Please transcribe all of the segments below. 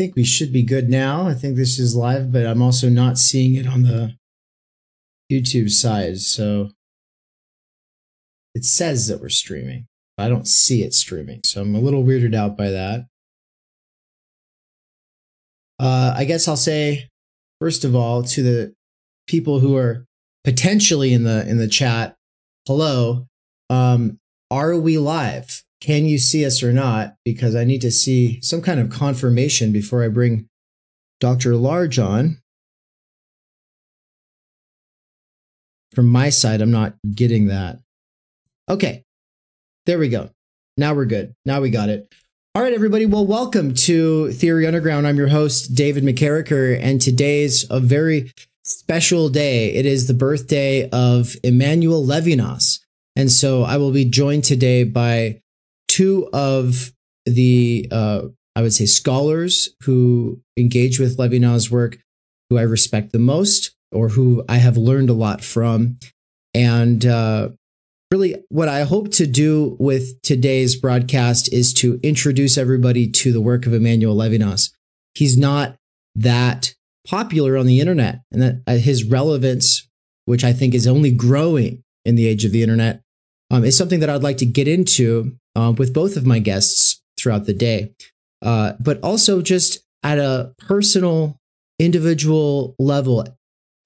think we should be good now. I think this is live, but I'm also not seeing it on the YouTube side. So it says that we're streaming. I don't see it streaming. So I'm a little weirded out by that. I guess I'll say, first of all, to the people who are potentially in the chat, hello. Are we live? Can you see us or not? Because I need to see some kind of confirmation before I bring Dr. Large on. From my side, I'm not getting that. Okay, there we go. Now we're good. Now we got it. All right, everybody. Well, welcome to Theory Underground. I'm your host, David McKerracher, and today's a very special day. It is the birthday of Emmanuel Levinas. And so I will be joined today by two of the, I would say, scholars who engage with Levinas' work, who I respect the most, or who I have learned a lot from. And really, what I hope to do with today's broadcast is to introduce everybody to the work of Emmanuel Levinas. He's not that popular on the internet, and that his relevance, which I think is only growing in the age of the internet, is something that I'd like to get into with both of my guests throughout the day, but also just at a personal, individual level.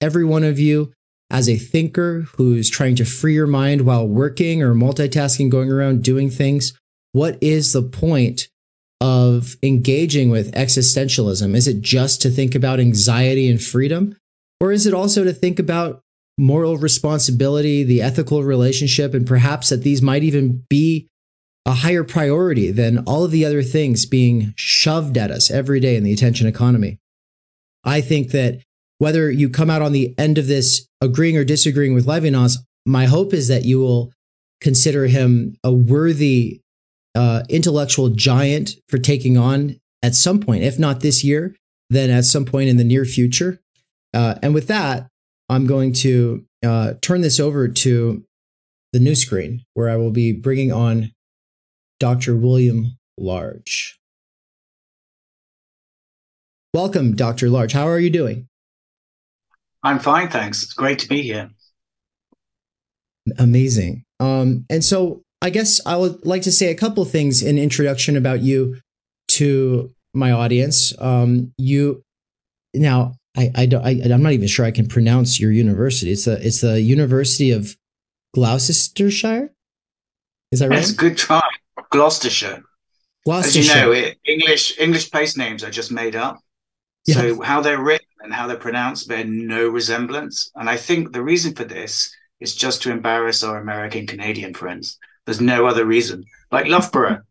Every one of you, as a thinker who's trying to free your mind while working or multitasking, going around doing things, what is the point of engaging with existentialism? Is it just to think about anxiety and freedom? Or is it also to think about moral responsibility, the ethical relationship, and perhaps that these might even be a higher priority than all of the other things being shoved at us every day in the attention economy? I think that whether you come out on the end of this agreeing or disagreeing with Levinas, my hope is that you will consider him a worthy intellectual giant for taking on at some point, if not this year, then at some point in the near future. And with that, I'm going to turn this over to the new screen, where I will be bringing on Dr. William Large. Welcome, Dr. Large. How are you doing? I'm fine, thanks. It's great to be here. Amazing. And so I guess I would like to say a couple of things in introduction about you to my audience. I'm not even sure I can pronounce your university. It's the University of Gloucestershire. Is that right? It's a good try. Gloucestershire. Gloucestershire. As you know, English place names are just made up. Yeah. So how they're written and how they're pronounced bear no resemblance. And I think the reason for this is just to embarrass our American Canadian friends. There's no other reason. Like Loughborough.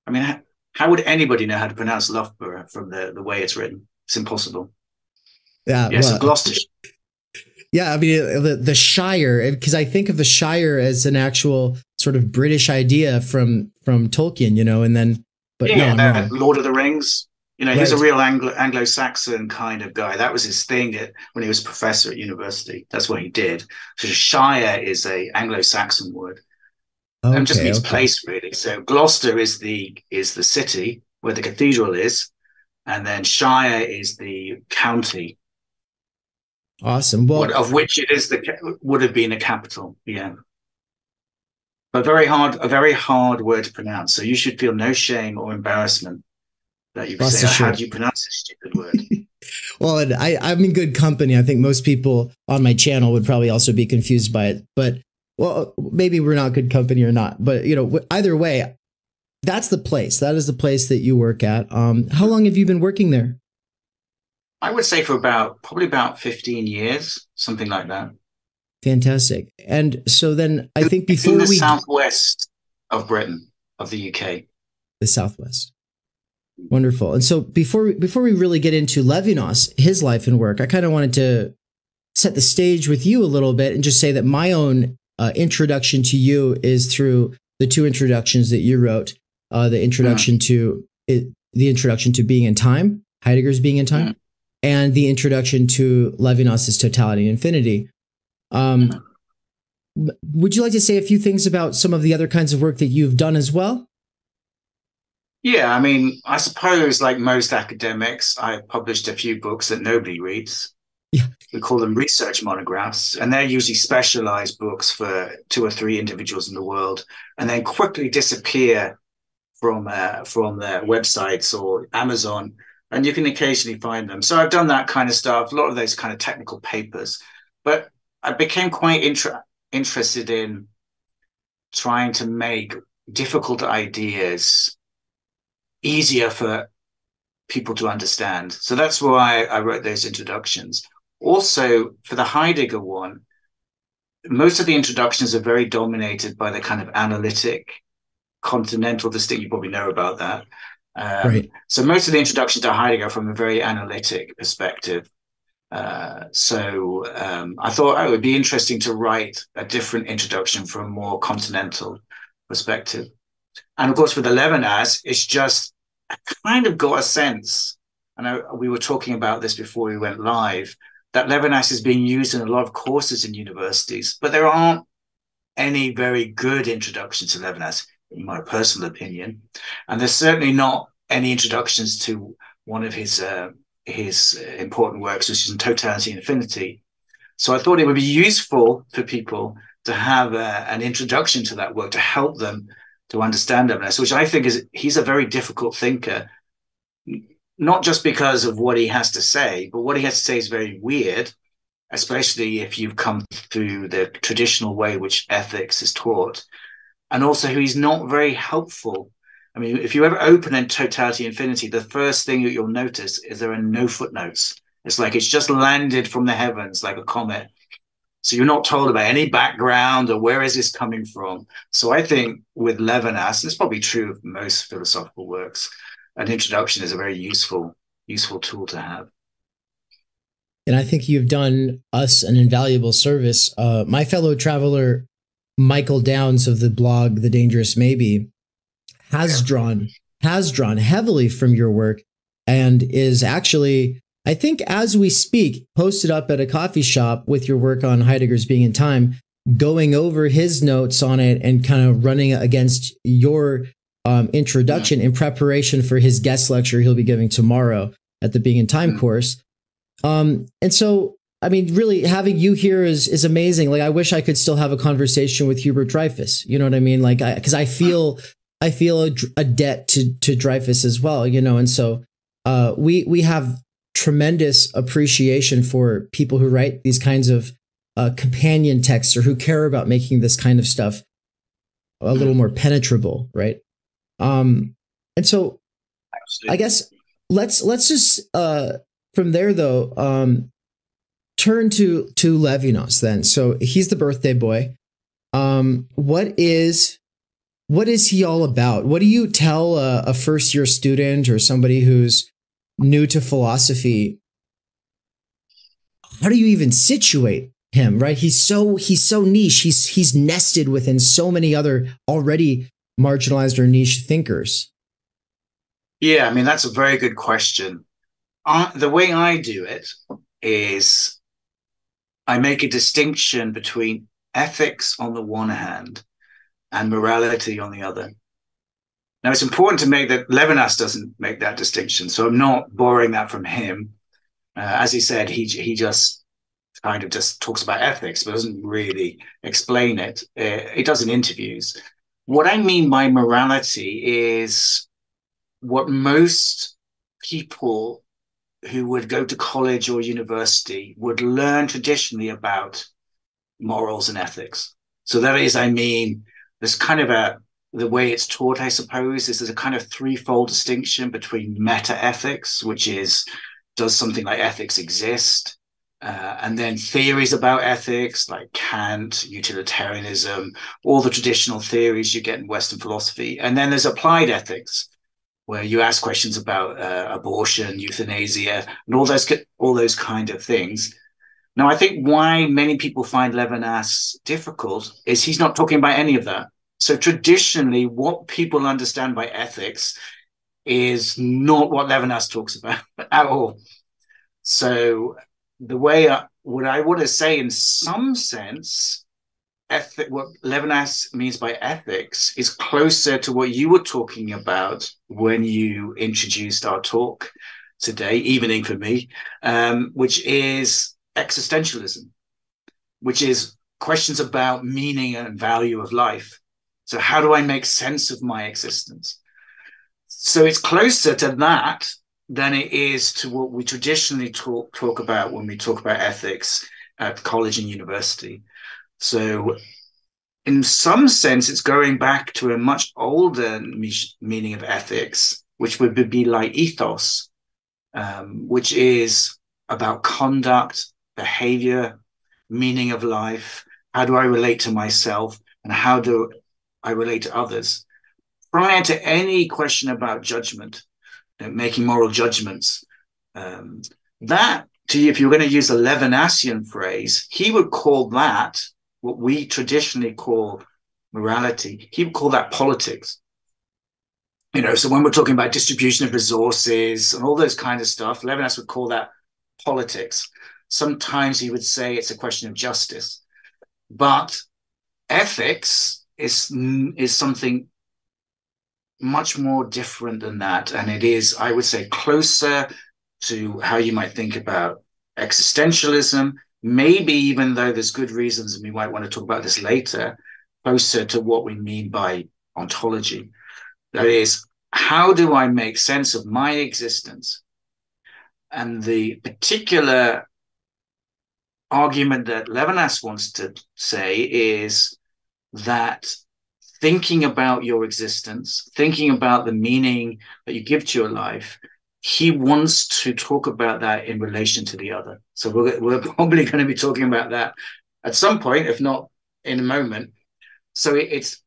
I mean, how would anybody know how to pronounce Loughborough from the way it's written? It's impossible. Yeah, so Gloucestershire. Yeah, I mean, the Shire, because I think of the Shire as an actual sort of British idea from Tolkien, you know, and then, but yeah, no, I'm wrong. Lord of the Rings. You know, Right. He's a real Anglo-Saxon kind of guy. That was his thing when he was a professor at university. That's what he did. So Shire is a Anglo-Saxon word. Okay, and just means place, really. So Gloucester is the city where the cathedral is, and then Shire is the county. Awesome. Well, of which it is would have been a capital. Yeah. But a very hard word to pronounce. So you should feel no shame or embarrassment that you say, how do you pronounce this stupid word? Well, and I'm in good company. I think most people on my channel would probably also be confused by it. But, well, maybe we're not good company or not. But, you know, either way, that's the place. That is the place that you work at. How long have you been working there? I would say for probably about 15 years, something like that. Fantastic. And so then I think before in the southwest of Britain, of the UK. The southwest. Wonderful. And so before we really get into Levinas, his life and work, I kind of wanted to set the stage with you a little bit and just say that my own introduction to you is through the two introductions that you wrote. The introduction to Being in Time, Heidegger's Being in Time, and the introduction to Levinas's Totality and Infinity. Would you like to say a few things about some of the other kinds of work that you've done as well? Yeah, I mean, I suppose like most academics, I published a few books that nobody reads. Yeah. We call them research monographs, and they're usually specialized books for two or three individuals in the world, and then quickly disappear from their websites or Amazon, and you can occasionally find them. So I've done that kind of stuff, a lot of those kind of technical papers, but I became quite interested in trying to make difficult ideas easier for people to understand. So that's why I wrote those introductions. Also, for the Heidegger one, most of the introductions are very dominated by the kind of analytic continental distinction. You probably know about that. Right. So most of the introductions to Heidegger are from a very analytic perspective. I thought it would be interesting to write a different introduction from a more continental perspective. And of course, for the Levinas, it's just I kind of got a sense, and we were talking about this before we went live, that Levinas is being used in a lot of courses in universities, but there aren't any very good introductions to Levinas, in my personal opinion. And there's certainly not any introductions to one of his important works, which is in Totality and Infinity. So I thought it would be useful for people to have an introduction to that work to help them to understand Levinas, which I think he's a very difficult thinker, not just because of what he has to say, but what he has to say is very weird, especially if you've come through the traditional way which ethics is taught. And also, he's not very helpful. I mean, if you ever open in Totality Infinity, the first thing that you'll notice is there are no footnotes. It's like it's just landed from the heavens like a comet. So you're not told about any background or where is this coming from. So I think with Levinas, and it's probably true of most philosophical works, an introduction is a very useful tool to have. And I think you've done us an invaluable service. My fellow traveler, Michael Downs of the blog The Dangerous Maybe, has drawn heavily from your work and is actually, I think as we speak, posted up at a coffee shop with your work on Heidegger's Being in Time, going over his notes on it and kind of running against your introduction in preparation for his guest lecture he'll be giving tomorrow at the Being in Time course. And so, I mean, really having you here is amazing. Like, I wish I could still have a conversation with Hubert Dreyfus. You know what I mean? Like, because I feel a debt to Dreyfus as well, you know? And so, we have tremendous appreciation for people who write these kinds of, companion texts or who care about making this kind of stuff a little more penetrable. Right. And so I guess let's just, from there though, turn to Levinas then. So he's the birthday boy. What is he all about? What do you tell a first year student or somebody who's new to philosophy? How do you even situate him? Right? He's so niche. He's nested within so many other already marginalized or niche thinkers. Yeah, I mean, that's a very good question. The way I do it is I make a distinction between ethics on the one hand and morality on the other. Now, it's important to make that Levinas doesn't make that distinction, so I'm not borrowing that from him. As he said, he just kind of just talks about ethics, but doesn't really explain it. He does in interviews. What I mean by morality is what most people who would go to college or university would learn traditionally about morals and ethics. So that is, I mean, there's kind of the way it's taught, I suppose, is there's a kind of threefold distinction between meta-ethics, which is, does something like ethics exist? And then theories about ethics, like Kant, utilitarianism, all the traditional theories you get in Western philosophy. And then there's applied ethics, where you ask questions about abortion, euthanasia, and all those kind of things. Now, I think why many people find Levinas difficult is he's not talking about any of that. So traditionally, what people understand by ethics is not what Levinas talks about at all. So the way what I want to say in some sense, what Levinas means by ethics is closer to what you were talking about when you introduced our talk today, evening for me, which is existentialism, which is questions about meaning and value of life. So how do I make sense of my existence? So it's closer to that than it is to what we traditionally talk about when we talk about ethics at college and university. So in some sense, it's going back to a much older meaning of ethics, which would be like ethos, which is about conduct, behavior, meaning of life. How do I relate to myself, and how do I relate to others? Prior to any question about judgment, making moral judgments, that, if you're going to use a Levinasian phrase, he would call that what we traditionally call morality. He would call that politics. So when we're talking about distribution of resources and all those kind of stuff, Levinas would call that politics. Sometimes he would say it's a question of justice. But ethics is something much more different than that. And it is, I would say, closer to how you might think about existentialism, maybe even though there's good reasons, and we might want to talk about this later, closer to what we mean by ontology. That is, how do I make sense of my existence? And the particular argument that Levinas wants to say is that thinking about your existence, thinking about the meaning that you give to your life, he wants to talk about that in relation to the other. So we're probably going to be talking about that at some point, if not in a moment. So it's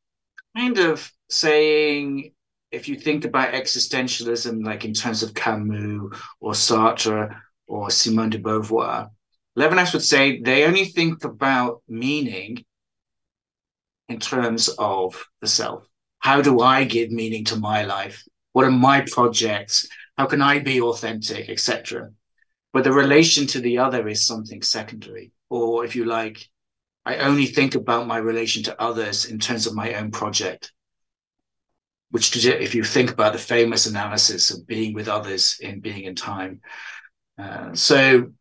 kind of saying, if you think about existentialism, like in terms of Camus or Sartre or Simone de Beauvoir, Levinas would say they only think about meaning in terms of the self. How do I give meaning to my life? What are my projects? How can I be authentic, etc.? But the relation to the other is something secondary. Or if you like, I only think about my relation to others in terms of my own project, which, if you think about the famous analysis of being with others in Being in Time. So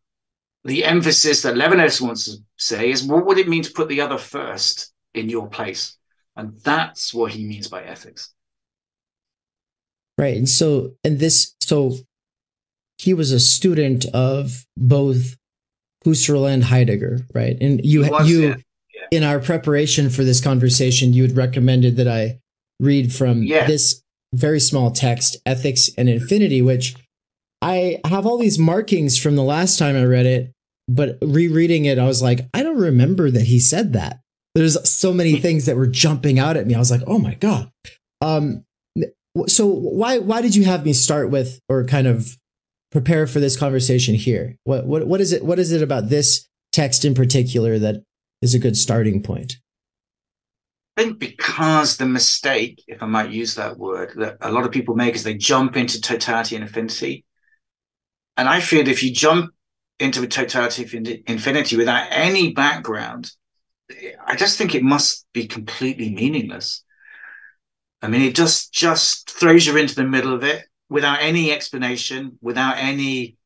the emphasis that Levinas wants to say is, what would it mean to put the other first in your place? And that's what he means by ethics. Right. And so he was a student of both Husserl and Heidegger, right? And in our preparation for this conversation, you had recommended that I read from this very small text, Ethics and Infinity, which I have all these markings from the last time I read it, but rereading it, I was like, I don't remember that he said that. There's so many things that were jumping out at me. I was like, oh my God. So why did you have me start with, or kind of prepare for this conversation here? What is it? What is it about this text in particular that is a good starting point? I think because the mistake, if I might use that word, that a lot of people make is they jump into totality and infinity. And I feel if you jump into a totality infinity without any background, I just think it must be completely meaningless. I mean, it just throws you into the middle of it without any explanation, without any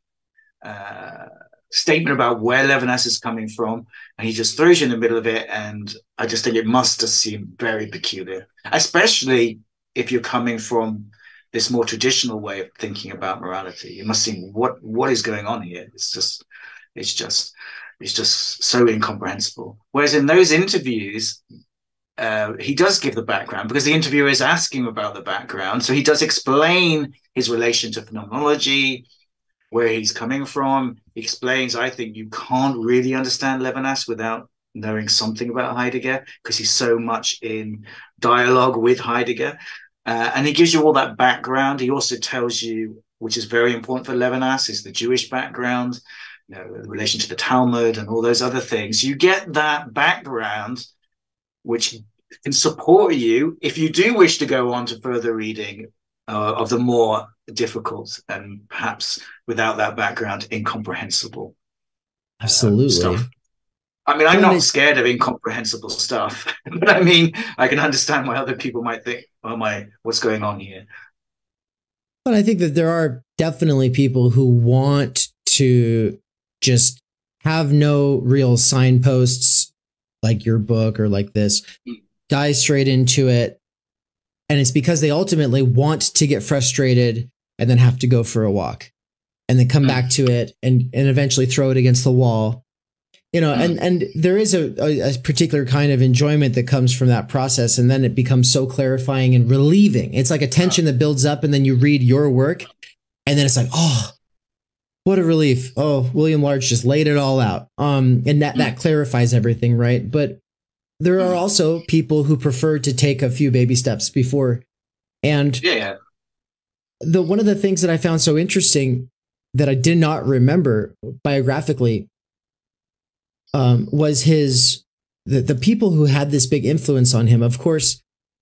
statement about where Levinas is coming from. And he just throws you in the middle of it. And I just think it must just seem very peculiar, especially if you're coming from this more traditional way of thinking about morality. It must seem, what is going on here? It's just so incomprehensible. Whereas in those interviews, he does give the background because the interviewer is asking about the background. So he does explain his relation to phenomenology, where he's coming from. He explains, I think you can't really understand Levinas without knowing something about Heidegger, because he's so much in dialogue with Heidegger. And he gives you all that background. He also tells you, which is very important for Levinas, is the Jewish background, the relation to the Talmud and all those other things. You get that background, which can support you if you do wish to go on to further reading of the more difficult and perhaps without that background incomprehensible absolutely stuff. I mean, I'm not scared of incomprehensible stuff, but I mean, I can understand why other people might think, "Oh my, what's going on here?" But I think that there are definitely people who want to just have no real signposts like your book or like this, dive straight into it. And it's because they ultimately want to get frustrated and then have to go for a walk and then come back to it and eventually throw it against the wall. You know, and there is a particular kind of enjoyment that comes from that process. And then it becomes so clarifying and relieving. It's like a tension that builds up, and then you read your work and then it's like, oh, what a relief. Oh, William Large just laid it all out. And that clarifies everything, right? But there are also people who prefer to take a few baby steps before. And one of the things that I found so interesting that I did not remember biographically was the people who had this big influence on him. Of course,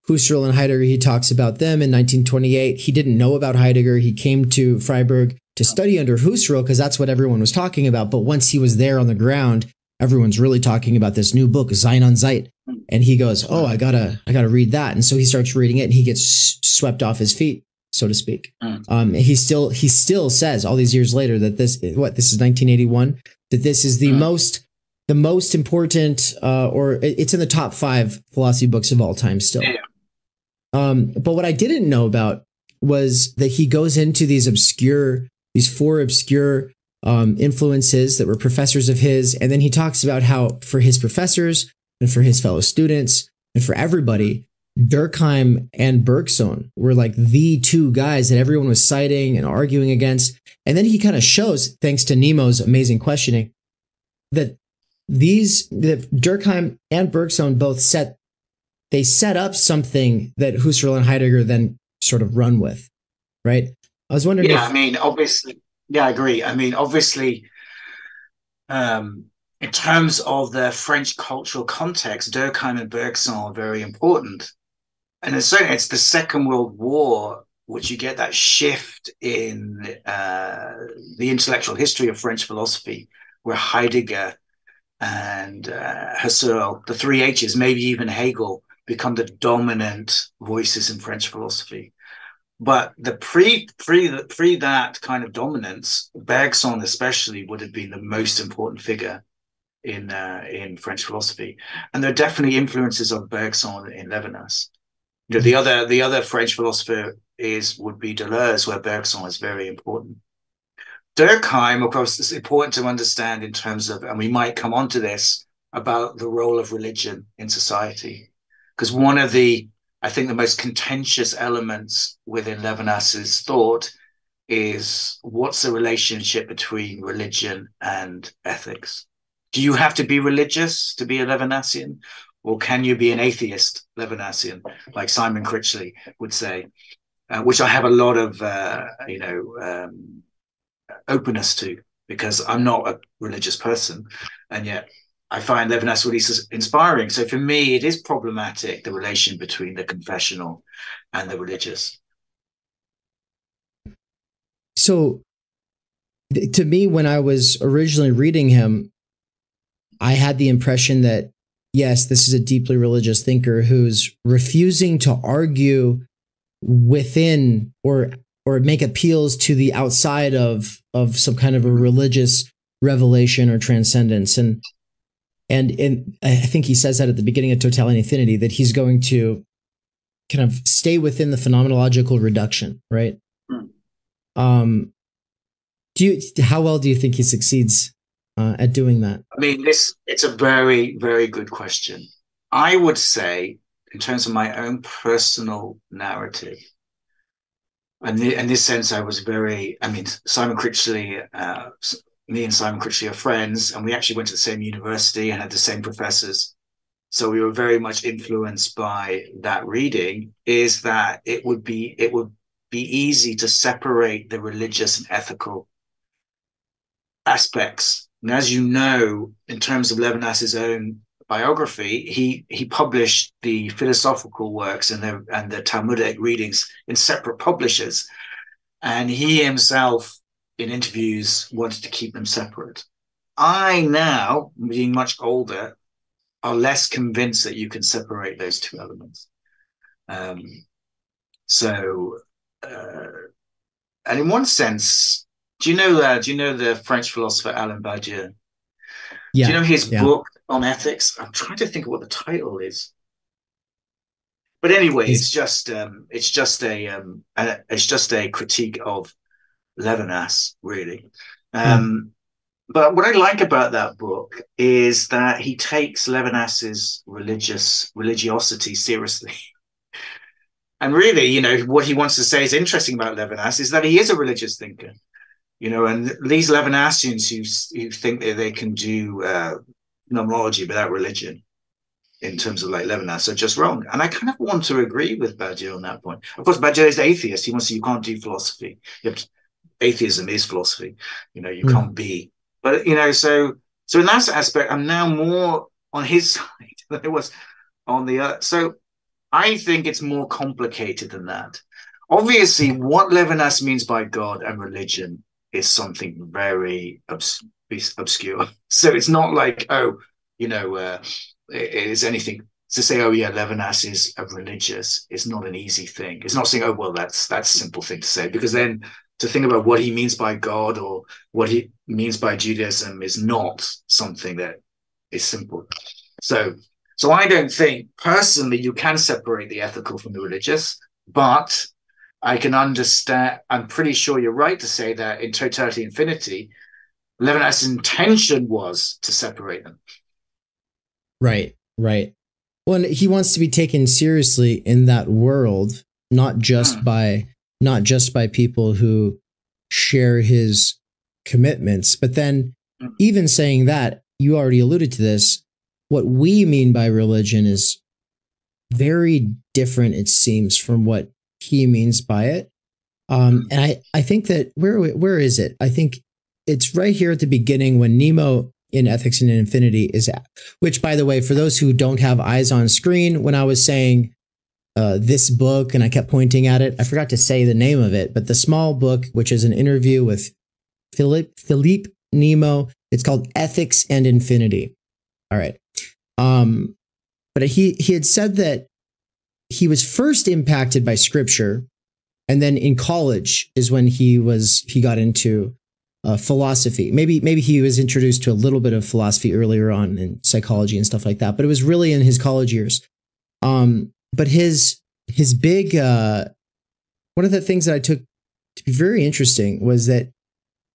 Husserl and Heidegger, he talks about them in 1928. He didn't know about Heidegger. He came to Freiburg to study under Husserl because that's what everyone was talking about. But once he was there on the ground, everyone's really talking about this new book, Sein und Zeit. And he goes, oh, I gotta read that. And so he starts reading it and he gets swept off his feet, so to speak. He still says all these years later that this is 1981, that this is the most important, or it's in the top 5 philosophy books of all time still. But what I didn't know about was that he goes into these 4 obscure influences that were professors of his. And then he talks about how for his professors and for his fellow students and for everybody, Durkheim and Bergson were like the 2 guys that everyone was citing and arguing against. And then he kind of shows, thanks to Nemo's amazing questioning, that Durkheim and Bergson both set up something that Husserl and Heidegger then sort of run with, right? I was wondering. Yeah, I mean, obviously, yeah, I agree. I mean, obviously, in terms of the French cultural context, Durkheim and Bergson are very important. And it's the Second World War, which you get that shift in the intellectual history of French philosophy, where Heidegger and Husserl, the 3 H's, maybe even Hegel, become the dominant voices in French philosophy. But the pre that kind of dominance, Bergson especially would have been the most important figure in French philosophy, and there are definitely influences of Bergson in Levinas. You know, the other French philosopher would be Deleuze, where Bergson is very important. Durkheim, of course, is important to understand in terms of, and we might come on to this, about the role of religion in society, because one of I think the most contentious elements within Levinas's thought is what's the relationship between religion and ethics? Do you have to be religious to be a Levinasian, or can you be an atheist Levinasian, like Simon Critchley would say, which I have a lot of, openness to, because I'm not a religious person, and yet I find Levinas really inspiring. So for me, it is problematic, the relation between the confessional and the religious. So to me, when I was originally reading him, I had the impression that, yes, this is a deeply religious thinker who's refusing to argue within or make appeals to the outside of some kind of a religious revelation or transcendence. And I think he says that at the beginning of Totality and Infinity, that he's going to kind of stay within the phenomenological reduction, right? How well do you think he succeeds at doing that? I mean, it's a very, very good question. I would say, in terms of my own personal narrative, and in this sense, Simon Critchley, me and Simon Critchley are friends, and we actually went to the same university and had the same professors. So we were very much influenced by that reading, is that it would be easy to separate the religious and ethical aspects. And as you know, in terms of Levinas's own biography, he published the philosophical works and the Talmudic readings in separate publishers, and he himself in interviews wanted to keep them separate. I now, being much older, are less convinced that you can separate those two elements. Um, so, and in one sense, do you know the French philosopher Alain Badiou? Do you Yeah. know his Yeah. book on ethics? I'm trying to think of what the title is. But anyway, Is it's just a critique of Levinas, really. hmm. But what I like about that book is that he takes Levinas's religiosity seriously. And really, you know, what he wants to say is interesting about Levinas is that he is a religious thinker. You know, and these Levinasians who think that they can do phenomenology without religion, in terms of like Levinas, are just wrong. And I kind of want to agree with Badiou on that point. Of course, Badiou is atheist. He wants to, you can't do philosophy. Atheism is philosophy. You know, you Hmm. can't be. But you know, so in that aspect, I'm now more on his side than I was on the other. So I think it's more complicated than that. Obviously, Okay. what Levinas means by God and religion is something very obscure. So it's not like, oh, you know, it is anything to say, oh yeah, Levinas is a religious. It's not an easy thing. It's not saying, oh well, that's a simple thing to say, because then to think about what he means by God or what he means by Judaism is not something that is simple. So so I don't think personally you can separate the ethical from the religious, but I can understand. I'm pretty sure you're right to say that in Totality Infinity, Levinas's intention was to separate them. Right. Right. Well, and he wants to be taken seriously in that world, not just Mm. by people who share his commitments. But then, Mm. even saying that, you already alluded to this. What we mean by religion is very different, it seems, from what he means by it. Mm. And I think that where is it? I think it's right here at the beginning when Nemo in Ethics and Infinity is at. Which, by the way, for those who don't have eyes on screen, when I was saying this book and I kept pointing at it, I forgot to say the name of it. But the small book, which is an interview with Philippe Nemo, it's called Ethics and Infinity. All right. But he had said that he was first impacted by scripture, and then in college is when he got into philosophy. Maybe he was introduced to a little bit of philosophy earlier on in psychology and stuff like that, but it was really in his college years. But his big one of the things that I took to be very interesting was that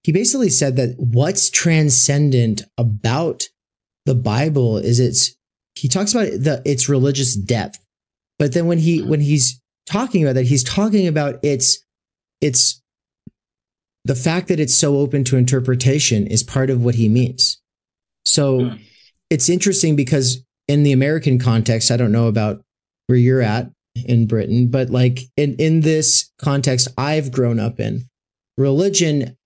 he basically said that what's transcendent about the Bible is he talks about its religious depth, but then when he's talking about that, he's talking about its the fact that it's so open to interpretation is part of what he means. So Mm. it's interesting because in the American context, I don't know about where you're at in Britain, but like in this context I've grown up in, religion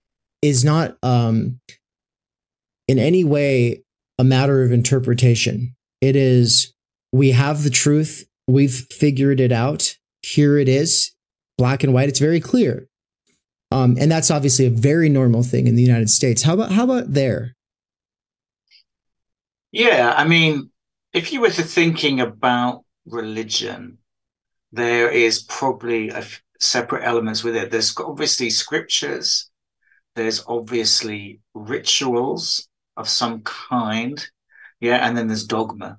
is not in any way a matter of interpretation. It is, we have the truth, we've figured it out, here it is, black and white, it's very clear. And that's obviously a very normal thing in the United States. How about there? Yeah, I mean, if you were to thinking about religion, there is probably separate elements with it. There's obviously scriptures, there's obviously rituals of some kind, yeah, and then there's dogma.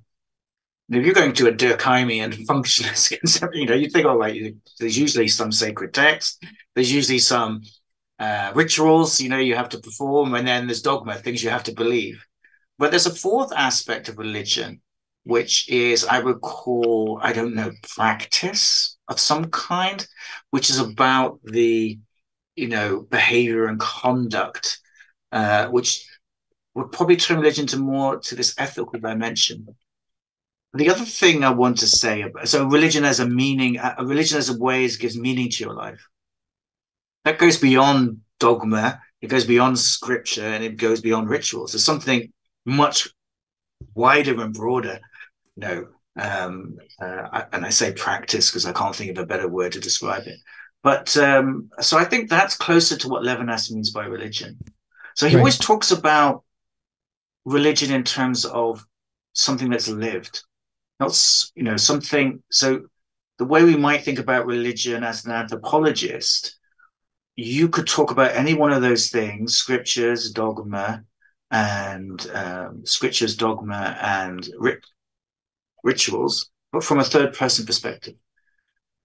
And if you're going to a Durkheimian functionalist concept, you know, you think, oh, right, there's usually some sacred text, there's usually some rituals, you know, you have to perform, and then there's dogma, things you have to believe. But there's a fourth aspect of religion, which is, I would call, I don't know, practice of some kind, which is about the, you know, behavior and conduct, which would probably turn religion to more to this ethical dimension. The other thing I want to say about, so religion as a meaning, a religion as a way is gives meaning to your life. That goes beyond dogma, it goes beyond scripture, and it goes beyond rituals. There's something much wider and broader, you know. And I say practice because I can't think of a better word to describe it. But so I think that's closer to what Levinas means by religion. So he Right. always talks about religion in terms of something that's lived, not, something. So the way we might think about religion as an anthropologist, you could talk about any one of those things, scriptures, dogma, and rituals, but from a third person perspective.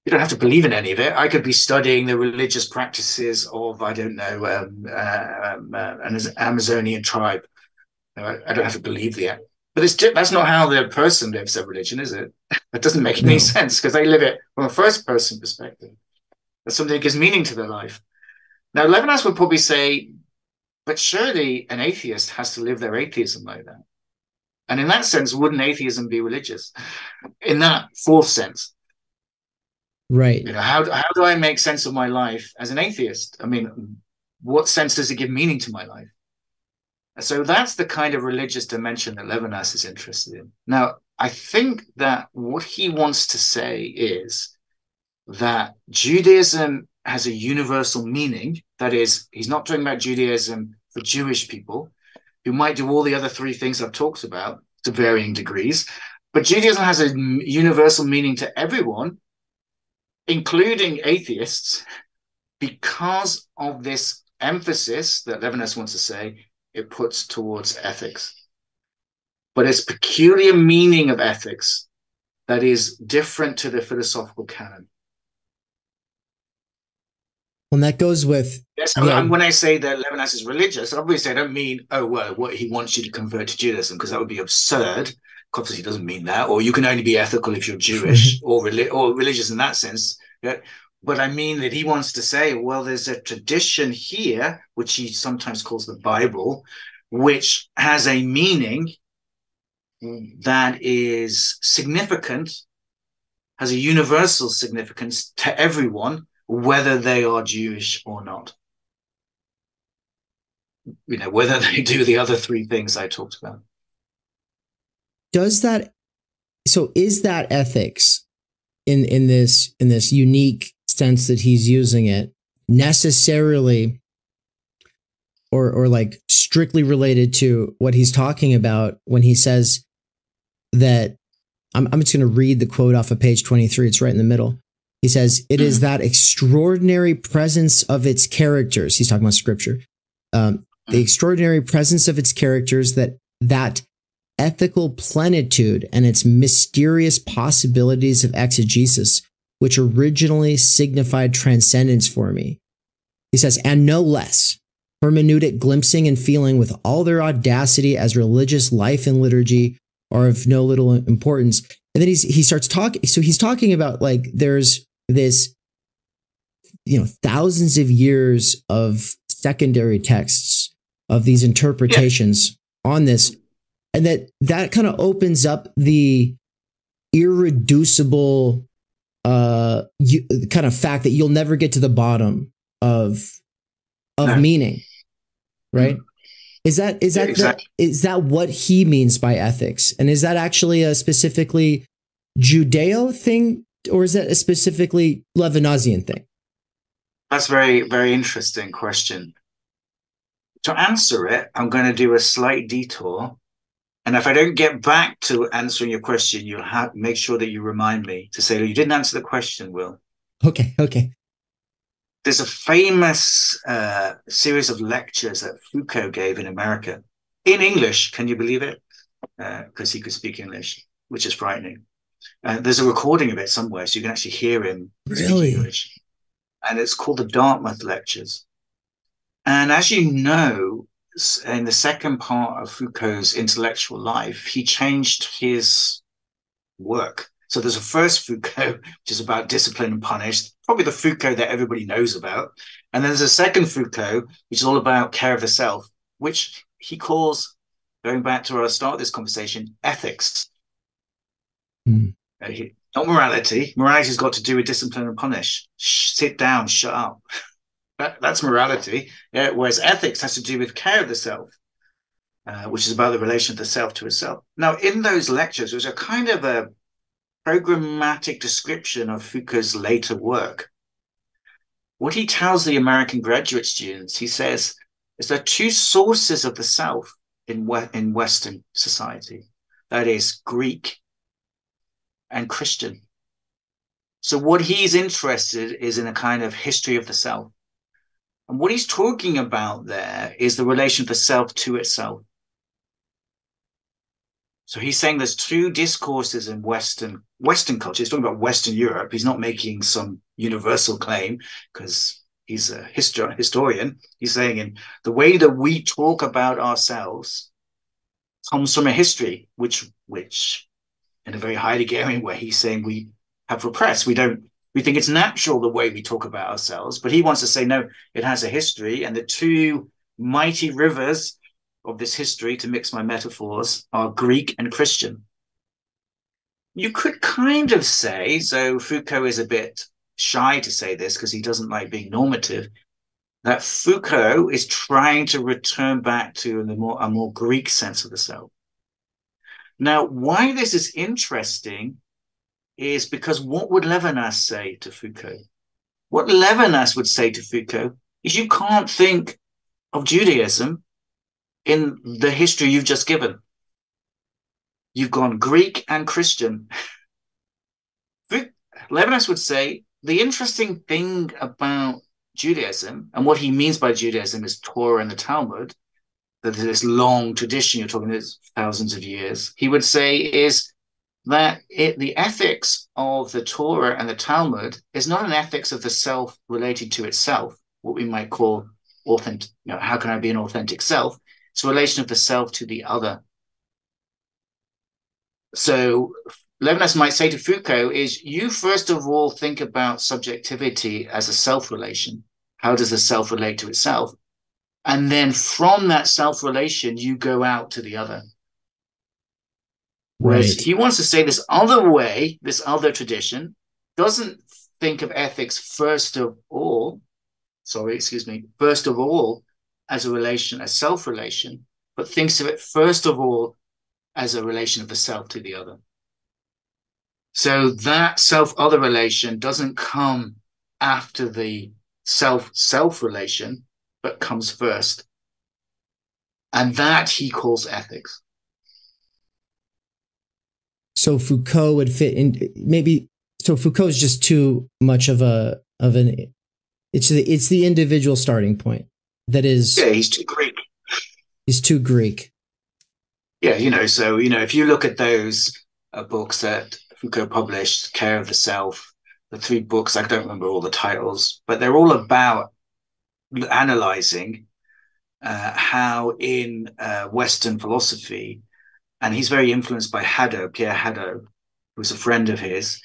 You don't have to believe in any of it. I could be studying the religious practices of, I don't know, an Amazonian tribe. I don't have to believe that. But that's not how the person lives their religion, is it? That doesn't make any sense, because they live it from a first person perspective. That's something that gives meaning to their life. Now, Levinas would probably say, but surely an atheist has to live their atheism like that. And in that sense, wouldn't atheism be religious? In that fourth sense. Right. How do I make sense of my life as an atheist? I mean, what sense does it give meaning to my life? So that's the kind of religious dimension that Levinas is interested in. Now, I think that what he wants to say is that Judaism has a universal meaning. That is, he's not talking about Judaism for Jewish people who might do all the other three things I've talked about to varying degrees. But Judaism has a universal meaning to everyone, including atheists, because of this emphasis that Levinas wants to say it puts towards ethics. But it's peculiar meaning of ethics that is different to the philosophical canon. Well, that goes with... Yes, when I say that Levinas is religious, obviously I don't mean, what he wants you to convert to Judaism, because that would be absurd. Obviously, he doesn't mean that. Or you can only be ethical if you're Jewish or religious in that sense. Yeah. But I mean that he wants to say, well, there's a tradition here, which he sometimes calls the Bible, which has a meaning that is significant, has a universal significance to everyone, whether they are Jewish or not. Whether they do the other three things I talked about. Is that ethics in this unique sense that he's using it necessarily or like strictly related to what he's talking about when he says that, I'm just going to read the quote off of page 23. It's right in the middle. He says, it is that extraordinary presence of its characters. He's talking about scripture. The extraordinary presence of its characters, that ethical plenitude and its mysterious possibilities of exegesis, which originally signified transcendence for me. He says, and no less, hermeneutic glimpsing and feeling with all their audacity as religious life and liturgy are of no little importance. And then he starts talking. So he's talking about like there's this, thousands of years of secondary texts of these interpretations on this. And that kind of opens up the irreducible kind of fact that you'll never get to the bottom of meaning, right? Is that what he means by ethics? And is that actually a specifically Judeo thing, or is that a specifically Levinasian thing? That's a very, very interesting question. To answer it, I'm going to do a slight detour. And if I don't get back to answering your question, you'll have make sure that you remind me to say, you didn't answer the question, Will. Okay. There's a famous series of lectures that Foucault gave in America in English. Can you believe it? Because he could speak English, which is frightening. There's a recording of it somewhere, so you can actually hear him speak English. And it's called the Dartmouth Lectures. And as you know, in the second part of Foucault's intellectual life, he changed his work. So there's a first Foucault, which is about discipline and punish, probably the Foucault that everybody knows about. And then there's a second Foucault, which is all about care of the self, which he calls, going back to our start of this conversation, ethics. Not morality. Morality's got to do with discipline and punish. Sit down, shut up. That's morality. Whereas ethics has to do with care of the self, which is about the relation of the self to itself. Now, in those lectures, there's a kind of a programmatic description of Foucault's later work. What he tells the American graduate students, he says, is there are two sources of the self. in Western society. That is Greek and Christian. So what he's interested is in a kind of history of the self. And what he's talking about there is the relation of the self to itself. So he's saying there's two discourses in Western culture. He's talking about Western Europe. He's not making some universal claim because he's a historian. He's saying in the way that we talk about ourselves comes from a history, which in a very Heideggerian way, he's saying we have repressed. We think it's natural the way we talk about ourselves, but he wants to say, no, it has a history. And the two mighty rivers of this history, to mix my metaphors, are Greek and Christian. You could kind of say, so Foucault is a bit shy to say this because he doesn't like being normative, that Foucault is trying to return back to a more Greek sense of the self. Now, why this is interesting is because what would Levinas say to Foucault? What Levinas would say to Foucault is you can't think of Judaism in the history you've just given. You've gone Greek and Christian. Levinas would say the interesting thing about Judaism, and what he means by Judaism is Torah and the Talmud, that this long tradition, you're talking about thousands of years, he would say is that the ethics of the Torah and the Talmud is not an ethics of the self relating to itself, what we might call authentic, how can I be an authentic self? It's a relation of the self to the other. So Levinas might say to Foucault is, you first of all think about subjectivity as a self-relation. How does the self relate to itself? And then from that self-relation, you go out to the other. Whereas he wants to say this other way, this other tradition, doesn't think of ethics first of all as a relation, a self-relation, but thinks of it first of all as a relation of the self to the other. So that self-other relation doesn't come after the self-self relation, but comes first. And that he calls ethics. So Foucault would fit in maybe. So Foucault is just too much of an. It's the individual starting point that is. Yeah, he's too Greek. He's too Greek. Yeah, so if you look at those books that Foucault published, Care of the Self, the three books, I don't remember all the titles, but they're all about analyzing how in Western philosophy, and he's very influenced by Pierre Hadot, who's a friend of his,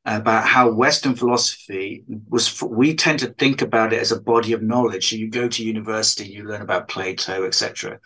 about how Western philosophy we tend to think about it as a body of knowledge. So you go to university, you learn about Plato, etc.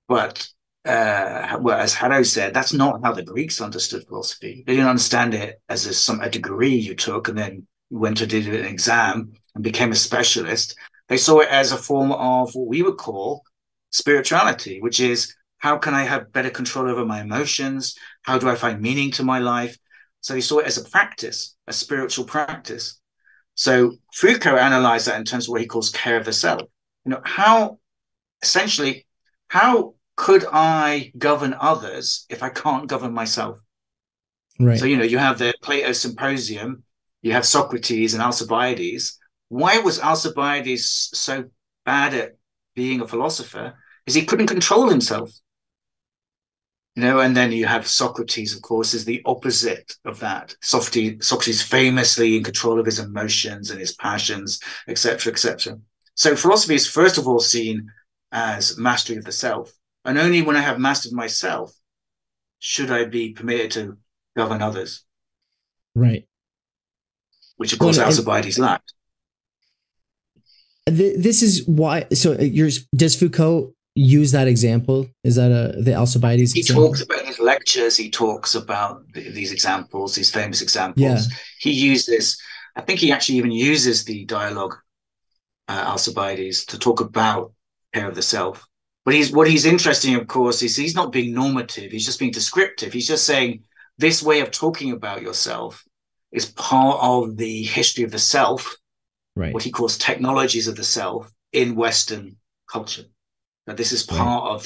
But as Hadot said, that's not how the Greeks understood philosophy. They didn't understand it as a degree you took and then you went to do an exam and became a specialist. They saw it as a form of what we would call spirituality, which is how can I have better control over my emotions? How do I find meaning to my life? So they saw it as a practice, a spiritual practice. So Foucault analyzed that in terms of what he calls care of the self. How could I govern others if I can't govern myself? Right. So, you have the Plato Symposium, you have Socrates and Alcibiades. Why was Alcibiades so bad at being a philosopher? Is he couldn't control himself. And then you have Socrates, of course, is the opposite of that. Socrates famously in control of his emotions and his passions, etc., etc. So philosophy is first of all seen as mastery of the self. And only when I have mastered myself should I be permitted to govern others. Right. Which, of course, Alcibiades lacked. This is why. So, does Foucault use that example? Is that the Alcibiades example? He talks about in his lectures. He talks about these examples, these famous examples. Yeah. He uses. I think he actually even uses the dialogue Alcibiades to talk about care of the self. But what he's interested in, of course, is he's not being normative. He's just being descriptive. He's just saying this way of talking about yourself is part of the history of the self, right? What he calls technologies of the self in Western culture. That this is part of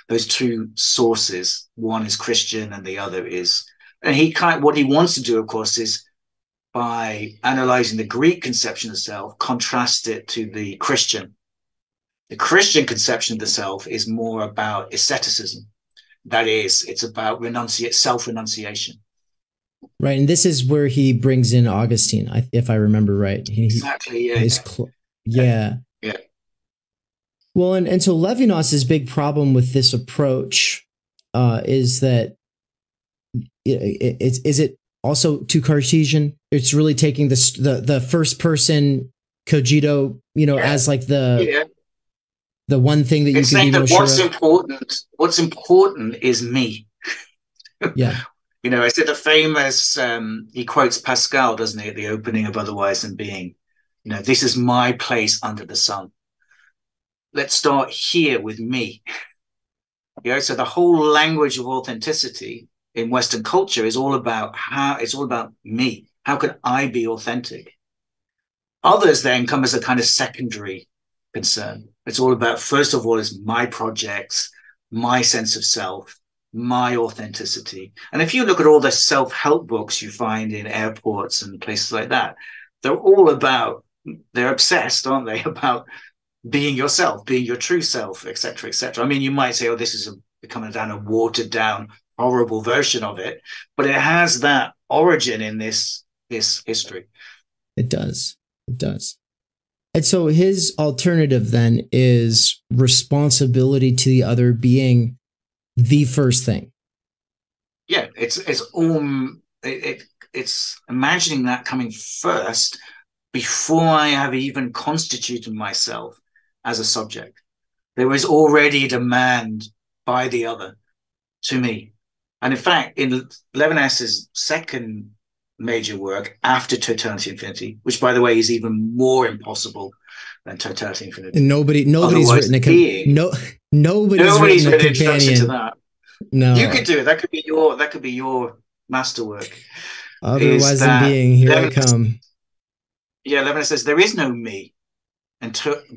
those two sources. One is Christian and the other is, and what he wants to do, of course, is by analyzing the Greek conception of self, contrast it to the Christian. The Christian conception of the self is more about asceticism. That is, it's about self-renunciation. Right. And this is where he brings in Augustine, if I remember right. Exactly. Yeah. Yeah. Well, and so Levinas's big problem with this approach is that is it also too Cartesian? It's really taking the first person cogito, as like the one thing that you can be most sure of. What's important is me. Yeah. I said the famous, he quotes Pascal, doesn't he, at the opening of Otherwise Than Being. This is my place under the sun. Let's start here with me. So the whole language of authenticity in Western culture is all about me. How can I be authentic? Others then come as a kind of secondary concern. It's all about, first of all, is my projects, my sense of self, my authenticity. And if you look at all the self-help books you find in airports and places like that, they're obsessed, aren't they, about being yourself, being your true self, etc., etc. I mean, you might say, oh, this is becoming down a watered down, horrible version of it, but it has that origin in this history. It does. And so his alternative then is responsibility to the other being the first thing. Yeah, it's imagining that coming first before I have even constituted myself as a subject. There is already a demand by the other to me. And in fact, in Levinas's second major work after Totality Infinity, which by the way is even more impossible than Totality Infinity. And nobody's written nobody's written a companion to that. No, you could do it. That could be your masterwork. Otherwise Than Being, here I come. Yeah, Levinas says there is no me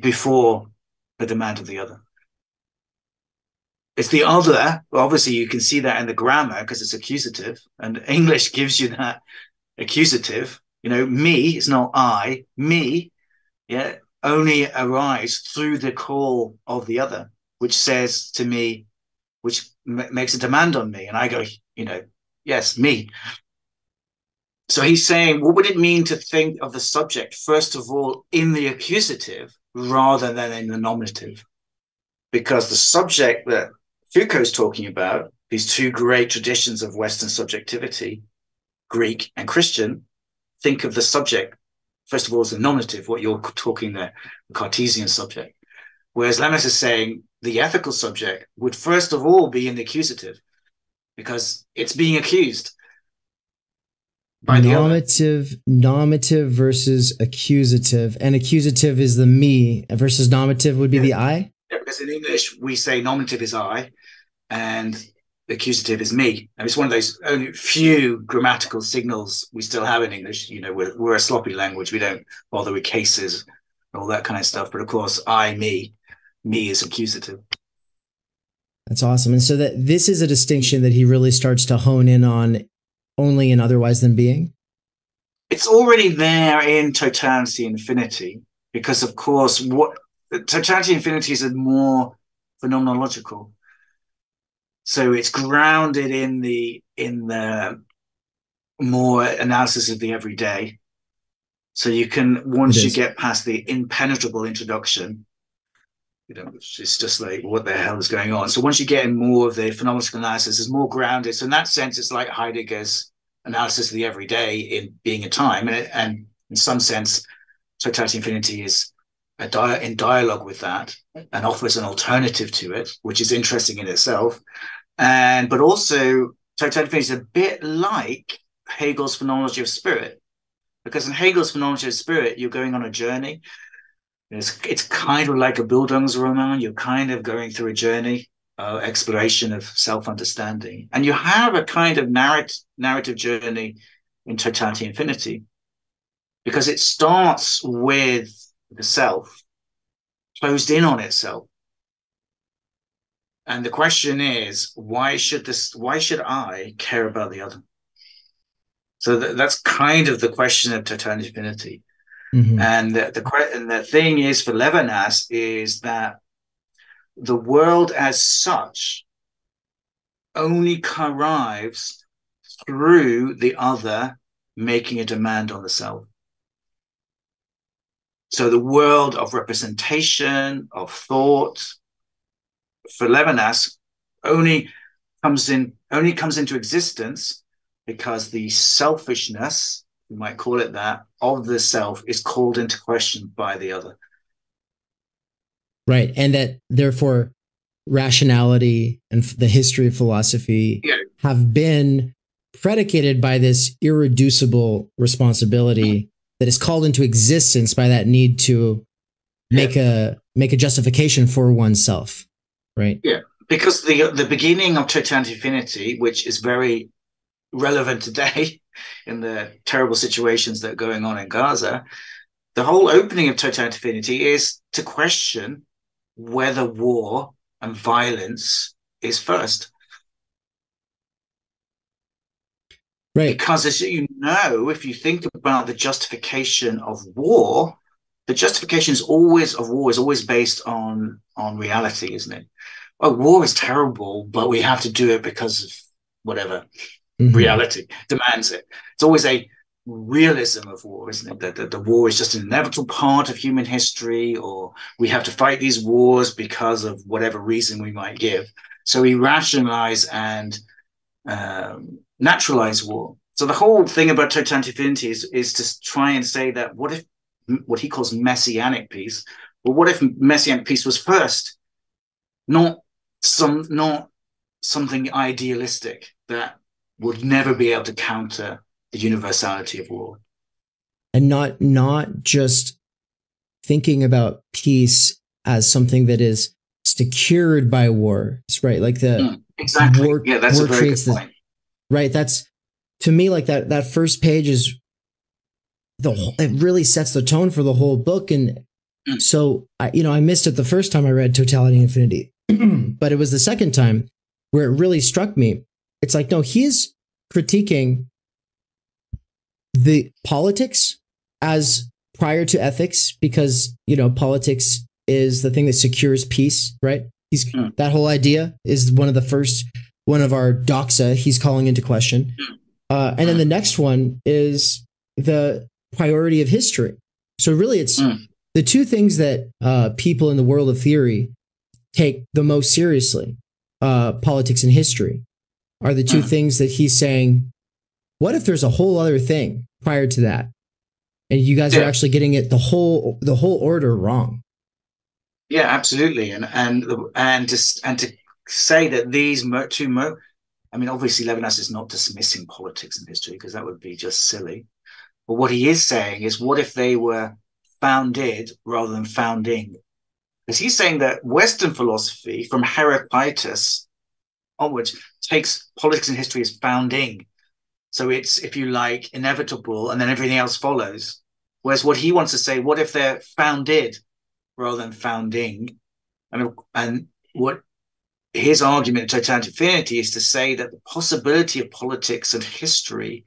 before the demand of the other. It's the other. Well, obviously, you can see that in the grammar because it's accusative, and English gives you that accusative. Me is not I. Me, only arrives through the call of the other, which says to me, which makes a demand on me, and I go, yes, me. So he's saying, what would it mean to think of the subject, first of all, in the accusative rather than in the nominative? Because the subject that Foucault's talking about, these two great traditions of Western subjectivity, Greek and Christian, think of the subject, first of all, as the nominative, what you're talking there, the Cartesian subject. Whereas Levinas is saying the ethical subject would first of all be in the accusative because it's being accused. Nominative versus accusative, and accusative is the me versus nominative would be the I. Yeah, because in English we say nominative is I, and accusative is me. And it's one of those only few grammatical signals we still have in English. We're a sloppy language. We don't bother with cases and all that kind of stuff. But of course, I, me is accusative. That's awesome. And so that this is a distinction that he really starts to hone in on only in Otherwise Than Being? It's already there in Totality Infinity, because of course Totality Infinity is more phenomenological. So it's grounded in the more analysis of the everyday. So you can, once you get past the impenetrable introduction, it's just like, what the hell is going on? So once you get in more of the phenomenological analysis, it's more grounded. So in that sense, it's like Heidegger's analysis of the everyday in Being and Time. And in some sense, Totality Infinity is in dialogue with that and offers an alternative to it, which is interesting in itself. But also, Totality Infinity is a bit like Hegel's Phenomenology of Spirit, because in Hegel's Phenomenology of Spirit, you're going on a journey. It's kind of like a Bildungsroman. You're kind of going through a journey, exploration of self-understanding. And you have a kind of narrative journey in Totality Infinity, because it starts with the self, closed in on itself. And the question is, why should I care about the other? So that's kind of the question of totality infinity. Mm-hmm. And the thing is for Levinas is that the world as such only arrives through the other making a demand on the self. So the world of representation, of thought, for Levinas, only comes into existence because the selfishness, you might call it that, of the self is called into question by the other. Right. And that therefore rationality and the history of philosophy have been predicated by this irreducible responsibility that is called into existence by that need to make a justification for oneself. Right. Yeah. Because the beginning of totality infinity, which is very relevant today in the terrible situations that are going on in Gaza, the whole opening of totality infinity is to question whether war and violence is first. Right. Because as you know, if you think about the justification of war, the justification is always based on reality, isn't it? Oh, war is terrible, but we have to do it because of whatever reality demands it. It's always a realism of war, isn't it? That the war is just an inevitable part of human history, or we have to fight these wars because of whatever reason we might give. So we rationalize and naturalize war. So the whole thing about totality infinity is to try and say that what if what he calls messianic peace, well, what if messianic peace was first, not something idealistic that would never be able to counter the universality of war, and not just thinking about peace as something that is secured by war. It's right, like the exactly. War, that's war a very good point. Right, that's to me like that first page is it really sets the tone for the whole book. And so I missed it the first time I read Totality Infinity, but it was the second time where it really struck me. It's like, no, he's critiquing the politics as prior to ethics, because politics is the thing that secures peace, right? That whole idea is one of our doxa he's calling into question. And then the next one is the priority of history. So really it's the two things that people in the world of theory take the most seriously, politics and history, are the two things that he's saying, what if there's a whole other thing prior to that? And you guys are actually getting it the whole order wrong. Yeah, absolutely. And to say that these I mean, obviously Levinas is not dismissing politics and history, because that would be just silly. But what he is saying is, what if they were founded rather than founding? Because he's saying that Western philosophy, from Heraclitus onwards, takes politics and history as founding. So it's, if you like, inevitable, and then everything else follows. Whereas what he wants to say, what if they're founded rather than founding? And what his argument in Totality Infinity is to say that the possibility of politics and history,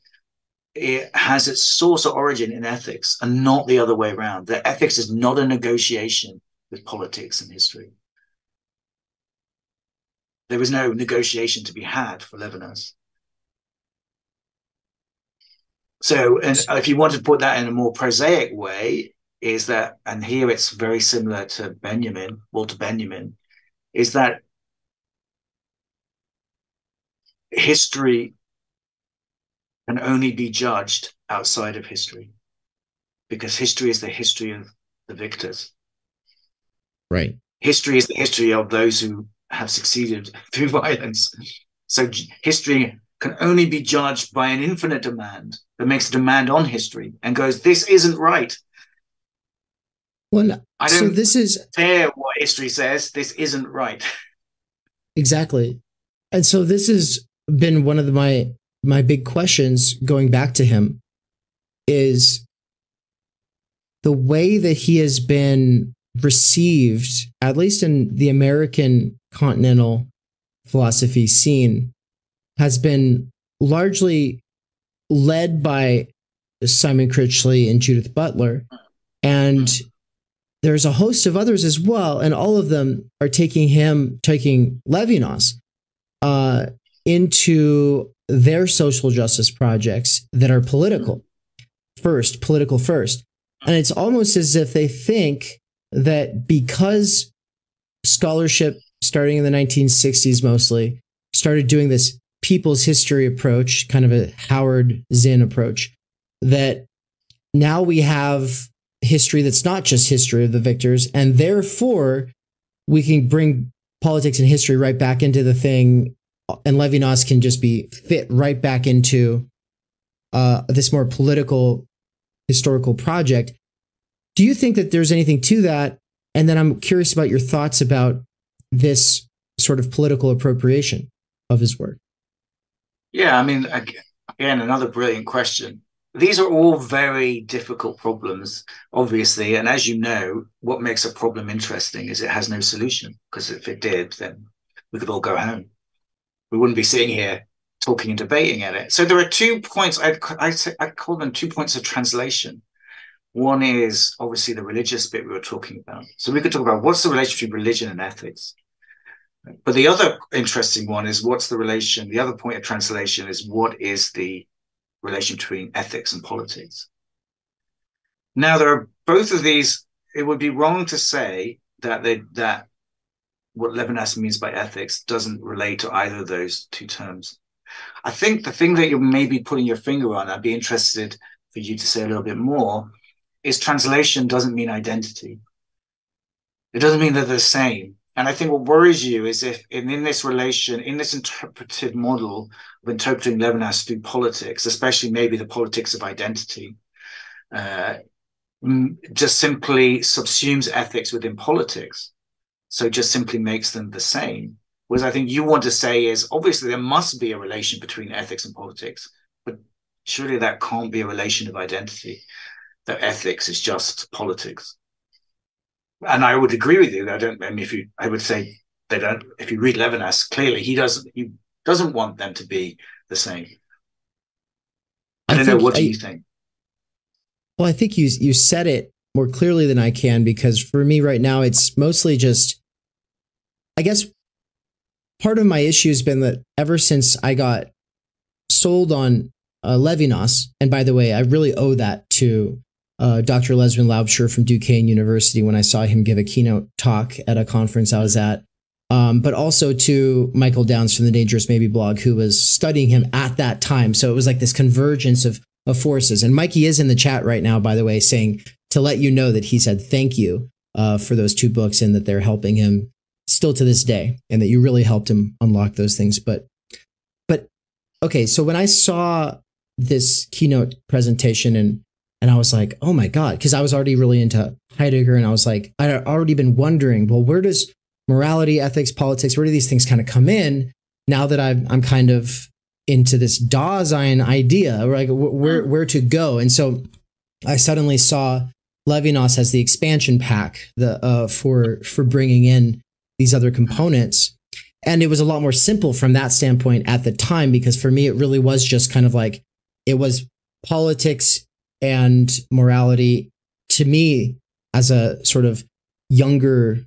it has its source or origin in ethics, and not the other way around. That ethics is not a negotiation with politics and history. There was no negotiation to be had for Levinas. So, and if you want to put that in a more prosaic way, is that, and here it's very similar to Walter Benjamin, is that history can only be judged outside of history, because history is the history of the victors. Right. History is the history of those who have succeeded through violence. So history can only be judged by an infinite demand that makes a demand on history and goes, this isn't right. Well, I don't care what history says, this isn't right. Exactly. And so this has been one of my big questions going back to him, is the way that he has been received, at least in the American continental philosophy scene has been largely led by Simon Critchley and Judith Butler. And there's a host of others as well. And all of them are taking Levinas into their social justice projects that are political first. And it's almost as if they think that because scholarship, starting in the 1960s mostly, started doing this people's history approach, kind of a Howard Zinn approach, that now we have history that's not just history of the victors, and therefore we can bring politics and history right back into the thing, and Levinas can just be fit right back into this more political historical project. Do you think that there's anything to that? And then I'm curious about your thoughts about this sort of political appropriation of his work. Yeah, I mean, again, another brilliant question. These are all very difficult problems, obviously. And as you know, what makes a problem interesting is it has no solution. Because if it did, then we could all go home. We wouldn't be sitting here talking and debating at it. So there are 2 points, I call them 2 points of translation. One is obviously the religious bit we were talking about. So we could talk about what's the relation between religion and ethics. But the other interesting one is what's the relation, the other point of translation is what is the relation between ethics and politics. Now, there are both of these. It would be wrong to say that what Levinas means by ethics doesn't relate to either of those two terms. I think the thing that you're maybe putting your finger on, I'd be interested for you to say a little bit more, is translation doesn't mean identity. It doesn't mean they're the same. And I think what worries you is if in this relation, in this interpretive model of interpreting Levinas through politics, especially maybe the politics of identity, just simply subsumes ethics within politics. So just simply makes them the same. Whereas I think you want to say is, obviously there must be a relation between ethics and politics, but surely that can't be a relation of identity, that ethics is just politics. And I would agree with you. I would say they don't. If you read Levinas, clearly he doesn't want them to be the same. I don't know. What do you think? Well, I think you said it more clearly than I can, because for me right now, it's mostly just, I guess, part of my issue has been that ever since I got sold on Levinas, and by the way, I really owe that to Dr. Leswin Laubscher from Duquesne University when I saw him give a keynote talk at a conference I was at, but also to Michael Downs from the Dangerous Maybe blog, who was studying him at that time. So it was like this convergence of forces. And Mikey is in the chat right now, by the way, saying to let you know that he said thank you for those 2 books and that they're helping him still to this day, and that you really helped him unlock those things. But okay, so when I saw this keynote presentation and I was like, oh my God, because I was already really into Heidegger, and I was like, I'd already been wondering, well, where does morality, ethics, politics, where do these things kind of come in now that I'm kind of into this Dasein idea, like where to go? And so I suddenly saw Levinas as the expansion pack for bringing in these other components. And it was a lot more simple from that standpoint at the time, because for me, it really was just kind of like, it was politics and morality. To me, as a sort of younger,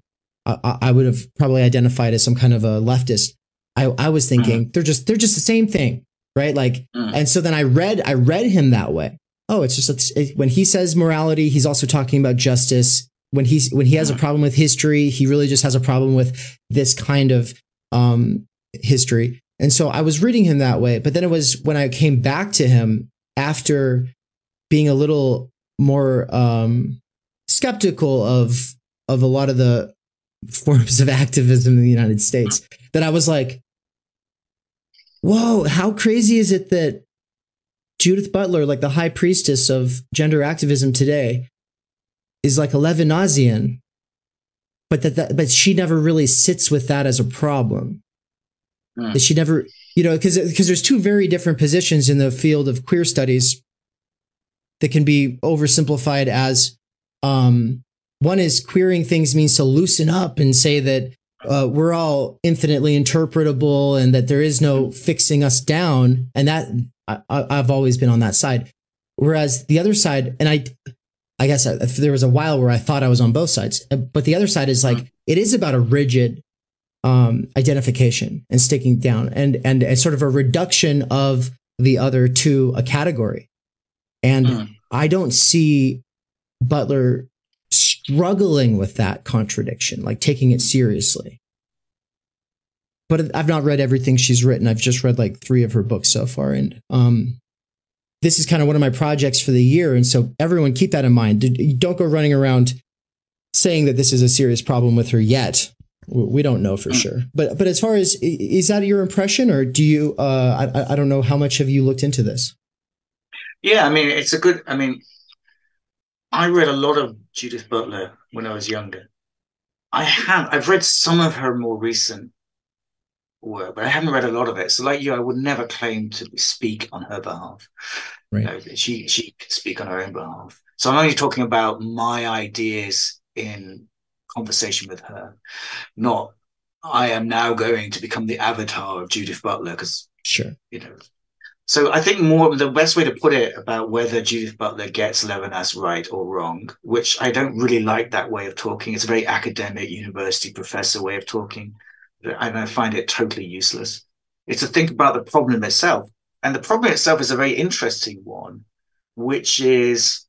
I would have probably identified as some kind of a leftist. I was thinking they're just the same thing, right? Like, and so then I read him that way. Oh, it's just when he says morality, he's also talking about justice. When he has a problem with history, he really just has a problem with this kind of history. And so I was reading him that way. But then it was when I came back to him after being a little more skeptical of a lot of the forms of activism in the United States, that I was like, whoa, how crazy is it that Judith Butler, like the high priestess of gender activism today, is like a Levinasian, but she never really sits with that as a problem. That she never, because there's 2 very different positions in the field of queer studies that can be oversimplified as one is queering things means to loosen up and say that we're all infinitely interpretable and that there is no fixing us down. And that I've always been on that side. Whereas the other side, and I guess there was a while where I thought I was on both sides, but the other side is like, it is about a rigid identification and sticking down and a sort of a reduction of the other to a category. And I don't see Butler struggling with that contradiction, like taking it seriously. But I've not read everything she's written. I've just read like 3 of her books so far. And this is kind of one of my projects for the year. And so everyone keep that in mind. Don't go running around saying that this is a serious problem with her yet. We don't know for sure. But as far as, is that your impression, or do you, I don't know, how much have you looked into this? Yeah, I mean, it's a good, I mean, I read a lot of Judith Butler when I was younger. I've read some of her more recent work, but I haven't read a lot of it. So like you, I would never claim to speak on her behalf. Right. You know, she can speak on her own behalf. So I'm only talking about my ideas in conversation with her, not I am now going to become the avatar of Judith Butler, because sure, you know. So I think more the best way to put it about whether Judith Butler gets Levinas right or wrong, which I don't really like that way of talking. It's a very academic university professor way of talking, and I find it totally useless. It's to think about the problem itself. And the problem itself is a very interesting one, which is,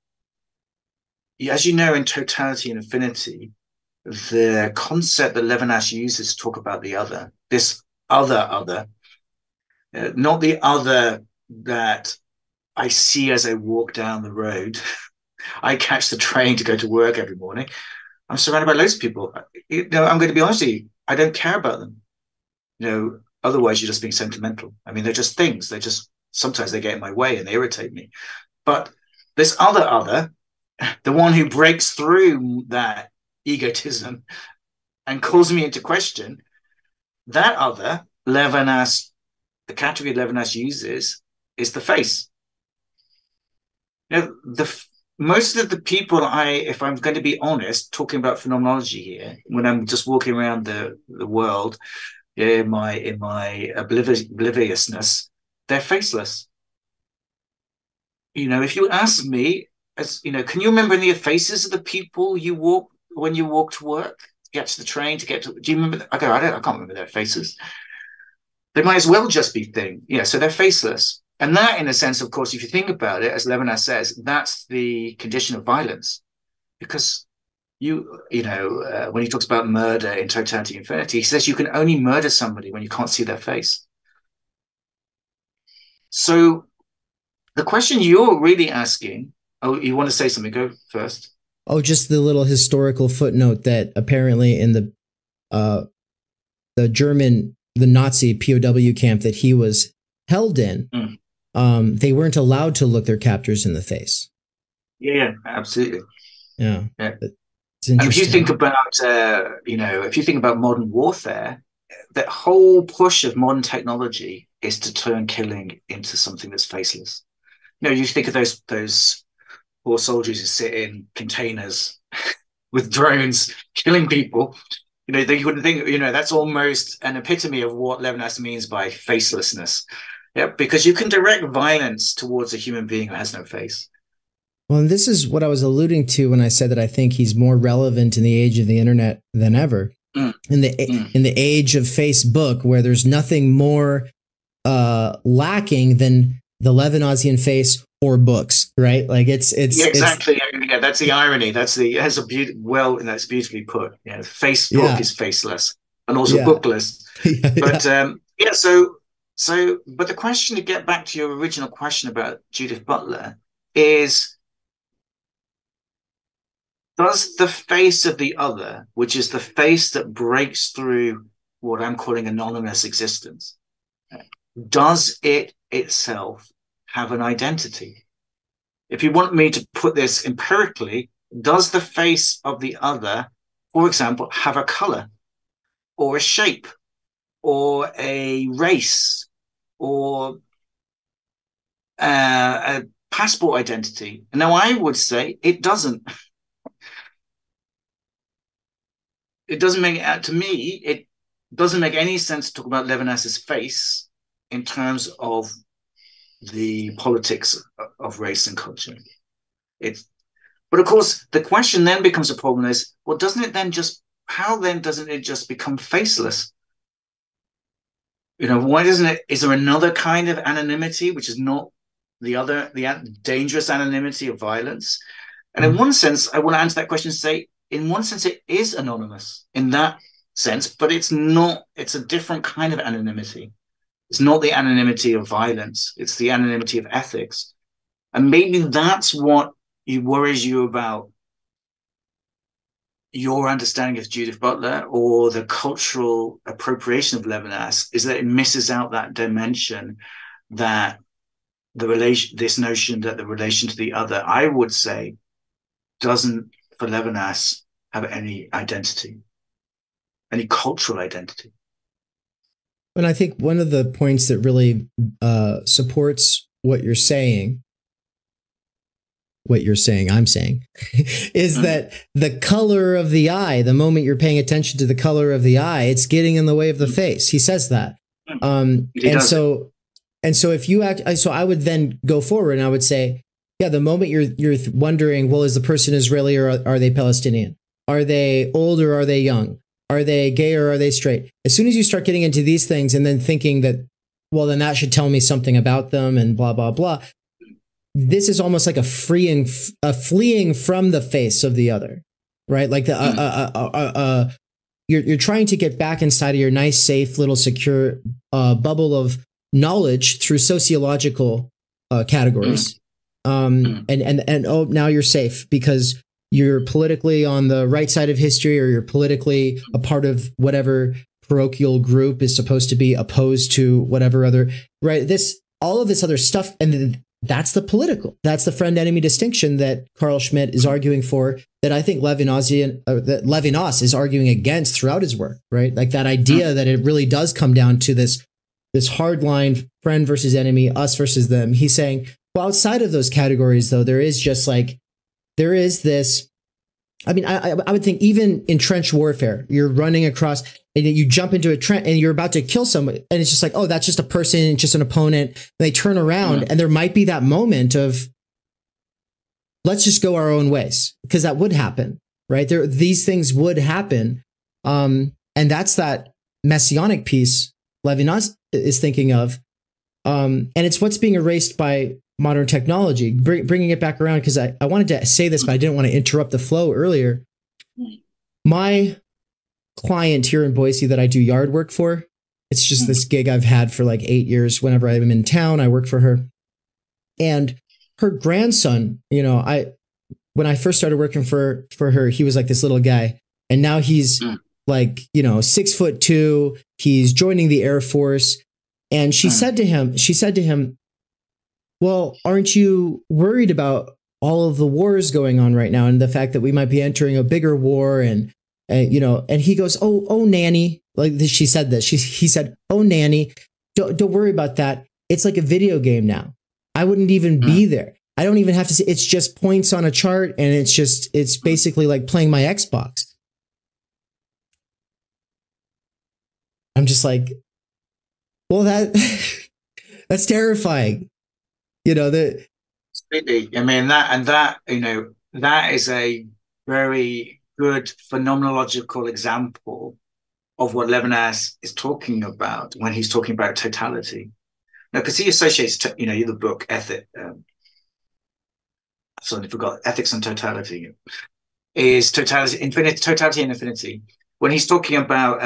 as you know, in Totality and Infinity, the concept that Levinas uses to talk about the other, this other, not the other that I see as I walk down the road. I catch the train to go to work every morning. I'm surrounded by loads of people. You know, I'm going to be honest with you, I don't care about them. You know, otherwise you're just being sentimental. I mean, they're just things. Sometimes they get in my way and they irritate me. But this other, the one who breaks through that egotism and calls me into question, that other, Levinas, the category Levinas uses is the face. You know, most of the people if I'm going to be honest, talking about phenomenology here, when I'm just walking around the world in my obliviousness, they're faceless. You know, if you ask me, as you know, can you remember any of the faces of the people you walk when you walk to work, to get to the train, to get to? Do you remember? I can't remember their faces. They might as well just be things. Yeah, so they're faceless. And that, in a sense, of course, if you think about it, as Levinas says, that's the condition of violence. Because when he talks about murder in Totality and Infinity, he says you can only murder somebody when you can't see their face. So the question you're really asking, you want to say something? Go first. Oh, just the little historical footnote that apparently in the Nazi POW camp that he was held in, they weren't allowed to look their captors in the face. Yeah, absolutely. Yeah. And if you think about, if you think about modern warfare, that whole push of modern technology is to turn killing into something that's faceless. You know, you think of those poor soldiers who sit in containers with drones killing people. You know, you wouldn't think, that's almost an epitome of what Levinas means by facelessness. Yeah, because you can direct violence towards a human being who has no face. Well, and this is what I was alluding to when I said that I think he's more relevant in the age of the internet than ever. In the age of Facebook, where there's nothing more lacking than the Levinasian face or books, right? Like it's exactly. Yeah, that's the irony. That's beautifully put. Yeah, Facebook is faceless and also bookless. But but the question, to get back to your original question about Judith Butler, is, does the face of the other, which is the face that breaks through what I'm calling anonymous existence, does it itself have an identity? If you want me to put this empirically, does the face of the other, for example, have a color or a shape or a race or a passport identity? Now, I would say it doesn't. it doesn't make to me, it doesn't make any sense to talk about Levinas's face in terms of the politics of race and culture. But of course, the question then becomes a problem is, well, how then doesn't it just become faceless? Why doesn't it, is there another kind of anonymity, which is not the dangerous anonymity of violence? And in one sense, I want to answer that question and say, in one sense, it is anonymous in that sense, but it's a different kind of anonymity. It's not the anonymity of violence. It's the anonymity of ethics. And maybe that's what worries you about your understanding of Judith Butler or the cultural appropriation of Levinas, is that it misses out that dimension, that this notion that the relation to the other, I would say, doesn't, for Levinas, have any identity, any cultural identity. And I think one of the points that really supports what you're saying, I'm saying, is that the color of the eye, the moment you're paying attention to the color of the eye, it's getting in the way of the face. He says that. So if you so I would then go forward and I would say, yeah, the moment you're wondering, well, is the person Israeli or are they Palestinian? Are they old or are they young? Are they gay or are they straight? As soon as you start getting into these things and then thinking that, well, then that should tell me something about them and blah, blah, blah. This is almost like a fleeing from the face of the other, right? Like you're trying to get back inside of your nice, safe, little secure bubble of knowledge through sociological categories. And oh, now you're safe because you're politically on the right side of history, or you're politically a part of whatever parochial group is supposed to be opposed to whatever other, right? All of this other stuff. And that's the friend enemy distinction that Carl Schmitt is arguing for, that I think that Levinas is arguing against throughout his work, right? Like that idea that it really does come down to this hard line, friend versus enemy, us versus them. He's saying, well, outside of those categories, though, there is this, I mean, I would think even in trench warfare, you're running across and you jump into a trench and you're about to kill somebody. And it's just like, oh, that's just a person, just an opponent. And they turn around and there might be that moment of, let's just go our own ways, because that would happen, right? These things would happen. And that's that messianic piece Levinas is thinking of. And it's what's being erased by modern technology, bringing it back around, because I wanted to say this, but I didn't want to interrupt the flow earlier. My client here in Boise that I do yard work for, it's just this gig I've had for like 8 years. Whenever I'm in town, I work for her. And her grandson, when I first started working for her, he was like this little guy. And now he's like, 6'2". He's joining the Air Force. And she said to him, well, aren't you worried about all of the wars going on right now and the fact that we might be entering a bigger war? And he goes, oh, Nanny, like she said this. He said, oh, Nanny, don't worry about that. It's like a video game now. I wouldn't even be there. I don't even have to see. It's just points on a chart, and it's basically like playing my Xbox. I'm just like, well, that's terrifying. Completely. I mean, that is a very good phenomenological example of what Levinas is talking about when he's talking about totality. Now, because he associates, the book Ethic. Sorry, I forgot. Ethics and Totality is totality and infinity. When he's talking about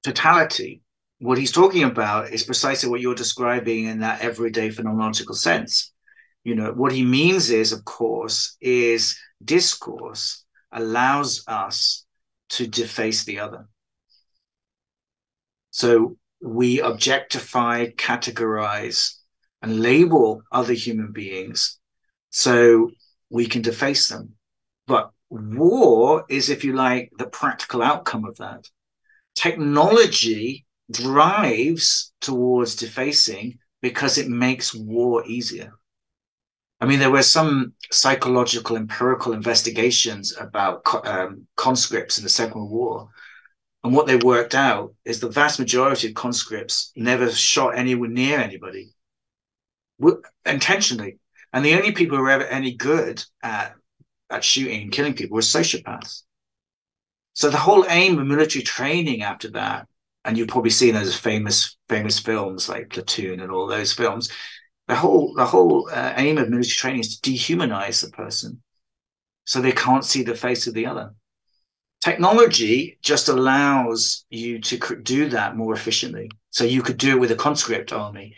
totality, what he's talking about is precisely what you're describing in that everyday phenomenological sense. What he means is, of course, is discourse allows us to deface the other. So we objectify, categorize, and label other human beings so we can deface them. But war is, if you like, the practical outcome of that. Technology drives towards defacing because it makes war easier. I mean, there were some psychological empirical investigations about conscripts in the Second World War. And what they worked out is the vast majority of conscripts never shot anywhere near anybody intentionally. And the only people who were ever any good at shooting and killing people were sociopaths. So the whole aim of military training after that, and you've probably seen those famous films like Platoon and all those films, the whole aim of military training is to dehumanize the person so they can't see the face of the other. Technology just allows you to do that more efficiently. So you could do it with a conscript army.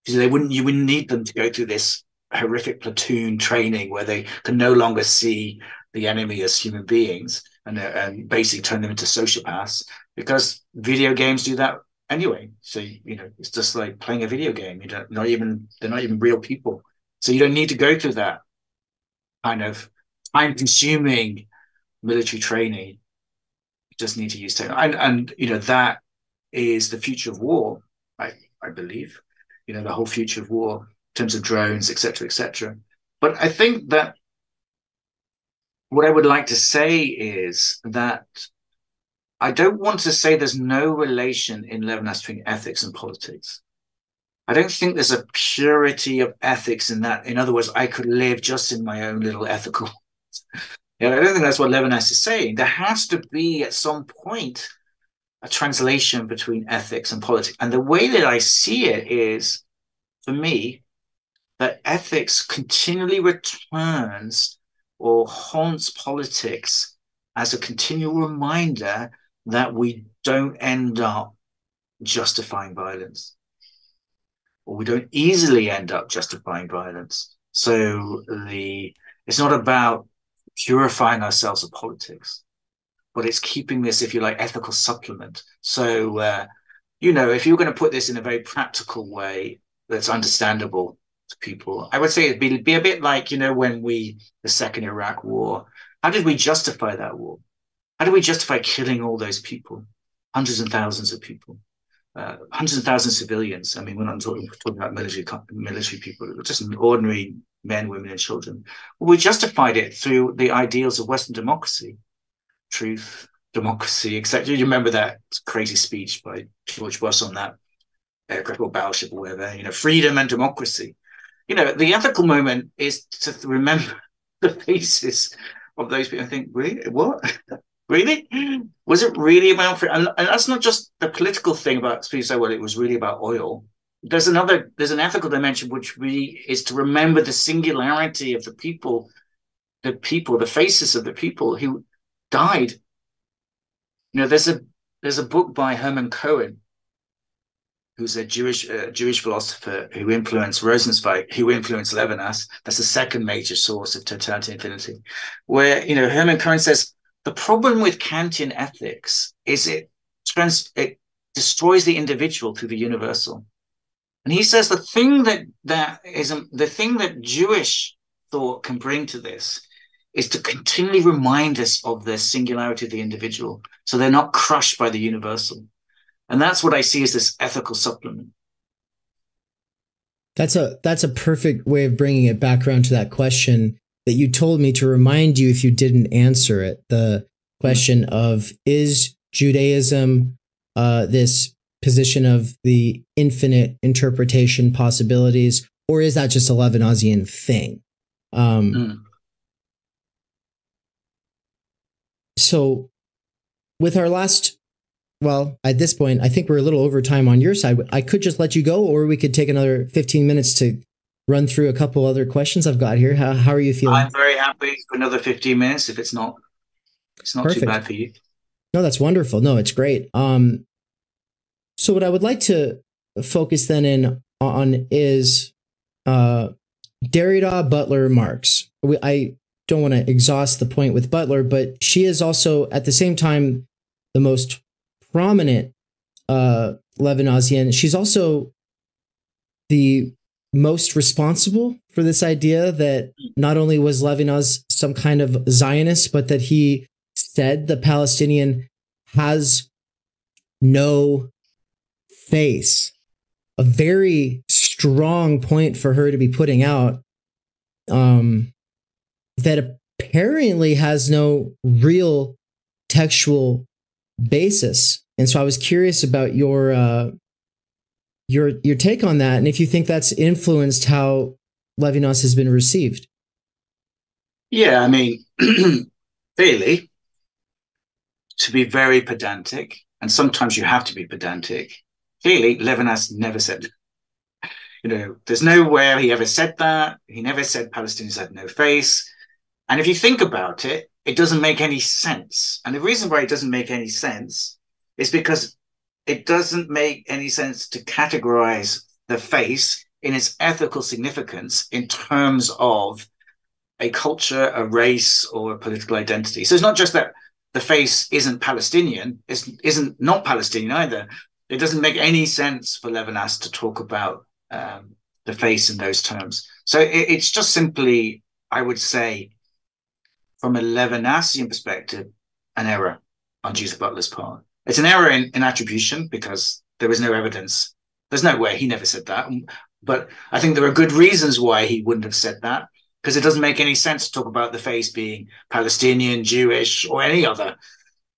So you wouldn't need them to go through this horrific platoon training where they can no longer see the enemy as human beings and basically turn them into sociopaths, because video games do that anyway. So, you know, it's just like playing a video game. They're not even real people. So you don't need to go through that kind of time-consuming military training. You just need to use technology. And you know, that is the future of war, I believe. You know, the whole future of war in terms of drones, et cetera, et cetera. But I think that what I would like to say is that I don't want to say there's no relation in Levinas between ethics and politics. I don't think there's a purity of ethics in that. In other words, I could live just in my own little ethical. I don't think that's what Levinas is saying. There has to be at some point a translation between ethics and politics. And the way that I see it is, for me, that ethics continually returns or haunts politics as a continual reminder that we don't end up justifying violence, or we don't easily end up justifying violence. So it's not about purifying ourselves of politics, but it's keeping this, if you like, ethical supplement. So, you know, if you're going to put this in a very practical way that's understandable to people, I would say it'd be a bit like, you know, when the second Iraq war, how did we justify that war? How do we justify killing all those people, hundreds and thousands of people, hundreds of thousands of civilians? I mean, we're not talking about military people, just ordinary men, women, and children. Well, we justified it through the ideals of Western democracy, truth, democracy, etc. You remember that crazy speech by George Bush on that aircraft or battleship or whatever, you know, freedom and democracy. You know, the ethical moment is to remember the faces of those people. I think, really? What? Really? Was it really about freedom? And that's not just the political thing about people say, well, it was really about oil. There's an ethical dimension which really is to remember the singularity of the faces of the people who died. You know, there's a book by Herman Cohen, who's a Jewish philosopher who influenced Rosenzweig, who influenced Levinas. That's the second major source of Totality and Infinity, where, you know, Herman Cohen says the problem with Kantian ethics is it destroys the individual through the universal. And he says the thing that Jewish thought can bring to this is to continually remind us of the singularity of the individual, so they're not crushed by the universal. And that's what I see as this ethical supplement. That's a perfect way of bringing it back around to that question that you told me to remind you if you didn't answer it. The question of, is Judaism this position of the infinite interpretation possibilities, or is that just a Levinasian thing? So with our last, well, at this point, I think we're a little over time on your side. I could just let you go, or we could take another 15 minutes to run through a couple other questions I've got here. How are you feeling? I'm very happy for another 15 minutes if it's not Perfect. Too bad for you. No, that's wonderful. No, it's great. So what I would like to focus then in on is Derrida, Butler, Marx. I don't want to exhaust the point with Butler, but she is also at the same time the most prominent Levinasian. She's also the most responsible for this idea that not only was Levinas some kind of Zionist, but that he said the Palestinian has no face. A very strong point for her to be putting out. that apparently has no real textual basis. And so I was curious about your take on that, and if you think that's influenced how Levinas has been received. Yeah, I mean, clearly, to be very pedantic, and sometimes you have to be pedantic, clearly Levinas never said, there's nowhere he ever said that. He never said Palestinians had no face. And if you think about it, it doesn't make any sense. And the reason why it doesn't make any sense is because it doesn't make any sense to categorize the face in its ethical significance in terms of a culture, a race, or a political identity. So it's not just that the face isn't Palestinian, isn't not Palestinian either. It doesn't make any sense for Levinas to talk about the face in those terms. So it's just simply, I would say, from a Levinasian perspective, an error on Judith Butler's part. It's an error in attribution because there is no evidence. There's no way he never said that. But I think there are good reasons why he wouldn't have said that, because it doesn't make any sense to talk about the face being Palestinian, Jewish, or any other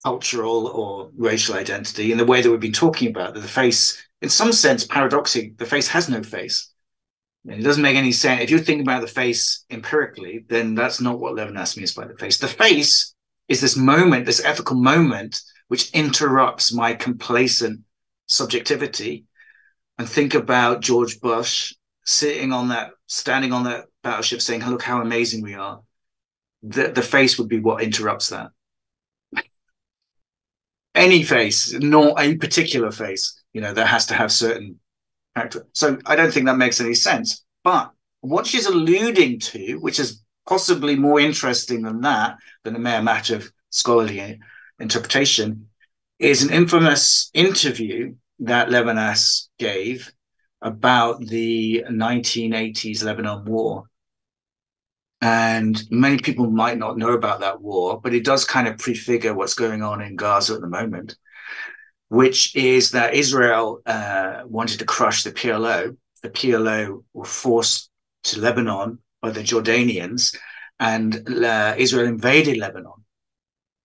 cultural or racial identity in the way that we've been talking about. That the face, in some sense, paradoxically, the face has no face. And it doesn't make any sense. If you're thinking about the face empirically, then that's not what Levinas means by the face. The face is this moment, this ethical moment, which interrupts my complacent subjectivity. And think about George Bush standing on that battleship saying, look how amazing we are. The face would be what interrupts that. Any face, not a particular face, that has to have certain character. So I don't think that makes any sense. But what she's alluding to, which is possibly more interesting than a mere matter of scholarly interpretation, is an infamous interview that Levinas gave about the 1980s Lebanon War. And many people might not know about that war, but it does kind of prefigure what's going on in Gaza at the moment, which is that Israel wanted to crush the PLO. The PLO were forced to Lebanon by the Jordanians, and Israel invaded Lebanon.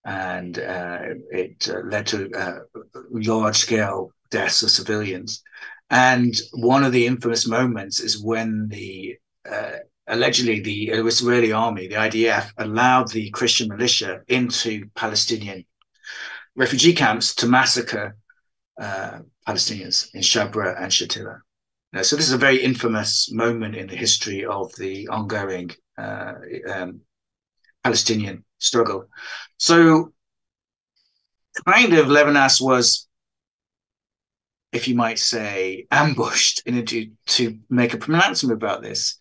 And it led to large-scale deaths of civilians. And one of the infamous moments is when allegedly the Israeli army, the IDF, allowed the Christian militia into Palestinian refugee camps to massacre Palestinians in Shabra and Shatila. So this is a very infamous moment in the history of the ongoing Palestinian struggle. So kind of Levinas was, if you might say, ambushed to make a pronouncement about this.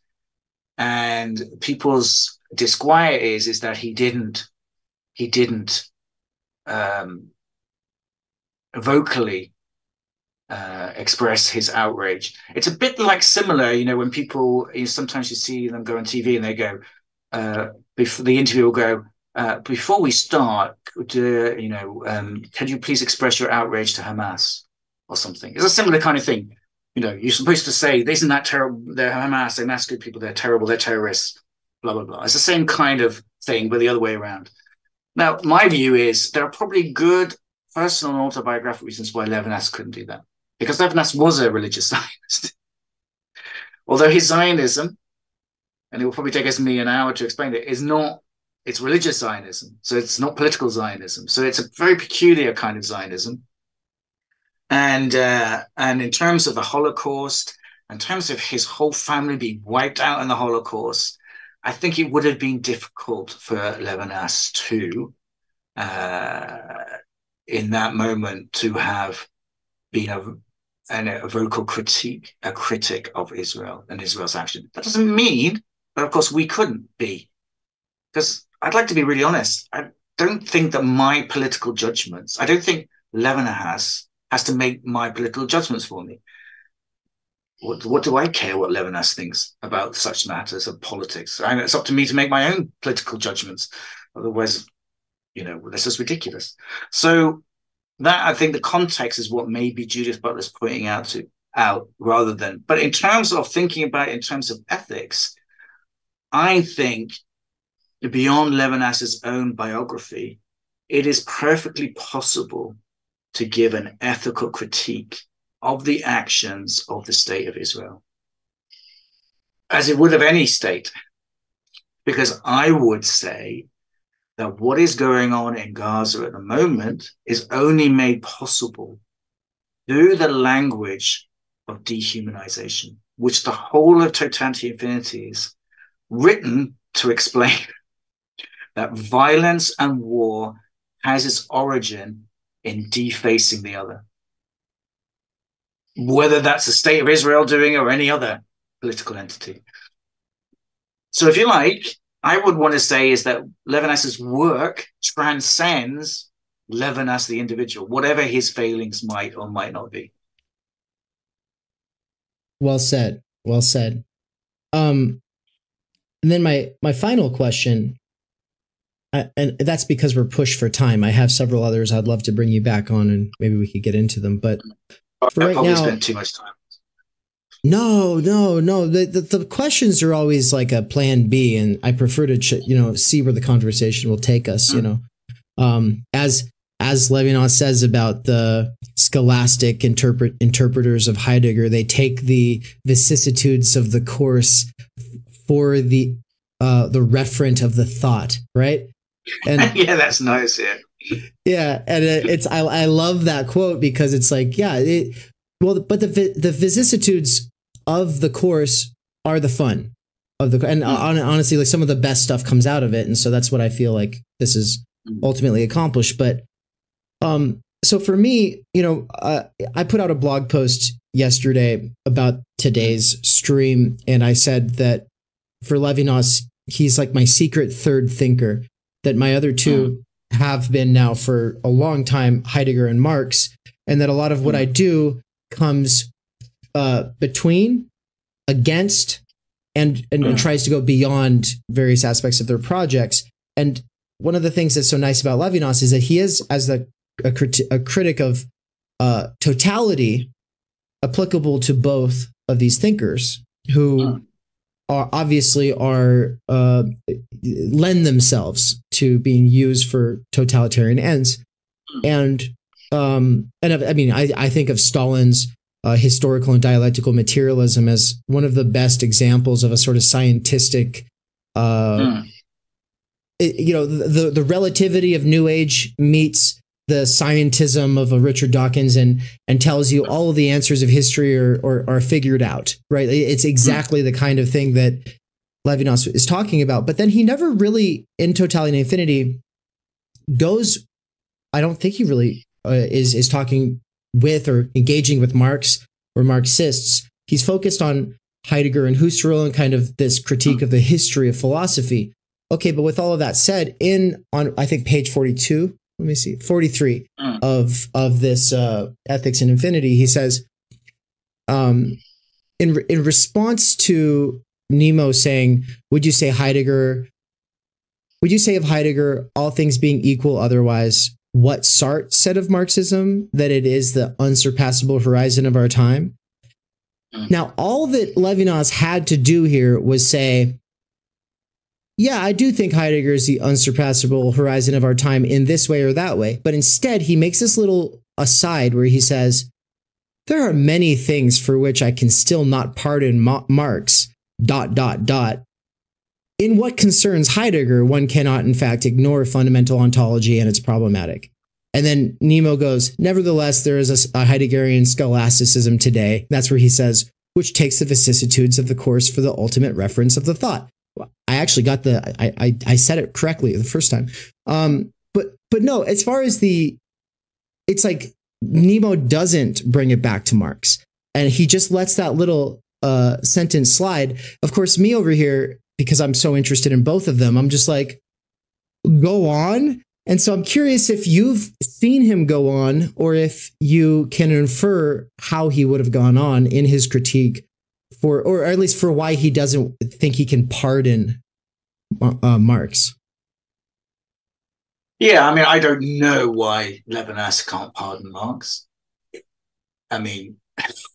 And people's disquiet is that he didn't vocally express his outrage. It's a bit like similar, when people, sometimes you see them go on TV and they go, before the interview will go, before we start, can you please express your outrage to Hamas or something? It's a similar kind of thing. You're supposed to say, isn't that terrible? They're Hamas, they massacred people, they're terrible, they're terrorists, blah, blah, blah. It's the same kind of thing, but the other way around. Now, my view is there are probably good personal and autobiographical reasons why Levinas couldn't do that. Because Levinas was a religious Zionist. Although his Zionism, and it will probably take us me an hour to explain it, it's religious Zionism. So it's not political Zionism. So it's a very peculiar kind of Zionism. And in terms of the Holocaust, in terms of his whole family being wiped out in the Holocaust, I think it would have been difficult for Levinas to, in that moment, to have been a vocal critic of Israel and Israel's action. That doesn't mean that, of course, we couldn't be. Because I'd like to be really honest. I don't think that my political judgments, I don't think Levinas has to make my political judgments for me. What do I care what Levinas thinks about such matters of politics? It's up to me to make my own political judgments. Otherwise, this is ridiculous. So that, I think, the context is what maybe Judith Butler's pointing out rather than. But in terms of thinking about it in terms of ethics, I think beyond Levinas's own biography, it is perfectly possible to give an ethical critique of the actions of the state of Israel, as it would of any state. Because I would say that what is going on in Gaza at the moment is only made possible through the language of dehumanization, which the whole of Totality Infinity is written to explain that violence and war has its origin in defacing the other. Whether that's the state of Israel doing it or any other political entity. So if you like, I would want to say is that Levinas's work transcends Levinas the individual, whatever his failings might or might not be. Well said. Well said. And then my final question, and that's because we're pushed for time. I have several others I'd love to bring you back on, and maybe we could get into them. But for right now, spent too much time. No. The questions are always like a plan B, and I prefer to see where the conversation will take us. As Levinas says about the scholastic interpreters of Heidegger, they take the vicissitudes of the course for the referent of the thought, right? And yeah, that's nice. Yeah, and I love that quote because it's like, but the vicissitudes of the course are the fun of the, and honestly, like some of the best stuff comes out of it, and so that's what I feel like this is ultimately accomplished. But so for me, I put out a blog post yesterday about today's stream, and I said that for Levinas, he's like my secret third thinker, that my other two have been now for a long time, Heidegger and Marx, and that a lot of what I do comes between, against, and tries to go beyond various aspects of their projects. And one of the things that's so nice about Levinas is that he is, as a critic of totality, applicable to both of these thinkers who are obviously lend themselves to being used for totalitarian ends. And I mean, I think of Stalin's historical and dialectical materialism as one of the best examples of a sort of scientistic, the relativity of New Age meets the scientism of a Richard Dawkins, and tells you all of the answers of history are figured out, right? It's exactly the kind of thing that Levinas is talking about. But then he never really, in Totality and Infinity, goes, I don't think he really is talking with or engaging with Marx or Marxists. He's focused on Heidegger and Husserl and kind of this critique of the history of philosophy. Okay, but with all of that said, on I think page 42, let me see, 43 of this Ethics and Infinity, he says, in response to Nemo saying, would you say of Heidegger, all things being equal otherwise, what Sartre said of Marxism, that it is the unsurpassable horizon of our time? Now, all that Levinas had to do here was say, yeah, I do think Heidegger is the unsurpassable horizon of our time in this way or that way. But instead, he makes this little aside where he says, there are many things for which I can still not pardon Marx, ... In what concerns Heidegger, one cannot, in fact, ignore fundamental ontology, and it's problematic. And then Nemo goes, nevertheless, there is a Heideggerian scholasticism today. That's where he says, which takes the vicissitudes of the course for the ultimate reference of the thought. I actually got I said it correctly the first time. But no, as far as it's like Nemo doesn't bring it back to Marx, and he just lets that little sentence slide. Of course, me over here, because I'm so interested in both of them, I'm just like, go on. And so I'm curious if you've seen him go on, or if you can infer how he would have gone on in his critique or at least for why he doesn't think he can pardon Marx. Yeah, I mean, I don't know why Levinas can't pardon Marx. I mean,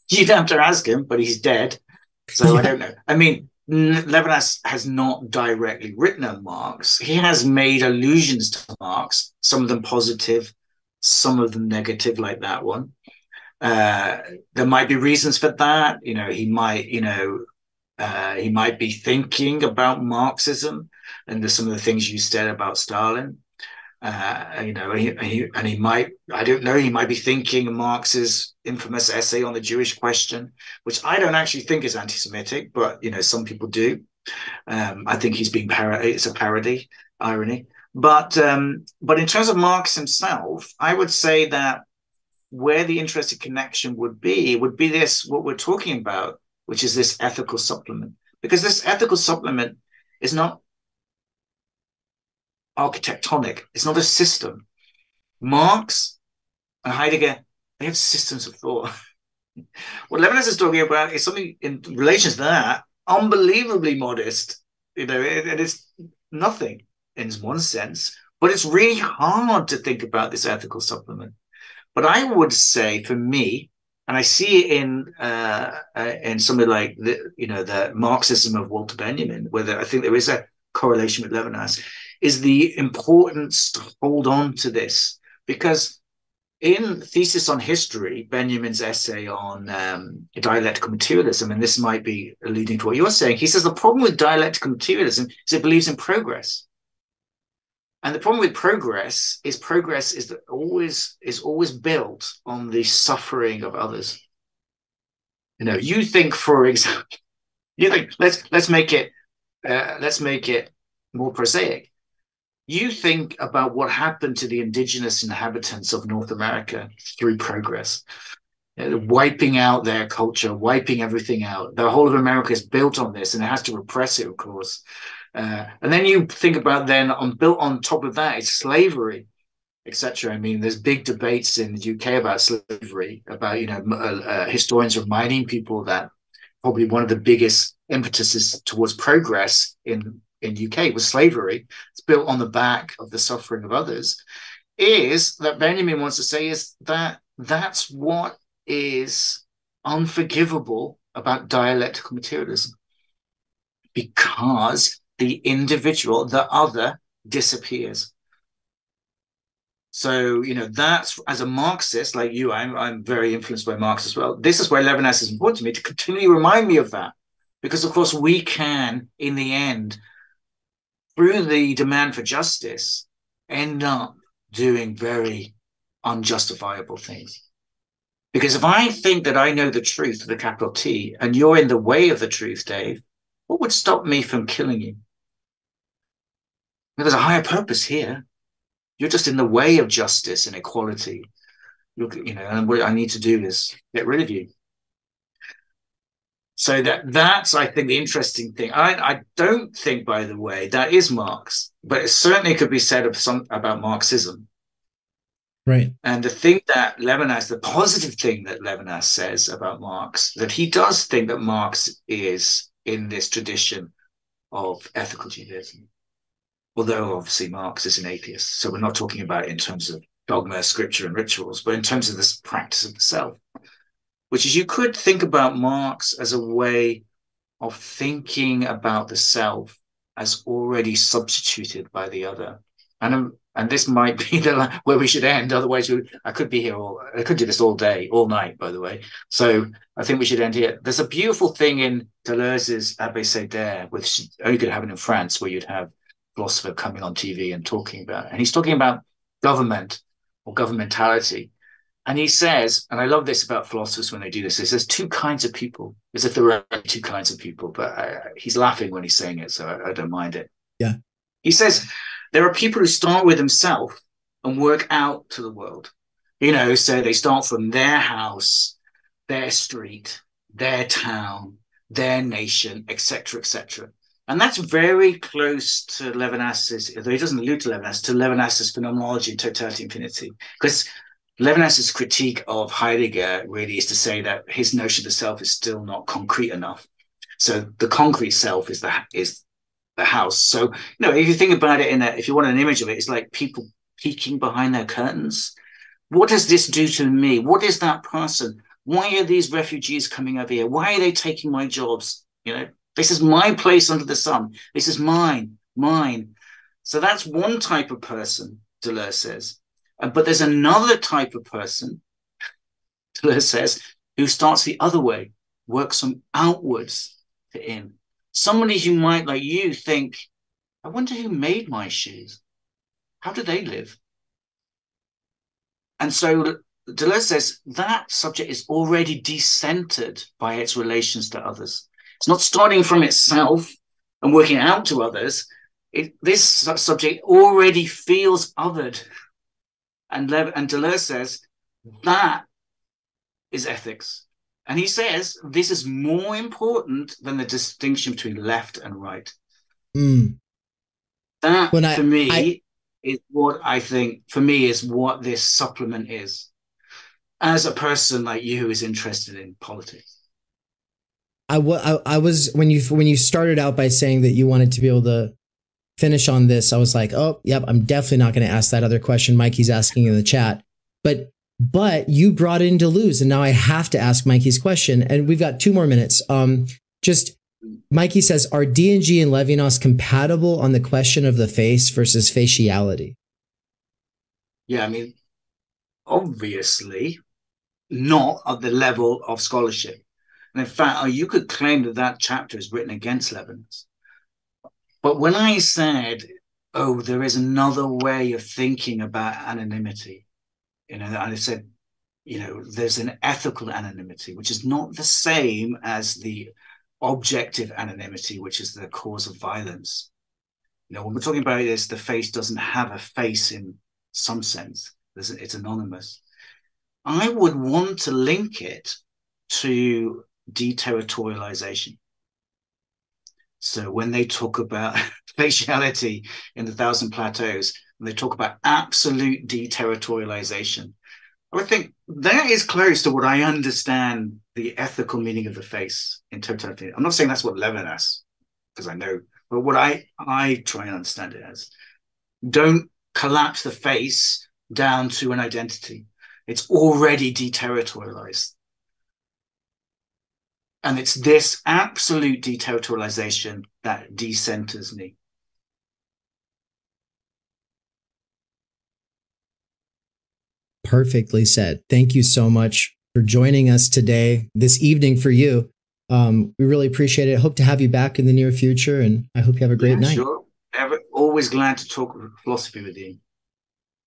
you'd have to ask him, but he's dead. So yeah. I don't know. I mean, Levinas has not directly written on Marx. He has made allusions to Marx, some of them positive, some of them negative, like that one. There might be reasons for that. He might be thinking about Marxism and some of the things you said about Stalin. He might, I don't know, he might be thinking Marx's infamous essay on the Jewish question, which I don't actually think is anti-Semitic, but some people do. I think he's being it's a parody, irony. But in terms of Marx himself, I would say that where the interesting connection would be this, what we're talking about, which is this ethical supplement. Because this ethical supplement is not architectonic. It's not a system. Marx and Heidegger, they have systems of thought. What Levinas is talking about is something in relation to that unbelievably modest. And it's nothing in one sense, but it's really hard to think about this ethical supplement. But I would say, for me, and I see it in something like the Marxism of Walter Benjamin, where I think there is a correlation with Levinas, is the importance to hold on to this. Because in Thesis on History, Benjamin's essay on dialectical materialism, and this might be alluding to what you're saying, he says the problem with dialectical materialism is it believes in progress. And the problem with progress is always built on the suffering of others. You think, for example, let's make it more prosaic. You think about what happened to the indigenous inhabitants of North America through progress, wiping out their culture, wiping everything out. The whole of America is built on this, and it has to repress it, of course. And then you think about built on top of that is slavery, etc. I mean, there's big debates in the UK about slavery, about historians reminding people that probably one of the biggest impetuses towards progress in UK was slavery. It's built on the back of the suffering of others. Is that Benjamin wants to say is that that's what is unforgivable about dialectical materialism, because the individual, the other, disappears. So, that's, as a Marxist like you, I'm very influenced by Marx as well. This is why Levinas is important to me, to continually remind me of that. Because, of course, we can, in the end, through the demand for justice, end up doing very unjustifiable things. Because if I think that I know the truth with a capital T, and you're in the way of the truth, Dave, what would stop me from killing you? There's a higher purpose here. You're just in the way of justice and equality. And what I need to do is get rid of you. So that's, I think, the interesting thing. I don't think, by the way, that is Marx, but it certainly could be said about Marxism. Right. And the positive thing that Levinas says about Marx, that he does think that Marx is in this tradition of ethical Judaism. Although obviously Marx is an atheist, so we're not talking about it in terms of dogma, scripture, and rituals, but in terms of this practice of the self, which is, you could think about Marx as a way of thinking about the self as already substituted by the other. And this might be where we should end. Otherwise, I could do this all day, all night, by the way. So I think we should end here. There's a beautiful thing in Deleuze's Abécédaire, which only could happen in France, where you'd have philosopher coming on TV and talking about it. And he's talking about government or governmentality. And he says, and I love this about philosophers when they do this, he says two kinds of people, as if there were two kinds of people, but he's laughing when he's saying it, so I don't mind it. Yeah. He says, there are people who start with themselves and work out to the world. So they start from their house, their street, their town, their nation, etc., etc. And that's very close to Levinas's, though he doesn't allude to Levinas's phenomenology and totality infinity. Because Levinas's critique of Heidegger really is to say that his notion of the self is still not concrete enough. So the concrete self is the house. So, if you think about it if you want an image of it, it's like people peeking behind their curtains. What does this do to me? What is that person? Why are these refugees coming over here? Why are they taking my jobs? This is my place under the sun. This is mine. So that's one type of person, Deleuze says. But there's another type of person, Deleuze says, who starts the other way, works from outwards to in. Somebody who might, like you, think, I wonder who made my shoes. How do they live? And so Deleuze says that subject is already decentered by its relations to others. It's not starting from itself and working out to others. This subject already feels othered. And Deleuze says that is ethics. And he says this is more important than the distinction between left and right. That, for me, is what I think, for me, is what this supplement is. As a person like you who is interested in politics. I was, when you started out by saying that you wanted to be able to finish on this, I was like, oh, yep, I'm definitely not going to ask that other question Mikey's asking in the chat. But you brought in Deleuze, and now I have to ask Mikey's question. And we've got 2 more minutes. Mikey says, are D&G and Levinas compatible on the question of the face versus faciality? Yeah, I mean, obviously not at the level of scholarship. And in fact, you could claim that that chapter is written against Levinas. But when I said, oh, there is another way of thinking about anonymity, and I said, there's an ethical anonymity, which is not the same as the objective anonymity, which is the cause of violence. When we're talking about this, the face doesn't have a face in some sense. It's anonymous. I would want to link it to deterritorialization. So when they talk about faciality in the Thousand Plateaus, when they talk about absolute deterritorialization, I would think that is close to what I understand the ethical meaning of the face in totality. I'm not saying that's what Levinas, because I know, but what I try and understand it as. Don't collapse the face down to an identity. It's already deterritorialized. And it's this absolute deterritorialization that decenters me. Perfectly said. Thank you so much for joining us today, this evening for you. We really appreciate it. Hope to have you back in the near future, and I hope you have a great night. Sure. Always glad to talk philosophy with you.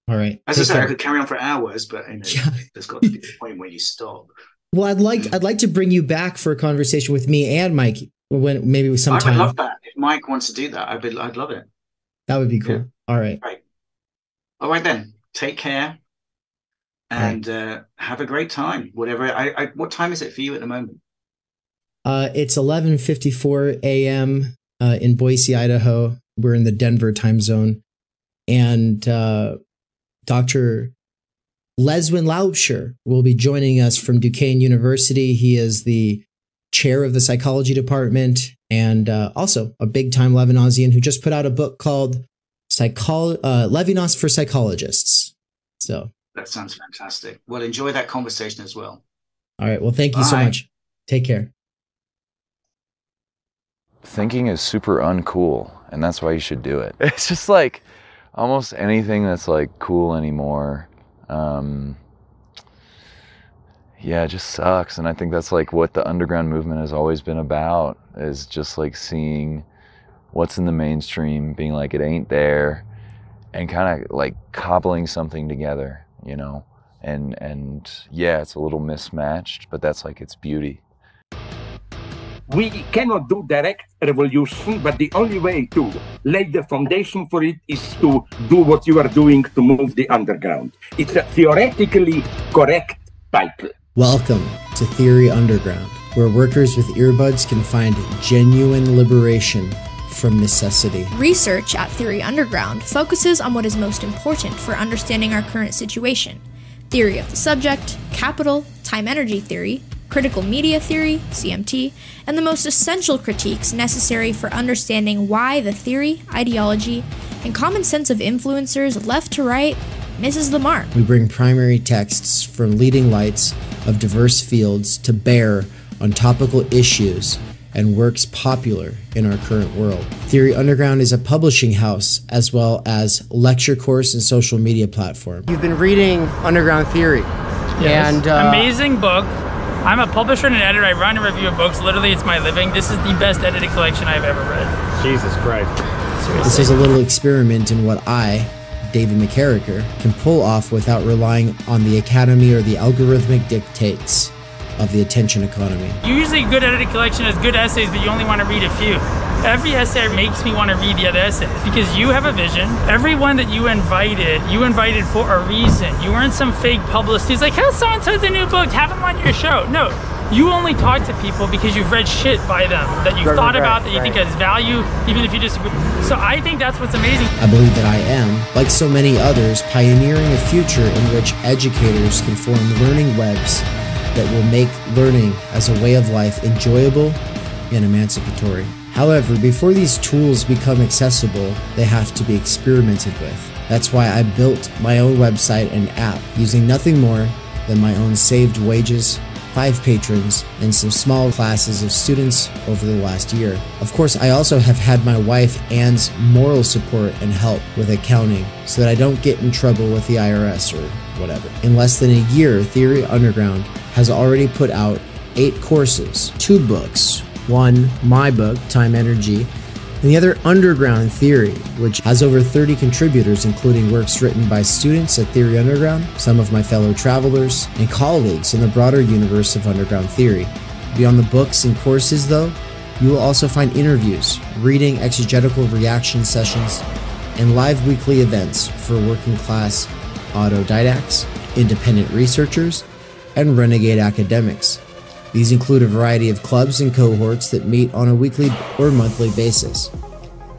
All right. As I said, I could carry on for hours, but there's got to be a point where you stop. Well, I'd like to bring you back for a conversation with me and Mike when maybe sometime. I would love that. If Mike wants to do that, I'd love it. That would be cool. Yeah. All right. All right then. Take care. And have a great time. Whatever. What time is it for you at the moment? It's 11:54 a.m. In Boise, Idaho. We're in the Denver time zone, and Dr. Leswin Laubscher will be joining us from Duquesne University. He is the chair of the psychology department and also a big-time Levinasian who just put out a book called Levinas for Psychologists. So. That sounds fantastic. Well, enjoy that conversation as well. All right. Well, thank you so much. Take care. Thinking is super uncool, and that's why you should do it. It's just like almost anything that's like cool anymore. Yeah, it just sucks. And I think that's like what the underground movement has always been about, is just like seeing what's in the mainstream, being like, it ain't there, and kind of like cobbling something together. And yeah, it's a little mismatched, but that's like its beauty. We cannot do direct revolution, but the only way to lay the foundation for it is to do what you are doing to move the underground. It's a theoretically correct title. Welcome to Theory Underground, where workers with earbuds can find genuine liberation from necessity. Research at Theory Underground focuses on what is most important for understanding our current situation: theory of the subject, capital, time-energy theory, critical media theory, CMT, and the most essential critiques necessary for understanding why the theory, ideology, and common sense of influencers left to right misses the mark. We bring primary texts from leading lights of diverse fields to bear on topical issues and works popular in our current world. Theory Underground is a publishing house as well as lecture course and social media platform. You've been reading Underground Theory. Yes. And amazing book. I'm a publisher and an editor. I run a review of books. Literally, it's my living. This is the best edited collection I've ever read. Jesus Christ. Seriously. This is a little experiment in what I, David McKerracher, can pull off without relying on the academy or the algorithmic dictates of the attention economy. Usually a good edited collection has good essays, but you only want to read a few. Every essay makes me want to read the other essays because you have a vision. Everyone that you invited for a reason. You weren't some fake publicist who's like, oh, so-and-so's a new book, have them on your show. No, you only talk to people because you've read shit by them, that you've thought about, that you think has value, even if you disagree. So I think that's what's amazing. I believe that I am, like so many others, pioneering a future in which educators can form learning webs that will make learning as a way of life enjoyable and emancipatory. However, before these tools become accessible, they have to be experimented with. That's why I built my own website and app using nothing more than my own saved wages, 5 patrons, and some small classes of students over the last year. Of course, I also have had my wife Anne's moral support and help with accounting so that I don't get in trouble with the IRS or whatever. In less than a year, Theory Underground has already put out 8 courses, 2 books, one, my book, Time Energy, and the other, Underground Theory, which has over 30 contributors, including works written by students at Theory Underground, some of my fellow travelers, and colleagues in the broader universe of Underground Theory. Beyond the books and courses, though, you will also find interviews, reading exegetical reaction sessions, and live weekly events for working class autodidacts, independent researchers, and renegade academics. These include a variety of clubs and cohorts that meet on a weekly or monthly basis.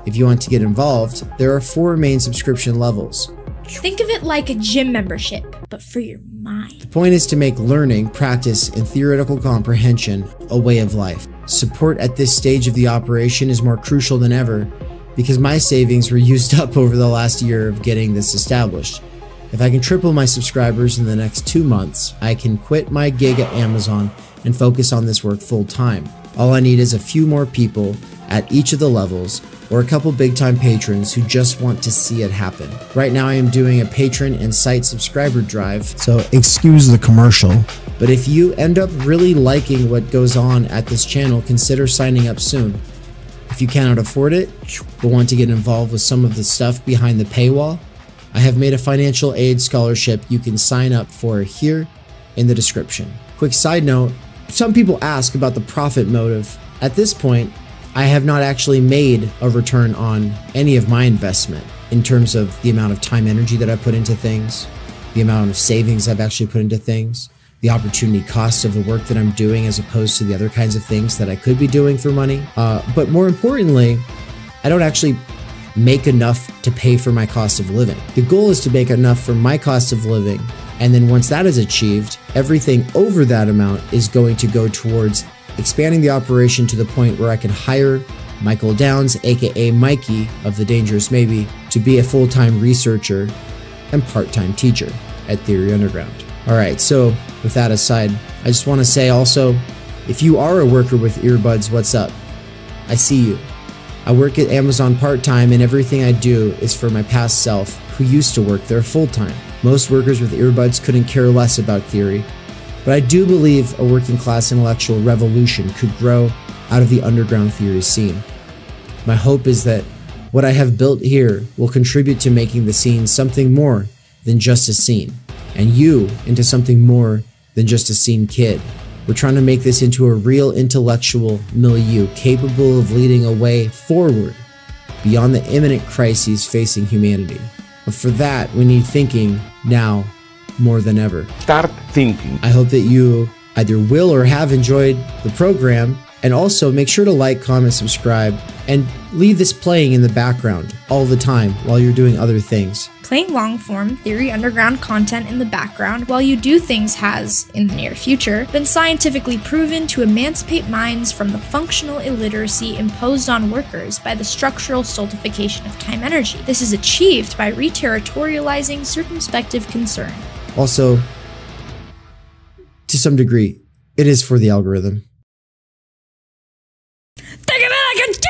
If you want to get involved, there are 4 main subscription levels. Think of it like a gym membership, but for your mind. The point is to make learning, practice, and theoretical comprehension a way of life. Support at this stage of the operation is more crucial than ever because my savings were used up over the last year of getting this established. If I can triple my subscribers in the next 2 months, I can quit my gig at Amazon and focus on this work full time. All I need is a few more people at each of the levels or a couple big time patrons who just want to see it happen. Right now I am doing a patron and site subscriber drive, so excuse the commercial. But if you end up really liking what goes on at this channel, consider signing up soon. If you cannot afford it, but want to get involved with some of the stuff behind the paywall, I have made a financial aid scholarship you can sign up for here in the description. Quick side note, some people ask about the profit motive. At this point, I have not actually made a return on any of my investment in terms of the amount of time energy that I put into things, the amount of savings I've actually put into things, the opportunity cost of the work that I'm doing as opposed to the other kinds of things that I could be doing for money. But more importantly, I don't actually make enough to pay for my cost of living. The goal is to make enough for my cost of living, and then once that is achieved, everything over that amount is going to go towards expanding the operation to the point where I can hire Michael Downs, aka Mikey of The Dangerous Maybe, to be a full-time researcher and part-time teacher at Theory Underground. Alright, so with that aside, I just want to say also, if you are a worker with earbuds, what's up? I see you. I work at Amazon part-time and everything I do is for my past self who used to work there full-time. Most workers with earbuds couldn't care less about theory, but I do believe a working class intellectual revolution could grow out of the underground theory scene. My hope is that what I have built here will contribute to making the scene something more than just a scene, and you into something more than just a scene kid. We're trying to make this into a real intellectual milieu capable of leading a way forward beyond the imminent crises facing humanity. But for that, we need thinking now more than ever. Start thinking. I hope that you either will or have enjoyed the program, and also make sure to like, comment, subscribe, and leave this playing in the background all the time while you're doing other things. Playing long-form Theory Underground content in the background while you do things has, in the near future, been scientifically proven to emancipate minds from the functional illiteracy imposed on workers by the structural stultification of time energy. This is achieved by reterritorializing circumspective concern. Also, to some degree, it is for the algorithm.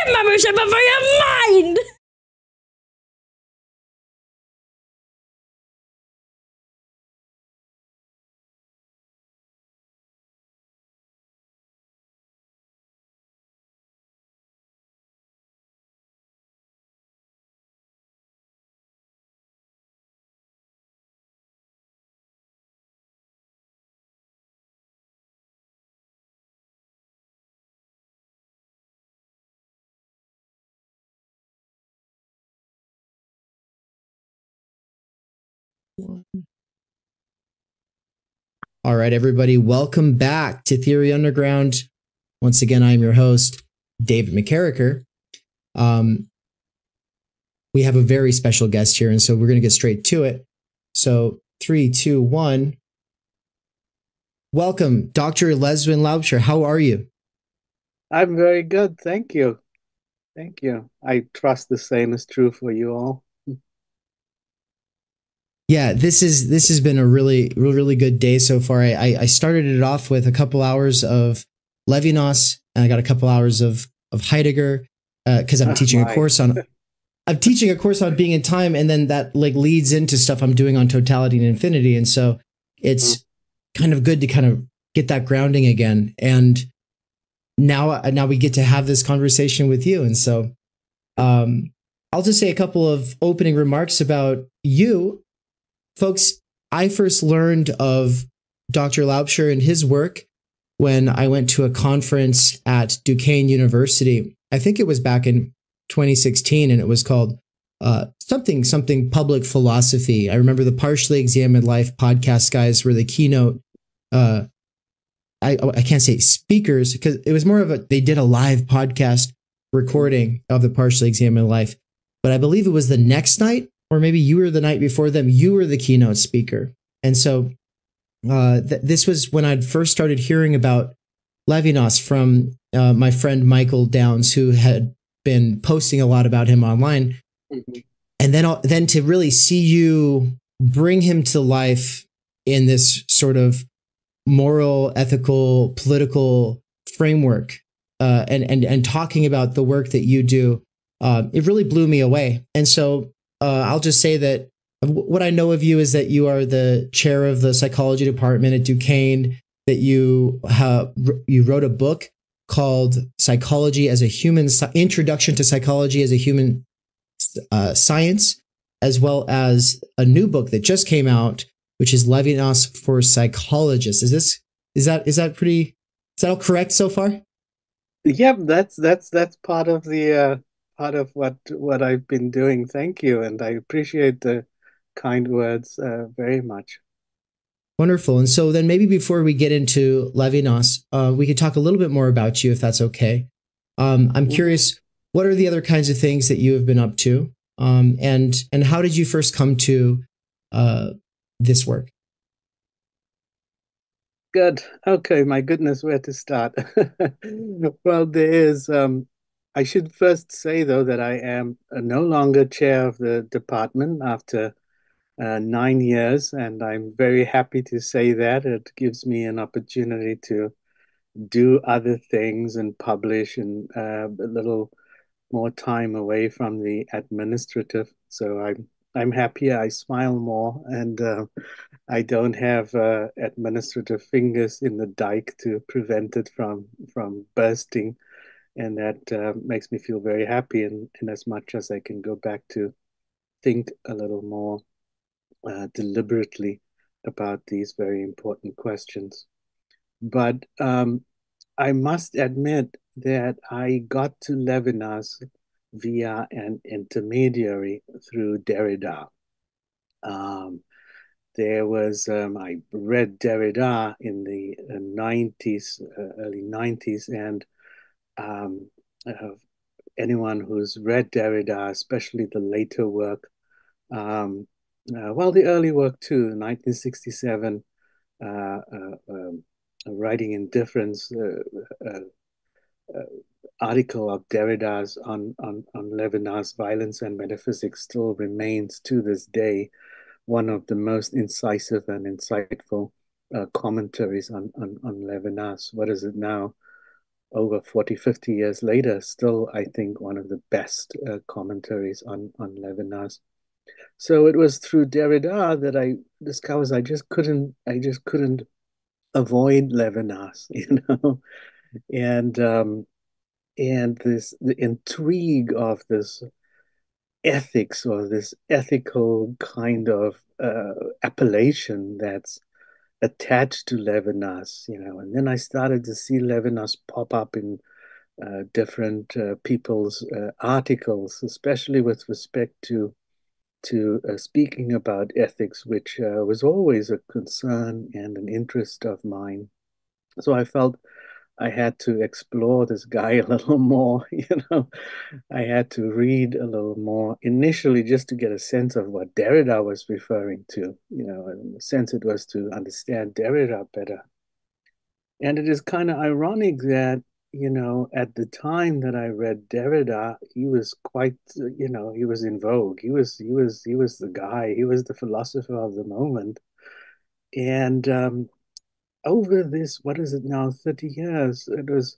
your membership, but for your mind. All right, everybody, welcome back to Theory Underground. Once again, I'm your host, David McKerracher. We have a very special guest here, and so we're going to get straight to it. So 3, 2, 1. Welcome, Dr. Leswin Laubscher. How are you? I'm very good. Thank you. Thank you. I trust the same is true for you all. Yeah, this has been a really good day so far. I started it off with a couple hours of Levinas, and I got a couple hours of Heidegger because I'm teaching a course on being in time, and then that like leads into stuff I'm doing on totality and infinity, and so it's kind of good to kind of get that grounding again. And now we get to have this conversation with you, and so I'll just say a couple of opening remarks about you. Folks, I first learned of Dr. Laubscher and his work when I went to a conference at Duquesne University. I think it was back in 2016, and it was called something public philosophy. I remember the Partially Examined Life podcast guys were the keynote. I can't say speakers because it was more of they did a live podcast recording of the Partially Examined Life. But I believe it was the next night, or maybe you were the night before them, you were the keynote speaker. And so this was when I'd first started hearing about Levinas from my friend Michael Downs, who had been posting a lot about him online. Mm-hmm. And then to really see you bring him to life in this sort of moral, ethical, political framework, and talking about the work that you do, it really blew me away. And so I'll just say that what I know of you is that you are the chair of the psychology department at Duquesne, that you wrote a book called Psychology as a Human Introduction to Psychology as a Human Science, as well as a new book that just came out, which is Levinas for Psychologists. Is that all correct so far? Yeah, that's part of the part of what I've been doing. Thank you, and I appreciate the kind words very much. Wonderful. And so then maybe before we get into Levinas, we could talk a little bit more about you, if that's okay. I'm curious, what are the other kinds of things that you have been up to? And how did you first come to this work? Good. Okay, my goodness, where to start? Well, there is, I should first say, though, that I am no longer chair of the department after 9 years, and I'm very happy to say that. It gives me an opportunity to do other things and publish, and a little more time away from the administrative. So I'm happier. I smile more, and I don't have administrative fingers in the dike to prevent it from bursting, and that makes me feel very happy. In as much as I can go back to think a little more deliberately about these very important questions. But I must admit that I got to Levinas via an intermediary through Derrida. There was, I read Derrida in the 90s, early 90s, and anyone who's read Derrida, especially the later work, well, the early work too, 1967, Writing Indifference, article of Derrida's on Levinas' Violence and Metaphysics still remains to this day one of the most incisive and insightful commentaries on Levinas. What is it now? over 40, 50 years later, still, I think, one of the best commentaries on Levinas. So it was through Derrida that I discovered I just couldn't avoid Levinas, you know, and the intrigue of this ethics or this ethical kind of appellation that's attached to Levinas, you know. And then I started to see Levinas pop up in different people's articles, especially with respect to speaking about ethics, which was always a concern and an interest of mine. So I felt I had to explore this guy a little more, you know. I had to read a little more initially just to get a sense of what Derrida was referring to, you know, and in the sense it was to understand Derrida better. And it is kind of ironic that, you know, at the time that I read Derrida, he was quite, you know, he was in vogue. He was the guy. He was the philosopher of the moment. And over this, what is it now, 30 years, it was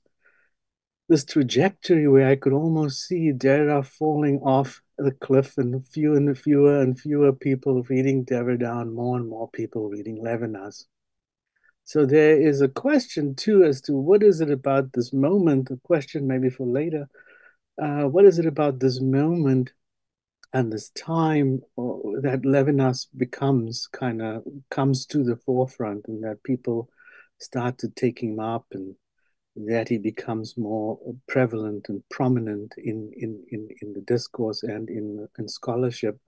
this trajectory where I could almost see Derrida falling off the cliff, and fewer people reading Derrida and more people reading Levinas. So there is a question too as to what is it about this moment, a question maybe for later, what is it about this moment and this time that Levinas comes to the forefront, and that people start to take him up, and that he becomes more prevalent and prominent in the discourse and in scholarship.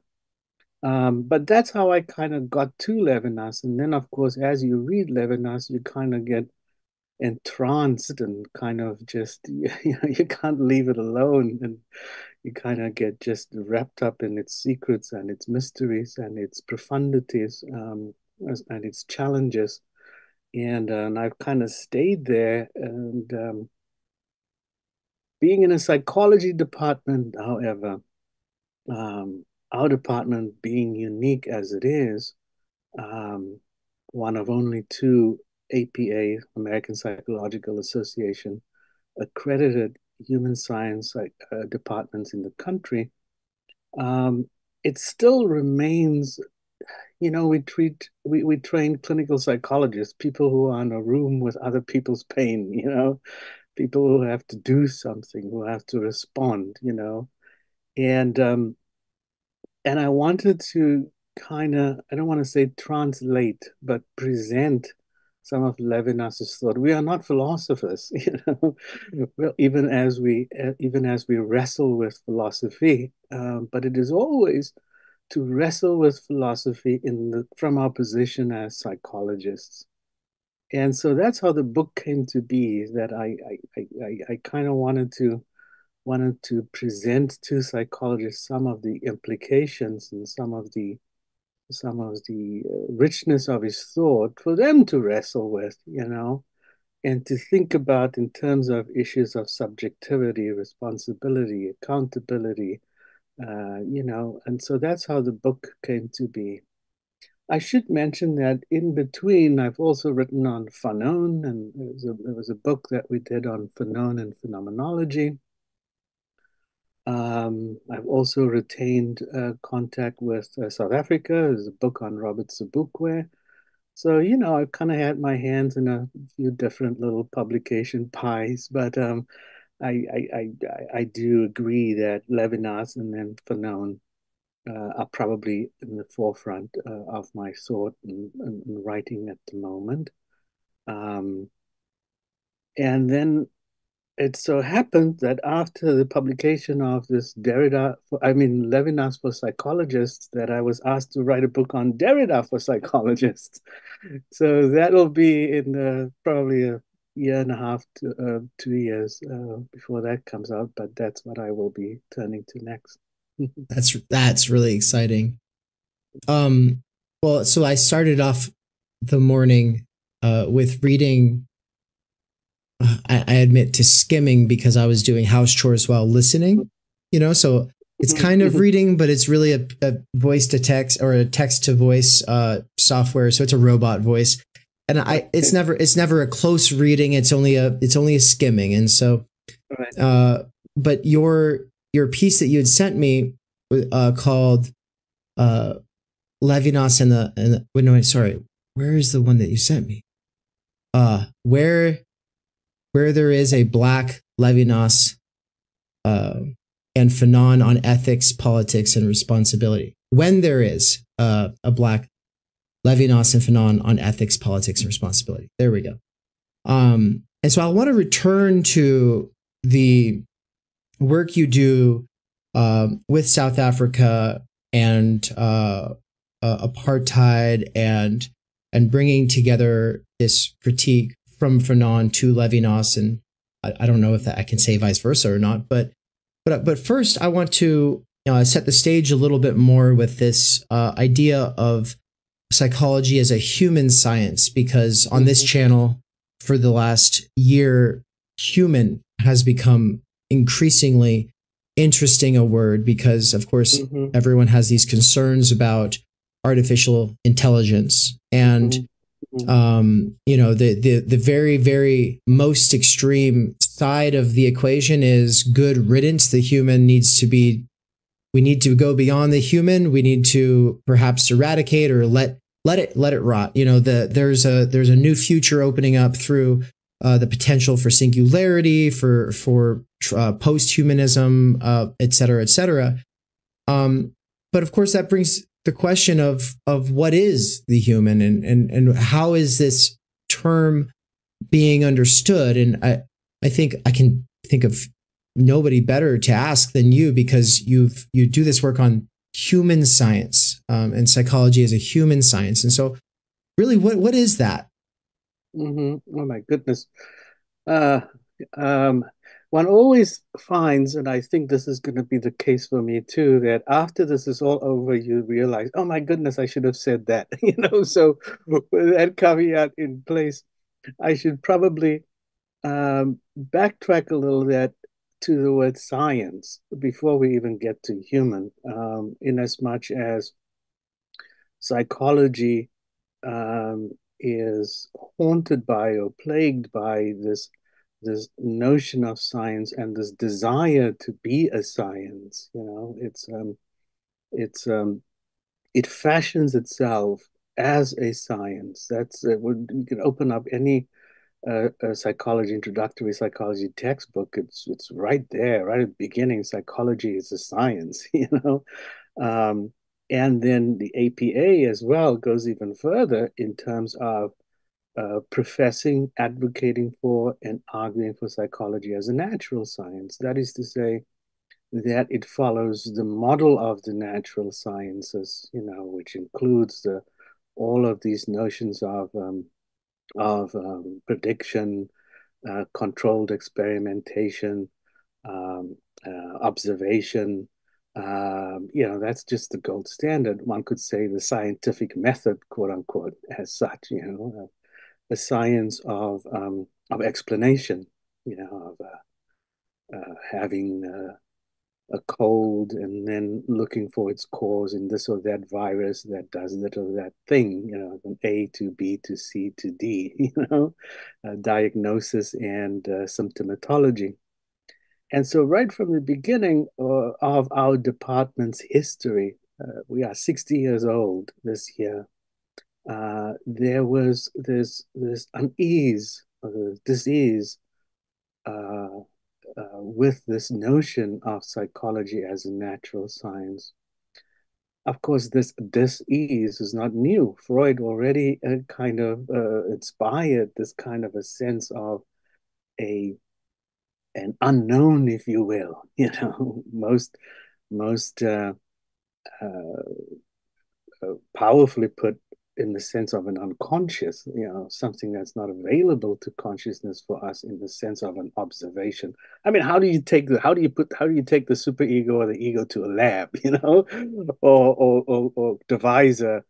But that's how I kind of got to Levinas. And then, of course, as you read Levinas, you kind of get entranced and kind of just, you know, you can't leave it alone. And you kind of get just wrapped up in its secrets and its mysteries and its profundities and its challenges. And I've kind of stayed there. And being in a psychology department, however, our department being unique as it is, one of only two APA, American Psychological Association, accredited human science departments in the country, it still remains, you know, we train clinical psychologists, people who are in a room with other people's pain, you know, people who have to do something, who have to respond, you know. And I wanted to kind of, I don't want to say translate, but present some of Levinas's thought. We are not philosophers, you know, well, even as we wrestle with philosophy, but it is always to wrestle with philosophy from our position as psychologists. And so that's how the book came to be, that I kind of wanted to present to psychologists some of the implications and some of the richness of his thought for them to wrestle with, you know, and to think about in terms of issues of subjectivity, responsibility, accountability, you know. And so that's how the book came to be. I should mention that in between, I've also written on Fanon, and there was a book that we did on Fanon and phenomenology. I've also retained contact with South Africa. There's a book on Robert Sobukwe. So, you know, I've kind of had my hands in a few different little publication pies, but I do agree that Levinas and then Fanon are probably in the forefront of my thought and writing at the moment. And then it so happened that after the publication of this Levinas for Psychologists, that I was asked to write a book on Derrida for Psychologists. So that'll be in probably a year and a half to 2 years before that comes out, but that's what I will be turning to next. That's really exciting. Well, so I started off the morning with reading. I admit to skimming because I was doing house chores while listening, you know, so it's kind of reading, but it's really a voice to text or a text to voice software. So it's a robot voice. and it's never a close reading. It's only a skimming. And so, but your piece that you had sent me, called Levinas and the wait, no, sorry, where is the one that you sent me? Where there is a black Levinas and Fanon on ethics, politics, and responsibility. When there is a black Levinas and Fanon on ethics, politics, and responsibility. There we go. And so I want to return to the work you do with South Africa and apartheid and bringing together this critique from Fanon to Levinas, and I don't know if I can say vice versa or not, but first I want to set the stage a little bit more with this idea of psychology as a human science, because on this channel for the last year, human has become increasingly interesting a word, because of course everyone has these concerns about artificial intelligence, and the very, very most extreme side of the equation is good riddance. The human needs to be, we need to go beyond the human. We need to perhaps eradicate or let it rot. There's a new future opening up through the potential for singularity, for post-humanism, et cetera, et cetera. But of course, that brings the question of what is the human, and how is this term being understood? And I think I can think of nobody better to ask than you, because you do this work on human science, and psychology as a human science. And so really, what is that? Oh my goodness. One always finds, and I think this is going to be the case for me too, that after this is all over, you realize, oh my goodness, I should have said that. So with that caveat in place, I should probably backtrack a little bit to the word science before we even get to human, in as much as psychology is haunted by or plagued by this notion of science and this desire to be a science. It fashions itself as a science. You can open up any psychology, introductory psychology textbook. It's right there, right at the beginning. Psychology is a science, and then the APA as well goes even further in terms of professing, advocating for, and arguing for psychology as a natural science. That is to say, that it follows the model of the natural sciences, which includes all of these notions of prediction, controlled experimentation, observation. That's just the gold standard. One could say the scientific method, quote unquote, as such. The science of explanation. Of having a cold and then looking for its cause in this or that virus that does that or that thing, from A to B to C to D, diagnosis and symptomatology. And so right from the beginning of our department's history, we are 60 years old this year, there was this unease, disease, with this notion of psychology as a natural science. Of course, this dis-ease is not new. Freud already kind of inspired this kind of a sense of an unknown, if you will. Most powerfully put in the sense of an unconscious, something that's not available to consciousness for us in the sense of an observation. I mean, how do you take the superego or the ego to a lab, or devise a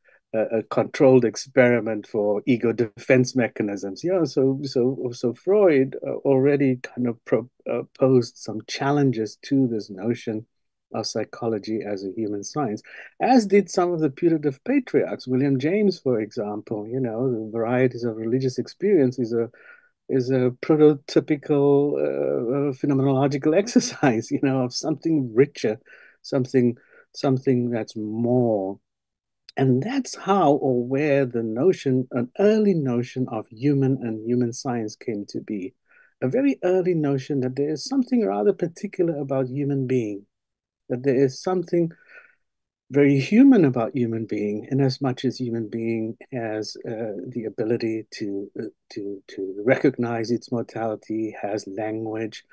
controlled experiment for ego defense mechanisms? So Freud already kind of posed some challenges to this notion of psychology as a human science, as did some of the putative patriarchs. William James, for example, you know, the varieties of religious experience is a prototypical phenomenological exercise, you know, of something richer, something that's more. And that's how or where the notion, an early notion of human and human science came to be. A very early notion that there is something rather particular about human being, that there is something very human about human being, in as much as human being has the ability to recognize its mortality, has language,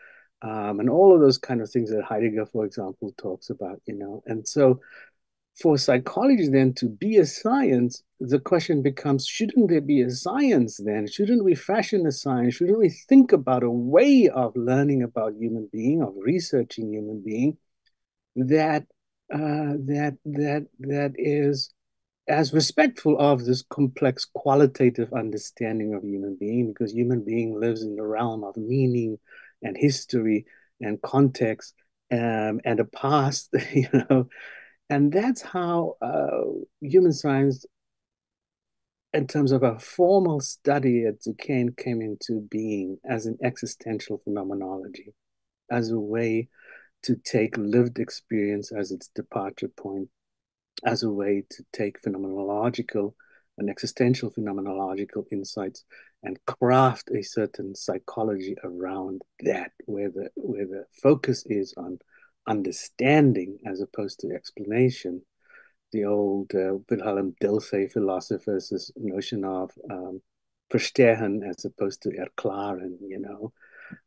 and all of those kind of things that Heidegger, for example, talks about, you know. And so for psychology then to be a science, the question becomes, shouldn't there be a science then? Shouldn't we fashion a science? Shouldn't we think about a way of learning about human being, of researching human being that that is as respectful of this complex qualitative understanding of human being, because human being lives in the realm of meaning and history and context and a past, you know. And that's how human science, in terms of a formal study at Duquesne, came into being as an existential phenomenology, as a way to take lived experience as its departure point, as a way to take phenomenological and existential phenomenological insights and craft a certain psychology around that, where the focus is on understanding as opposed to explanation. The old Wilhelm Dilthey philosophers' notion of verstehen as opposed to erklaren, you know.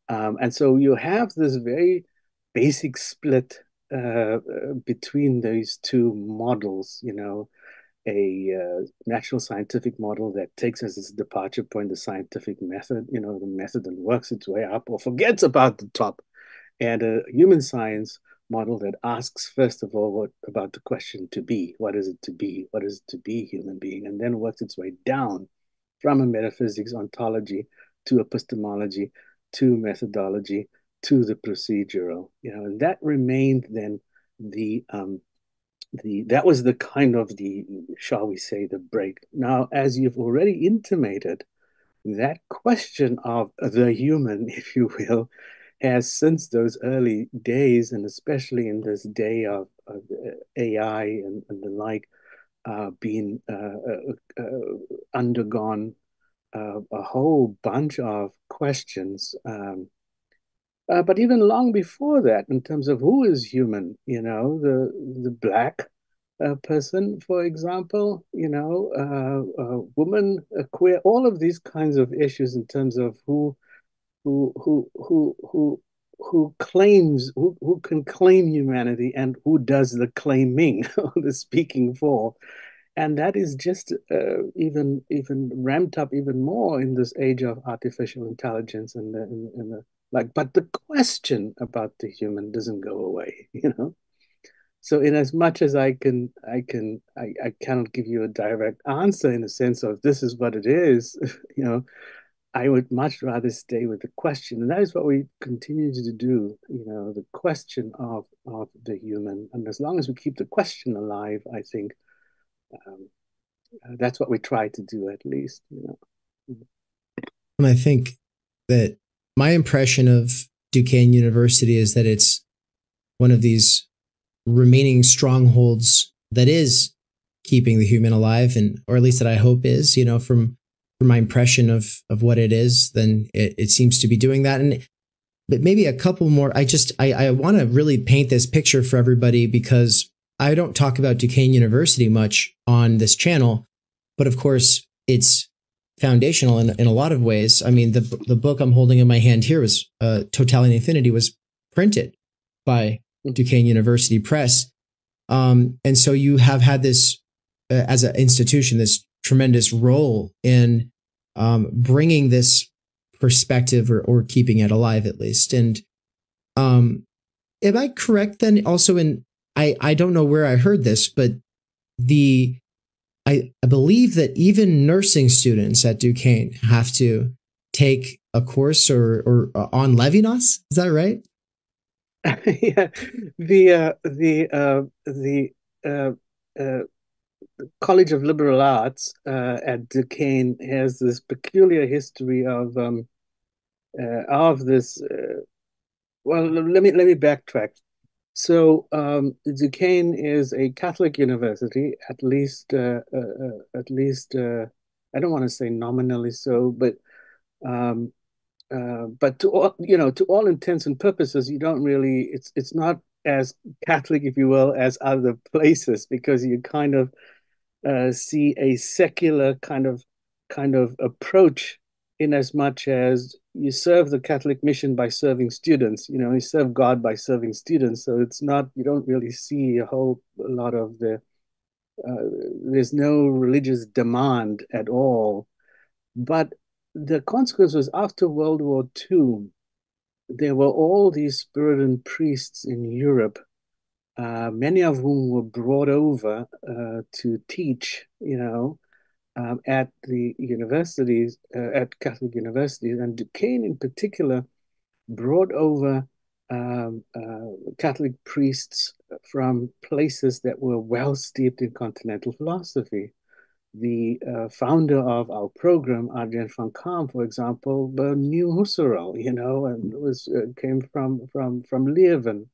And so you have this very basic split between those two models, you know, a natural scientific model that takes as its departure point the scientific method, you know, the method that works its way up or forgets about the top, and a human science model that asks, first of all, what about the question to be? What is it to be? What is it to be human being? And then works its way down from a metaphysics ontology to epistemology to methodology to the procedural, you know. And that remained then that was the kind of the, shall we say, the break. Now, as you've already intimated, that question of the human, if you will, has since those early days, and especially in this day of AI and the like, been undergone a whole bunch of questions. But even long before that, in terms of who is human, you know, the black person, for example, you know, a woman, a queer, all of these kinds of issues in terms of who claims, who can claim humanity and who does the claiming, the speaking for. And that is just even ramped up even more in this age of artificial intelligence and the like. But the question about the human doesn't go away, you know. So in as much as I cannot give you a direct answer in the sense of this is what it is, you know, I would much rather stay with the question. And that is what we continue to do, you know, the question of the human. And as long as we keep the question alive, I think that's what we try to do, at least, you know. And I think that my impression of Duquesne University is that it's one of these remaining strongholds that is keeping the human alive, and or at least that I hope is, you know, from my impression of what it is, then it seems to be doing that. And but maybe a couple more. I want to really paint this picture for everybody, because I don't talk about Duquesne University much on this channel, but of course it's foundational in a lot of ways. I mean, the book I'm holding in my hand here was Totality and Infinity, was printed by Duquesne University Press. And so you have had this, as an institution, this tremendous role in bringing this perspective or keeping it alive, at least. And am I correct then also in, I don't know where I heard this, but I believe that even nursing students at Duquesne have to take a course or on Levinas. Is that right? Yeah, the College of Liberal Arts at Duquesne has this peculiar history of this. Well, let me backtrack. So Duquesne is a Catholic university, at least I don't want to say nominally so, um, but to all, to all intents and purposes, you don't really. It's not as Catholic, if you will, as other places because you kind of see a secular kind of approach in as much as you serve the Catholic mission by serving students. You serve God by serving students. So it's not, you don't really see a lot of there's no religious demand at all. But the consequence was after World War II, there were all these Puritan priests in Europe, many of whom were brought over to teach, at the universities, at Catholic universities, and Duquesne in particular brought over Catholic priests from places that were well steeped in continental philosophy. The founder of our program, Adrian van Kaam, for example, knew Husserl, and came from Leuven,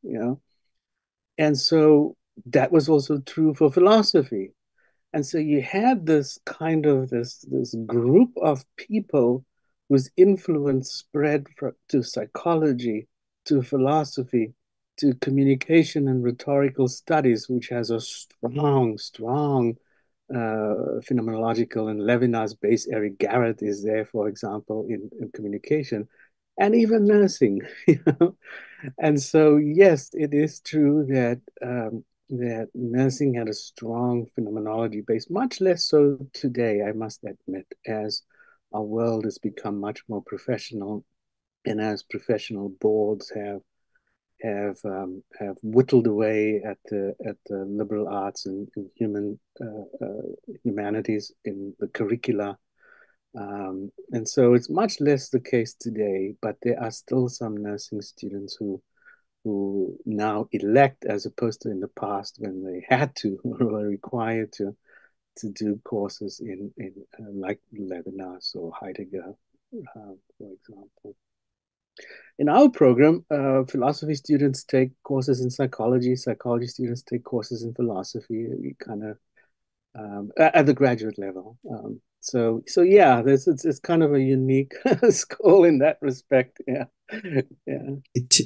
and so that was also true for philosophy. And so you had this kind of this group of people whose influence spread to psychology, to philosophy, to communication and rhetorical studies, which has a strong phenomenological and Levinas base. Eric Garrett is there, for example, in communication, and even nursing. And so, yes, it is true that nursing had a strong phenomenology base, much less so today, I must admit, as our world has become much more professional, and as professional boards have whittled away at the liberal arts and humanities in the curricula. And so it's much less the case today, but there are still some nursing students who now elect, as opposed to in the past when they had to or were required to do courses in like Levinas or Heidegger, for example. In our program, philosophy students take courses in psychology. Psychology students take courses in philosophy. We kind of at the graduate level. So yeah, it's kind of a unique school in that respect. Yeah, yeah.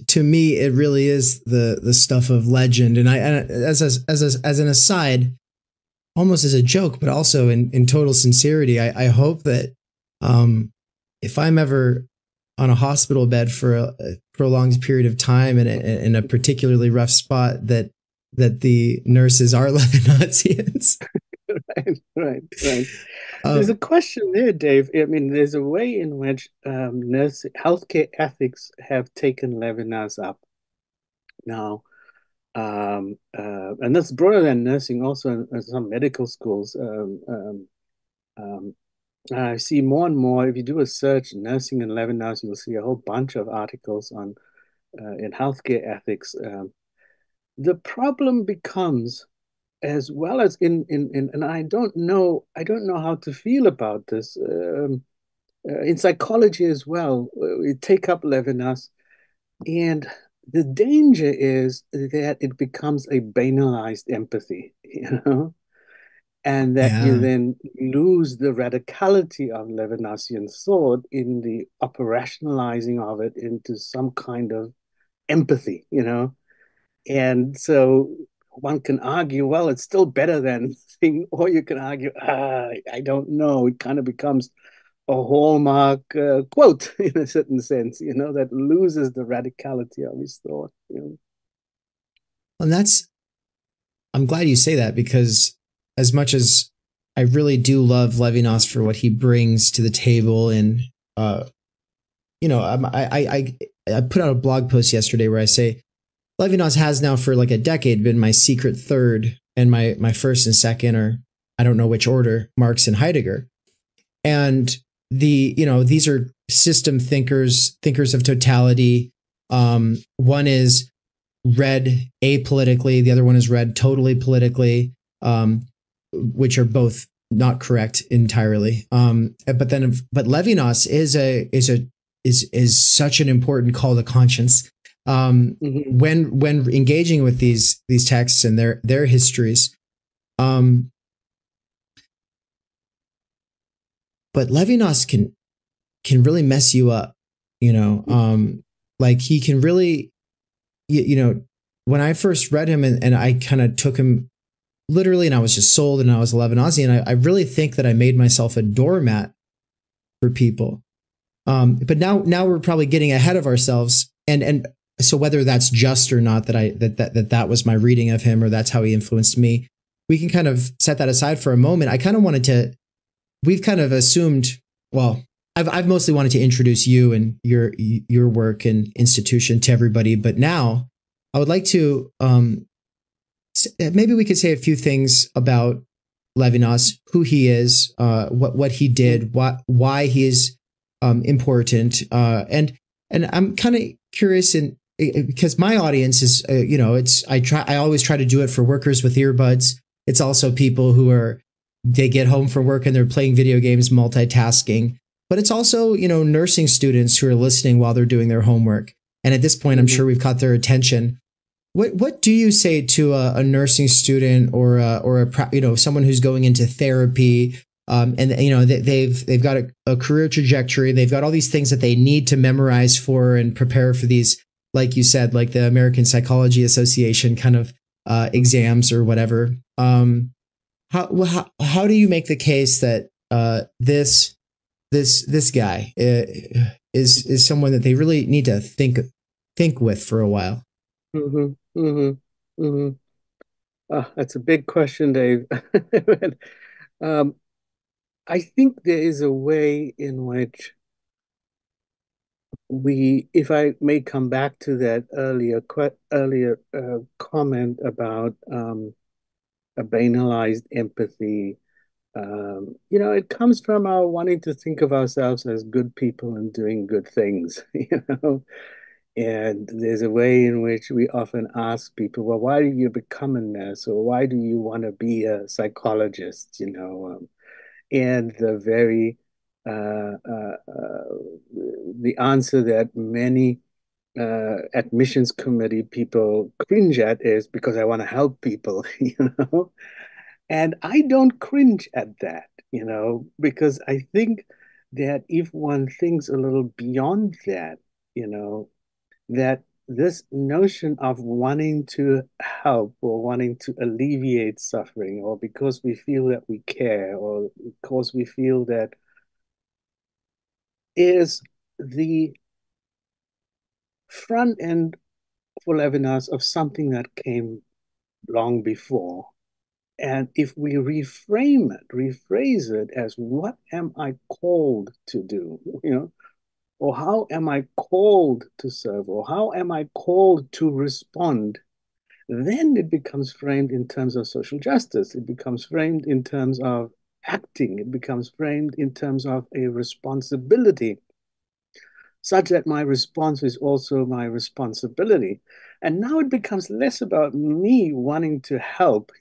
To me, it really is the stuff of legend. And as an aside, almost as a joke, but also in total sincerity, I hope that if I'm ever on a hospital bed for a prolonged period of time in a particularly rough spot, that the nurses are Levinasians. Right. There's a question there, Dave. I mean, there's a way in which healthcare ethics have taken Levinas up now. And that's broader than nursing, also in some medical schools. I see more and more, if you do a search, nursing and Levinas, you'll see a whole bunch of articles on in healthcare ethics. The problem becomes, as well as and I don't know how to feel about this. In psychology as well, we take up Levinas, and the danger is that it becomes a banalized empathy, and that you then lose the radicality of Levinasian thought in the operationalizing of it into some kind of empathy, And so one can argue, well, it's still better than thing, or you can argue, I don't know. It kind of becomes a hallmark quote in a certain sense, that loses the radicality of his thought. And I'm glad you say that, because as much as I really do love Levinas for what he brings to the table, and I put out a blog post yesterday where I say Levinas has now for like a decade been my secret third, and my first and second, or I don't know which order, Marx and Heidegger. And these are system thinkers of totality. One is read apolitically. The other one is read totally politically, which are both not correct entirely. But Levinas is such an important call to conscience when engaging with these texts and their histories. But Levinas can really mess you up, like he can really, when I first read him and I kind of took him literally and I was just sold and I was a Levinasian, I really think that I made myself a doormat for people. But now we're probably getting ahead of ourselves. And so whether that's just or not that was my reading of him or that's how he influenced me, we can kind of set that aside for a moment. I kind of we've kind of assumed, well, I've mostly wanted to introduce you and your work and institution to everybody. But now I would like to, maybe we could say a few things about Levinas, who he is, what he did, why he is important. And I'm kind of curious because my audience is, I always try to do it for workers with earbuds. It's also people who they get home from work and they're playing video games, multitasking. But it's also, nursing students who are listening while they're doing their homework. And at this point, I'm sure we've caught their attention. What do you say to a nursing student or someone who's going into therapy, and they've got a career trajectory, they've got all these things that they need to memorize for and prepare for these, like you said, like the American Psychology Association kind of exams or whatever. How do you make the case that this guy is someone that they really need to think with for a while? That's a big question, Dave. I think there is a way in which if I may come back to that earlier comment about a banalized empathy. It comes from our wanting to think of ourselves as good people and doing good things, And there's a way in which we often ask people, well, why do you become a nurse? Or why do you want to be a psychologist? And the answer that many admissions committee people cringe at is because I want to help people, And I don't cringe at that, because I think that if one thinks a little beyond that, that this notion of wanting to help or wanting to alleviate suffering, or because we feel that we care, or because we feel that, is the front end for Levinas of something that came long before. And if we rephrase it as, what am I called to do? Or how am I called to serve? Or how am I called to respond? Then it becomes framed in terms of social justice. It becomes framed in terms of acting. It becomes framed in terms of a responsibility, such that my response is also my responsibility. And now it becomes less about me wanting to help,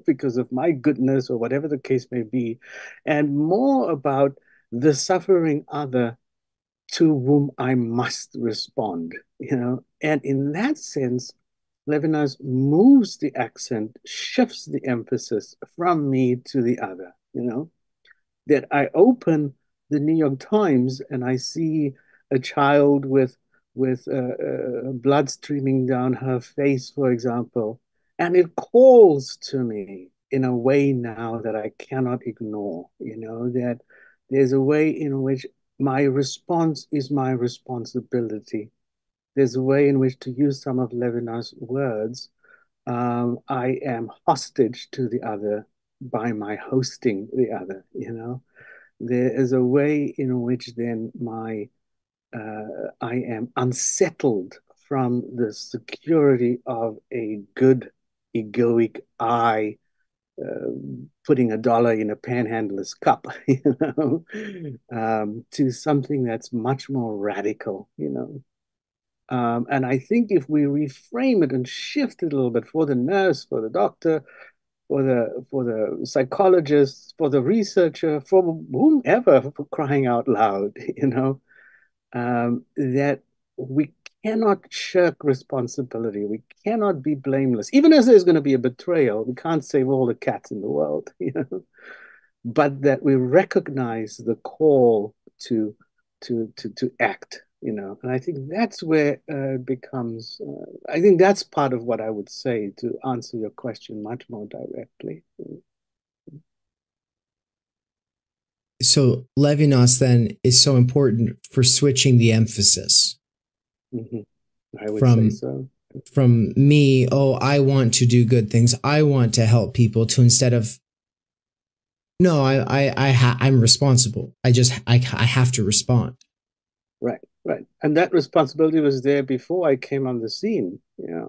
because of my goodness or whatever the case may be, and more about the suffering other to whom I must respond, And in that sense, Levinas moves the accent, shifts the emphasis from me to the other, that I open the New York Times and I see a child with blood streaming down her face, for example, and it calls to me in a way now that I cannot ignore, that there's a way in which my response is my responsibility. There's a way in which, to use some of Levinas' words, I am hostage to the other by my hosting the other, There is a way in which then I am unsettled from the security of a good egoic I, putting $1 in a panhandler's cup, to something that's much more radical, And I think if we reframe it and shift it a little bit for the nurse, for the doctor, for the psychologist, for the researcher, for whomever, for crying out loud, that we cannot shirk responsibility. We cannot be blameless. Even as there's going to be a betrayal, we can't save all the cats in the world, but that we recognize the call to act, and I think that's where it becomes. I think that's part of what I would say to answer your question much more directly. So Levinas then is so important for switching the emphasis. Mm-hmm. I would say so. From me, I want to do good things, I want to help people, to instead of, no, I'm responsible. I have to respond. Right. And that responsibility was there before I came on the scene, Yeah.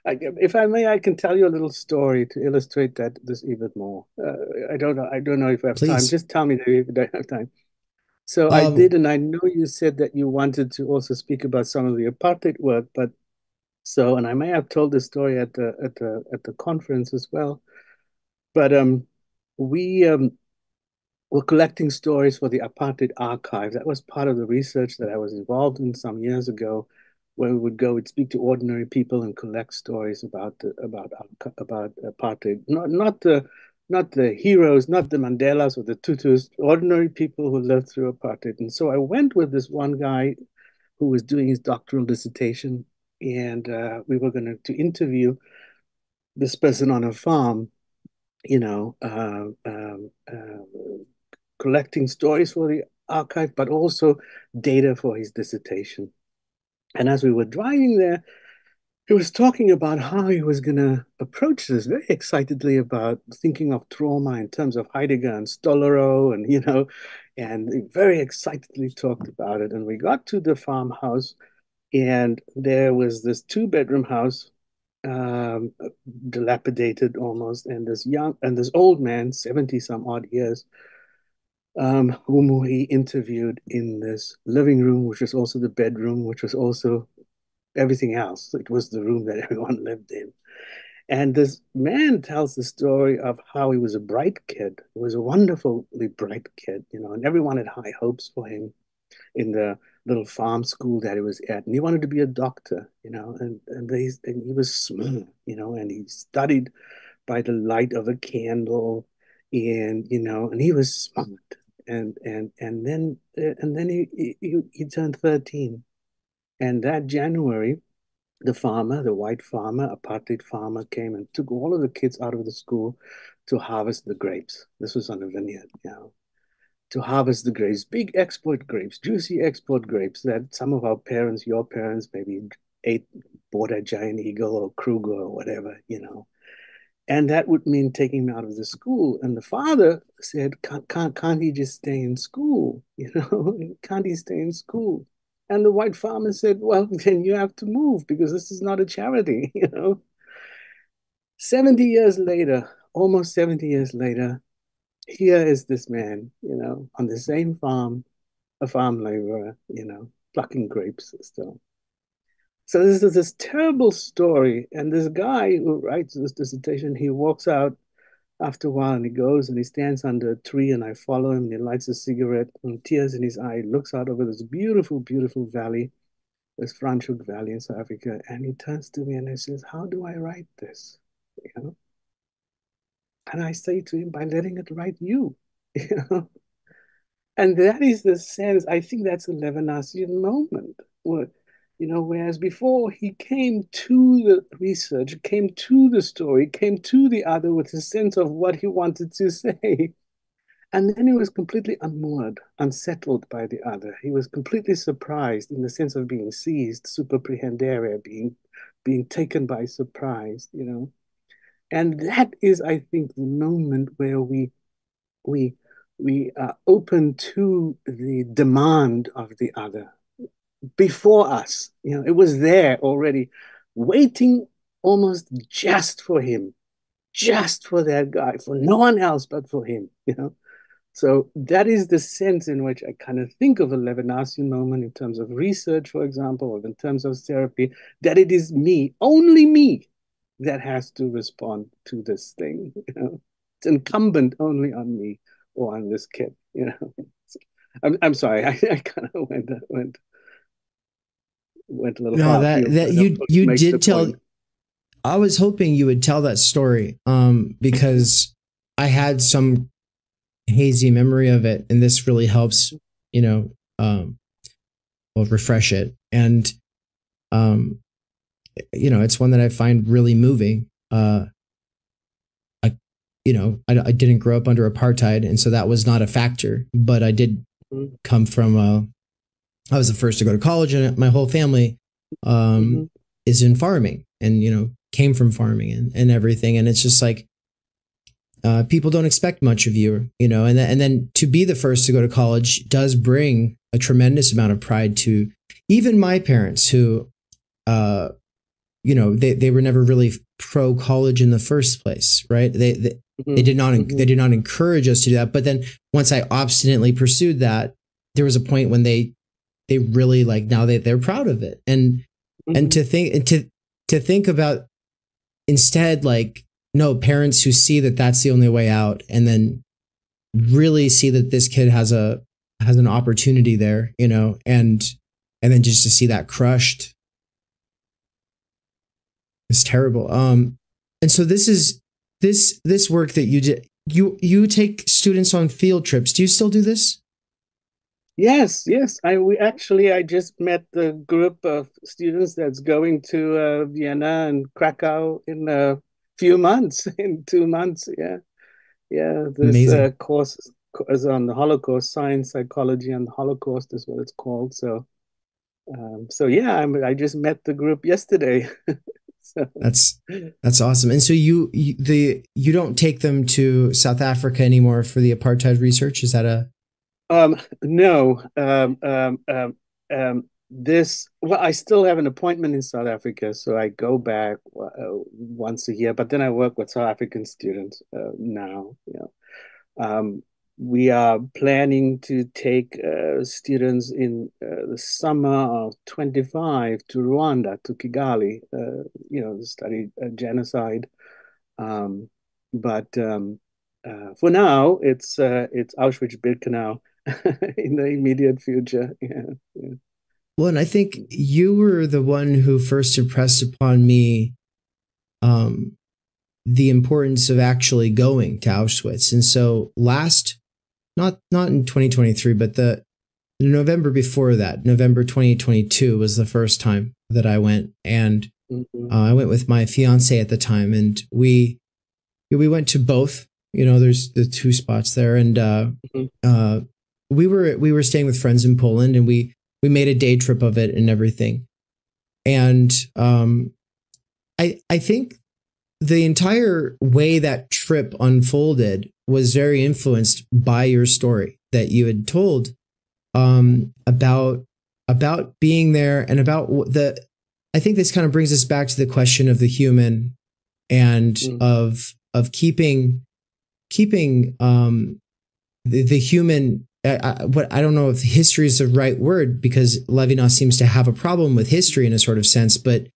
If I may, I can tell you a little story to illustrate that this even more. I don't know if I have time. Just tell me if you don't have time. So I did, and I know you said that you wanted to also speak about some of the apartheid work, and I may have told this story at the conference as well. But we were collecting stories for the apartheid archive. That was part of the research that I was involved in some years ago, where we'd speak to ordinary people and collect stories about apartheid. Not the heroes, not the Mandelas or the Tutus, ordinary people who lived through apartheid. And so I went with this one guy who was doing his doctoral dissertation, and we were going to interview this person on a farm, collecting stories for the archive, but also data for his dissertation. And as we were driving there, he was talking about how he was going to approach this, very excitedly about thinking of trauma in terms of Heidegger and Stollerow, and he very excitedly talked about it. And we got to the farmhouse, and there was this 2-bedroom house, dilapidated almost, and this old man, 70 some odd years, whom he interviewed in this living room, which was also the bedroom, which was also everything else. It was the room that everyone lived in. And this man tells the story of how he was a bright kid. He was a wonderfully bright kid, and everyone had high hopes for him in the little farm school that he was at. And he wanted to be a doctor, and he was smart, and he studied by the light of a candle, and he was smart. And then he turned 13. And that January, the white farmer, apartheid farmer, came and took all of the kids out of the school to harvest the grapes. This was on a vineyard, to harvest the grapes, big export grapes, juicy export grapes that some of our parents, your parents, maybe bought at Giant Eagle or Kruger or whatever, And that would mean taking him out of the school. And the father said, can't he just stay in school? Can't he stay in school? And the white farmer said, well, then you have to move because this is not a charity, 70 years later, almost 70 years later, here is this man, on the same farm, a farm laborer, plucking grapes still. So this is this terrible story. And this guy who writes this dissertation, he walks out after a while and he goes and he stands under a tree, and I follow him, and he lights a cigarette and tears in his eye, looks out over this beautiful, beautiful valley, this Franschhoek Valley in South Africa. And he turns to me and he says, how do I write this? And I say to him, by letting it write you, And that is the sense, I think that's a Levinasian moment. Whereas before he came to the research, came to the story, came to the other with a sense of what he wanted to say. And then he was completely unmoored, unsettled by the other. He was completely surprised in the sense of being seized, super prehenderia, being taken by surprise, And that is, I think, the moment where we are open to the demand of the other before us. It was there already, waiting almost just for him, just for that guy, for no one else but for him, So that is the sense in which I kind of think of a Levinasian moment in terms of research, for example, or in terms of therapy, that it is me, only me, that has to respond to this thing. You know, it's incumbent only on me or on this kid. You know, I'm sorry, I kind of went a little No, far that afield, that but you makes the did tell. point. I was hoping you would tell that story, because I had some hazy memory of it, and this really helps, you know, well, refresh it. And you know, it's one that I find really moving. You know, I didn't grow up under apartheid, and so that was not a factor. But I did come from I was the first to go to college, and my whole family is in farming, and you know, came from farming and everything. And it's just like people don't expect much of you, you know. And then to be the first to go to college does bring a tremendous amount of pride to even my parents, who you know, they were never really pro college in the first place, right? They did not encourage us to do that. But then once I obstinately pursued that, there was a point when they really, like, now they're proud of it. And to think about, instead, like, no, parents who see that that's the only way out, and then really see that this kid has an opportunity there, you know, and then just to see that crushed. It's terrible. And so this work that you did, you take students on field trips. Do you still do this? Yes. I just met the group of students that's going to Vienna and Krakow in a few months, in 2 months. Yeah. This course is on the Holocaust, science, psychology, and the Holocaust is what it's called. So yeah, I just met the group yesterday. So. That's awesome. And so you don't take them to South Africa anymore for the apartheid research? Is that a no. I still have an appointment in South Africa, so I go back once a year, but then I work with South African students now. We are planning to take students in the summer of 25 to Rwanda, to Kigali, to study genocide. But for now, it's Auschwitz-Birkenau in the immediate future. Yeah. Well, and I think you were the one who first impressed upon me the importance of actually going to Auschwitz. And so not in 2023, but the November before that, November 2022 was the first time that I went. And I went with my fiance at the time, and we went to both. You know, there's the two spots there, and we were staying with friends in Poland, and we made a day trip of it and everything. And I think the entire way that trip unfolded was very influenced by your story that you had told about being there, and about I think this kind of brings us back to the question of the human, and of keeping the human. I don't know if history is the right word, because Levinas seems to have a problem with history in a sort of sense, but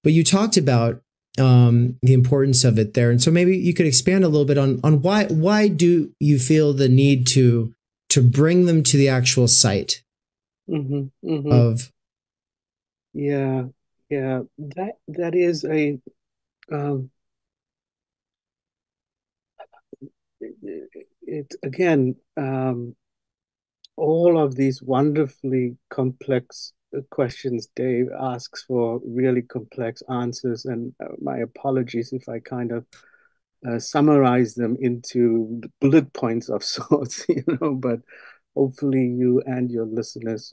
you talked about the importance of it there. And so maybe you could expand a little bit on why do you feel the need to bring them to the actual site of. Yeah. That is a it again, all of these wonderfully complex questions Dave asks for really complex answers, and my apologies if I kind of summarize them into bullet points of sorts, but hopefully you and your listeners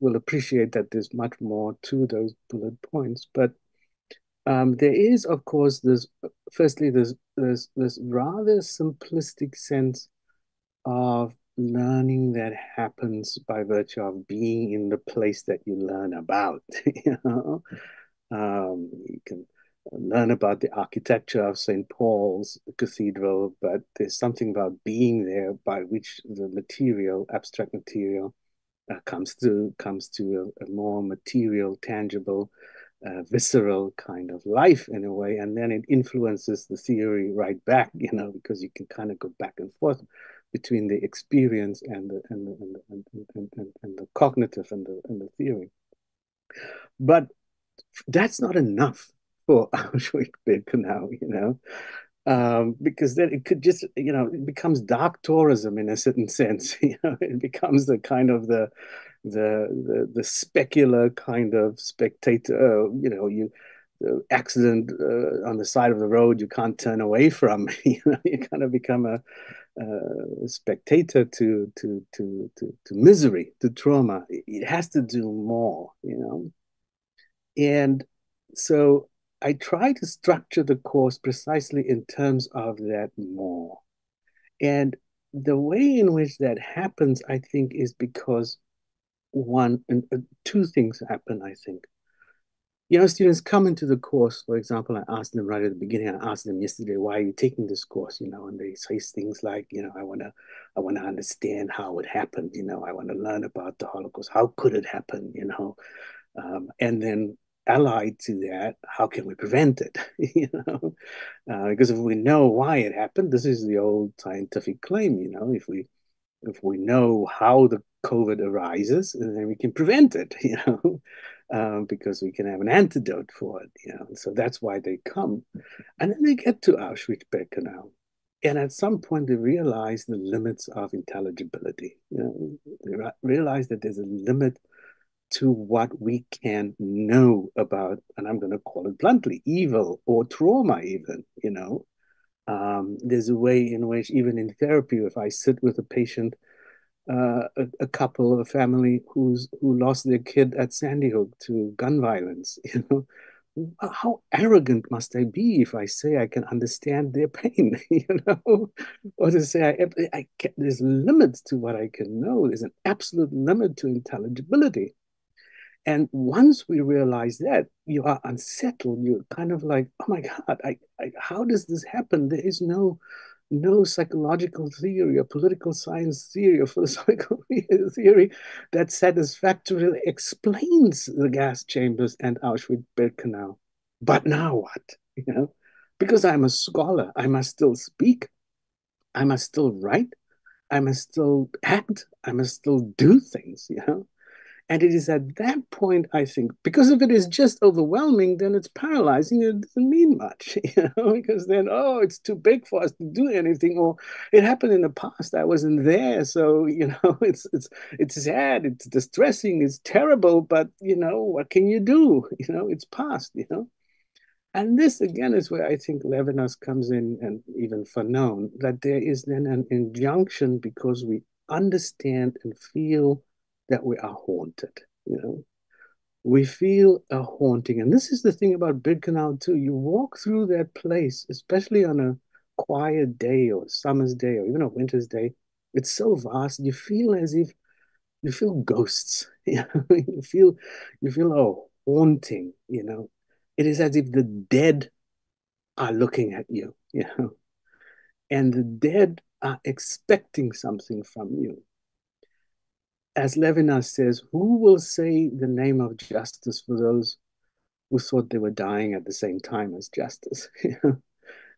will appreciate that there's much more to those bullet points. But there is, of course, this rather simplistic sense of learning that happens by virtue of being in the place that you learn about. You can learn about the architecture of St. Paul's Cathedral, but there's something about being there by which the material, abstract material, comes to a more material, tangible, visceral kind of life in a way, and then it influences the theory right back, because you can kind of go back and forth between the experience and the cognitive and the theory. But that's not enough for Auschwitz-Birkenau, because then it could just, it becomes dark tourism in a certain sense. It becomes the kind of the specular kind of spectator. The accident on the side of the road you can't turn away from. You kind of become a spectator to misery, to trauma. It has to do more, And so I try to structure the course precisely in terms of that more. And the way in which that happens, I think, is because two things happen, I think. Students come into the course, for example, I asked them right at the beginning, I asked them yesterday, why are you taking this course? And they say things like, I want to understand how it happened. I want to learn about the Holocaust. How could it happen? And then allied to that, how can we prevent it? Because if we know why it happened, this is the old scientific claim. If we know how the COVID arises, then we can prevent it. Because we can have an antidote for it. So that's why they come, and then they get to Auschwitz-Birkenau, and at some point they realize the limits of intelligibility. They realize that there's a limit to what we can know about, and I'm going to call it bluntly, evil or trauma even, There's a way in which even in therapy, if I sit with a patient, a couple, a family who lost their kid at Sandy Hook to gun violence, how arrogant must I be if I say I can understand their pain, or to say there's limits to what I can know. There's an absolute limit to intelligibility. And once we realize that, you are unsettled. You're kind of like, oh my God, how does this happen? There is no psychological theory or political science theory or philosophical theory that satisfactorily explains the gas chambers and Auschwitz-Birkenau. But now what? Because I'm a scholar, I must still speak, I must still write, I must still act, I must still do things, And it is at that point, I think, because if it is just overwhelming, then it's paralyzing. It doesn't mean much, because then, it's too big for us to do anything. Or it happened in the past. I wasn't there. So, it's sad, it's distressing, it's terrible. But, what can you do? It's past, And this, again, is where I think Levinas comes in, and even Fanon, that there is then an injunction because we understand and feel that we are haunted, We feel a haunting. And this is the thing about Birkenau too. You walk through that place, especially on a quiet day or a summer's day or even a winter's day. It's so vast. You feel as if you feel ghosts. You feel a haunting, It is as if the dead are looking at you, And the dead are expecting something from you. As Levinas says, who will say the name of justice for those who thought they were dying at the same time as justice?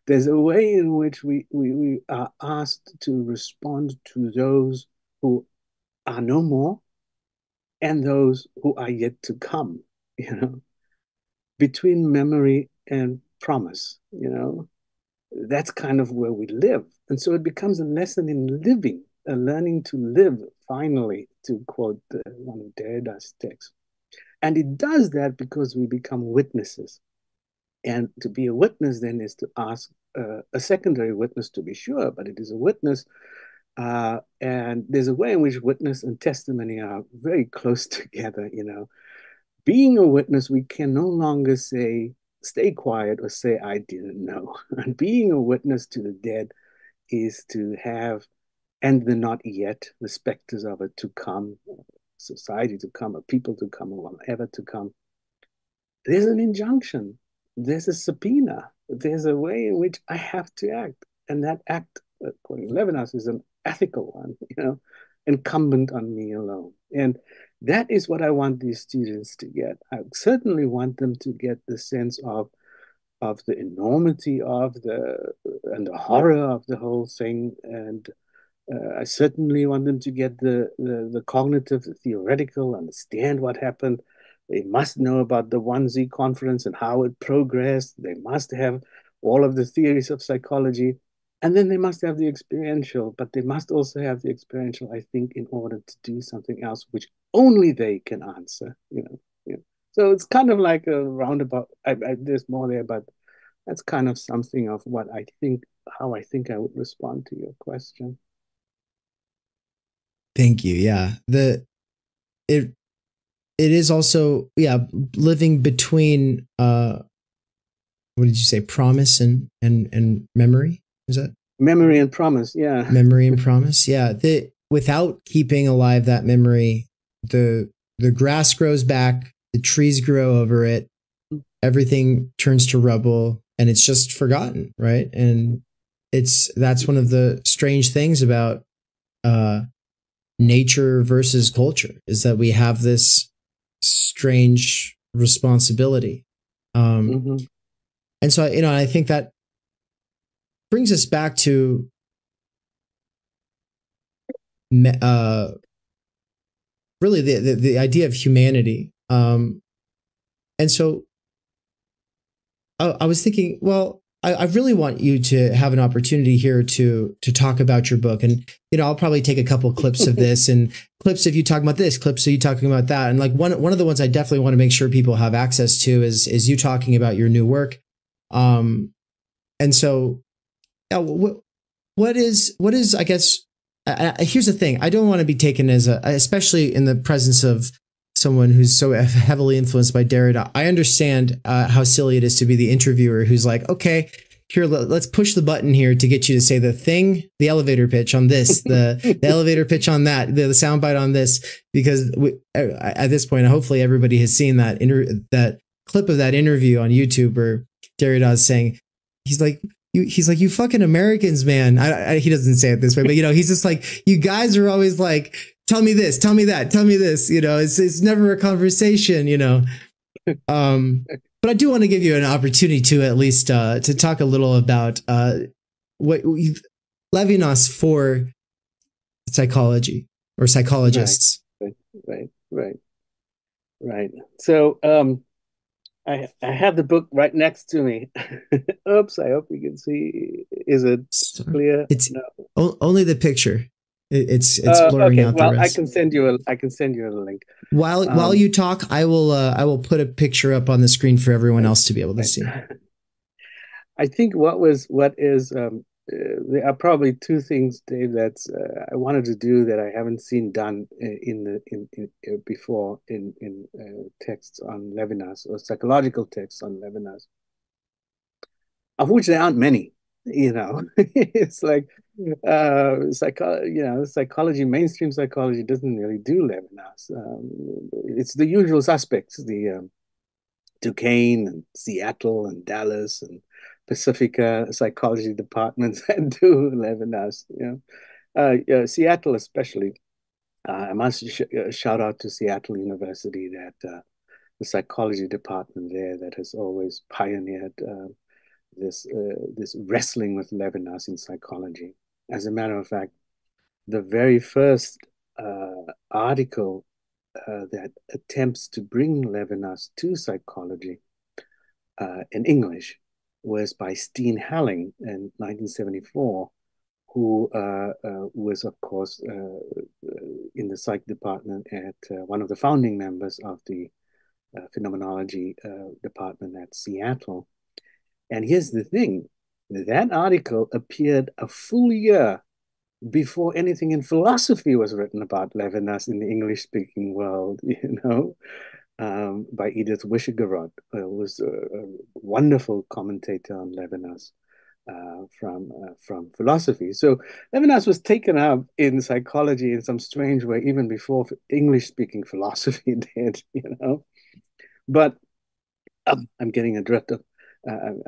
There's a way in which we are asked to respond to those who are no more and those who are yet to come, between memory and promise, That's kind of where we live. And so it becomes a lesson in living, a learning to live, finally, to quote one of Derrida's texts. And it does that because we become witnesses. And to be a witness then is to ask a secondary witness, to be sure, but it is a witness. And there's a way in which witness and testimony are very close together, Being a witness, we can no longer say, stay quiet or say, I didn't know. And being a witness to the dead is to have, and the not yet, the specters of it to come, society to come, or people to come, or whatever to come. There's an injunction. there's a subpoena. There's a way in which I have to act. And that act, according to Levinas, is an ethical one, incumbent on me alone. And that is what I want these students to get. I certainly want them to get the sense of the enormity of and the horror of the whole thing. And I certainly want them to get the cognitive, the theoretical, understand what happened. They must know about the 1Z conference and how it progressed. They must have all of the theories of psychology. And then they must have the experiential, but they must also have the experiential, I think, in order to do something else, which only they can answer, So it's kind of like a roundabout. There's more there, but that's kind of something of what I think, how I think I would respond to your question. Thank you. Yeah. It is also, living between, what did you say? Promise and memory. Is that memory and promise? Yeah. Memory and promise. Yeah. Without keeping alive that memory, the grass grows back, the trees grow over it, everything turns to rubble, and it's just forgotten. Right. And that's one of the strange things about, nature versus culture, is that we have this strange responsibility. And so, I think that brings us back to really the idea of humanity. And so I was thinking, well, I really want you to have an opportunity here to talk about your book. And, I'll probably take a couple clips of this and clips of you talking about this, clips of you talking about that. And like one of the ones I definitely want to make sure people have access to is you talking about your new work. And so, what is, I guess, here's the thing. I don't want to be taken as especially in the presence of someone who's so heavily influenced by Derrida. I understand how silly it is to be the interviewer who's like, okay, here, let's push the button here to get you to say the elevator pitch on this, the elevator pitch on that, the soundbite on this, because at this point, hopefully everybody has seen that clip of that interview on YouTube where Derrida is saying, he's like, you fucking Americans, man. He doesn't say it this way, but he's just like, you guys are always like, tell me this, tell me that, tell me this. It's never a conversation. But I do want to give you an opportunity to at least to talk a little about what Levinas for psychology or psychologists. Right. So I have the book right next to me. Oops, I hope you can see. Is it clear? It's only the picture. It's blurring out the rest. I can send you a link. While you talk, I will put a picture up on the screen for everyone else to be able to see. I think there are probably two things, Dave, that I wanted to do that I haven't seen done before in texts on Levinas or psychological texts on Levinas, of which there aren't many. It's like psychology, mainstream psychology doesn't really do Levinas. It's the usual suspects, the Duquesne and Seattle and Dallas and Pacifica psychology departments that do Levinas. Seattle especially. I must shout out to Seattle University, that the psychology department there that has always pioneered this wrestling with Levinas in psychology. As a matter of fact, the very first article that attempts to bring Levinas to psychology in English was by Steen Halling in 1974, who was, of course, in the psych department at one of the founding members of the phenomenology department at Seattle. And here's the thing, that article appeared a full year before anything in philosophy was written about Levinas in the English-speaking world, by Edith Wishegorod, who was a wonderful commentator on Levinas from philosophy. So Levinas was taken up in psychology in some strange way, even before English-speaking philosophy did, But I'm getting adrift I'm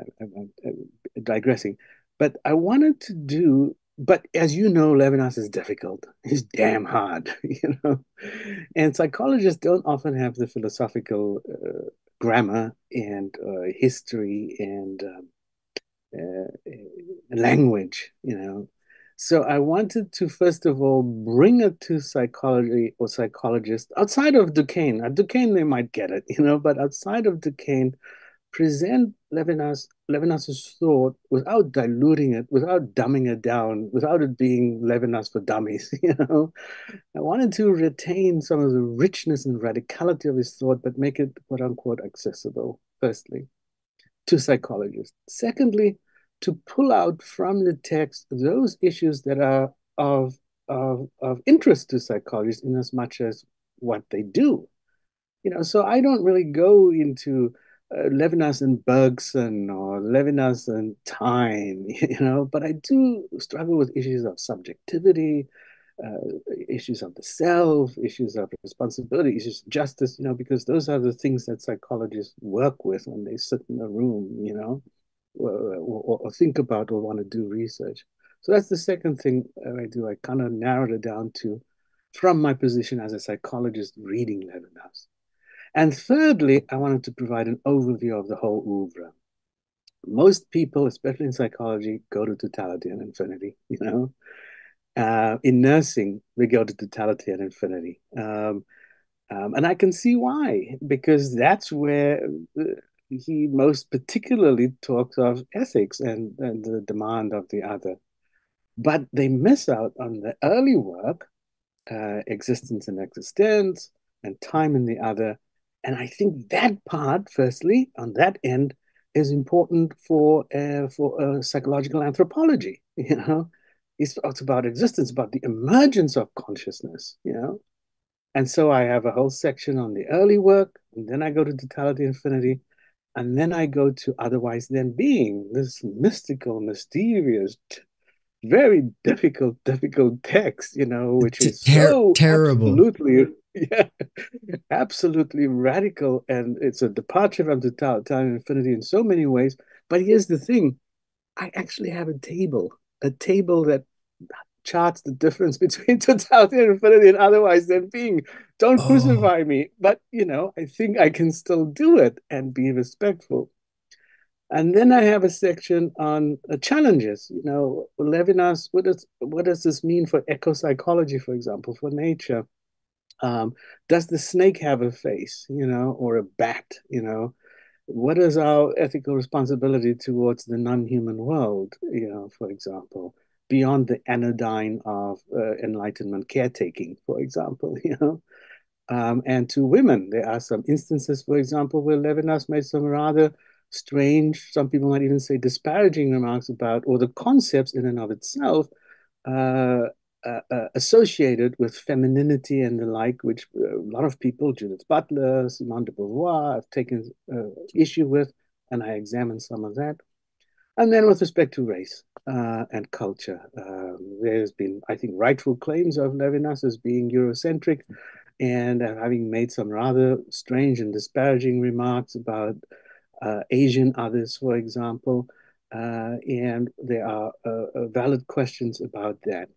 digressing, but I wanted to do. But as you know, Levinas is difficult. He's damn hard, you know. And psychologists don't often have the philosophical grammar and history and language, you know. So I wanted to, first of all, bring it to psychology or psychologists outside of Duquesne. At Duquesne, they might get it, you know, but outside of Duquesne, present Levinas's thought without diluting it, without dumbing it down, without it being Levinas for dummies, you know. I wanted to retain some of the richness and radicality of his thought, but make it, quote unquote, accessible, firstly, to psychologists. Secondly, to pull out from the text those issues that are of interest to psychologists in as much as what they do. You know, so I don't really go into Levinas and Bergson or Levinas and time, you know, but I do struggle with issues of subjectivity, issues of the self, issues of responsibility, issues of justice, you know, because those are the things that psychologists work with when they sit in a room, you know, or think about or want to do research. So that's the second thing I do. I kind of narrowed it down to, from my position as a psychologist reading Levinas. And thirdly, I wanted to provide an overview of the whole oeuvre. Most people, especially in psychology, go to totality and infinity, you know. In nursing, we go to totality and infinity. And I can see why, because that's where he most particularly talks of ethics and the demand of the other. But they miss out on the early work, existence and existence, and time in the other. And I think that part, firstly, on that end, is important for psychological anthropology. You know, he talks about existence, about the emergence of consciousness. You know, and so I have a whole section on the early work, and then I go to totality, infinity, and then I go to otherwise than being, this mystical, mysterious, very difficult text, you know, which is so terrible. Absolutely, yeah, absolutely radical. And it's a departure from totality and infinity in so many ways. But here's the thing. I actually have a table that charts the difference between totality and infinity and otherwise than being. Don't crucify me. But, you know, I think I can still do it and be respectful. And then I have a section on challenges. You know, Levinas, what does this mean for ecopsychology, for example, for nature? Does the snake have a face, you know, or a bat, you know? What is our ethical responsibility towards the non-human world, you know, for example, beyond the anodyne of Enlightenment caretaking, for example, you know? And to women, there are some instances, for example, where Levinas made some rather strange, some people might even say disparaging remarks about, or the concepts in and of itself associated with femininity and the like, which a lot of people, Judith Butler, Simone de Beauvoir, have taken issue with, and I examined some of that. And then with respect to race and culture, there's been, I think, rightful claims of Levinas as being Eurocentric and having made some rather strange and disparaging remarks about Asian others, for example, and there are valid questions about that.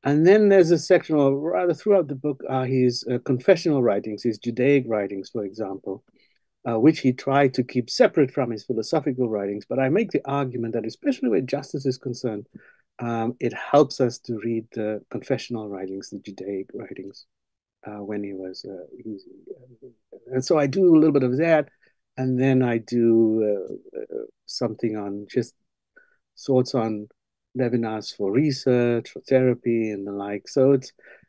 And then there's a section, or rather throughout the book, are his confessional writings, his Judaic writings, for example, which he tried to keep separate from his philosophical writings. But I make the argument that, especially where justice is concerned, it helps us to read the confessional writings, the Judaic writings, when he was and so I do a little bit of that. And then I do something on just thoughts on Levinas for research, for therapy, and the like. So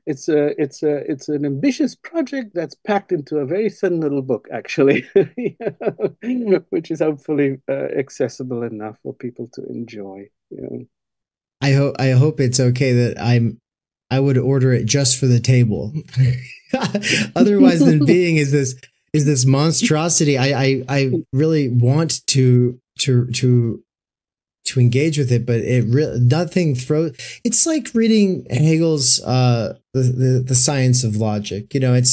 it's an ambitious project that's packed into a very thin little book, actually, which is hopefully accessible enough for people to enjoy. You know. I hope it's okay that I would order it just for the table. Otherwise than being is this monstrosity. I really want to engage with it, but it really nothing throws. It's like reading Hegel's the Science of Logic. You know, it's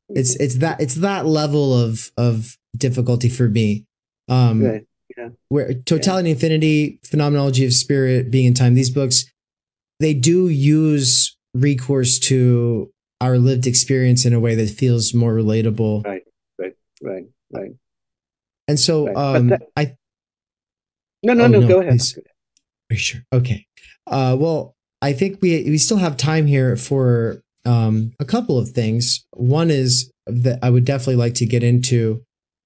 that level of difficulty for me. Right. where Totality, Infinity, Phenomenology of Spirit, Being in Time, these books, they do use recourse to our lived experience in a way that feels more relatable. Right. And so, No, no, go ahead. Please. Are you sure? Okay. Well, I think we still have time here for a couple of things. One is that I would definitely like to get into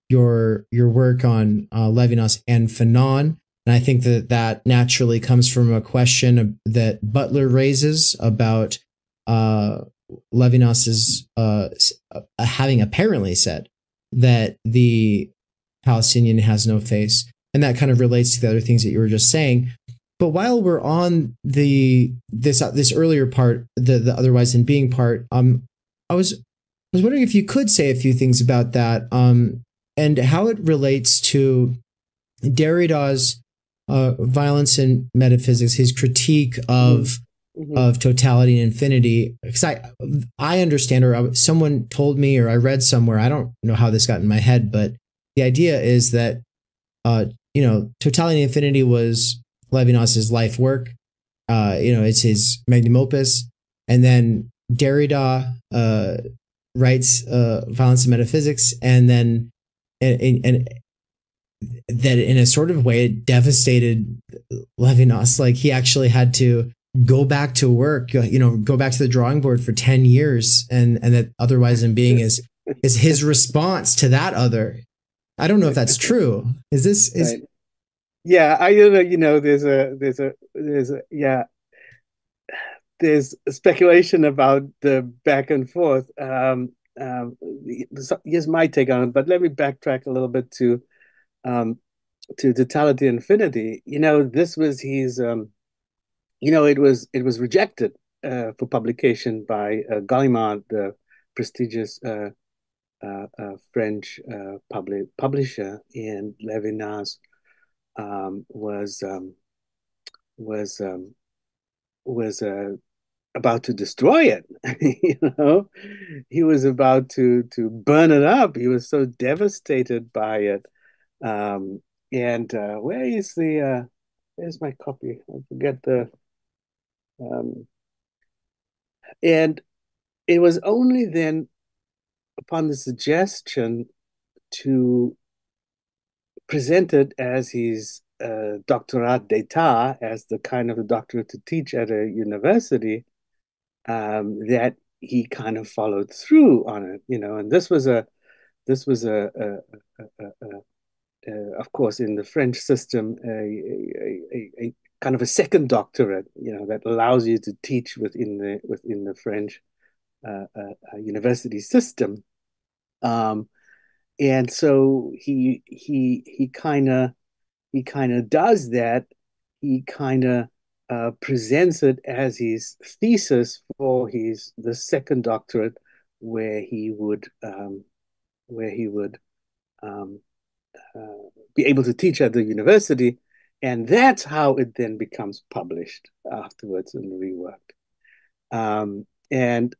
your work on Levinas and Fanon. And I think that naturally comes from a question that Butler raises about Levinas's having apparently said that the Palestinian has no face. And that kind of relates to the other things that you were just saying. But while we're on this earlier part, the otherwise than being part, I was wondering if you could say a few things about that, and how it relates to Derrida's Violence and Metaphysics, his critique of totality and infinity. Because I understand, or someone told me, or I read somewhere, I don't know how this got in my head, but the idea is that Totality and Infinity was Levinas's life work. It's his magnum opus. And then Derrida writes Violence and Metaphysics, and then and that in a sort of way it devastated Levinas. Like, he actually had to go back to work, go back to the drawing board for 10 years, and that otherwise than being is his response to that other. I don't know if that's true. Is this right. Yeah, I don't know. There's speculation about the back and forth. Here's my take on it, but let me backtrack a little bit to Totality and Infinity. This was his. It was rejected for publication by Gallimard, the prestigious French publisher, and Levinas was about to destroy it. He was about to burn it up. He was so devastated by it. Where is there's my copy? I forget the. And it was only then, upon the suggestion to present it as his doctorat d'état, as the kind of a doctorate to teach at a university, that he kind of followed through on it, and this was of course, in the French system, a kind of a second doctorate, that allows you to teach within the French university system. And so he kind of does that. He kind of presents it as his thesis for the second doctorate, where he would be able to teach at the university, and that's how it then becomes published afterwards and reworked. And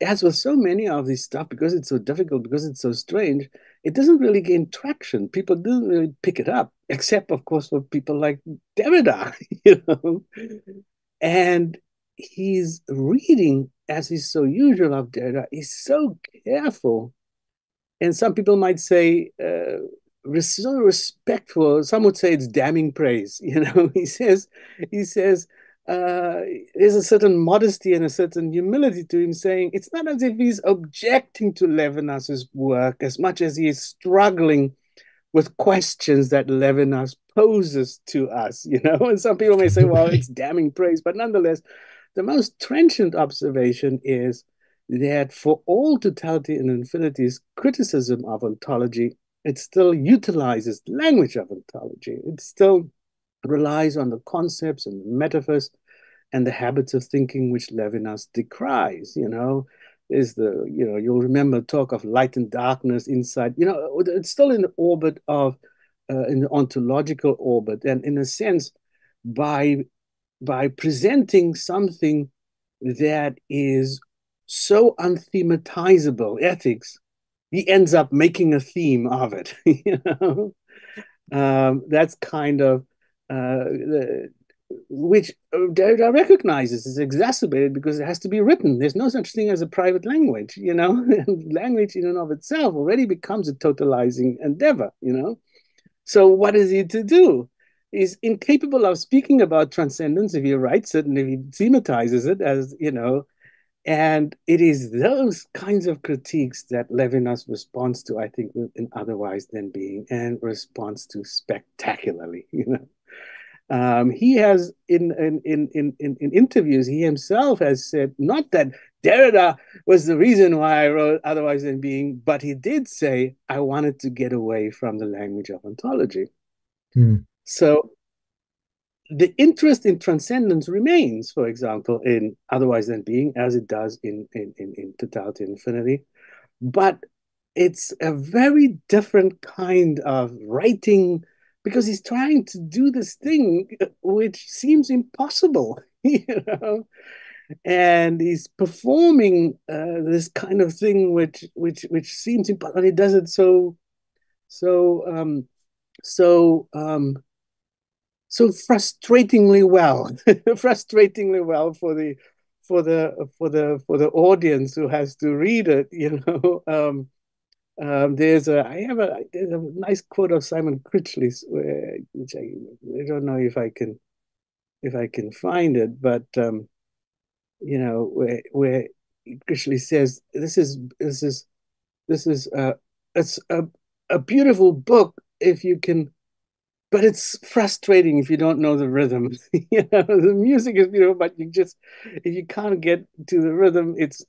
as with so many of these stuff, because it's so difficult, because it's so strange, it doesn't really gain traction. People don't really pick it up, except, of course, for people like Derrida, And his reading, as is so usual of Derrida, is so careful. And some people might say, so respectful. Some would say it's damning praise. He says, there's a certain modesty and a certain humility to him, saying it's not as if he's objecting to Levinas's work as much as he is struggling with questions that Levinas poses to us, And some people may say, well, it's damning praise, but nonetheless, the most trenchant observation is that for all Totality and Infinity's criticism of ontology, it still utilizes language of ontology. It still relies on the concepts and metaphors and the habits of thinking which Levinas decries. Is you'll remember talk of light and darkness, inside. It's still in the orbit of, in the ontological orbit, and in a sense, by presenting something that is so unthematizable, ethics, he ends up making a theme of it. That's kind of which Derrida recognizes is exacerbated because it has to be written. There's no such thing as a private language, you know. Language in and of itself already becomes a totalizing endeavor, you know. So what is he to do? He's incapable of speaking about transcendence if he writes it and if he thematizes it, as you know. And it is those kinds of critiques that Levinas responds to, I think, in Otherwise Than Being, and responds to spectacularly, you know. He has in interviews, he himself has said not that Derrida was the reason why I wrote Otherwise Than Being, but he did say I wanted to get away from the language of ontology. So the interest in transcendence remains, for example, in Otherwise Than Being, as it does in Totality and Infinity, but it's a very different kind of writing, because he's trying to do this thing which seems impossible, you know, and he's performing this kind of thing which seems impossible. He does it so frustratingly well, frustratingly well for the audience who has to read it, you know. There's a nice quote of Simon Critchley's, which I don't know if I can find it, but you know, where Critchley says it's a beautiful book if you can, but it's frustrating if you don't know the rhythm. You know, the music is beautiful, but if you can't get to the rhythm, it's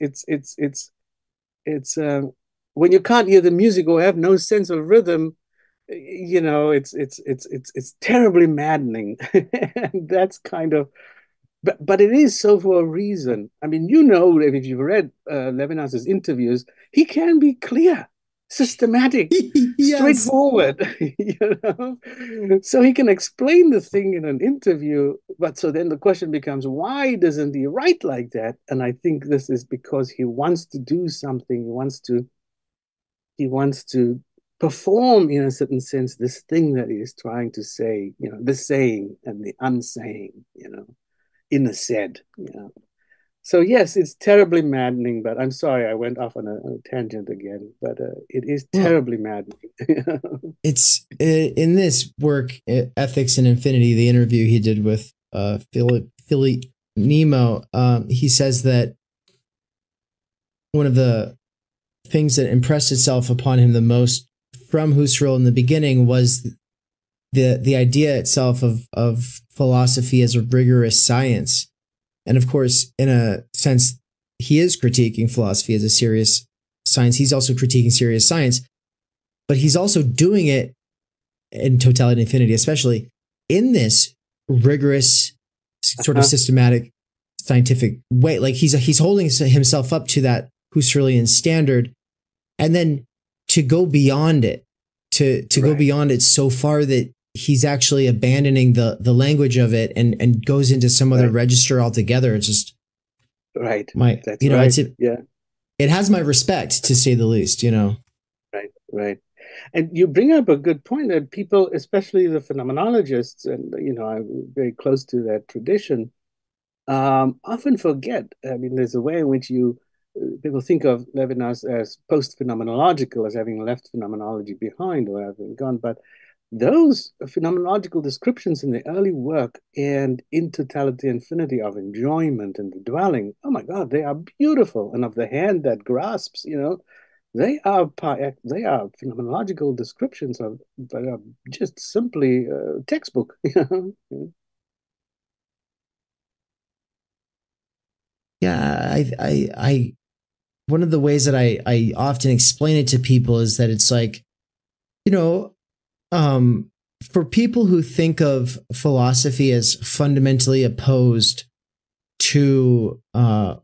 when you can't hear the music or have no sense of rhythm, you know, it's terribly maddening. And that's kind of, but it is so for a reason. I mean, you know, if you've read Levinas's interviews, he can be clear, systematic, yes, straightforward, you know. So he can explain the thing in an interview, but so then the question becomes, why doesn't he write like that? And I think this is because he wants to do something. He wants to perform, in a certain sense, this thing that he is trying to say, you know, the saying and the unsaying, you know, in the said, you know. So yes, it's terribly maddening, but I'm sorry I went off on a tangent again, but it is terribly maddening. It's in this work, Ethics and Infinity, the interview he did with Philip Nemo, he says that one of the things that impressed itself upon him the most from Husserl in the beginning was the idea itself of philosophy as a rigorous science. And of course, in a sense, he is critiquing philosophy as a serious science. He's also critiquing serious science, but he's also doing it in Totality and Infinity, especially in this rigorous sort of systematic scientific way. Like he's holding himself up to that Husserlian standard, and then to go beyond it, to go beyond it so far that he's actually abandoning the language of it and goes into some other register altogether. It's just That's you know, right. It has my respect, to say the least, you know. Right. And you bring up a good point that people, especially the phenomenologists, and you know, I'm very close to that tradition, often forget. I mean, there's a way in which people think of Levinas as post-phenomenological, as having left phenomenology behind or having gone, but those phenomenological descriptions in the early work and in Totality and Infinity of enjoyment and the dwelling, oh my God, they are beautiful. And of the hand that grasps, you know, they are phenomenological descriptions that are just simply textbook. You know? Yeah, I one of the ways that I often explain it to people is that it's like, you know, for people who think of philosophy as fundamentally opposed to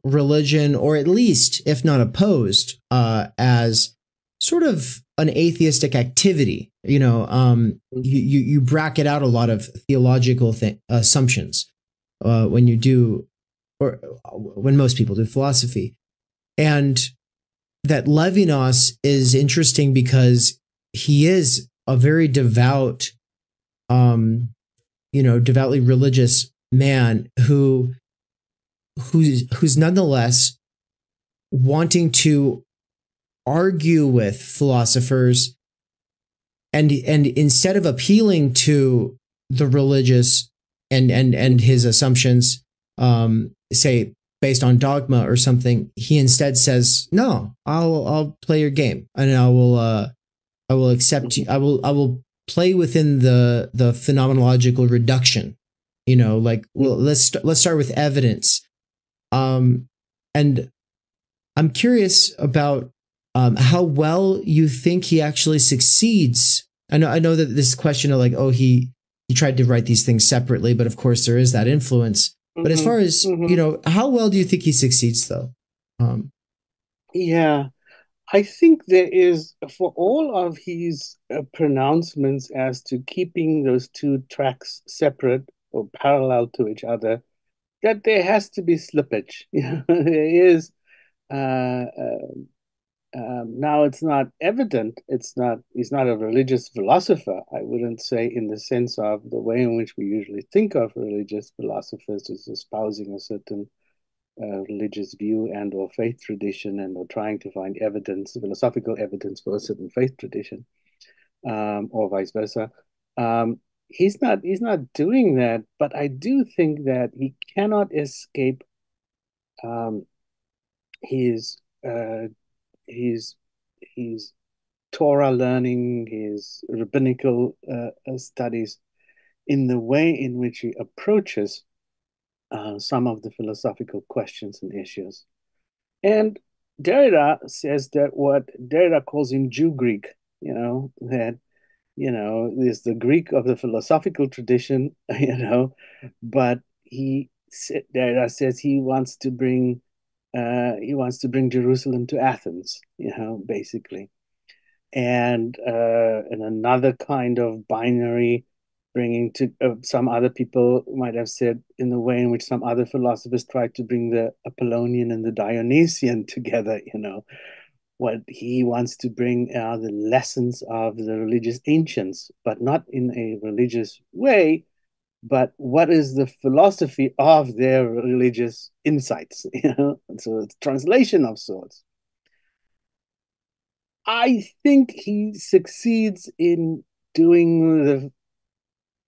religion, or at least, if not opposed, as sort of an atheistic activity, you know, you bracket out a lot of theological assumptions when you do, or when most people do philosophy. And that Levinas is interesting because he is a very devout devoutly religious man who's nonetheless wanting to argue with philosophers, and instead of appealing to the religious and his assumptions, say based on dogma or something, he instead says, "No, I'll play your game, and I will accept you. I will play within the phenomenological reduction. Well, let's start with evidence." And I'm curious about how well you think he actually succeeds. I know that this question of he tried to write these things separately, but of course there is that influence. But as far as how well do you think he succeeds, though? Yeah, I think there is, for all of his pronouncements as to keeping those two tracks separate or parallel to each other, that there has to be slippage. There is. Now it's not evident. He's not a religious philosopher, I wouldn't say, in the sense of the way in which we usually think of religious philosophers as espousing a certain religious view and or faith tradition, and or trying to find evidence, philosophical evidence for a certain faith tradition, or vice versa. He's not doing that, but I do think that he cannot escape his Torah learning, his rabbinical studies, in the way in which he approaches some of the philosophical questions and issues. And Derrida says that what Derrida calls in Jew Greek, that there's the Greek of the philosophical tradition, but Derrida says he wants to bring Jerusalem to Athens, basically, and another kind of binary, bringing to some other people might have said in the way in which some other philosophers tried to bring the Apollonian and the Dionysian together. What he wants to bring are the lessons of the religious ancients, but not in a religious way, but what is the philosophy of their religious insights, So it's translation of sorts. I think he succeeds in doing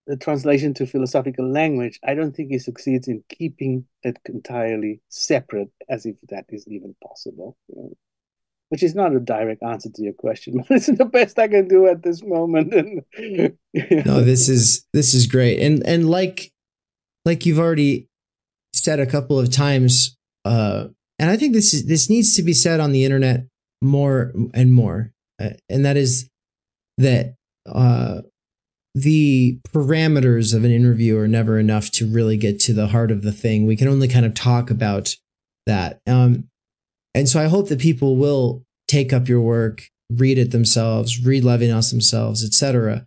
the translation to philosophical language. I don't think he succeeds in keeping it entirely separate, as if that is even possible. Which is not a direct answer to your question, but it's the best I can do at this moment. No, this is great, and like you've already said a couple of times, and I think this needs to be said on the internet more and more, and that is that the parameters of an interview are never enough to really get to the heart of the thing. We can only kind of talk about that. And so I hope that people will take up your work, read it themselves, read Levinas themselves, etc.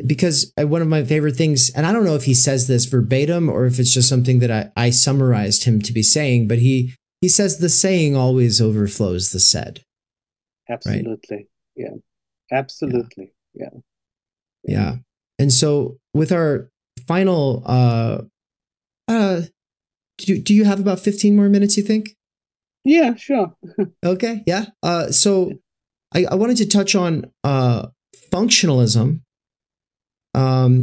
Because one of my favorite things, and I don't know if he says this verbatim or if it's just something that I summarized him to be saying, but he says the saying always overflows the said. Absolutely. Right? Yeah. Absolutely. Yeah. And so with our final, do you have about 15 more minutes, you think? Yeah, sure. Okay. Yeah. So I wanted to touch on functionalism,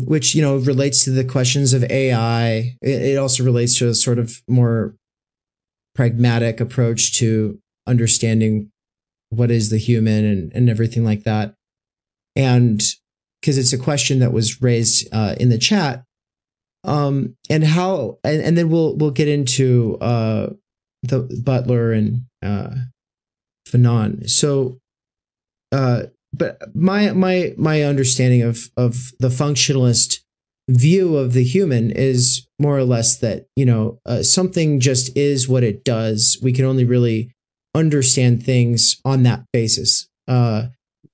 which, relates to the questions of AI. It also relates to a sort of more pragmatic approach to understanding what is the human and everything like that. And because it's a question that was raised in the chat, and how, and then we'll get into the Butler and Fanon. So, but my understanding of the functionalist view of the human is more or less that something just is what it does. We can only really understand things on that basis.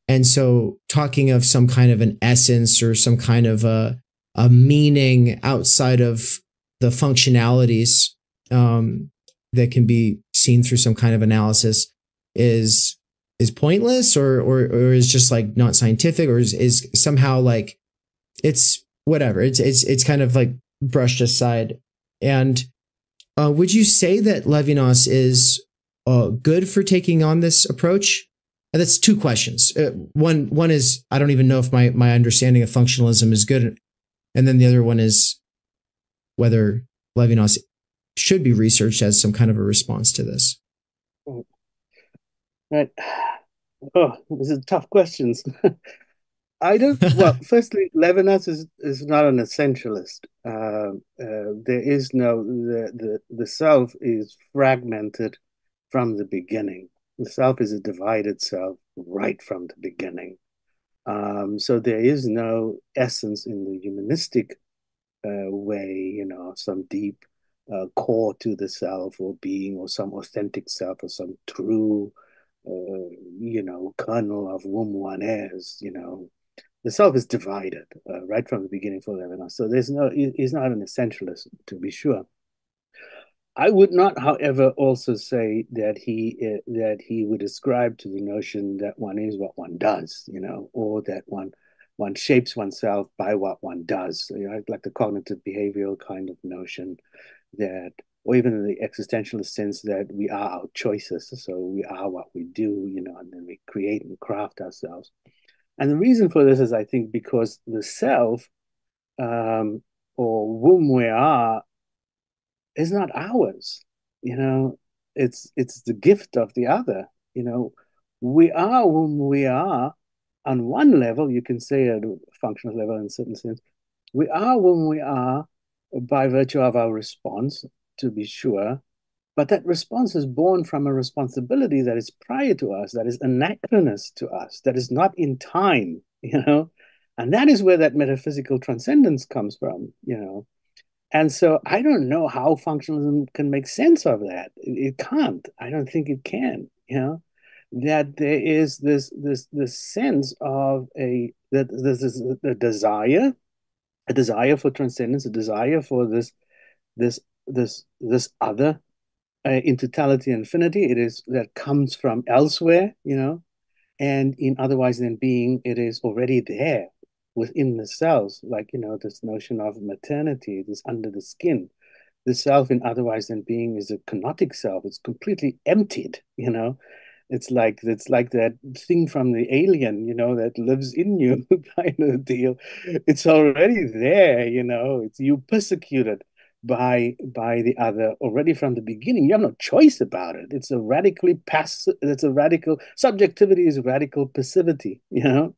And so, talking of some kind of an essence or some kind of a meaning outside of the functionalities that can be seen through some kind of analysis is pointless or is just like not scientific, or is somehow like it's whatever. It's kind of like brushed aside. And would you say that Levinas is good for taking on this approach? And that's two questions. One is, I don't even know if my understanding of functionalism is good. And then the other one is whether Levinas should be researched as some kind of a response to this. Right. Oh, these are tough questions. I don't. Well, firstly, Levinas is not an essentialist. There is no the self is fragmented from the beginning. The self is a divided self right from the beginning. So there is no essence in the humanistic way, some deep core to the self or being or some authentic self or some true, kernel of whom one is, The self is divided right from the beginning for Levinas. So he's not an essentialist, to be sure. I would not, however, also say that he would ascribe to the notion that one is what one does, or that one shapes oneself by what one does. Like the cognitive behavioral kind of notion that, or even in the existentialist sense that we are our choices. So we are what we do, and then we create and craft ourselves. And the reason for this is, I think, because the self, or whom we are, is not ours. It's the gift of the other. We are whom we are. On one level, you can say at a functional level, in a certain sense, we are whom we are by virtue of our response, to be sure. But that response is born from a responsibility that is prior to us, that is anachronous to us, that is not in time, And that is where that metaphysical transcendence comes from, And so I don't know how functionalism can make sense of that. It can't. I don't think it can, that there is this sense of a desire for transcendence, a desire for this other, in totality and infinity. It is that comes from elsewhere, and in otherwise than being, it is already there within the cells, like, this notion of maternity, this under the skin. The self in otherwise than being is a kenotic self. It's completely emptied, It's like that thing from the alien, that lives in you kind of deal. It's already there, It's you persecuted by the other already from the beginning. You have no choice about it. It's a radically passive. It's a radical subjectivity is radical passivity. The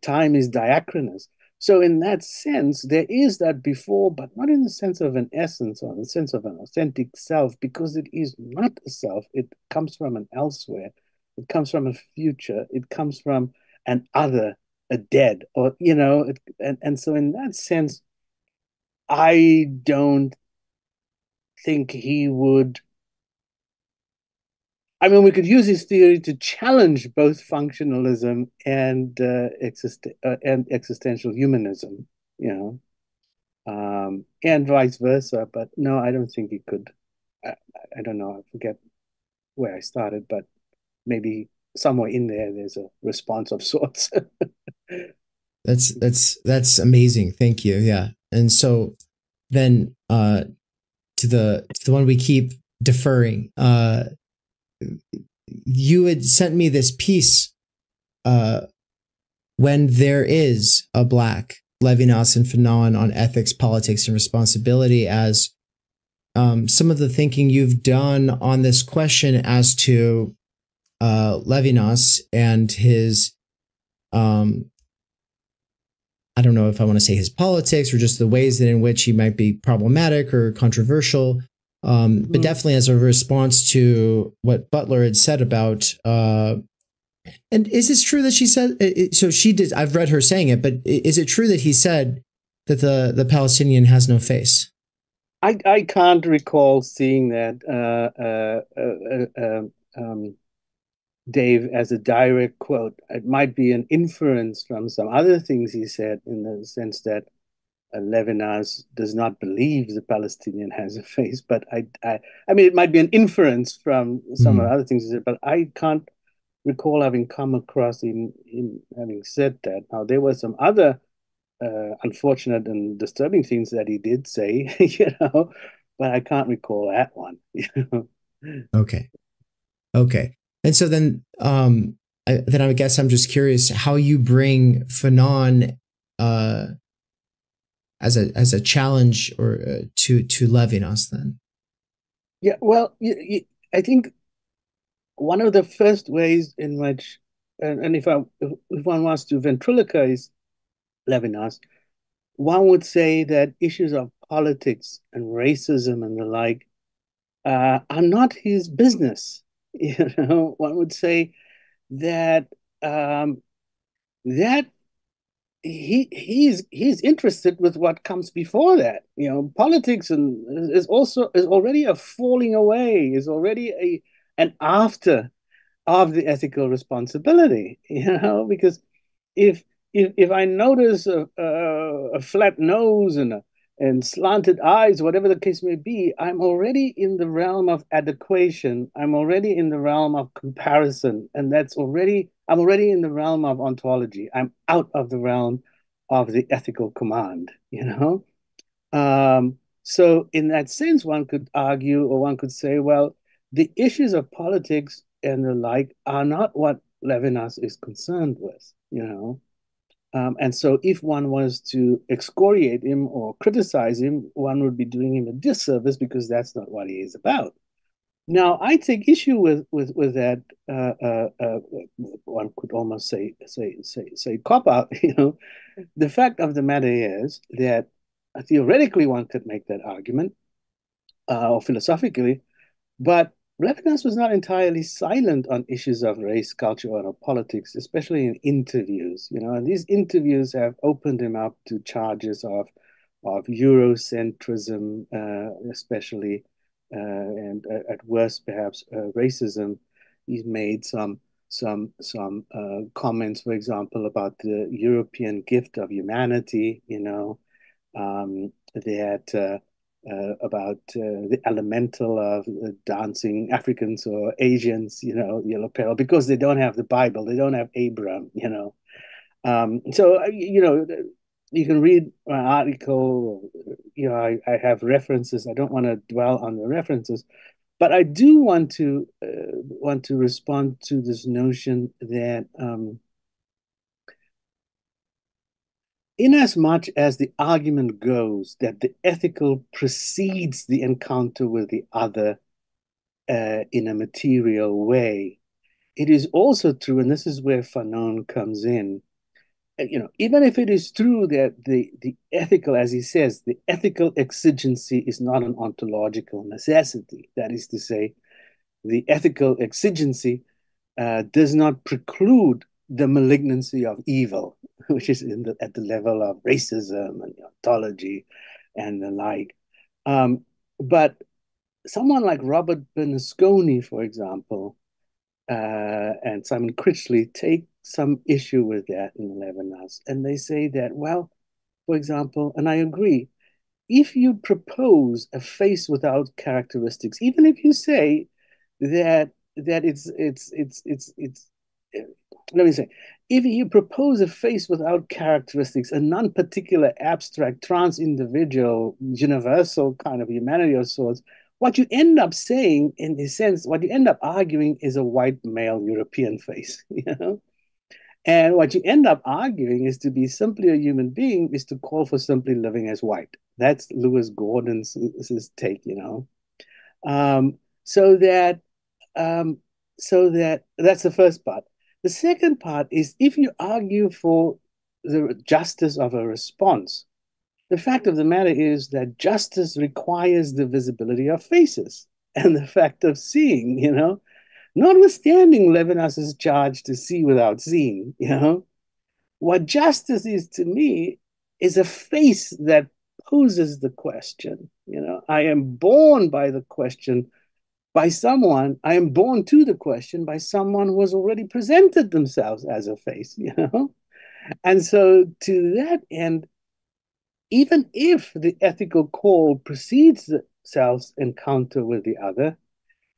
time is diachronous. So in that sense, there is that before, but not in the sense of an essence or in the sense of an authentic self, because it is not a self. It comes from an elsewhere. It comes from a future. It comes from an other, a dead, or, and so in that sense, I don't think he would. I mean, we could use his theory to challenge both functionalism and existential humanism, and vice versa. But no, I don't think he could. I don't know. I forget where I started, but maybe somewhere in there's a response of sorts. That's amazing. Thank you. Yeah. And so then to the one we keep deferring, you had sent me this piece, When There Is a Black, Levinas and Fanon on Ethics, Politics, and Responsibility, as some of the thinking you've done on this question as to Levinas and his, I don't know if I want to say his politics or just the ways that in which he might be problematic or controversial, but definitely as a response to what Butler had said about, and is this true that she said, so she did, I've read her saying it, but is it true that he said that the Palestinian has no face? I can't recall seeing that, Dave, as a direct quote. It might be an inference from some other things he said, in the sense that Levinas does not believe the Palestinian has a face. But I mean, it might be an inference from some of the other things he said, but I can't recall having come across in having said that. Now, there were some other unfortunate and disturbing things that he did say, but I can't recall that one. Okay. Okay. And so then, I guess I'm just curious how you bring Fanon as a challenge or to Levinas then. Yeah, well, I think one of the first ways in which, and if one wants to ventriloquize Levinas, one would say that issues of politics and racism and the like are not his business. One would say that that he's interested with what comes before that. Politics is already a falling away, is already an after of the ethical responsibility. Because if I notice a flat nose and slanted eyes, whatever the case may be, I'm already in the realm of adequation. I'm already in the realm of comparison, and I'm already in the realm of ontology. I'm out of the realm of the ethical command. So in that sense, one could argue, or one could say, well, the issues of politics and the like are not what Levinas is concerned with. And so if one was to excoriate him or criticize him, one would be doing him a disservice because that's not what he is about. Now, I take issue with that. One could almost say cop out. The fact of the matter is that theoretically one could make that argument, or philosophically, but Levinas was not entirely silent on issues of race, culture, or politics, especially in interviews. And these interviews have opened him up to charges of Eurocentrism, especially, and at worst, perhaps racism. He's made some comments, for example, about the European gift of humanity. That. About the elemental of dancing Africans or Asians, yellow peril, because they don't have the Bible, they don't have Abraham, So, you can read my article, I have references. I don't want to dwell on the references, but I do want to respond to this notion that inasmuch as the argument goes that the ethical precedes the encounter with the other in a material way, it is also true, and this is where Fanon comes in, even if it is true that the ethical, as he says, the ethical exigency is not an ontological necessity. That is to say, the ethical exigency does not preclude the malignancy of evil, which is at the level of racism and ontology and the like. But someone like Robert Bernasconi, for example, and Simon Critchley take some issue with that in Levinas. And they say that, well, for example, and I agree, if you propose a face without characteristics, even if you say that it's let me say, if you propose a face without characteristics, a non-particular, abstract, trans-individual, universal kind of humanity of sorts, what you end up saying, in a sense, what you end up arguing is a white male European face, And what you end up arguing is to be simply a human being is to call for simply living as white. That's Lewis Gordon's take, So that's the first part. The second part is if you argue for the justice of a response, the fact of the matter is that justice requires the visibility of faces and the fact of seeing, notwithstanding Levinas's charge to see without seeing, what justice is to me is a face that poses the question. I am born by the question by someone, I am born to the question by someone who has already presented themselves as a face, And so to that end, even if the ethical call precedes the self's encounter with the other,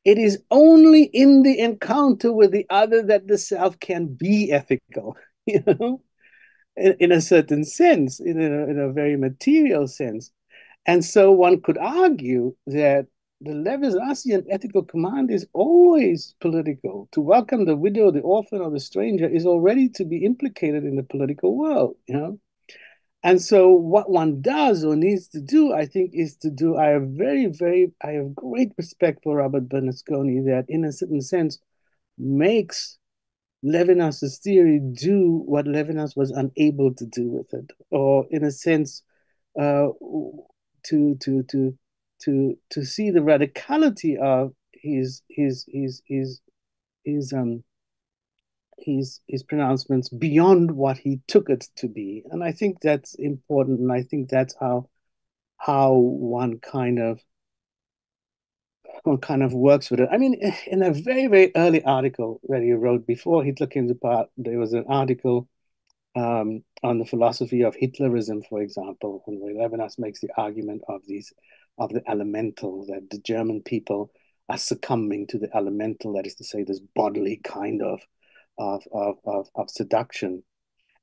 it is only in the encounter with the other that the self can be ethical, you know, in a certain sense, in a very material sense. And so one could argue that the Levinasian ethical command is always political. To welcome the widow, the orphan, or the stranger is already to be implicated in the political world, you know. And so what one does or needs to do, I think, is to do, I have great respect for Robert Bernasconi that in a certain sense makes Levinas's theory do what Levinas was unable to do with it, or in a sense, to see the radicality of his pronouncements beyond what he took it to be. And I think that's important, and I think that's how one kind of works with it. I mean, in a very, very early article that he wrote before Hitler came to power, there was an article on the philosophy of Hitlerism, for example, and where Levinas makes the argument of the elemental, that the German people are succumbing to the elemental, that is to say, this bodily kind of seduction.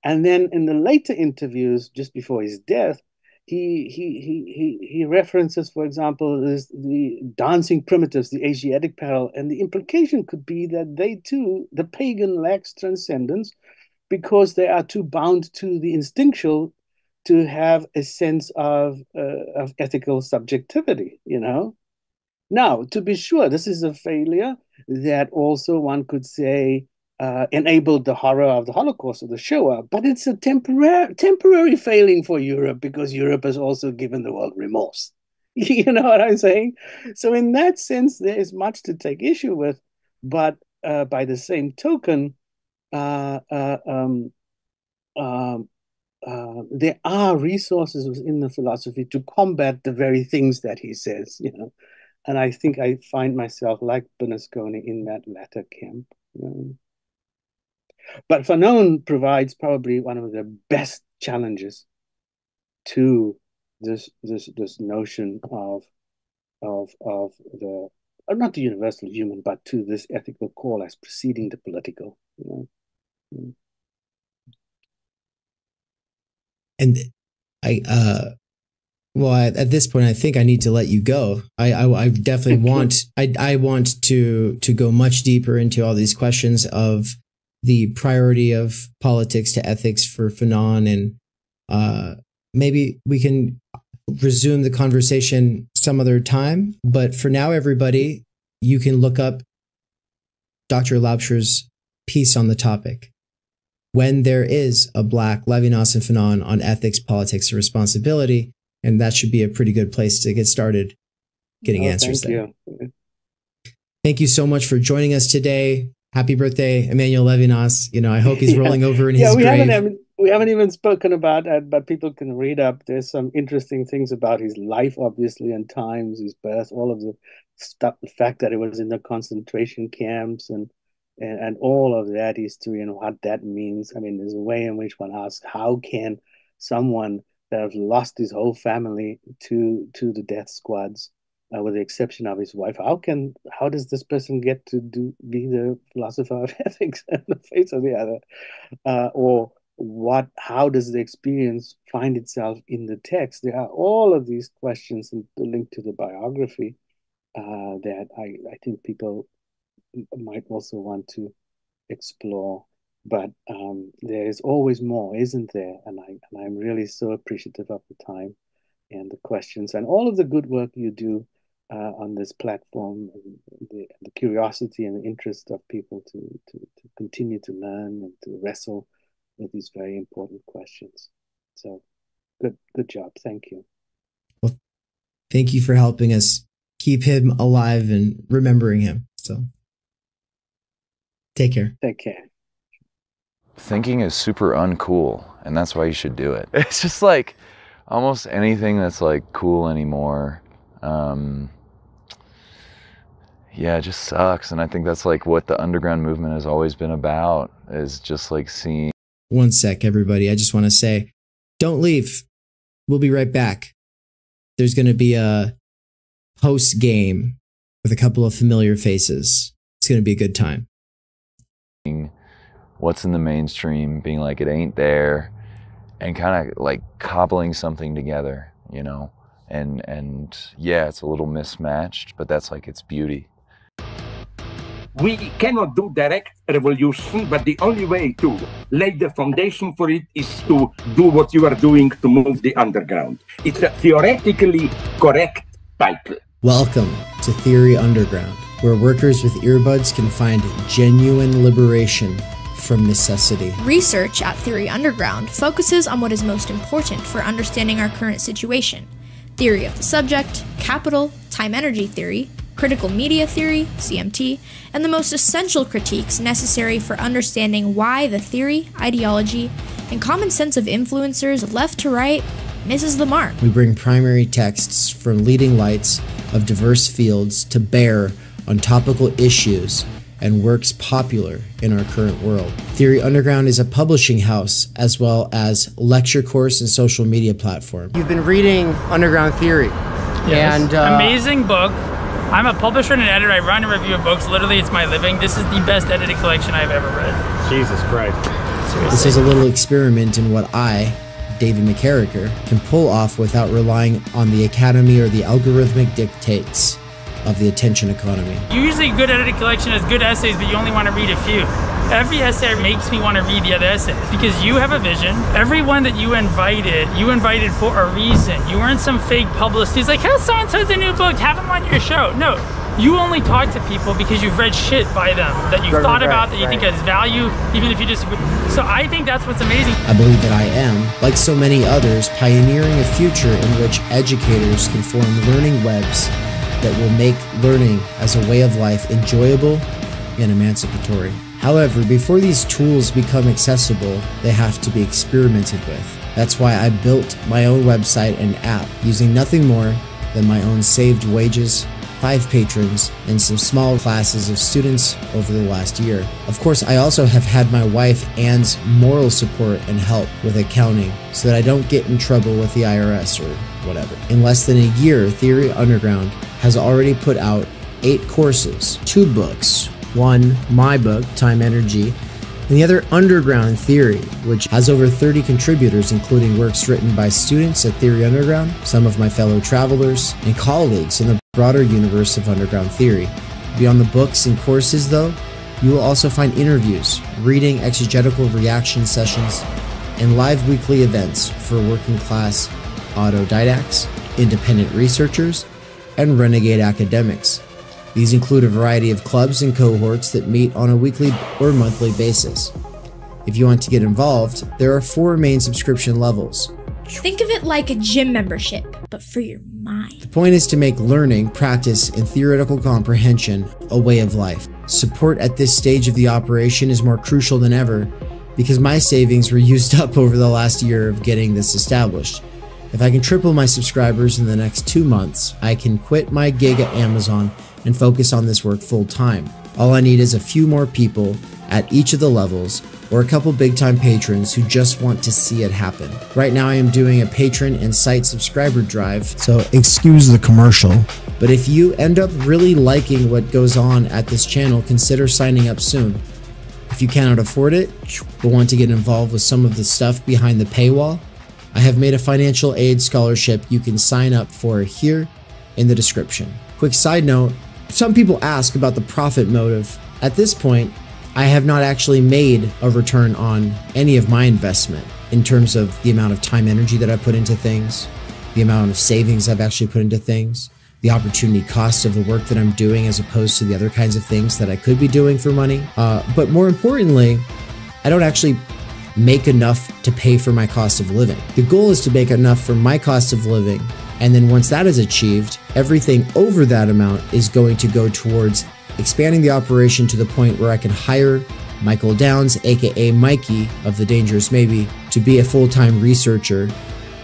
And then in the later interviews, just before his death, he references, for example, the dancing primitives, the Asiatic parallel, and the implication could be that they too, the pagan, lacks transcendence because they are too bound to the instinctual to have a sense of ethical subjectivity, you know. Now, to be sure, this is a failure that also one could say enabled the horror of the Holocaust or the Shoah, but it's a temporary failing for Europe because Europe has also given the world remorse. You know what I'm saying? So in that sense, there is much to take issue with, but by the same token, there are resources within the philosophy to combat the very things that he says, you know. And I think I find myself, like Bernasconi, in that latter camp. You know? But Fanon provides probably one of the best challenges to this notion of the not the universal human, but to this ethical call as preceding the political. You know? And at this point, I think I need to let you go. I definitely want I want to go much deeper into all these questions of the priority of politics to ethics for Fanon, and maybe we can resume the conversation some other time. But for now, everybody, you can look up Dr. Laubscher's piece on the topic. When there is a Black Levinas and Fanon on ethics, politics, and responsibility, and that should be a pretty good place to get started getting answers there. Thank you so much for joining us today. Happy birthday, Emmanuel Levinas. You know, I hope he's rolling over in his grave. We haven't even spoken about that, but people can read up. There's some interesting things about his life, obviously, and times, his birth, all of the stuff, the fact that it was in the concentration camps and all of that history and what that means. I mean, there's a way in which one asks, how can someone that has lost his whole family to the death squads, with the exception of his wife, how does this person get to be the philosopher of ethics in the face of the other? Or how does the experience find itself in the text? There are all of these questions and the link to the biography that I think people might also want to explore. But there is always more, isn't there? And I'm really so appreciative of the time and the questions and all of the good work you do on this platform, and the curiosity and the interest of people to continue to learn and to wrestle with these very important questions. So good job. Thank you. Well, thank you for helping us keep him alive and remembering him. So take care. Take care. Thinking is super uncool, and that's why you should do it. It's just like almost anything that's like cool anymore. Yeah, it just sucks. And I think that's like what the underground movement has always been about, is just like seeing. One sec, everybody. I just want to say, don't leave. We'll be right back. There's going to be a post game with a couple of familiar faces. It's going to be a good time. What's in the mainstream, being like it ain't there, and kind of like cobbling something together, you know? And yeah, it's a little mismatched, but that's like its beauty. We cannot do direct revolution, but the only way to lay the foundation for it is to do what you are doing to move the underground. It's a theoretically correct title. Welcome to Theory Underground, where workers with earbuds can find genuine liberation from necessity. Research at Theory Underground focuses on what is most important for understanding our current situation. Theory of the subject, capital, time-energy theory, critical media theory, CMT, and the most essential critiques necessary for understanding why the theory, ideology, and common sense of influencers left to right misses the mark. We bring primary texts from leading lights of diverse fields to bear on topical issues and works popular in our current world. Theory Underground is a publishing house as well as lecture course and social media platform. You've been reading Underground Theory. Yes. And amazing book. I'm a publisher and an editor. I run and review books. Literally, it's my living. This is the best edited collection I've ever read. Jesus Christ. Seriously. This is a little experiment in what I, David McKerracher, can pull off without relying on the academy or the algorithmic dictates of the attention economy. Usually a good edited collection has good essays, but you only want to read a few. Every essay makes me want to read the other essays because you have a vision. Everyone that you invited for a reason. You weren't some fake publicist who's like, "How so-and-so's a new book, have them on your show." No, you only talk to people because you've read shit by them, that you've thought about, that you think has value, even if you disagree. So I think that's what's amazing. I believe that I am, like so many others, pioneering a future in which educators can form learning webs that will make learning as a way of life enjoyable and emancipatory. However, before these tools become accessible, they have to be experimented with. That's why I built my own website and app using nothing more than my own saved wages, 5 patrons, and some small classes of students over the last year. Of course, I also have had my wife Anne's moral support and help with accounting so that I don't get in trouble with the IRS or whatever. In less than a year, Theory Underground has already put out 8 courses, 2 books, one, my book, Time Energy, and the other, Underground Theory, which has over 30 contributors, including works written by students at Theory Underground, some of my fellow travelers, and colleagues in the broader universe of Underground Theory. Beyond the books and courses, though, you will also find interviews, reading exegetical reaction sessions, and live weekly events for working class autodidacts, independent researchers, and renegade academics. These include a variety of clubs and cohorts that meet on a weekly or monthly basis. If you want to get involved, there are 4 main subscription levels. Think of it like a gym membership, but for your mind. The point is to make learning, practice, and theoretical comprehension a way of life. Support at this stage of the operation is more crucial than ever because my savings were used up over the last year of getting this established. If I can triple my subscribers in the next 2 months, I can quit my gig at Amazon and focus on this work full time. All I need is a few more people at each of the levels or a couple big time patrons who just want to see it happen. Right now I am doing a patron and site subscriber drive, so excuse the commercial. But if you end up really liking what goes on at this channel, consider signing up soon. If you cannot afford it, but want to get involved with some of the stuff behind the paywall, I have made a financial aid scholarship you can sign up for here in the description. Quick side note, some people ask about the profit motive. At this point, I have not actually made a return on any of my investment in terms of the amount of time energy that I put into things, the amount of savings I've actually put into things, the opportunity cost of the work that I'm doing as opposed to the other kinds of things that I could be doing for money. But more importantly, I don't actually make enough to pay for my cost of living. The goal is to make enough for my cost of living, and then once that is achieved, everything over that amount is going to go towards expanding the operation to the point where I can hire Michael Downs, aka Mikey of The Dangerous Maybe, to be a full-time researcher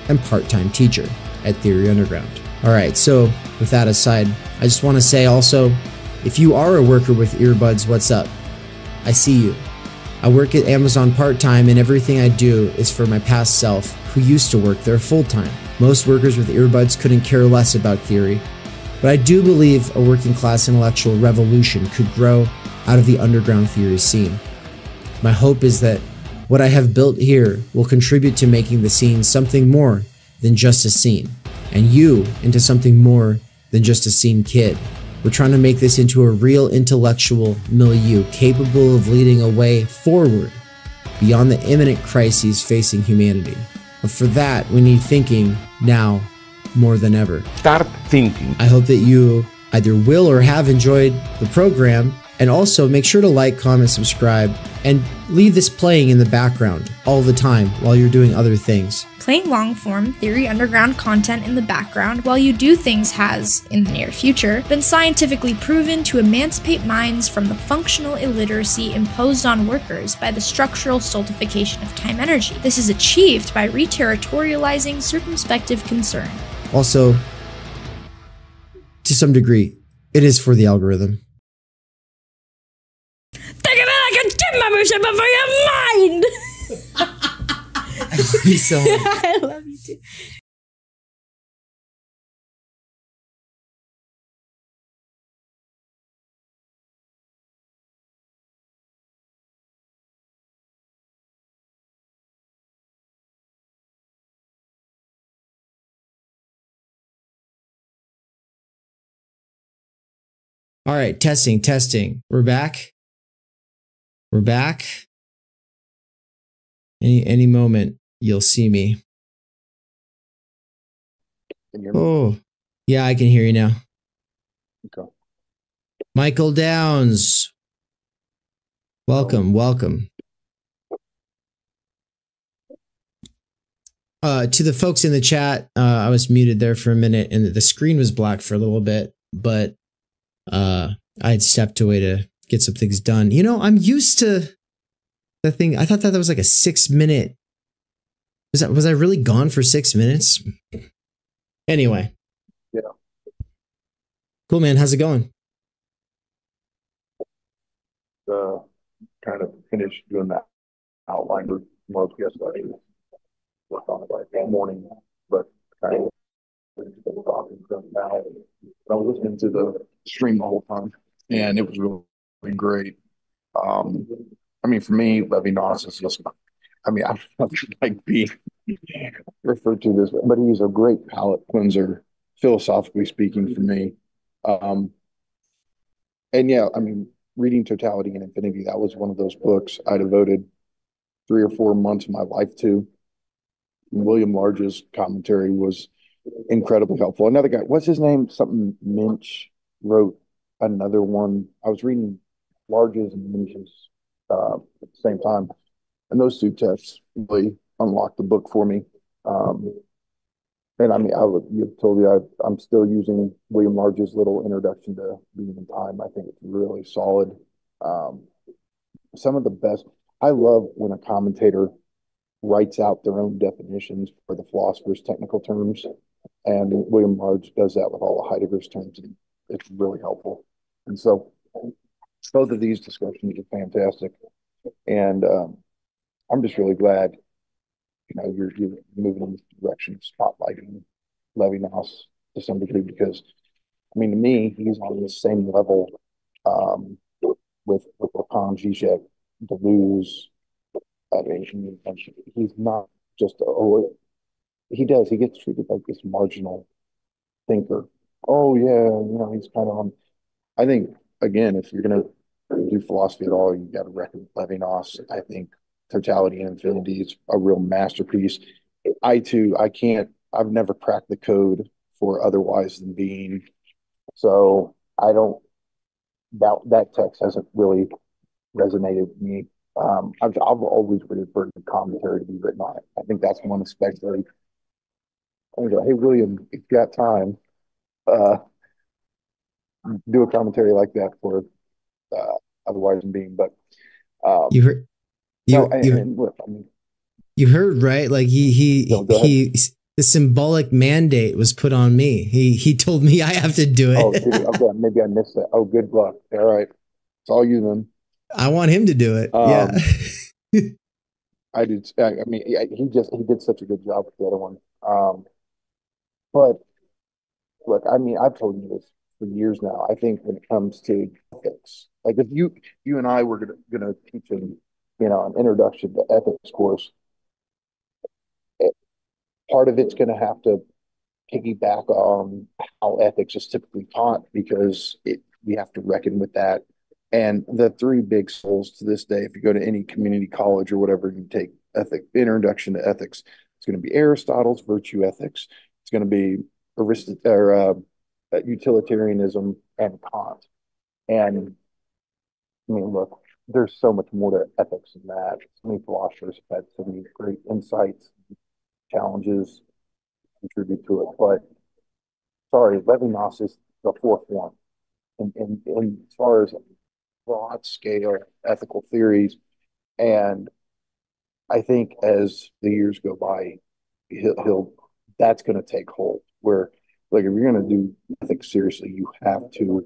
and part-time teacher at Theory Underground. Alright, so with that aside, I just want to say also, if you are a worker with earbuds, what's up? I see you. I work at Amazon part-time and everything I do is for my past self who used to work there full-time. Most workers with earbuds couldn't care less about theory, but I do believe a working class intellectual revolution could grow out of the underground theory scene. My hope is that what I have built here will contribute to making the scene something more than just a scene, and you into something more than just a scene kid. We're trying to make this into a real intellectual milieu capable of leading a way forward beyond the imminent crises facing humanity. But for that, we need thinking now more than ever. Start thinking. I hope that you either will or have enjoyed the program, and also make sure to like, comment, subscribe, and leave this playing in the background all the time while you're doing other things. Playing long-form Theory Underground content in the background while you do things has, in the near future, been scientifically proven to emancipate minds from the functional illiteracy imposed on workers by the structural stultification of time energy. This is achieved by reterritorializing circumspective concern. Also, to some degree, it is for the algorithm. Think of it like a gym membership, but for your mind! I love you so much. I love you too. All right, testing. We're back. We're back. Any moment you'll see me. Can you hear me? Oh, yeah, I can hear you now. Okay. Michael Downs. Welcome. To the folks in the chat, I was muted there for a minute and the screen was black for a little bit, but I had stepped away to get some things done. You know, I'm used to the thing. I thought that was like a 6 minute. Was I really gone for 6 minutes? Anyway. Yeah. Cool, man. How's it going? Kind of finished doing that outline for most guests. I worked on it like that morning, but kind of talking stuff now. I was listening to the stream the whole time, and it was really great. I mean, for me, Levinas is just, I mean, I don't know if you like being referred to this, but he's a great palate cleanser, philosophically speaking, for me. And yeah, I mean, reading Totality and Infinity, that was one of those books I devoted 3 or 4 months of my life to. And William Large's commentary was incredibly helpful. Another guy, what's his name? Something Minch wrote another one. I was reading Large's and Minch's at the same time, and those two texts really unlocked the book for me. And I mean, you've told you I'm still using William Large's little introduction to Being in Time. I think it's really solid. Some of the best. I love when a commentator writes out their own definitions for the philosopher's technical terms, and William Large does that with all of Heidegger's terms, and it's really helpful. And so, both of these discussions are fantastic, and I'm just really glad. You know, you're moving in this direction of spotlighting Levinas to some degree, because, I mean, to me, he's on the same level with Lacan, Zizek, Deleuze. I mean, he's not just he gets treated like this marginal thinker. Oh yeah, you know, he's kind of on. I think, again, if you're gonna do philosophy at all, you got to reckon Levinas. I think Totality and Infinity is a real masterpiece. I've never cracked the code for otherwise than being. So I don't, that text hasn't really resonated with me. I've always referred to commentary to be written on it. I think that's one especially. I go, hey William, if you got time, do a commentary like that for otherwise than being. But you heard. You heard, right? Like he the symbolic mandate was put on me. He told me I have to do it. Oh, okay, maybe I missed that. Oh, good luck. All right, it's all you then. I want him to do it. Yeah, I did. I mean, he did such a good job with the other one. But look, I mean, I've told you this for years now. I think when it comes to ethics, like if you and I were gonna teach an introduction to ethics course, it, part of it's gonna have to piggyback on how ethics is typically taught because we have to reckon with that. And the three big souls to this day, if you go to any community college or whatever, you take introduction to ethics. It's going to be Aristotle's virtue ethics. It's going to be utilitarianism and Kant. And I mean, look, there's so much more to ethics than that. So many philosophers have had so many great insights, challenges, contribute to it. But sorry, Levinas is the fourth one. And as far as broad scale ethical theories, and I think as the years go by, he'll that's going to take hold. Where, like, if you're going to do ethics seriously, you have to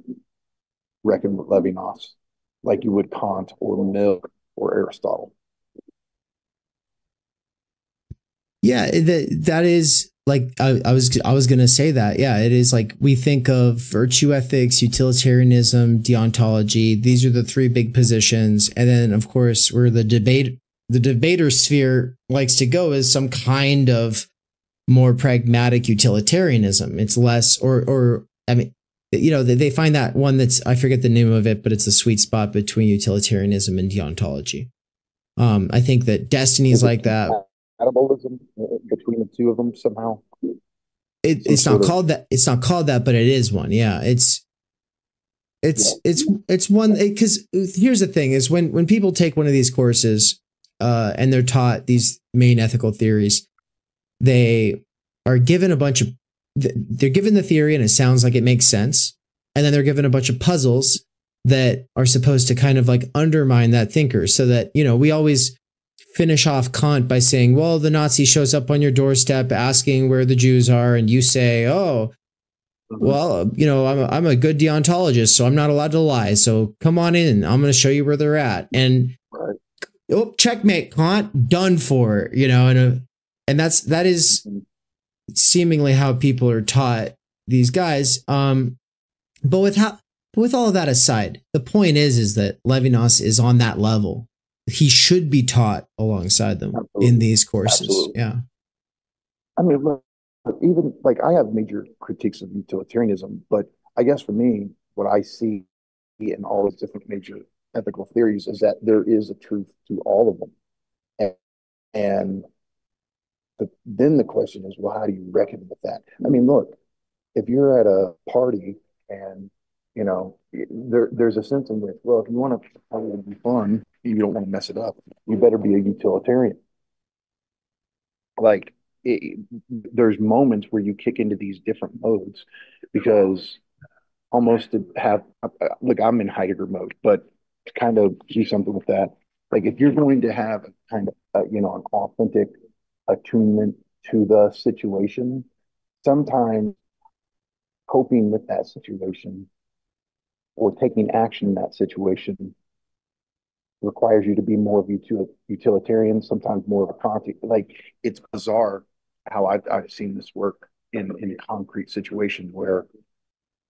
reckon with Levinas, like you would Kant or Mill or Aristotle. Yeah, that is like I was gonna say that. Yeah, it is like we think of virtue ethics, utilitarianism, deontology. These are the three big positions, and then of course where the debater sphere likes to go is some kind of more pragmatic utilitarianism. It's less or I mean, they find that one that's, I forget the name of it, but it's the sweet spot between utilitarianism and deontology. I think that destiny is like that. Compatibilism between the two of them somehow. It's not called that. It's not called that, but it is one. Yeah, it's one, because here's the thing: is when people take one of these courses and they're taught these main ethical theories, they are given a bunch of they're given the theory and it sounds like it makes sense, and then they're given a bunch of puzzles that are supposed to kind of like undermine that thinker, so that we always finish off Kant by saying, well, the Nazi shows up on your doorstep asking where the Jews are, and you say, oh, well, I'm a good deontologist, so I'm not allowed to lie. So come on in. I'm going to show you where they're at. And oh, checkmate, Kant, done for. And that is seemingly how people are taught these guys. But with all of that aside, the point is that Levinas is on that level. He should be taught alongside them. Absolutely. In these courses. Absolutely. Yeah. I mean, look, even like I have major critiques of utilitarianism, but I guess for me, what I see in all these different major ethical theories is that there is a truth to all of them. And then the question is, well, how do you reckon with that? I mean, look, if you're at a party and there's a sense in which, well, if you want to be fun, you don't want to mess it up, you better be a utilitarian. Like, there's moments where you kick into these different modes, because almost to have, look, I'm in Heidegger mode, but to kind of do something with that, like if you're going to have a kind of, an authentic attunement to the situation, sometimes coping with that situation or taking action in that situation requires you to be more of utilitarian, sometimes more of a Kantian. Like, it's bizarre how I've seen this work in concrete situations where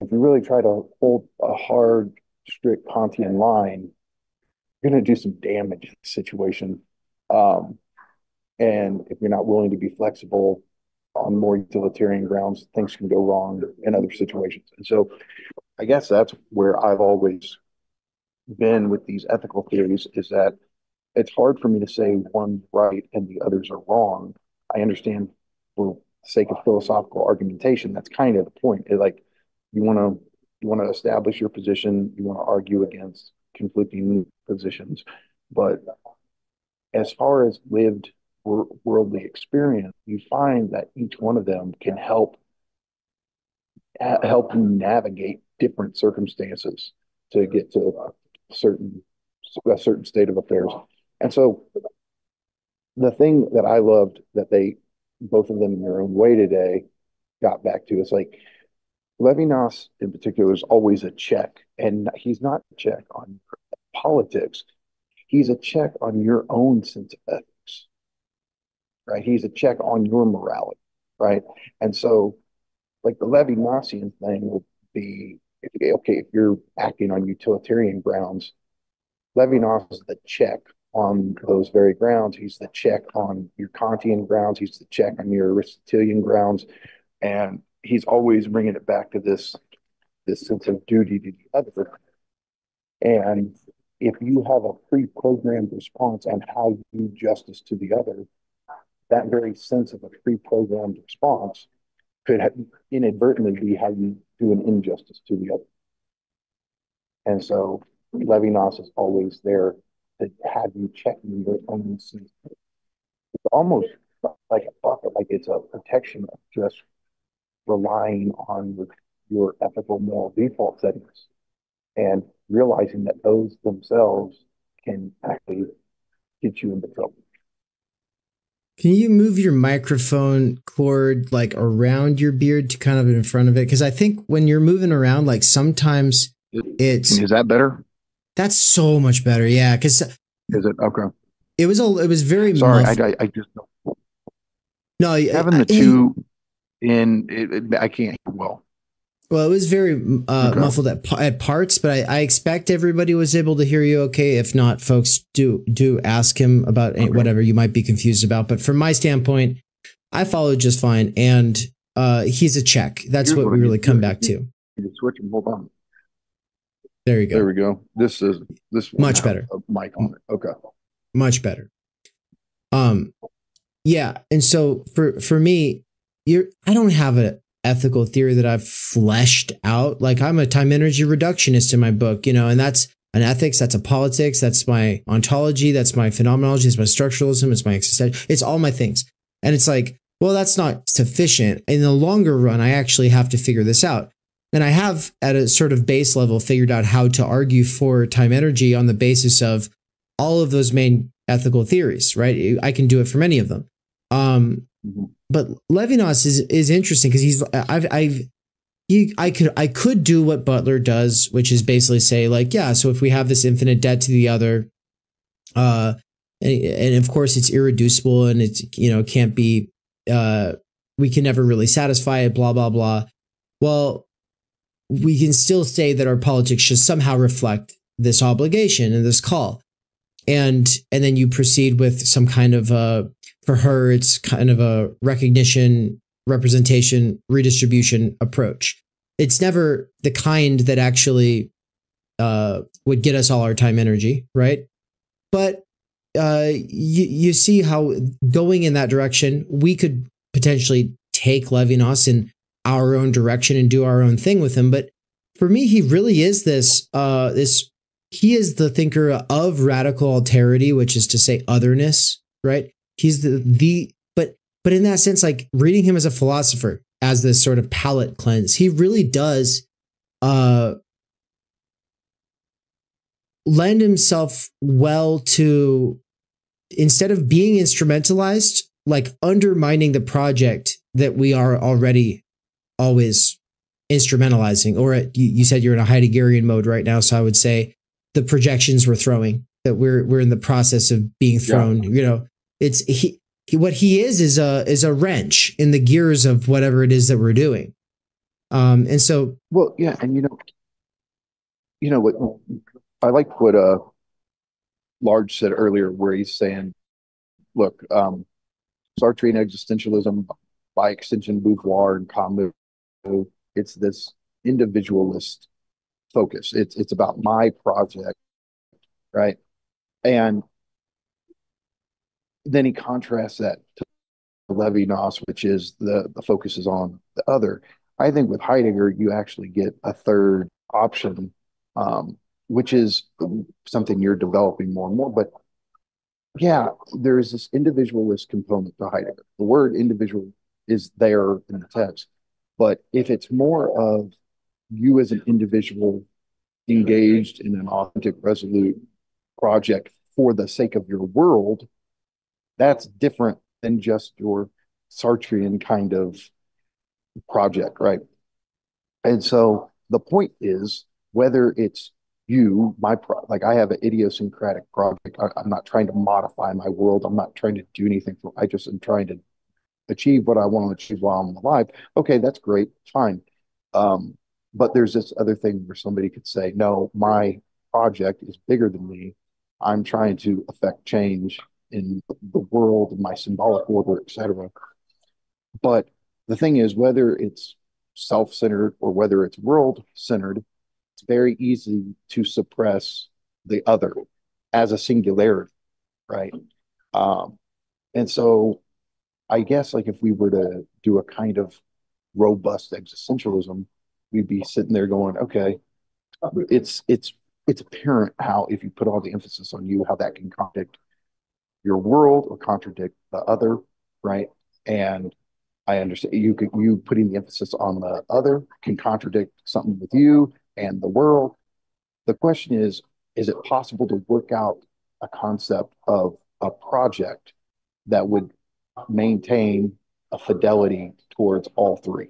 if you really try to hold a hard, strict Kantian line, you're going to do some damage in the situation. And if you're not willing to be flexible on more utilitarian grounds, things can go wrong in other situations. And so I guess that's where I've always been with these ethical theories, is that it's hard for me to say one's right and the others are wrong. I understand, for the sake of philosophical argumentation, that's kind of the point. Like, you want to establish your position, you want to argue against conflicting positions, but as far as lived worldly experience, you find that each one of them can help you navigate different circumstances to get to a certain state of affairs. And so the thing that I loved that they, both of them in their own way today, got back to is, like, Levinas in particular is always a check, and he's not a check on politics. He's a check on your own sense of ethics, right? He's a check on your morality, right? And so like the Levinasian thing will be, if you're acting on utilitarian grounds, Levinas is the check on those very grounds. He's the check on your Kantian grounds. He's the check on your Aristotelian grounds. And he's always bringing it back to this sense of duty to the other. And if you have a pre-programmed response on how you do justice to the other, that very sense of a pre-programmed response could inadvertently be how you do an injustice to the other. And so Levinas is always there to have you checking your own sense. It's almost like a buffer, like it's a protection of just relying on your ethical moral default settings and realizing that those themselves can actually get you into trouble. Can you move your microphone cord like around your beard to kind of in front of it? Because I think when you're moving around, like sometimes it's... Is that better? That's so much better. Yeah. Because... Is it? Okay. It was very... Sorry, I just... No, having the two in, I can't hear well. Well, it was very muffled at parts, but I expect everybody was able to hear you okay. If not, folks, do ask him about whatever you might be confused about. But from my standpoint, I followed just fine, and he's a check. That's what we really come back to. You switch him. Hold on. There you go. There we go. This much better. A mic on it. Okay. Much better. Yeah, and so for me, I don't have a ethical theory that I've fleshed out. Like I'm a time energy reductionist in my book, and that's an ethics, that's a politics, that's my ontology, that's my phenomenology, it's my structuralism, it's my existential, it's all my things. And it's like, well, that's not sufficient. In the longer run, I actually have to figure this out. And I have at a sort of base level figured out how to argue for time energy on the basis of all of those main ethical theories, right? I can do it from any of them. But Levinas is interesting because I could do what Butler does, which is basically say like, yeah, so if we have this infinite debt to the other, and of course it's irreducible and it's, can't be, we can never really satisfy it, blah, blah, blah. Well, we can still say that our politics should somehow reflect this obligation and this call. And then you proceed with some kind of for her, it's kind of a recognition, representation, redistribution approach. It's never the kind that actually would get us all our time energy, right? But you see how going in that direction, we could potentially take Levinas in our own direction and do our own thing with him. But for me, he really is he is the thinker of radical alterity, which is to say otherness, right? He's but in that sense, like reading him as a philosopher, as this sort of palate cleanse, he really does lend himself well to, instead of being instrumentalized, like undermining the project that we are already always instrumentalizing. Or you said you're in a Heideggerian mode right now, so I would say the projections we're throwing, that we're in the process of being thrown. Yeah. It's what he is a wrench in the gears of whatever it is that we're doing. And so, well, yeah, and what I like what Large said earlier, where he's saying, look, Sartrean existentialism, by extension, Beauvoir and Camus, it's this individualist focus. It's about my project, right? And then he contrasts that to Levinas, which is the focus is on the other. I think with Heidegger, you actually get a third option, which is something you're developing more and more. But yeah, there is this individualist component to Heidegger. The word individual is there in the text. But if it's more of you as an individual engaged in an authentic, resolute project for the sake of your world, that's different than just your Sartrean kind of project, right? And so the point is, whether it's you, like I have an idiosyncratic project. I'm not trying to modify my world. I'm not trying to do anything. I just am trying to achieve what I want to achieve while I'm alive. Okay, that's great, fine. But there's this other thing where somebody could say, no, my project is bigger than me. I'm trying to affect change in the world, my symbolic order, etc. But the thing is, whether it's self-centered or whether it's world-centered, it's very easy to suppress the other as a singularity, right? And so I guess like if we were to do a kind of robust existentialism, we'd be sitting there going, okay, it's apparent how if you put all the emphasis on you, how that can contradict your world or contradict the other, right? And I understand you putting the emphasis on the other can contradict something with you and the world. The question is it possible to work out a concept of a project that would maintain a fidelity towards all three: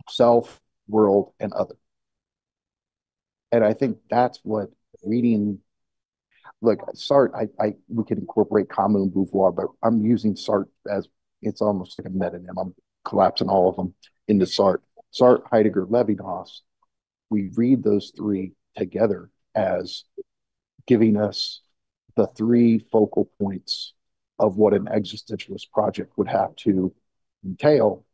self, world, and other? And I think that's what reading, like Sartre, we can incorporate Camus and Beauvoir, but I'm using Sartre as it's almost like a metonym. I'm collapsing all of them into Sartre. Sartre, Heidegger, Levinas. We read those three together as giving us the three focal points of what an existentialist project would have to entail.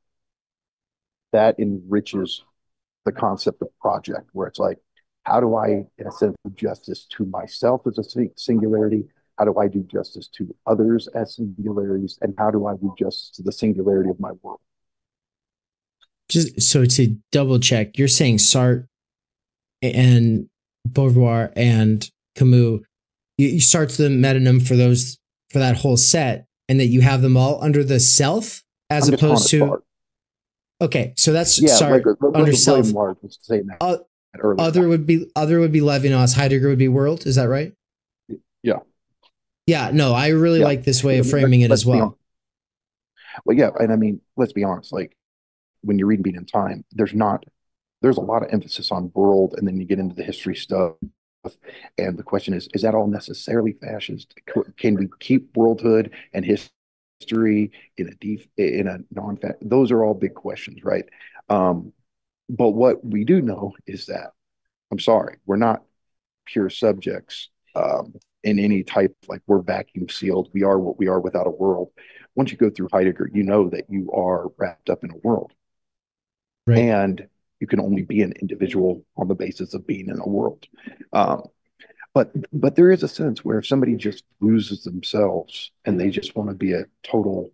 That enriches the concept of project, where it's like, how do I, in a sense, do justice to myself as a singularity? How do I do justice to others as singularities? And how do I do justice to the singularity of my world? Just so to double check, you're saying Sartre and Beauvoir and Camus, you start the metonym for that whole set, and that you have them all under the self as opposed to Sartre. Okay, so that's Sartre under self. Other would be Levinas, Heidegger would be world. Is that right? Yeah. Yeah. No, I really like this way of framing it as well. Well, yeah, and I mean, let's be honest. Like when you're reading Being in Time, there's a lot of emphasis on world, and then you get into the history stuff. And the question is that all necessarily fascist? Can we keep worldhood and history in a non-fascist? Those are all big questions, right? But what we do know is that, I'm sorry, we're not pure subjects in any type, like we're vacuum sealed. We are what we are without a world. Once you go through Heidegger, you know that you are wrapped up in a world. Right. And you can only be an individual on the basis of being in a world. But there is a sense where if somebody just loses themselves and they just want to be a total,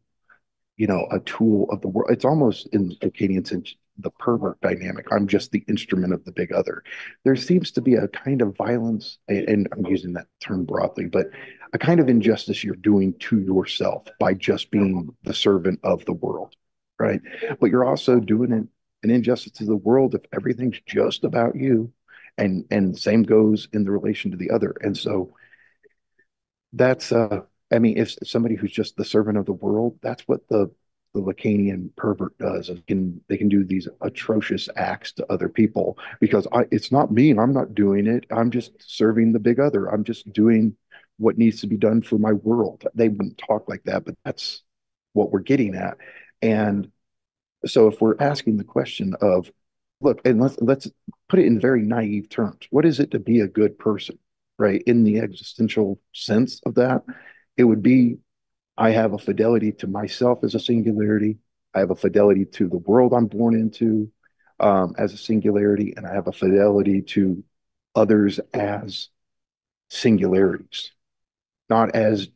a tool of the world, it's almost in the Lacanian sense, the pervert dynamic. I'm just the instrument of the big other. There seems to be a kind of violence, and I'm using that term broadly, but a kind of injustice you're doing to yourself by just being the servant of the world, right? But you're also doing an injustice to the world if everything's just about you, and the same goes in the relation to the other. And so that's I mean, if somebody who's just the servant of the world, that's what the Lacanian pervert does. They can do these atrocious acts to other people because it's not me. I'm not doing it. I'm just serving the big other. I'm just doing what needs to be done for my world. They wouldn't talk like that, but that's what we're getting at. And so if we're asking the question of, look, and let's put it in very naive terms. What is it to be a good person, right? In the existential sense of that, it would be, I have a fidelity to myself as a singularity. I have a fidelity to the world I'm born into as a singularity, and I have a fidelity to others as singularities, not as,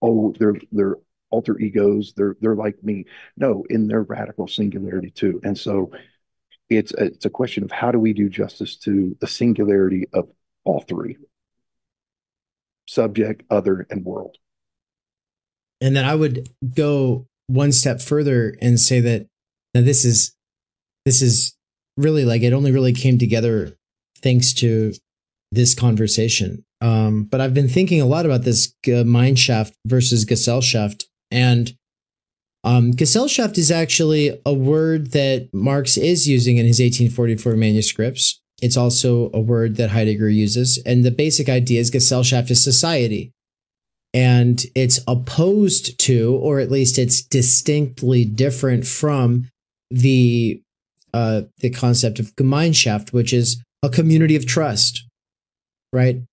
oh, they're alter egos, they're like me. No, in their radical singularity too. And so it's a question of how do we do justice to the singularity of all three: subject, other, and world. And then I would go one step further and say that now this is really like, it only really came together thanks to this conversation. But I've been thinking a lot about this Mineshaft versus Gesellschaft, and Gesellschaft is actually a word that Marx is using in his 1844 manuscripts. It's also a word that Heidegger uses, and the basic idea is Gesellschaft is society. and it's opposed to, or at least it's distinctly different from the concept of Gemeinschaft, which is a community of trust, right?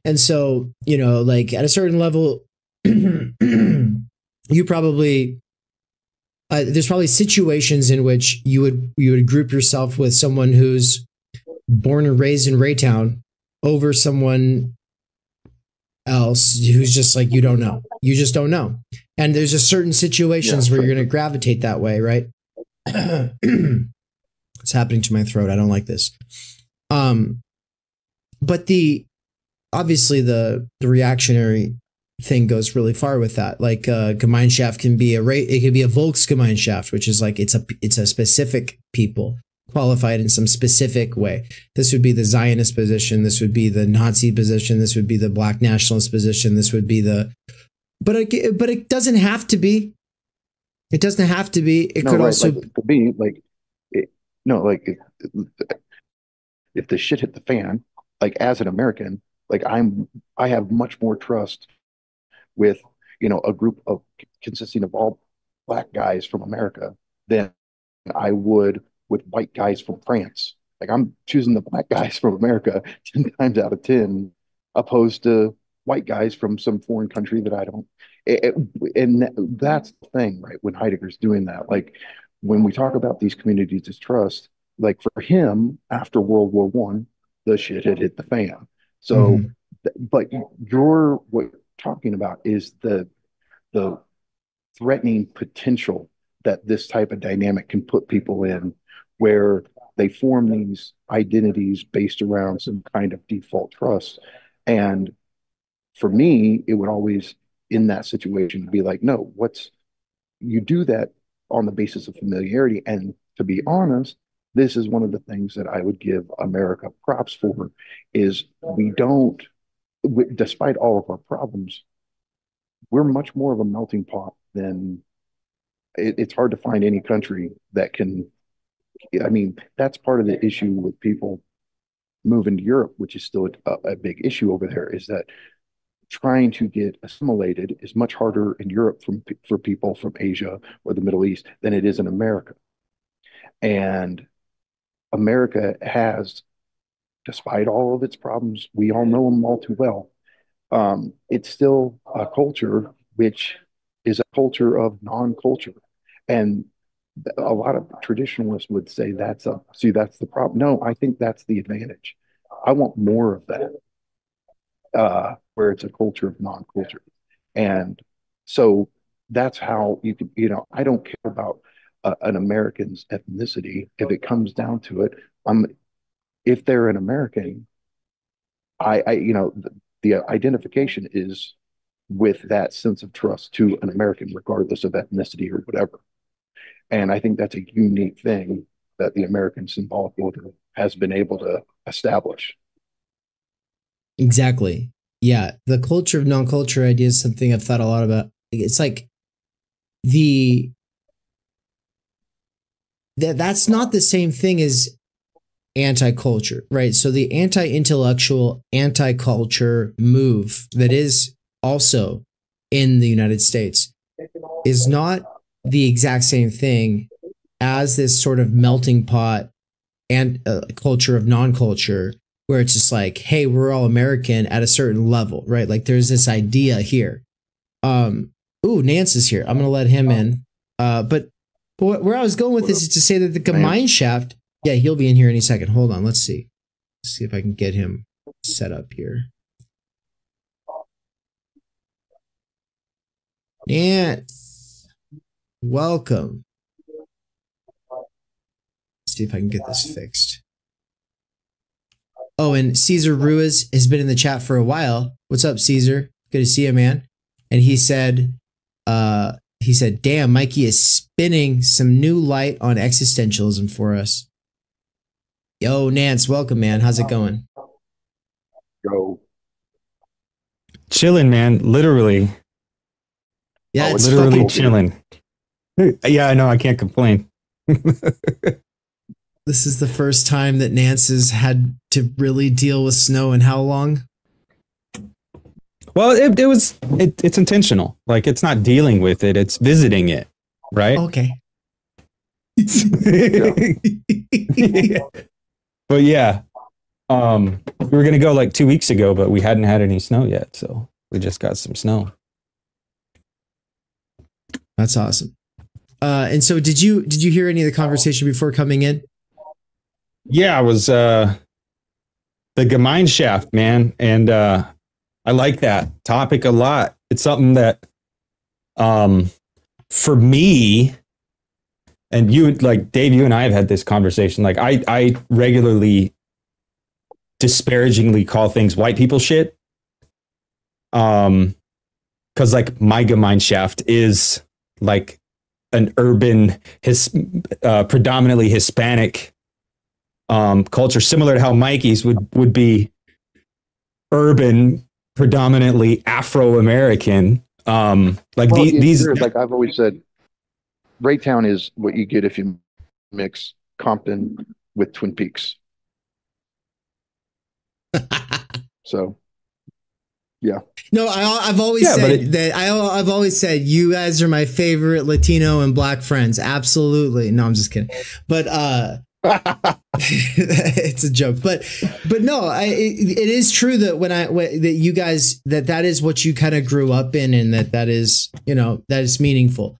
And so, you know, like at a certain level, you probably there's probably situations in which you would group yourself with someone who's born and raised in Raytown over someone else who's just like, you don't know. You just don't know. And there's just certain situations where you're going to gravitate that way, right? It's happening to my throat. I don't like this. But obviously the reactionary thing goes really far with that. Like Gemeinschaft can be it could be a Volksgemeinschaft, which is like it's a specific people qualified in some specific way. This would be the Zionist position. This would be the Nazi position. This would be the Black nationalist position. This would be but it doesn't have to be. It doesn't have to be. It could also be like, if the shit hit the fan, like as an American, like I have much more trust with, you know, a group consisting of all Black guys from America than I would with white guys from France. Like I'm choosing the Black guys from America 10 times out of 10, opposed to white guys from some foreign country that I don't. And that's the thing, right? When Heidegger's doing that, like when we talk about these communities of trust, like for him, after World War I, the shit had hit the fan. So, but what you're talking about is the threatening potential that this type of dynamic can put people in, where they form these identities based around some kind of default trust. And for me, it would always, in that situation, be like, no, you do that on the basis of familiarity. And to be honest, this is one of the things that I would give America props for, is we don't, despite all of our problems, we're much more of a melting pot than it's hard to find any country that can. I mean, that's part of the issue with people moving to Europe, which is still a big issue over there, is that trying to get assimilated is much harder in Europe for people from Asia or the Middle East than it is in America. And America has, despite all of its problems, we all know them all too well, it's still a culture which is a culture of non-culture. And a lot of traditionalists would say that's the problem. No, I think that's the advantage. I want more of that, where it's a culture of non-culture. And so that's how you can, you know, I don't care about an American's ethnicity. If it comes down to it, if they're an American, the identification is with that sense of trust to an American, regardless of ethnicity or whatever. And I think that's a unique thing that the American symbolic order has been able to establish. Exactly. Yeah. The culture of non-culture idea is something I've thought a lot about. It's like that's not the same thing as anti-culture, right? So the anti-intellectual, anti-culture move that is also in the United States is not the exact same thing as this sort of melting pot and culture of non-culture, where it's just like, hey, we're all American at a certain level, right? Like there's this idea here. Ooh, Nance is here. I'm going to let him in. But where I was going with this is to say that the Gemeinschaft, yeah, he'll be in here any second. Hold on. Let's see. Let's see if I can get him set up here. Nance, welcome. Let's see if I can get this fixed. Oh, and Caesar Ruiz has been in the chat for a while. What's up, Caesar? Good to see you, man. And he said, damn, Mikey is spinning some new light on existentialism for us. Yo, Nance, welcome, man. How's it going? Yo. Chilling, man. Literally. Yeah, it's literally chilling. Yeah, I know. I can't complain. This is the first time that Nance has had to really deal with snow in how long? Well, it's intentional. Like, it's not dealing with it, it's visiting it, right? Okay. But yeah, we were gonna go like 2 weeks ago, but we hadn't had any snow yet, so we just got some snow. That's awesome. And so did you hear any of the conversation before coming in? Yeah, it was the Gemeinschaft, man, and I like that topic a lot. It's something that, for me, and you, like Dave, you and I have had this conversation. Like, I regularly disparagingly call things white people shit. Because like my Gemeinschaft is like an urban, predominantly Hispanic culture, similar to how Mikey's would be urban, predominantly Afro-American. These like I've always said, Raytown is what you get if you mix Compton with Twin Peaks. So, yeah. No, I've always said that. I've always said you guys are my favorite Latino and Black friends. Absolutely. No, I'm just kidding. But it's a joke. But no, it is true that that you guys that is what you kind of grew up in, and that is, you know, that is meaningful.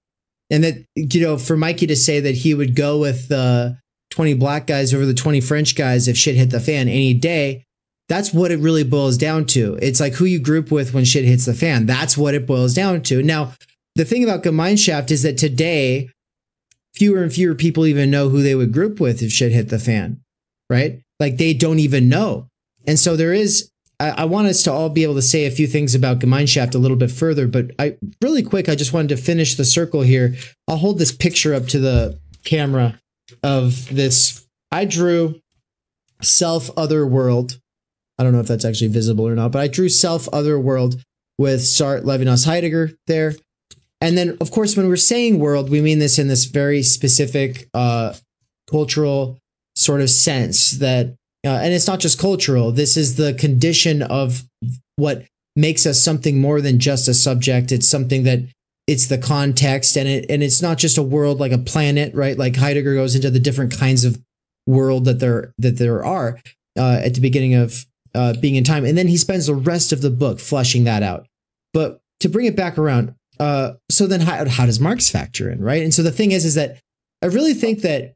And that, you know, for Mikey to say that he would go with 20 black guys over the 20 French guys if shit hit the fan any day, that's what it really boils down to. It's like who you group with when shit hits the fan. That's what it boils down to. Now, the thing about Gemeinschaft is that today, fewer and fewer people even know who they would group with if shit hit the fan, right? Like, they don't even know. And so there is, I want us to all be able to say a few things about Gemeinschaft a little bit further, but really quick, I just wanted to finish the circle here. I'll hold this picture up to the camera of this. I drew self-other world. I don't know if that's actually visible or not, but I drew self-other world with Sartre, Levinas, Heidegger there. And then, of course, when we're saying world, we mean this in this very specific cultural sort of sense that, and it's not just cultural. This is the condition of what makes us something more than just a subject. It's something that it's the context, and it's not just a world like a planet, right? Like Heidegger goes into the different kinds of world that there are at the beginning of Being in Time, and then he spends the rest of the book fleshing that out. But to bring it back around, so then how does Marx factor in, right? And so the thing is that I really think that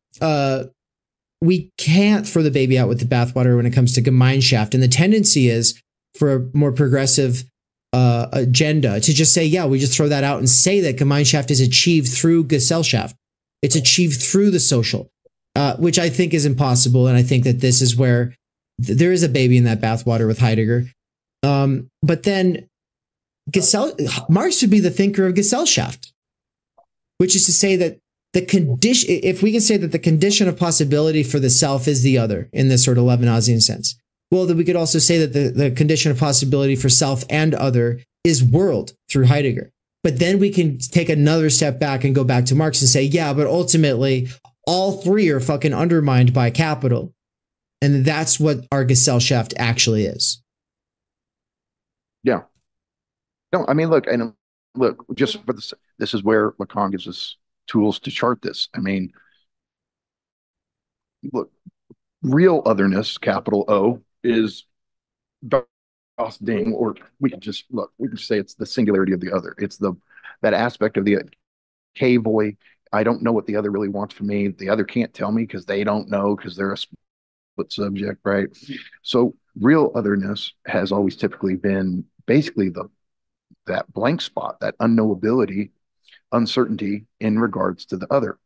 we can't throw the baby out with the bathwater when it comes to Gemeinschaft. And the tendency is for a more progressive agenda to just say, yeah, we just throw that out and say that Gemeinschaft is achieved through Gesellschaft. It's achieved through the social, which I think is impossible. And I think that this is where there is a baby in that bathwater with Heidegger. But then Marx would be the thinker of Gesellschaft, which is to say that the condition, if we can say that the condition of possibility for the self is the other in this sort of Levinasian sense, well, then we could also say that the condition of possibility for self and other is world through Heidegger. But then we can take another step back and go back to Marx and say, yeah, but ultimately all three are fucking undermined by capital. And that's what our Gesellschaft actually is. Yeah. No, I mean, look, just for this is where Lacan gives us tools to chart this. I mean, look, real otherness, capital O, is das Ding, or we can just we can say it's the singularity of the other. It's that aspect of the cave boy. I don't know what the other really wants from me. The other can't tell me because they don't know, because they're a split subject, right? So real otherness has always typically been basically that blank spot, that unknowability, uncertainty in regards to the other.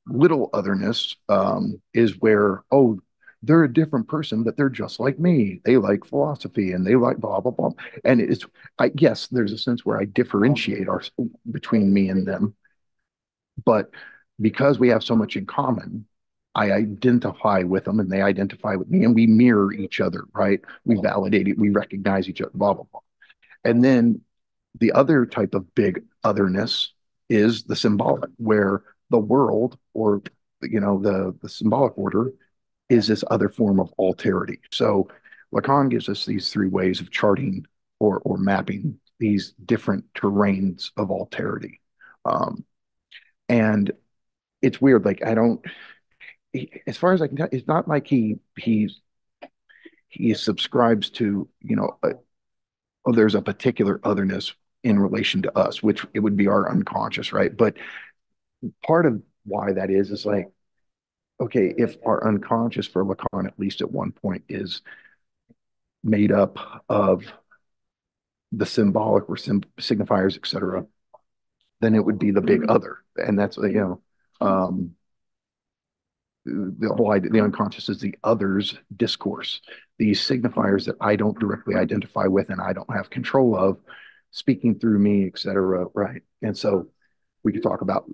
Little otherness is where, oh, they're a different person, but they're just like me. They like philosophy and they like blah, blah, blah. And yes, there's a sense where I differentiate between me and them. But because we have so much in common, I identify with them and they identify with me, and we mirror each other, right? We validate it, we recognize each other, blah, blah, blah. And then the other type of big otherness is the symbolic, where the world, or the symbolic order, is this other form of alterity. So Lacan gives us these three ways of charting or mapping these different terrains of alterity. And it's weird. Like I don't, as far as I can tell, it's not like he subscribes to, oh, there's a particular otherness in relation to us, which it would be our unconscious, right? But part of why that is like, okay, if our unconscious for Lacan, at least at one point, is made up of the symbolic or signifiers, etc., then it would be the big other, and that's the unconscious is the other's discourse. These signifiers that I don't directly identify with and I don't have control of, speaking through me, etc. Right, and so we could talk about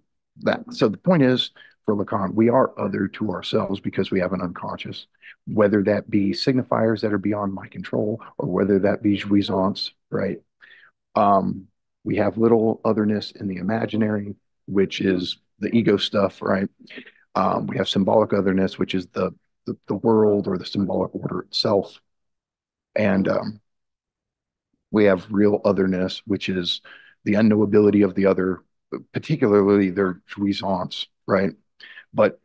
that. So the point is, for Lacan, we are other to ourselves because we have an unconscious, whether that be signifiers that are beyond my control or whether that be jouissance, right? We have little otherness in the imaginary, which is the ego stuff, right? We have symbolic otherness, which is the world or the symbolic order itself. And we have real otherness, which is the unknowability of the other, particularly their jouissance, right? But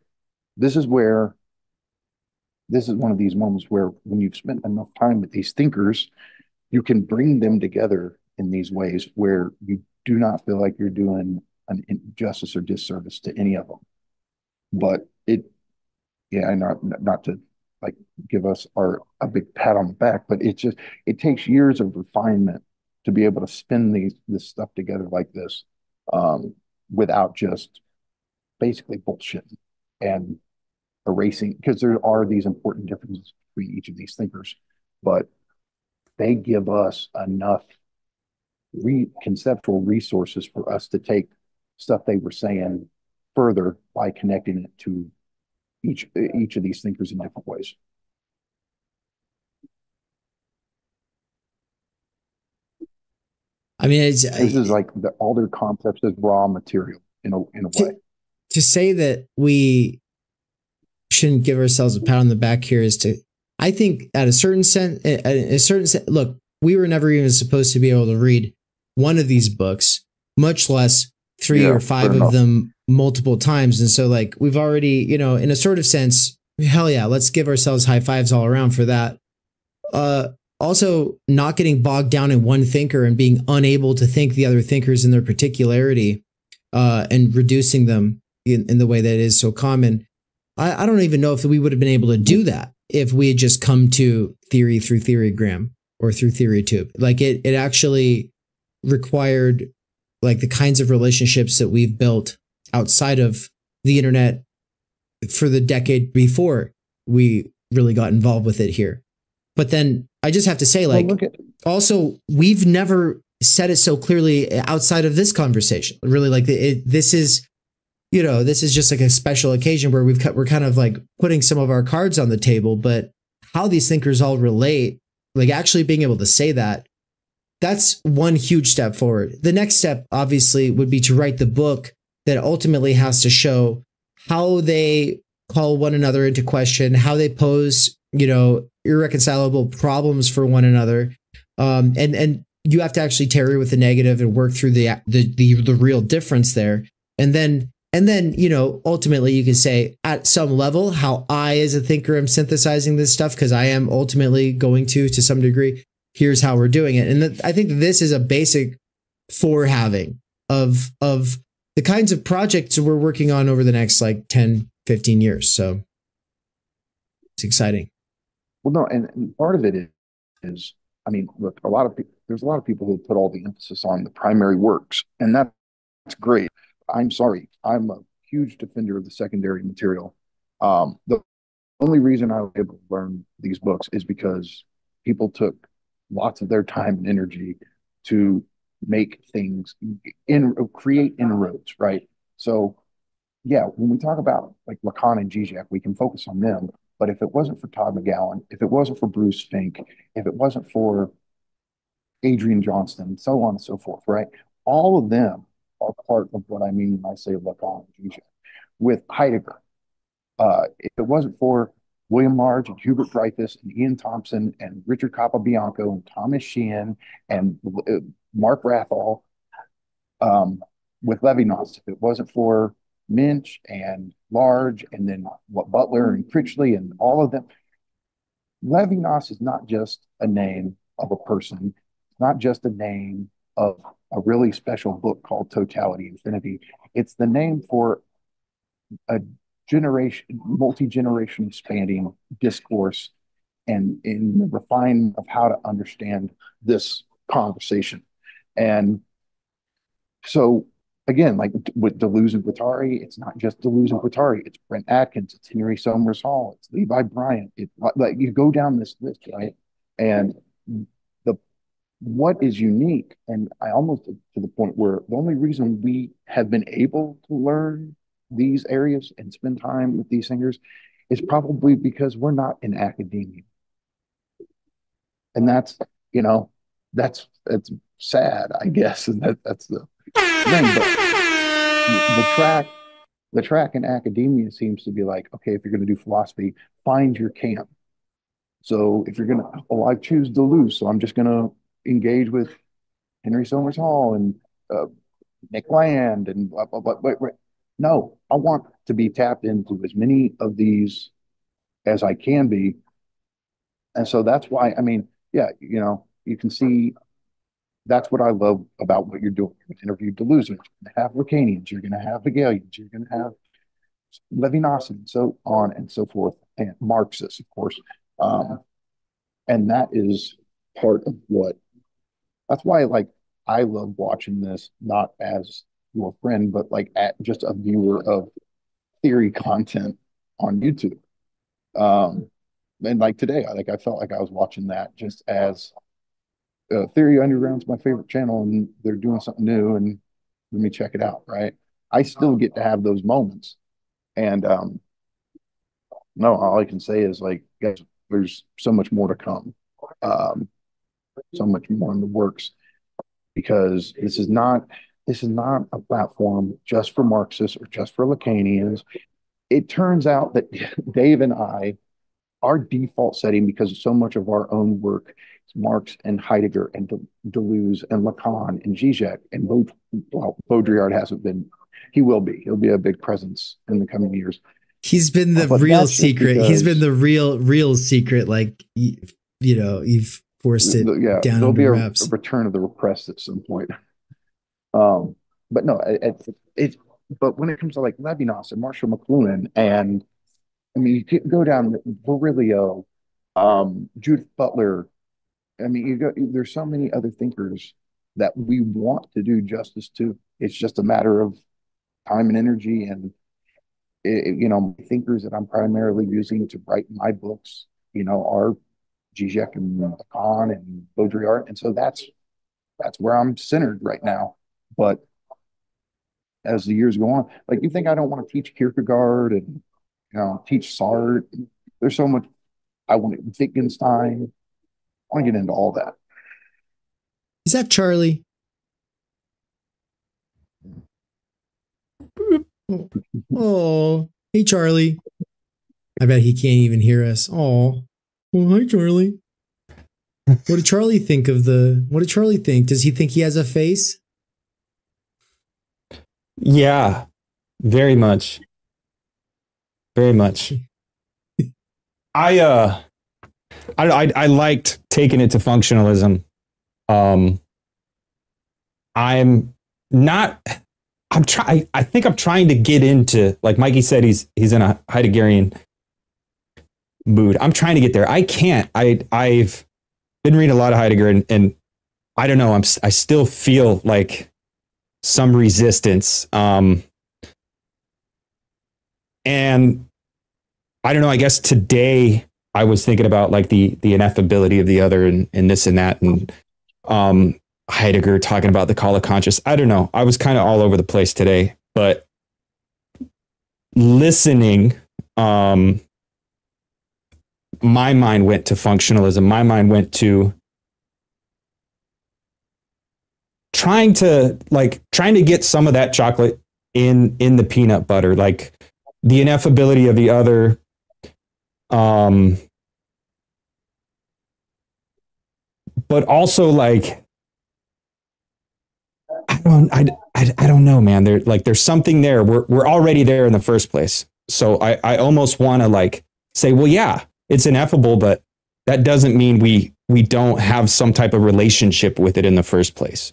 this is one of these moments where when you've spent enough time with these thinkers, you can bring them together in these ways where you do not feel like you're doing an injustice or disservice to any of them. But not to like give us a big pat on the back, but it takes years of refinement to be able to spin this stuff together like this, without just basically bullshitting and erasing, because there are these important differences between each of these thinkers, but they give us enough conceptual resources for us to take stuff they were saying further by connecting it to each of these thinkers in different ways. I mean, this is like all their concepts as raw material in a way. To say that we shouldn't give ourselves a pat on the back here is to, I think, at a certain sense, look, we were never even supposed to be able to read one of these books, much less three or five of them multiple times. And so, like, we've already, in a sort of sense, hell yeah, let's give ourselves high fives all around for that. Also, not getting bogged down in one thinker and being unable to think the other thinkers in their particularity, and reducing them in the way that is so common. I don't even know if we would have been able to do that if we had just come to theory through Theorygram or through TheoryTube. Like it actually required like the kinds of relationships that we've built outside of the internet for the decade before we really got involved with it here. But then I just have to say, like, also, we've never said it so clearly outside of this conversation. Really, like this is just like a special occasion where we're kind of like putting some of our cards on the table, but how these thinkers all relate, like actually being able to say that, that's one huge step forward. The next step, obviously, would be to write the book that ultimately has to show how they call one another into question, how they pose, irreconcilable problems for one another. And you have to actually tarry with the negative and work through the real difference there. And then, ultimately you can say at some level how I, as a thinker, am synthesizing this stuff, because I am ultimately going to some degree, here's how we're doing it. And I think this is a basic forehaving of the kinds of projects we're working on over the next like 10, 15 years. So it's exciting. Well, no, and part of it is, I mean, look, there's a lot of people who put all the emphasis on the primary works, and that's great. I'm sorry, I'm a huge defender of the secondary material. The only reason I was able to learn these books is because people took lots of their time and energy to make things create inroads, right? So, yeah, when we talk about like Lacan and Zizek, we can focus on them. But if it wasn't for Todd McGowan, if it wasn't for Bruce Fink, if it wasn't for Adrian Johnston, so on and so forth, right? All of them are part of what I mean when I say Lacan and Zizek. With Heidegger, if it wasn't for William Large and Hubert Dreyfus and Ian Thompson and Richard Capobianco and Thomas Sheehan and Mark Rathall with Levinas. If it wasn't for Minch and Large and then Butler and Critchley and all of them, Levinas is not just a name of a person. It's not just a name of a really special book called Totality, Infinity. It's the name for a multi-generation spanning discourse and in the refinement of how to understand this conversation. And so again, like with Deleuze and Guattari, it's not just Deleuze and Guattari, it's Brent Atkins, it's Henry Somers Hall, it's Levi Bryant. Like you go down this list, right? And what is unique, and I almost to the point where the only reason we have been able to learn these areas and spend time with these singers is probably because we're not in academia. And that's, that's sad, I guess. And that's the thing. But the track in academia seems to be like, okay, if you're going to do philosophy, find your camp. So if you're going to, I choose Deleuze, so I'm just going to engage with Henry Somers Hall and Nick Land and blah, blah, blah. Wait. No, I want to be tapped into as many of these as I can be. And so that's why, you can see that's what I love about what you're doing. You're going to interview Deleuze, you're going to have Lacanians, you're going to have Hegelians, you're going to have Levinas, and so on and so forth, and Marxists, of course. And that is part of that's why, I love watching this, not as your friend, but just a viewer of theory content on YouTube. And today, I felt like I was watching that just as Theory Underground's my favorite channel, and they're doing something new, and let me check it out, right? I still get to have those moments. And no, all I can say is guys, there's so much more to come. So much more in the works, because this is not a platform just for Marxists or just for Lacanians. It turns out that Dave and I, our default setting, because so much of our own work is Marx and Heidegger and Deleuze and Lacan and Zizek, and Baudrillard hasn't been. He will be. He'll be a big presence in the coming years. He's been the real secret. He's been the real secret. You've forced it down. There'll be a return of the repressed at some point. But no, but when it comes to Levinas and Marshall McLuhan, and you can go down Virilio, Judith Butler. There's so many other thinkers that we want to do justice to. It's just a matter of time and energy, and thinkers that I'm primarily using to write my books, are Zizek and Lacan and Baudrillard, and so that's where I'm centered right now. But as the years go on, you think I don't want to teach Kierkegaard and teach Sartre? There's so much I want to. Wittgenstein. I want to get into all that. Is that Charlie? Oh, hey Charlie. I bet he can't even hear us. Oh, hi Charlie. What did Charlie think of what did Charlie think? Does he think he has a face? Yeah, very much. Very much. I liked taking it to functionalism. I think I'm trying to get into, like Mikey said, he's in a Heideggerian mood. I'm trying to get there. I can't. I've been reading a lot of Heidegger, and I don't know. I still feel like some resistance. And I don't know. I guess today I was thinking about the ineffability of the other and this and that, and Heidegger talking about the call of conscious. I don't know. I was kind of all over the place today, but listening, my mind went to functionalism. My mind went to trying to get some of that chocolate in the peanut butter, the ineffability of the other. But also like, I don't know, man. There's something there. We're already there in the first place. So I almost want to like say, well, yeah, it's ineffable, but that doesn't mean we don't have some type of relationship with it in the first place.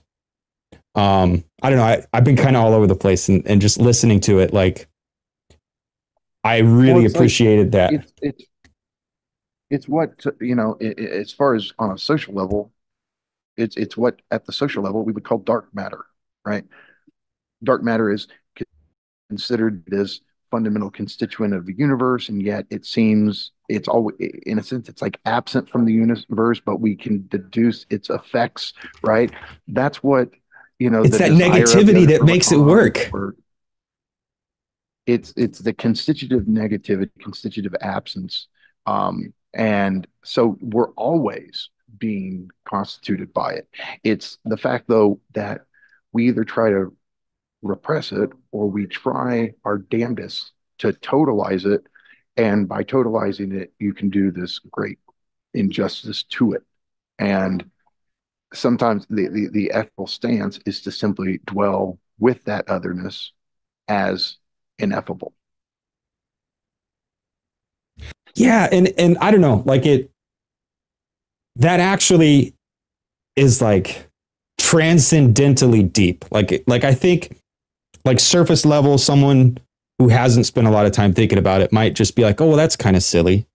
I don't know. I've been kind of all over the place and just listening to it. Like, I really appreciated that. It's what, you know, as far as on a social level, it's what at the social level we would call dark matter, right? Dark matter is considered this fundamental constituent of the universe, and yet it seems it's always, in a sense, it's like absent from the universe, but we can deduce its effects, right? That's what, you know, it's that negativity that makes it work. It's the constitutive negativity, constitutive absence. And so we're always being constituted by it. It's the fact, though, that we either try to repress it or we try our damnedest to totalize it. And by totalizing it, you can do this great injustice to it. And sometimes the ethical stance is to simply dwell with that otherness as ineffable. Yeah, and I don't know, like that actually is like transcendentally deep. Like I think like surface level, someone who hasn't spent a lot of time thinking about it might just be like, oh, well, that's kind of silly.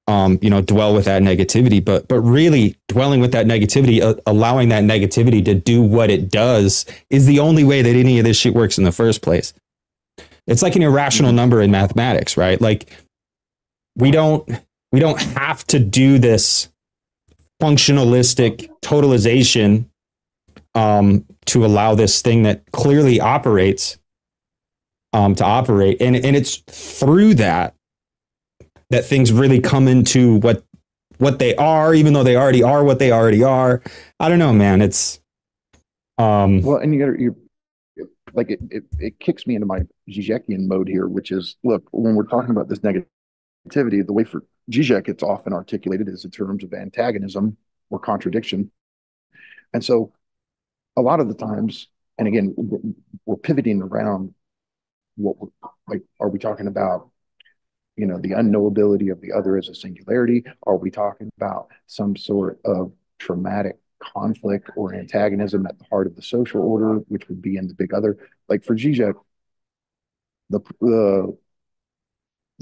You know, dwell with that negativity, but really dwelling with that negativity, allowing that negativity to do what it does is the only way that any of this shit works in the first place. It's like an irrational number in mathematics, right? Like we don't have to do this functionalistic totalization to allow this thing that clearly operates to operate. And it's through that things really come into what they are, even though they already are what they already are. I don't know, man. It's well, and you like it kicks me into my Zizekian mode here, which is, look, when we're talking about this negativity, the way for Zizek it's often articulated is in terms of antagonism or contradiction. And so a lot of the times, and again, we're pivoting around what we're like, are we talking about, you know, the unknowability of the other as a singularity? Are we talking about some sort of traumatic conflict or antagonism at the heart of the social order, which would be in the big other? Like for Zizek, the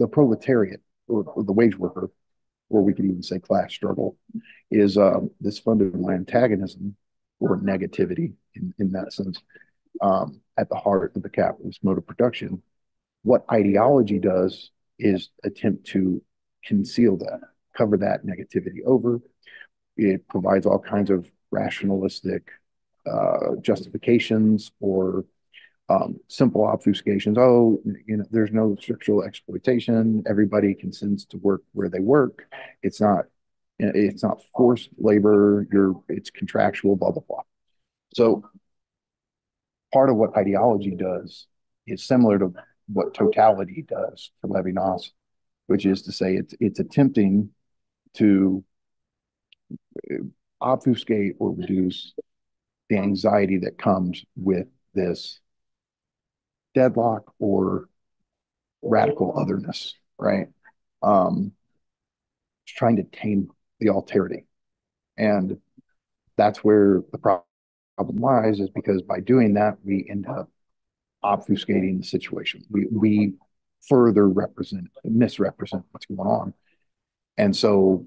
proletariat or the wage worker, or we could even say class struggle, is this fundamental antagonism or negativity in that sense at the heart of the capitalist mode of production. What ideology does is attempt to conceal that, cover that negativity over. It provides all kinds of rationalistic justifications or simple obfuscations. Oh, you know, there's no sexual exploitation. Everybody consents to work where they work. It's not forced labor. It's contractual. Blah blah blah. So part of what ideology does is similar to what totality does for Levinas, which is to say it's attempting to obfuscate or reduce the anxiety that comes with this deadlock or radical otherness, right? It's trying to tame the alterity. And that's where the problem lies, is because by doing that, we end up obfuscating the situation. We further misrepresent what's going on. And so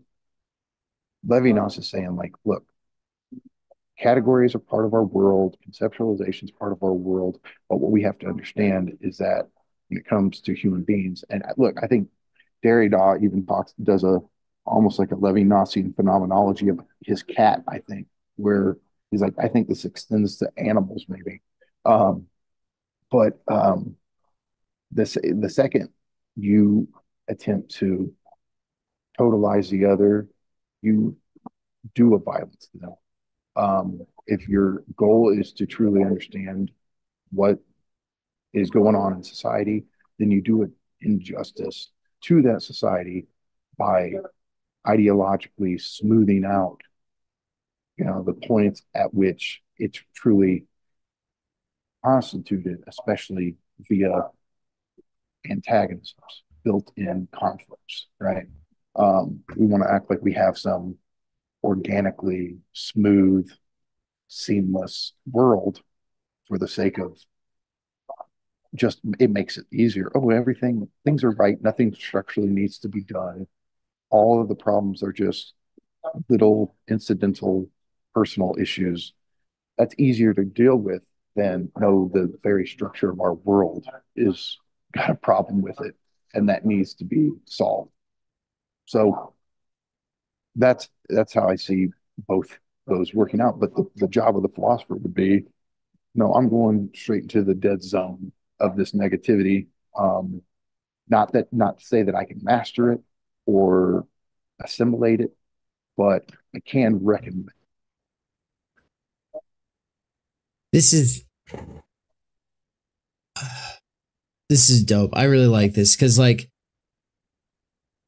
Levinas is saying, like, look, categories are part of our world, conceptualization is part of our world, but what we have to understand is that when it comes to human beings, and look, I think Derrida even does almost like a Levinasian phenomenology of his cat, I think, where he's like, I think this extends to animals maybe. But the second you attempt to totalize the other, you do a violence to them. If your goal is to truly understand what is going on in society, then you do an injustice to that society by ideologically smoothing out, the points at which it's truly constituted, especially via antagonisms, built-in conflicts, right? We want to act like we have some organically smooth, seamless world for the sake of just, it makes it easier. Oh, things are right. Nothing structurally needs to be done. All of the problems are just little incidental personal issues. That's easier to deal with than know the very structure of our world is got a problem with it, and that needs to be solved. So that's how I see both those working out. But the job of the philosopher would be, no, I'm going straight into the dead zone of this negativity. Not to say that I can master it or assimilate it, but I can reckon. This is dope. I really like this because, like,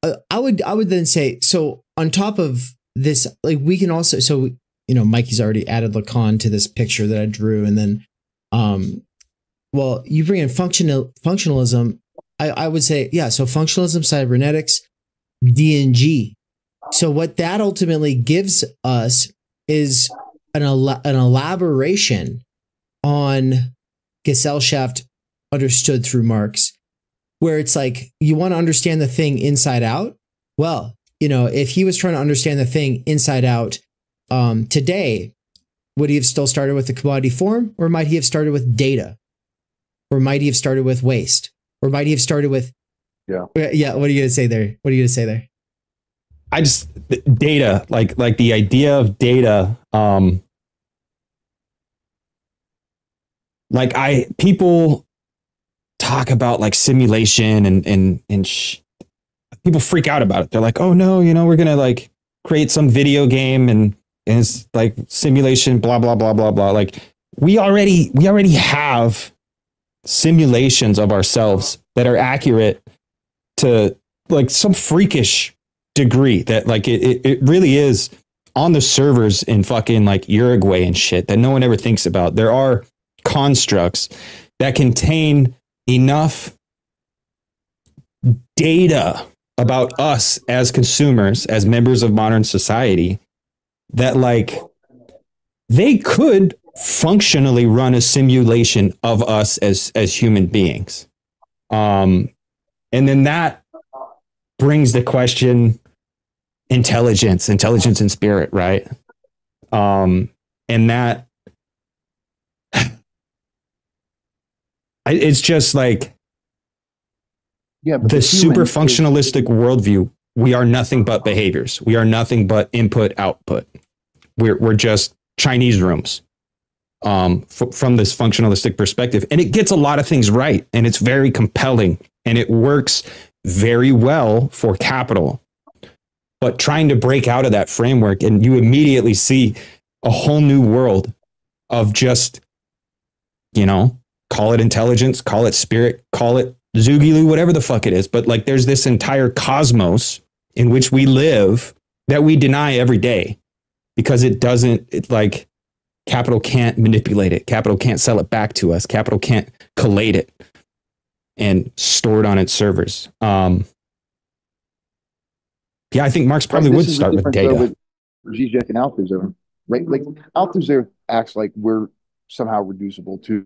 I would then say, so on top of this, like, we can also, so, Mikey's already added Lacan to this picture that I drew, and then, well, you bring in functionalism. I would say, yeah. So functionalism, cybernetics, D&G. So what that ultimately gives us is an elaboration on Gesellschaft understood through Marx, where it's like, you want to understand the thing inside out. Well, if he was trying to understand the thing inside out today, would he have still started with the commodity form, or might he have started with data, or might he have started with waste, or might he have started with yeah? What are you going to say there? I just, data, like the idea of data, people talk about like simulation and people freak out about it. They're like, oh no, we're going to like create some video game and it's like simulation, blah, blah, blah, blah, blah. Like we already have simulations of ourselves that are accurate to like some freakish degree that like it really is on the servers in fucking like Uruguay and shit that no one ever thinks about. There are constructs that contain enough data about us as consumers, as members of modern society, that like they could functionally run a simulation of us as human beings. And then that brings the question, intelligence and spirit, right? And that it's just like, yeah, but the super functionalistic worldview. We are nothing but behaviors. We are nothing but input output. We're just Chinese rooms from this functionalistic perspective, and it gets a lot of things right, and it's very compelling, and it works very well for capital. But trying to break out of that framework, and you immediately see a whole new world of just, call it intelligence, call it spirit, call it Zoogilu, whatever the fuck it is. But like, there's this entire cosmos in which we live that we deny every day because capital can't manipulate it. Capital can't sell it back to us. Capital can't collate it and store it on its servers. I think Marx probably would start with data. With Zizek and Althusser, right? Like Althusser acts like we're somehow reducible to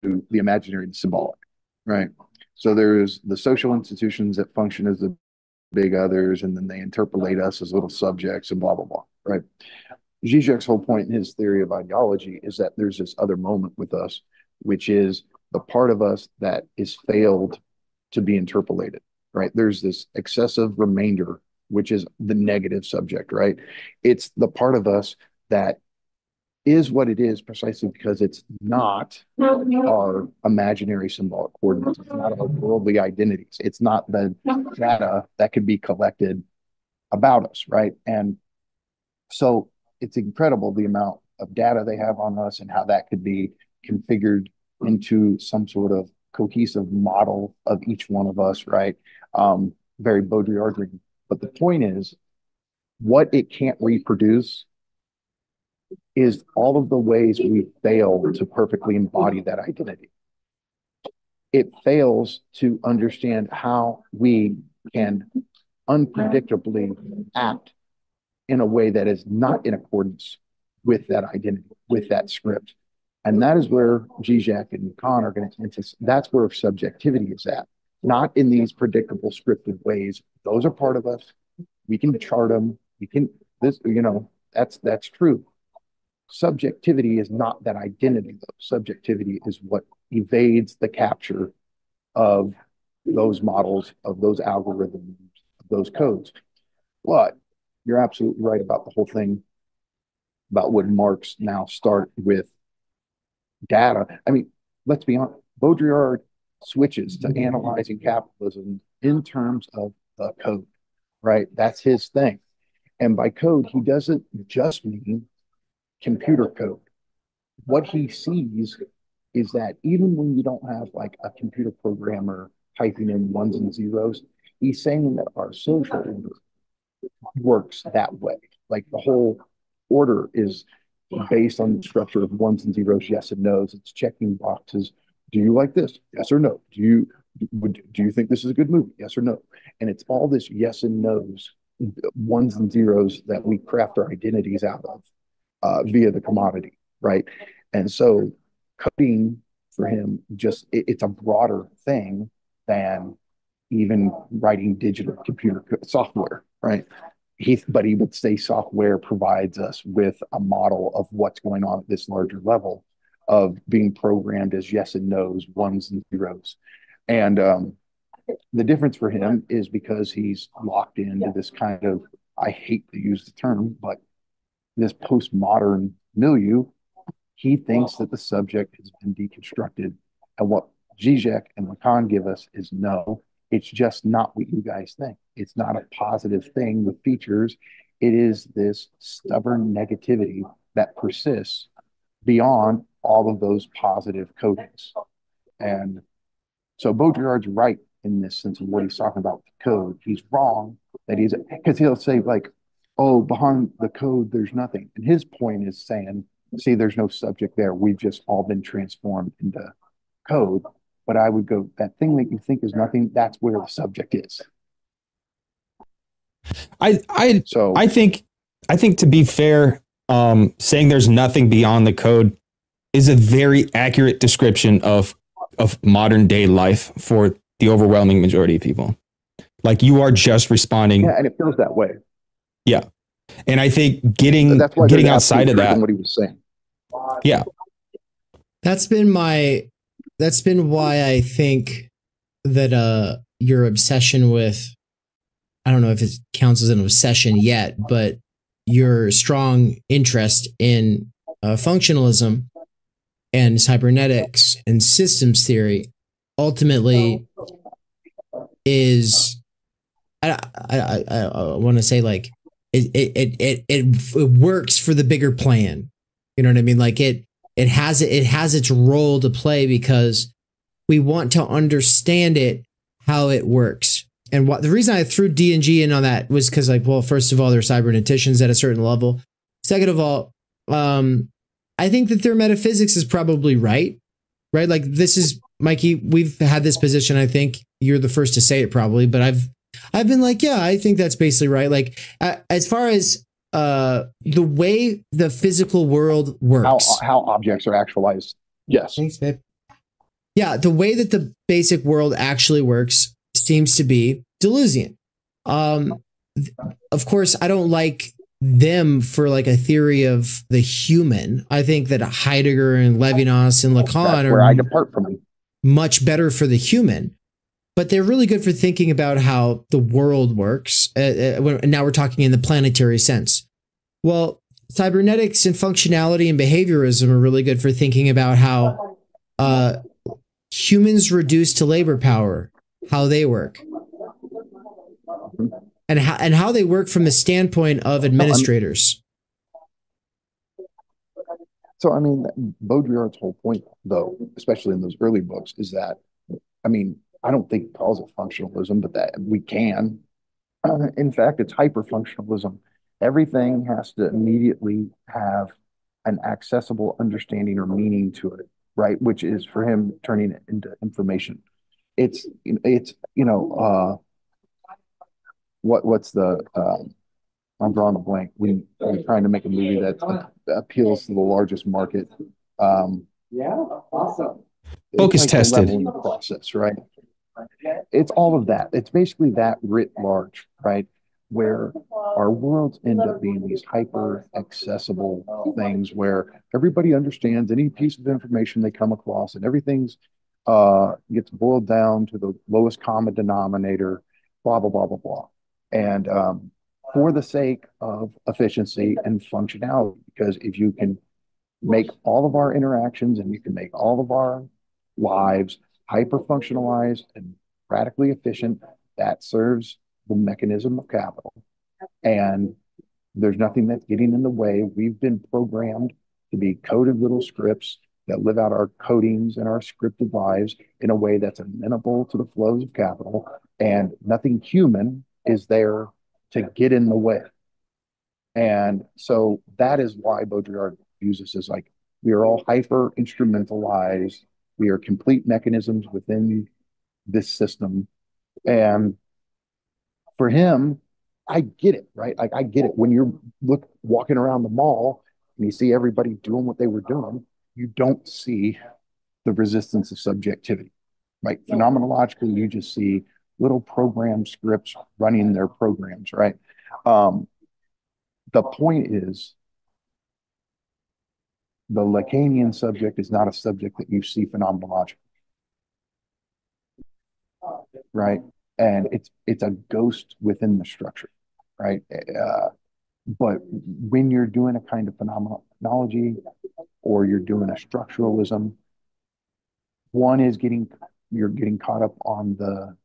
the imaginary and symbolic, right? So there's the social institutions that function as the big others, and then they interpolate us as little subjects and blah, blah, blah, right? Zizek's whole point in his theory of ideology is that there's this other moment with us, which is the part of us that is failed to be interpolated, right? There's this excessive remainder, which is the negative subject, right? It's the part of us that is what it is precisely because it's not our imaginary symbolic coordinates. It's not our worldly identities. It's not the data that could be collected about us, right? And so it's incredible the amount of data they have on us and how that could be configured into some sort of cohesive model of each one of us, right? Very Baudrillardian, But the point is, what it can't reproduce is all of the ways we fail to perfectly embody that identity. It fails to understand how we can unpredictably act in a way that is not in accordance with that identity, with that script. And that is where Zizek and Lacan are going to emphasize. That's where subjectivity is at, not in these predictable scripted ways. Those are part of us. We can chart them. We can, this, that's true. Subjectivity is not that identity, though. Subjectivity is what evades the capture of those models, of those algorithms, of those codes. But you're absolutely right about the whole thing about what Marx now start with data. I mean, let's be honest, Baudrillard switches to analyzing capitalism in terms of the code, right? That's his thing. And by code, he doesn't just mean computer code. What he sees is that even when you don't have like a computer programmer typing in ones and zeros, he's saying that our social order works that way. Like the whole order is based on the structure of ones and zeros, yes and no's. It's checking boxes. Do you like this? Yes or no? Do you think this is a good movie? Yes or no? And it's all this yes and no's, ones and zeros that we craft our identities out of via the commodity, right? And so coding for him it's a broader thing than even writing digital computer software, right? But he would say software provides us with a model of what's going on at this larger level of being programmed as yes and no's, ones and zeros. And the difference for him is because he's locked into this kind of, I hate to use the term, but this postmodern milieu, he thinks that the subject has been deconstructed. And what Zizek and Lacan give us is no, it's just not what you guys think. It's not a positive thing with features. It is this stubborn negativity that persists beyond all of those positive codings. And so Baudrillard's right in this sense of what he's talking about with the code. He's wrong that because he'll say like, oh, behind the code, there's nothing. And his point is saying, see, there's no subject there. We've just all been transformed into code. But I would go, that thing that you think is nothing, that's where the subject is. I think to be fair, saying there's nothing beyond the code is a very accurate description of modern day life for the overwhelming majority of people. Like you are just responding. Yeah, and it feels that way. Yeah. And I think getting outside of that. What he was saying. Yeah. That's been why I think that your obsession with, I don't know if it counts as an obsession yet, but your strong interest in functionalism and cybernetics and systems theory ultimately is, I want to say like it works for the bigger plan. You know what I mean? Like it has its role to play because we want to understand it, how it works. And the reason I threw D&G in on that was because, like, well, first of all, they're cyberneticians at a certain level. Second of all, I think that their metaphysics is probably right? Like, this is, Mikey, we've had this position. I think you're the first to say it probably, but I've been like, yeah, I think that's basically right. Like, as far as the way the physical world works, how objects are actualized. Yes. Thanks, babe. Yeah, the way that the basic world actually works seems to be Deleuzian. Of course, I don't like them for like a theory of the human. I think that Heidegger and Levinas and Lacan where I depart from them. Much better for the human, but they're really good for thinking about how the world works. Now we're talking in the planetary sense. Well, cybernetics and functionality and behaviorism are really good for thinking about how humans reduced to labor power, how they work, and how they work from the standpoint of administrators. So, I mean, Baudrillard's whole point, though, especially in those early books, is that, I mean, I don't think he calls it functionalism, but that we can. In fact, it's hyperfunctionalism. Everything has to immediately have an accessible understanding or meaning to it, right? Which is for him turning it into information. It's what's the I'm drawing a blank. We're trying to make a movie that appeals to the largest market. Yeah, awesome. Focus like tested. The process, right? It's all of that. It's basically that writ large, right? Where our worlds end up being these hyper accessible things where everybody understands any piece of information they come across, and everything's gets boiled down to the lowest common denominator, blah blah blah blah blah. And for the sake of efficiency and functionality, because if you can make all of our interactions and you can make all of our lives hyper functionalized and radically efficient, that serves the mechanism of capital. And there's nothing that's getting in the way. We've been programmed to be coded little scripts that live out our codings and our scripted lives in a way that's amenable to the flows of capital. And nothing human is there to get in the way. And so that is why Baudrillard uses is like, we are all hyper instrumentalized. We are complete mechanisms within this system. And for him, I get it, right? Like I get it. When you're walking around the mall and you see everybody doing what they were doing, you don't see the resistance of subjectivity, right? Phenomenologically, you just see little program scripts running their programs, right? The point is, the Lacanian subject is not a subject that you see phenomenologically, right? And it's a ghost within the structure, right? But when you're doing a kind of phenomenology or you're doing a structuralism, one is you're getting caught up on the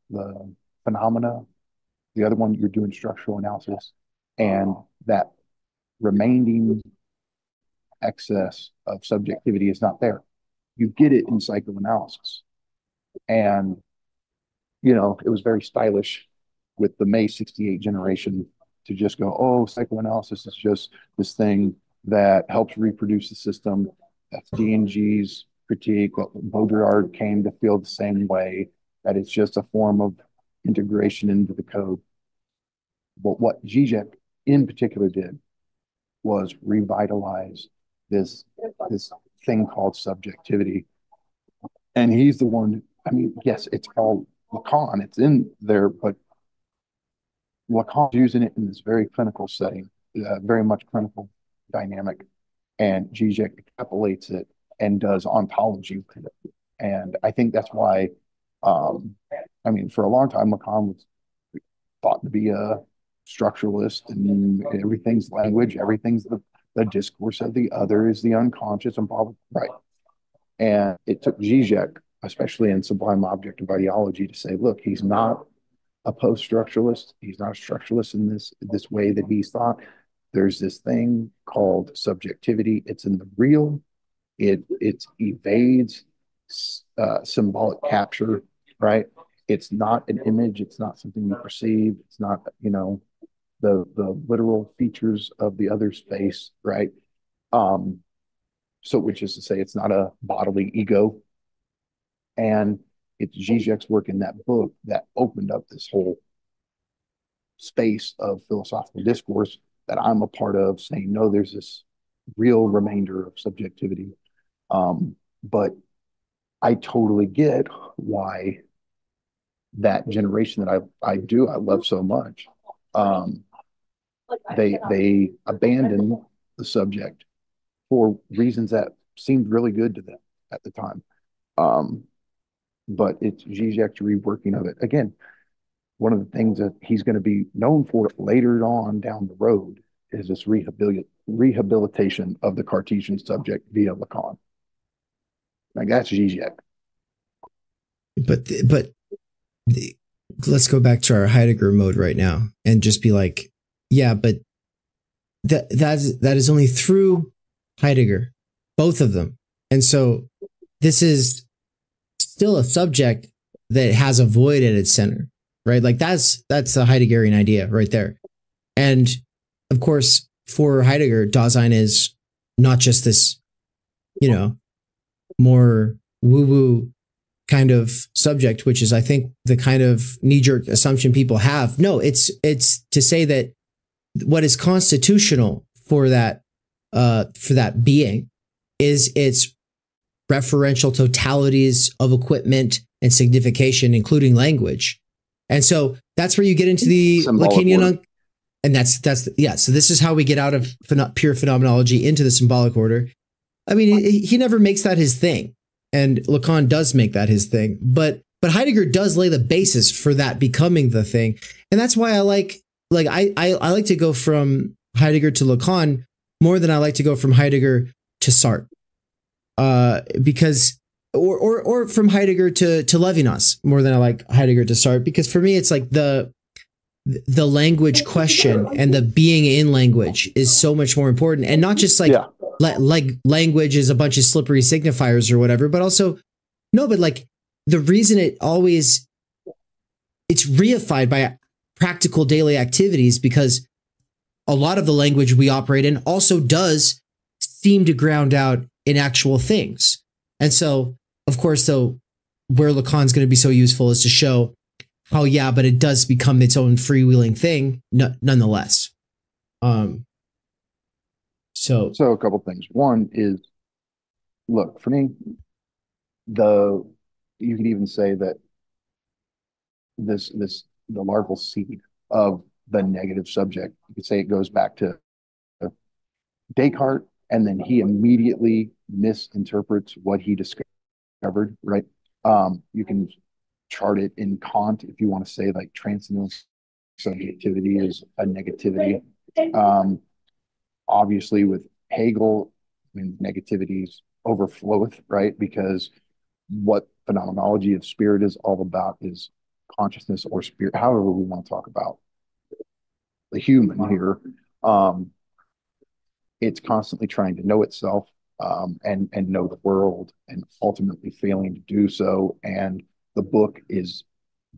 phenomena. The other one, you're doing structural analysis, and that remaining excess of subjectivity is not there. You get it in psychoanalysis. And, it was very stylish with the May 68 generation to just go, oh, psychoanalysis is just this thing that helps reproduce the system. That's D&G's critique. Baudrillard came to feel the same way, that it's just a form of integration into the code. But what Zizek in particular did was revitalize this thing called subjectivity. And he's the one, yes, it's all Lacan, it's in there, but Lacan's using it in this very clinical setting, very much clinical dynamic. And Zizek extrapolates it and does ontology with it. And I think that's why, for a long time, Lacan was thought to be a structuralist, and everything's language, everything's the discourse of the other is the unconscious and blah, blah, right. And it took Zizek, especially in Sublime Objective Ideology, to say, look, he's not a post-structuralist. He's not a structuralist in this way that he's thought. There's this thing called subjectivity. It's in the real. It evades symbolic capture, right? It's not an image. It's not something you perceive. It's not, the literal features of the other space, right? So which is to say, it's not a bodily ego. And it's Zizek's work in that book that opened up this whole space of philosophical discourse that I'm a part of, saying, no, there's this real remainder of subjectivity. But I totally get why that generation that I love so much, they abandoned the subject for reasons that seemed really good to them at the time. But it's Zizek's reworking of it. Again, one of the things that he's going to be known for later on down the road is this rehabilitation of the Cartesian subject via Lacan. Like, that's Zizek. But let's go back to our Heidegger mode right now and just be like, yeah, but that is only through Heidegger, both of them. And so this is still a subject that has a void at its center, right? Like that's the Heideggerian idea right there. And of course, for Heidegger, Dasein is not just this, you know, more woo-woo kind of subject, which is, I think, the kind of knee-jerk assumption people have. No, it's to say that what is constitutional for that being is its referential totalities of equipment and signification, including language. And so that's where you get into the Lacanian, and that's yeah. So this is how we get out of pure phenomenology into the symbolic order. I mean, he never makes that his thing, and Lacan does make that his thing. But Heidegger does lay the basis for that becoming the thing, and that's why I like to go from Heidegger to Lacan more than I like to go from Heidegger to Sartre, because or from Heidegger to Levinas more than I like Heidegger to Sartre, because for me it's like the language question and the being in language is so much more important, and not just like language is a bunch of slippery signifiers or whatever, but also but like the reason it's reified by practical daily activities, because a lot of the language we operate in also does seem to ground out in actual things. And so, of course, though, where Lacan's going to be so useful is to show how, but it does become its own freewheeling thing, nonetheless. So a couple things. One is, look, for me, you could even say that the larval seed of the negative subject, you could say it goes back to Descartes, and then he immediately misinterprets what he discovered, right? You can chart it in Kant if you want to say like transcendental subjectivity is a negativity. Obviously with Hegel, I mean, negativities overfloweth, right? Because what phenomenology of spirit is all about is consciousness or spirit, however we want to talk about the human here. It's constantly trying to know itself and know the world, and ultimately failing to do so. And the book is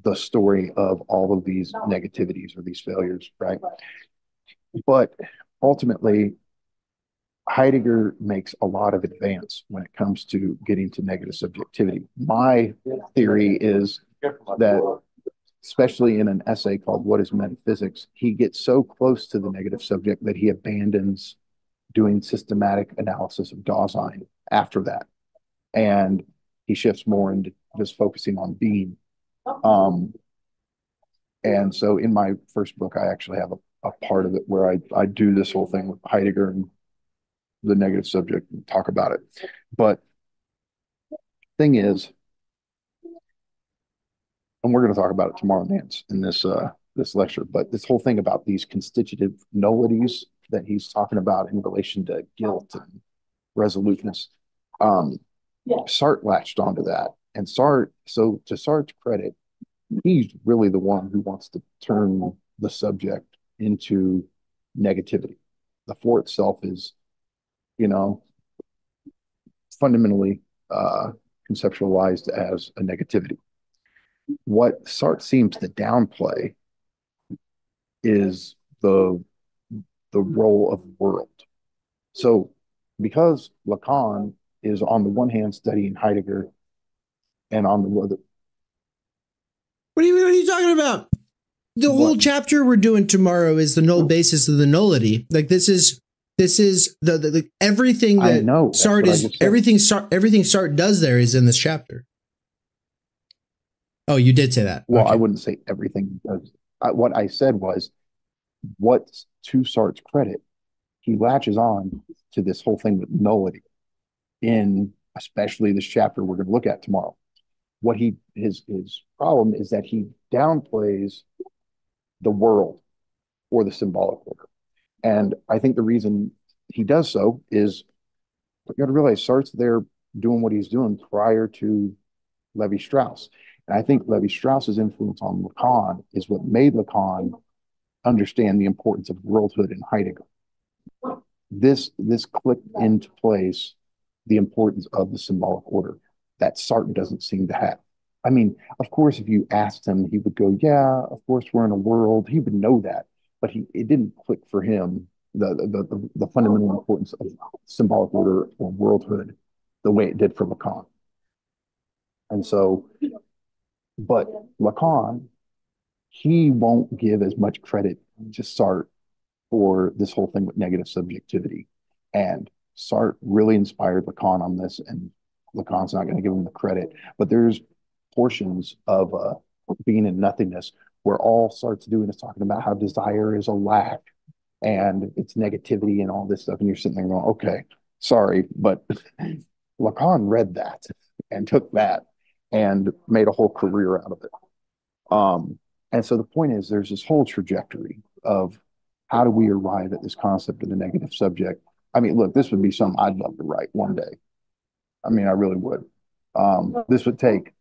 the story of all of these negativities or these failures, right? But ultimately, Heidegger makes a lot of advance when it comes to getting to negative subjectivity. My theory is that, especially in an essay called What is Metaphysics, he gets so close to the negative subject that he abandons doing systematic analysis of Dasein after that. And he shifts more into just focusing on being. And so in my first book, I actually have a part of it where I do this whole thing with Heidegger and the negative subject and talk about it. But thing is, and we're going to talk about it tomorrow, Nance, in this lecture, but this whole thing about these constitutive nullities that he's talking about in relation to guilt and resoluteness, Sartre latched onto that. And Sartre, so to Sartre's credit, he's really the one who wants to turn the subject into negativity. The for itself is, fundamentally conceptualized as a negativity. What Sartre seems to downplay is the role of the world. So because Lacan is on the one hand studying Heidegger, and on the other, what are you talking about? The whole chapter we're doing tomorrow is the null basis of the nullity. Like this is the everything that I know, Sartre is everything Sartre does there is in this chapter. Oh, you did say that. Well, okay. I wouldn't say everything he does. What I said was, what's to Sartre's credit, he latches on to this whole thing with nullity in especially this chapter we're going to look at tomorrow. What his problem is that he downplays the world or the symbolic order. And I think the reason he does so is, you got to realize Sartre's there doing what he's doing prior to Levi-Strauss. And I think Levi-Strauss's influence on Lacan is what made Lacan understand the importance of worldhood in Heidegger. This clicked into place the importance of the symbolic order that Sartre doesn't seem to have. I mean, of course, if you asked him, he would go, "Yeah, of course, we're in a world." He would know that, but it didn't click for him the fundamental importance of symbolic order or worldhood the way it did for Lacan. And so, but Lacan, he won't give as much credit to Sartre for this whole thing with negative subjectivity. And Sartre really inspired Lacan on this, and Lacan's not going to give him the credit. But there's portions of being in nothingness where all Sartre's doing is talking about how desire is a lack and it's negativity and all this stuff. And you're sitting there going, okay, sorry, but Lacan read that and took that and made a whole career out of it. And so the point is, there's this whole trajectory of how do we arrive at this concept of the negative subject. I mean, look, this would be something I'd love to write one day. I mean, I really would. This would take,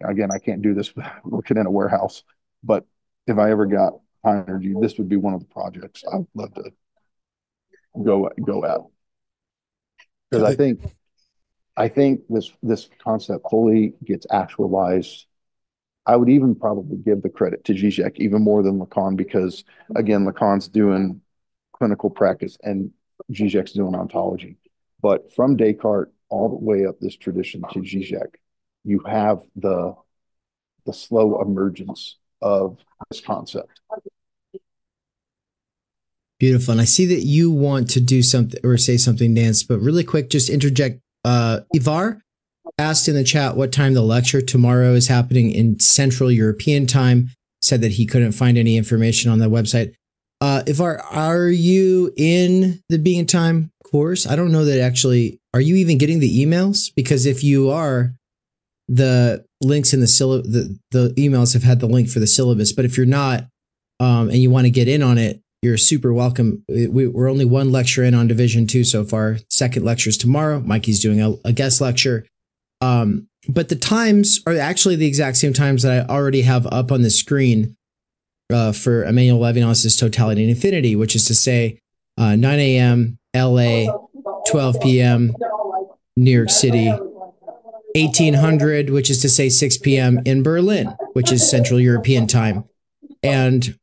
again, I can't do this working in a warehouse, but if I ever got high energy, this would be one of the projects I'd love to go at. Because I think this concept fully gets actualized. I would even probably give the credit to Zizek even more than Lacan, because again, Lacan's doing clinical practice and Zizek's doing ontology. But from Descartes all the way up this tradition to Zizek, you have the slow emergence of this concept. Beautiful. And I see that you want to do something or say something, Nance, but really quick, just interject. Ivar asked in the chat what time the lecture tomorrow is happening in Central European time, said that he couldn't find any information on the website. Ivar, are you in the Being in Time course? I don't know that actually, are you even getting the emails? Because if you are, the links in the emails have had the link for the syllabus, but if you're not, and you want to get in on it, you're super welcome. We're only one lecture in on Division 2 so far. Second lecture is tomorrow. Mikey's doing a guest lecture. But the times are actually the exact same times that I already have up on the screen for Emmanuel Levinas' Totality and Infinity, which is to say 9 a.m. LA, 12 p.m. New York City, 1800, which is to say 6 p.m. in Berlin, which is Central European time. And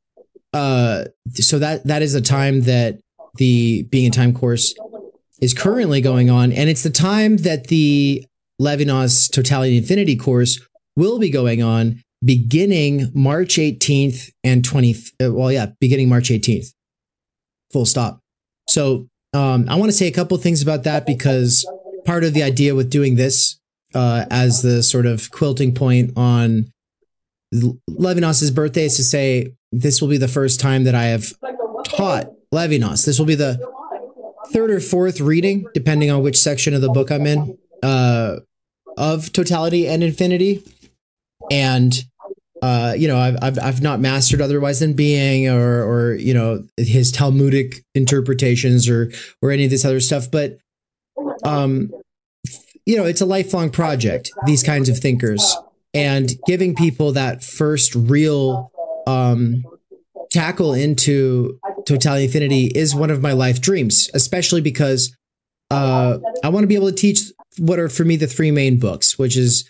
so that is the time that the Being in Time course is currently going on. And it's the time that the Levinas Totality and Infinity course will be going on beginning March 18th and 20th. Beginning March 18th. Full stop. So I want to say a couple things about that, because part of the idea with doing this as the sort of quilting point on Levinas's birthday is to say, this will be the first time that I have taught Levinas. This will be the third or fourth reading, depending on which section of the book I'm in, of Totality and Infinity. And, I've not mastered Otherwise Than Being or his Talmudic interpretations or any of this other stuff. But, it's a lifelong project, these kinds of thinkers, and giving people that first real tackle into Totality Infinity is one of my life dreams, especially because I want to be able to teach what are for me the three main books, which is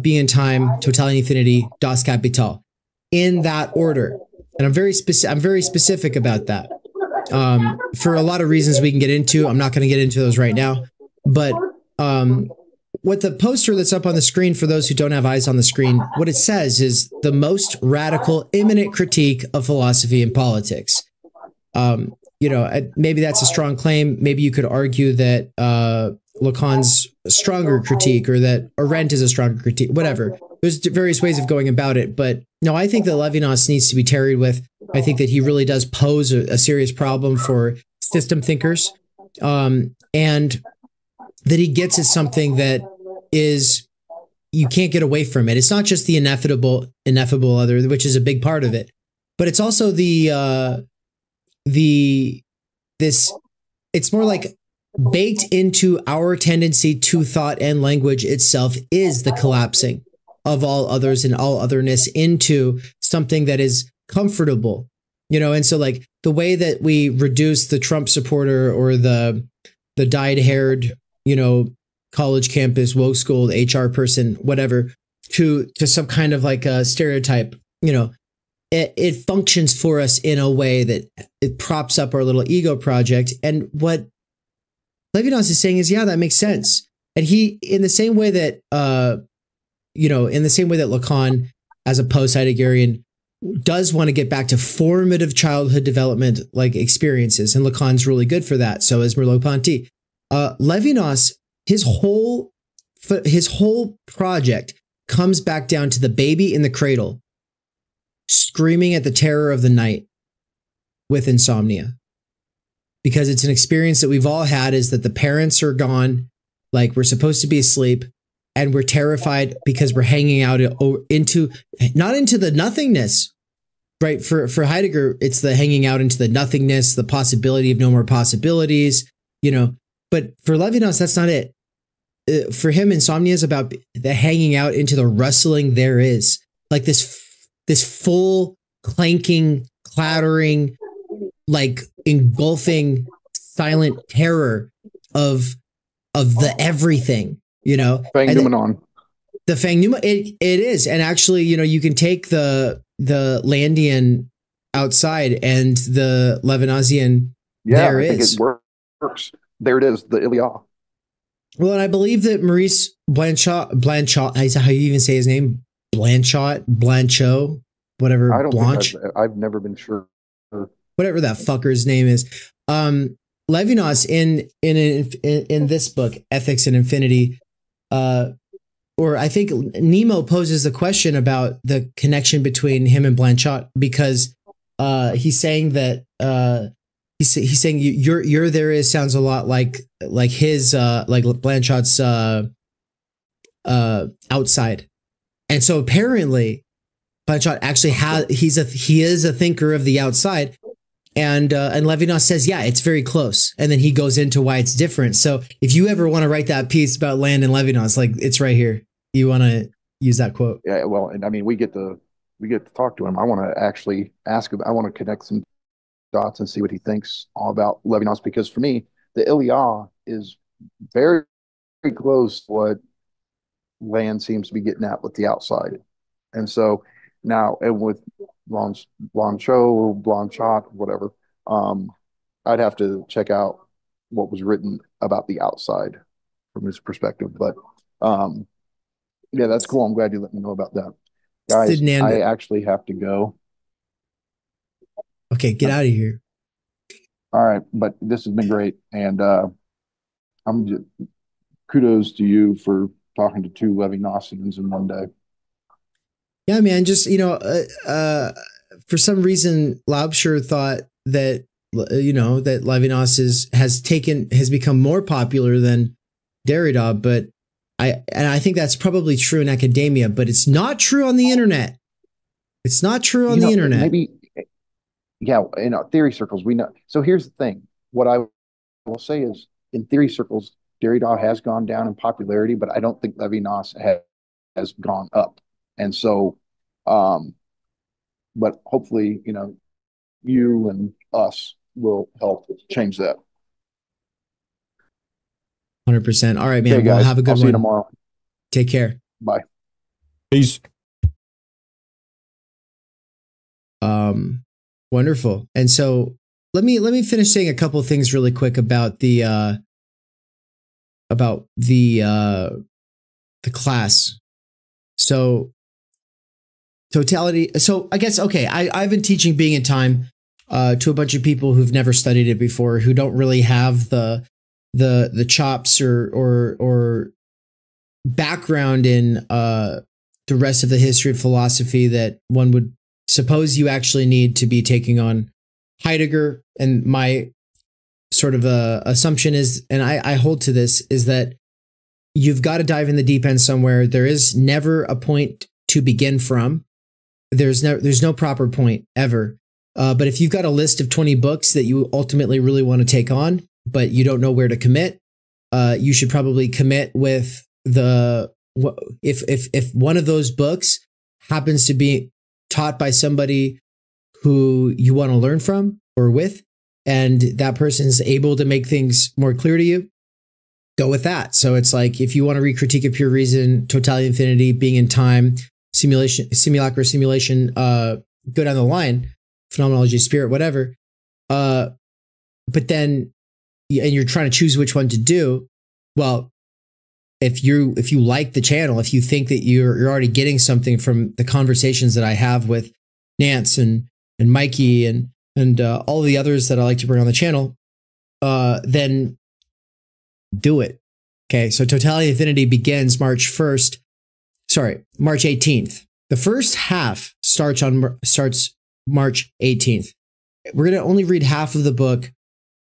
Being in Time, Totality Infinity, Das Kapital, in that order. And I'm very specific about that for a lot of reasons we can get into. I'm not going to get into those right now, but what the poster that's up on the screen, for those who don't have eyes on the screen, what it says is the most radical, imminent critique of philosophy and politics. Maybe that's a strong claim. Maybe you could argue that Lacan's a stronger critique, or that Arendt is a stronger critique, whatever. There's various ways of going about it. But no, I think that Levinas needs to be tarried with. I think that he really does pose a serious problem for system thinkers. And that he gets at something that is, you can't get away from it. It's not just the ineffable other, which is a big part of it, but it's also it's more like baked into our tendency to thought and language itself is the collapsing of all others and all otherness into something that is comfortable, and so like the way that we reduce the Trump supporter or the dyed haired, college campus, woke school, HR person, whatever, to some kind of like a stereotype, you know, it functions for us in a way that it props up our little ego project. And what Levinas is saying is, yeah, that makes sense. And he, in the same way that, you know, in the same way that Lacan, as a post-Heideggerian, does want to get back to formative childhood development like experiences, and Lacan's really good for that. So is Merleau-Ponty. Levinas, his whole project comes back down to the baby in the cradle screaming at the terror of the night with insomnia, because it's an experience that we've all had, is that the parents are gone, like we're supposed to be asleep, and we're terrified because we're hanging out into, not into the nothingness, right? For Heidegger, it's the hanging out into the nothingness, the possibility of no more possibilities, you know. But for Levinas, that's not it. For him, insomnia is about the hanging out into the rustling there is, like this full clanking, clattering, like engulfing, silent terror of the everything, you know. Fang Numenon. The Fang Numenon, it is, and actually, you know, you can take the Landian outside and the Levinasian. Yeah, there I think is. it works. There it is, the Iliad. Well, and I believe that Maurice Blanchot, is that how you even say his name? Blanchot, whatever. I don't Blanche. think I've never been sure. Whatever that fucker's name is. Levinas in this book, Ethics and Infinity, or I think Nemo poses the question about the connection between him and Blanchot, because he's saying that he's saying your there is sounds a lot like his like Blanchot's outside, and so apparently Blanchot actually he is a thinker of the outside. And Levinas says, yeah, it's very close. And then he goes into why it's different. So if you ever want to write that piece about Land and Levinas, like, it's right here. You want to use that quote. Yeah, well, and I mean, we get to talk to him. I want to actually ask him. I want to connect some dots and see what he thinks all about Levinas, because for me, the Iliad is very, very close to what Land seems to be getting at with the outside. And so now, and with Blanchot, whatever, I'd have to check out what was written about the outside from his perspective. But yeah, that's cool. I'm glad you let me know about that. Guys, I actually have to go. Okay, get out of here. All right, but this has been great. And kudos to you for talking to two Levinasians in one day. Yeah, man, just, you know, for some reason, Laubscher thought that, you know, that Levinas has become more popular than Derrida, but I think that's probably true in academia, but it's not true on the internet. It's not true on the internet. Maybe, yeah, in theory circles, we know. So here's the thing. What I will say is, in theory circles, Derrida has gone down in popularity, but I don't think Levinas has gone up. And so, but hopefully, you know, you and us will help change that. 100%. All right, man. Okay, guys, we'll have a good one. See you tomorrow. Take care. Bye. Peace. Wonderful. And so let me finish saying a couple of things really quick about the class. So totality. So I guess, okay, I've been teaching Being in Time to a bunch of people who've never studied it before, who don't really have the chops or background in the rest of the history of philosophy that one would suppose you actually need to be taking on Heidegger. And my sort of assumption is, and I hold to this, is that you've got to dive in the deep end somewhere. There is never a point to begin from. There's no proper point ever. But if you've got a list of 20 books that you ultimately really want to take on, but you don't know where to commit, you should probably commit with if one of those books happens to be taught by somebody who you want to learn from or with, and that person is able to make things more clear to you, go with that. So it's like, if you want to read Critique of Pure Reason, Totality, Infinity, Being in Time, Simulacra, Simulation, go down the line, Phenomenology of Spirit, whatever. But then, and you're trying to choose which one to do. Well, if you like the channel, if you think that you're already getting something from the conversations that I have with Nance and Mikey and all the others that I like to bring on the channel, then do it. Okay, so Totality Infinity begins March 18th. The first half starts March 18th. We're going to only read half of the book,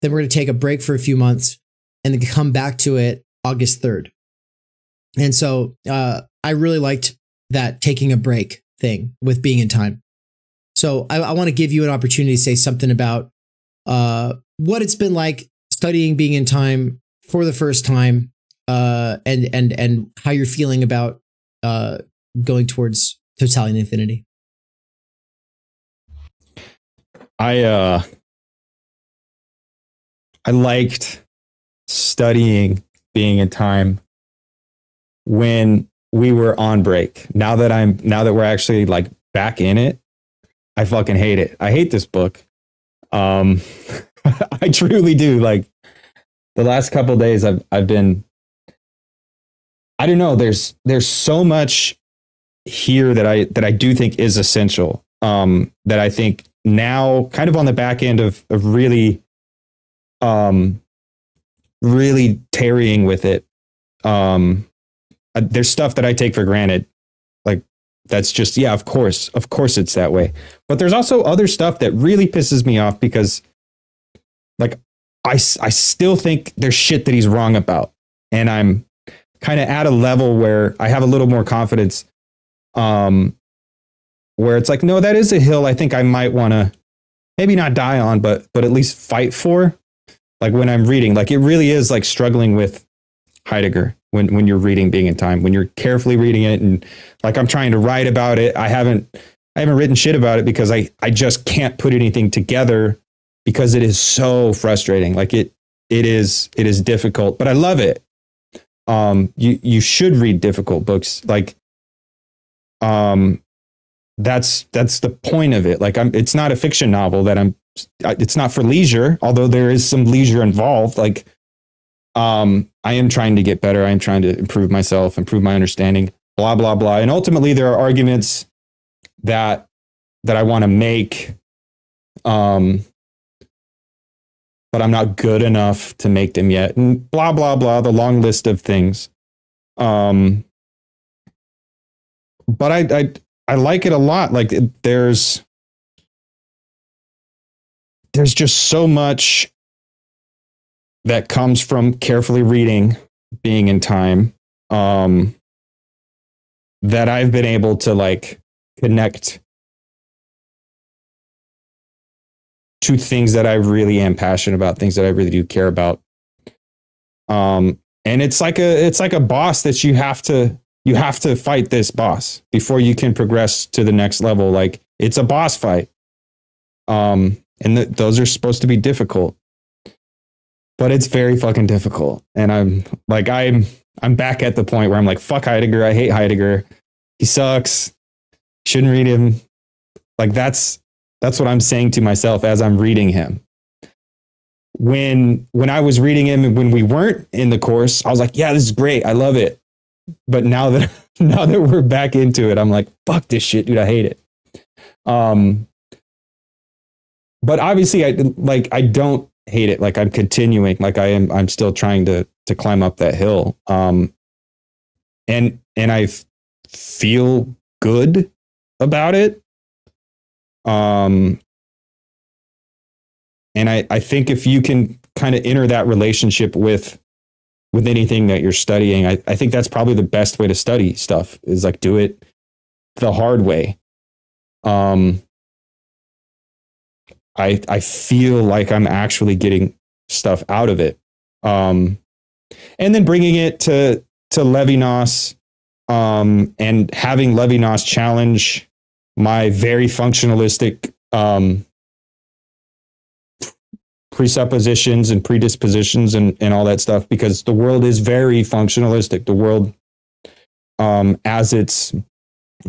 then we're going to take a break for a few months, and then come back to it August 3rd. And so I really liked that taking a break thing with Being in Time. So I want to give you an opportunity to say something about what it's been like studying Being in Time for the first time, and how you're feeling about going towards Totality and Infinity. I liked studying Being in Time when we were on break. Now that we're actually like back in it, I fucking hate it. I hate this book. I truly do. Like, the last couple of days I've been, I don't know, there's so much here that I do think is essential. That I think now, kind of on the back end of really tarrying with it. There's stuff that I take for granted. Like, that's just, yeah, of course it's that way. But there's also other stuff that really pisses me off, because like, I still think there's shit that he's wrong about. And I'm kind of at a level where I have a little more confidence, where it's like, no, that is a hill I think I might want to maybe not die on, but at least fight for. Like, when I'm reading, like, it really is like struggling with Heidegger when you're reading Being in Time, when you're carefully reading it, and like, I'm trying to write about it. I haven't written shit about it because I just can't put anything together, because it is so frustrating. Like, it is difficult, but I love it. You should read difficult books. Like, that's the point of it. Like, it's not a fiction novel it's not for leisure, although there is some leisure involved. Like, I am trying to get better. I am trying to improve myself, improve my understanding, blah, blah, blah. And ultimately there are arguments that I want to make, but I'm not good enough to make them yet, and blah, blah, blah, the long list of things. But I like it a lot. Like, there's just so much that comes from carefully reading Being in Time, that I've been able to like connect to things that I really am passionate about, things that I really do care about. And it's like a boss that you have to fight this boss before you can progress to the next level. Like, it's a boss fight. And those are supposed to be difficult, but it's very fucking difficult. And I'm back at the point where I'm like, fuck Heidegger. I hate Heidegger. He sucks. Shouldn't read him. Like, that's what I'm saying to myself as I'm reading him. When I was reading him and when we weren't in the course, I was like, yeah, this is great. I love it. But now that we're back into it, I'm like, fuck this shit, dude. I hate it. But obviously I don't hate it. Like, I'm continuing, like I'm still trying to climb up that hill. And I feel good about it. And I think if you can kind of enter that relationship with anything that you're studying, I think that's probably the best way to study stuff, is like, do it the hard way. I feel like I'm actually getting stuff out of it. And then bringing it to Levinas, and having Levinas challenge my very functionalistic presuppositions and predispositions and all that stuff, because the world is very functionalistic. The world, as it's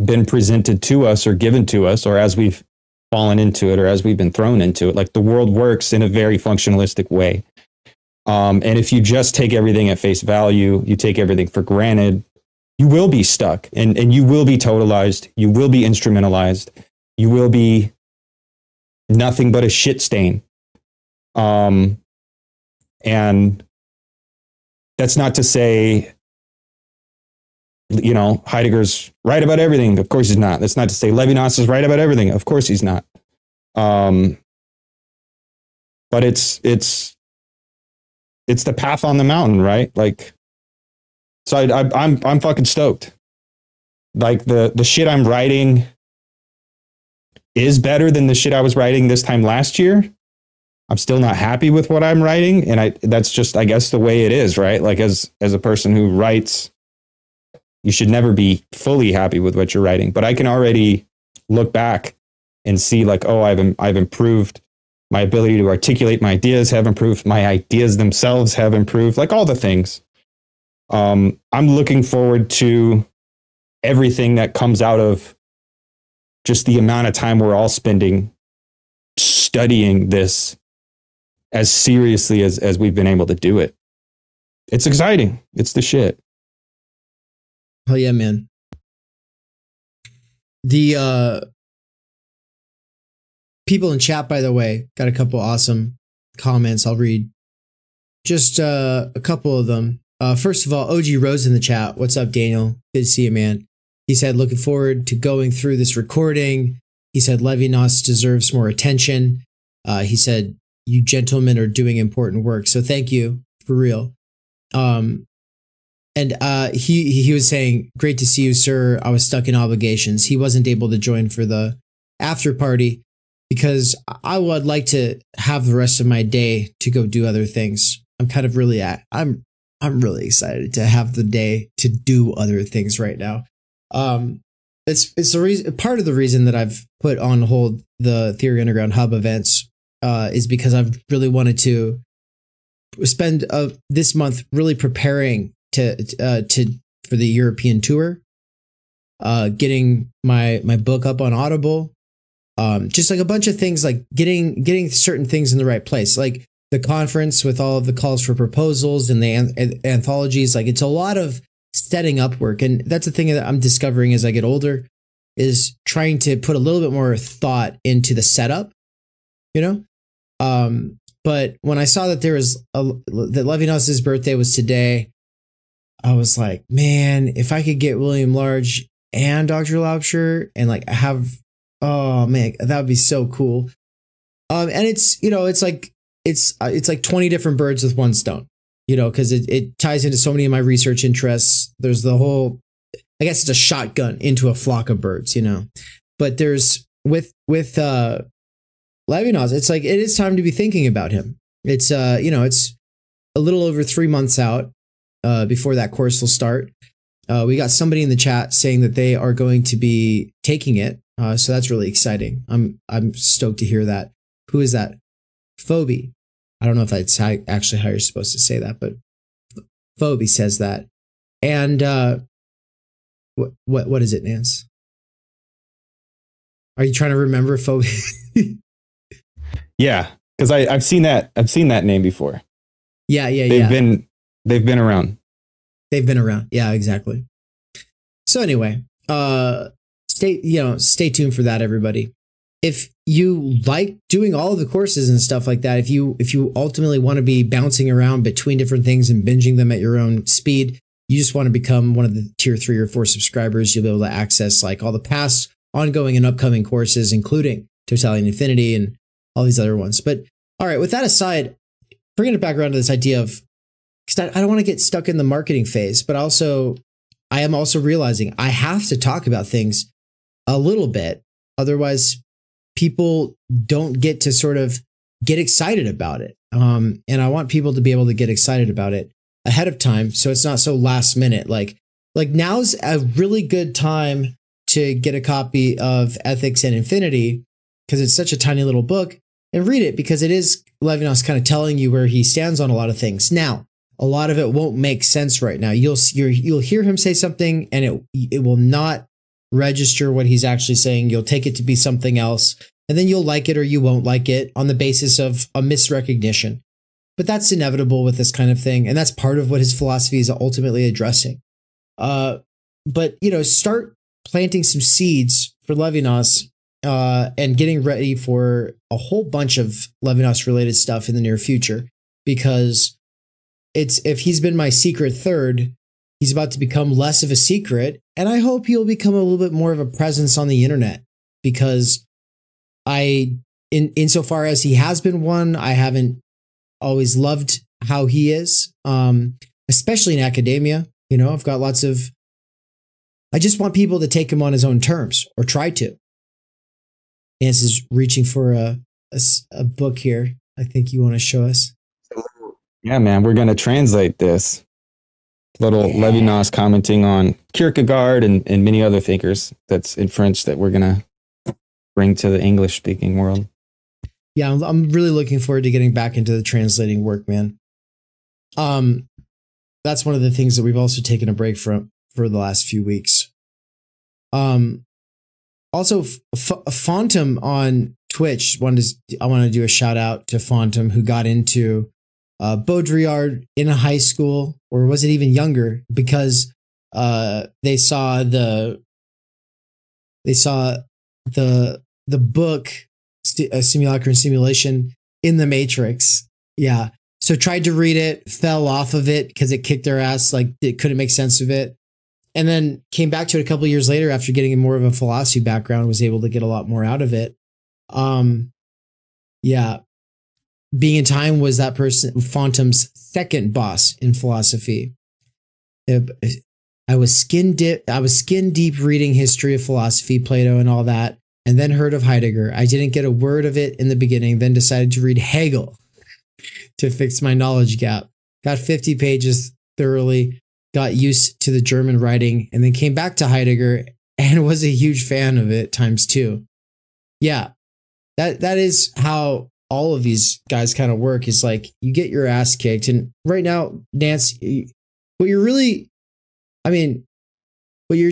been presented to us or given to us, or as we've fallen into it, or as we've been thrown into it, like the world works in a very functionalistic way. And if you just take everything at face value, you take everything for granted, you will be stuck, and you will be totalized. You will be instrumentalized. You will be nothing but a shit stain. And that's not to say, Heidegger's right about everything. Of course he's not. That's not to say Levinas is right about everything. Of course he's not. But it's the path on the mountain, right? Like, so I'm fucking stoked. Like the shit I'm writing is better than the shit I was writing this time last year. I'm still not happy with what I'm writing, and that's just, I guess, the way it is, right? Like as a person who writes, you should never be fully happy with what you're writing. But I can already look back and see, like, oh, I've improved. My ability to articulate my ideas have improved. My ideas themselves have improved, like all the things. I'm looking forward to everything that comes out of just the amount of time we're all spending studying this as seriously as we've been able to do it. It's exciting. It's the shit. Oh yeah, man. The people in chat, by the way, got a couple awesome comments. I'll read just a couple of them. First of all, OG Rose in the chat. What's up, Daniel? Good to see you, man. He said, looking forward to going through this recording. He said, Levinas deserves more attention. He said, you gentlemen are doing important work. So thank you, for real. And he was saying, great to see you, sir. I was stuck in obligations. He wasn't able to join for the after party because I would like to have the rest of my day to go do other things. I'm kind of really I'm really excited to have the day to do other things right now. It's the reason, part of the reason that I've put on hold the Theory Underground Hub events is because I've really wanted to spend this month really preparing for the European tour, getting my book up on Audible, just like a bunch of things, like getting certain things in the right place, like the conference with all of the calls for proposals and the anthologies. Like, it's a lot of setting up work, and that's the thing that I'm discovering as I get older, is trying to put a little bit more thought into the setup, but when I saw that that Levinas's birthday was today, I was like, man, if I could get William Large and Dr. Laubscher and like oh man, that would be so cool. And it's, it's like 20 different birds with one stone, because it ties into so many of my research interests. There's the whole, I guess it's a shotgun into a flock of birds, but there's with Levinas, it's like, it is time to be thinking about him. It's, it's a little over 3 months out before that course will start. We got somebody in the chat saying that they are going to be taking it. So that's really exciting. I'm stoked to hear that. Who is that? Phoebe. I don't know if that's actually how you're supposed to say that, but Phoebe says that. And what is it, Nance? Are you trying to remember Phoebe? Yeah, because I've seen that name before. Yeah. They've been around. They've been around. Yeah, exactly. So anyway, stay tuned for that, everybody. If you like doing all of the courses and stuff like that, if you ultimately want to be bouncing around between different things and binging them at your own speed, you just want to become one of the tier 3 or 4 subscribers, you'll be able to access like all the past, ongoing, and upcoming courses, including Totality and Infinity and all these other ones. But all right, with that aside, bringing it back around to this idea of, because I don't want to get stuck in the marketing phase, but I am also realizing I have to talk about things a little bit. Otherwise, people don't get to sort of get excited about it. And I want people to be able to get excited about it ahead of time, so it's not so last minute. Like now's a really good time to get a copy of Ethics and Infinity, because it's such a tiny little book, and read it, because it is Levinas kind of telling you where he stands on a lot of things. Now, a lot of it won't make sense right now. You'll hear him say something and it will not register what he's actually saying. You'll take it to be something else, and then you'll like it or you won't like it on the basis of a misrecognition. But that's inevitable with this kind of thing, and that's part of what his philosophy is ultimately addressing. But start planting some seeds for Levinas and getting ready for a whole bunch of Levinas related stuff in the near future, because if he's been my secret third, he's about to become less of a secret, and I hope he'll become a little bit more of a presence on the internet, because insofar as he has been one, I haven't always loved how he is, especially in academia. I've got I just want people to take him on his own terms, or try to. Nance is reaching for a book here. I think you want to show us. Yeah, man, we're going to translate this. Little Levinas commenting on Kierkegaard and many other thinkers that's in French that we're going to bring to the English-speaking world. Yeah, I'm really looking forward to getting back into the translating work, man. That's one of the things that we've also taken a break from for the last few weeks. Also, Fontum on Twitch. I want to do a shout out to Fontum, who got into Baudrillard in high school, or was it even younger? Because they saw the book Simulacra and Simulation in the Matrix. Yeah. So tried to read it, fell off of it because it kicked their ass. Like, it couldn't make sense of it. And then came back to it a couple of years later after getting more of a philosophy background, was able to get a lot more out of it. Yeah. Being in Time was that person, Fontum's second boss in philosophy. I was skin deep reading history of philosophy, Plato and all that, and then heard of Heidegger. I didn't get a word of it in the beginning, then decided to read Hegel to fix my knowledge gap. Got 50 pages thoroughly, got used to the German writing, and then came back to Heidegger and was a huge fan of it *2. Yeah, that is how all of these guys kind of work. Is like, you get your ass kicked. And right now, Nance, what you're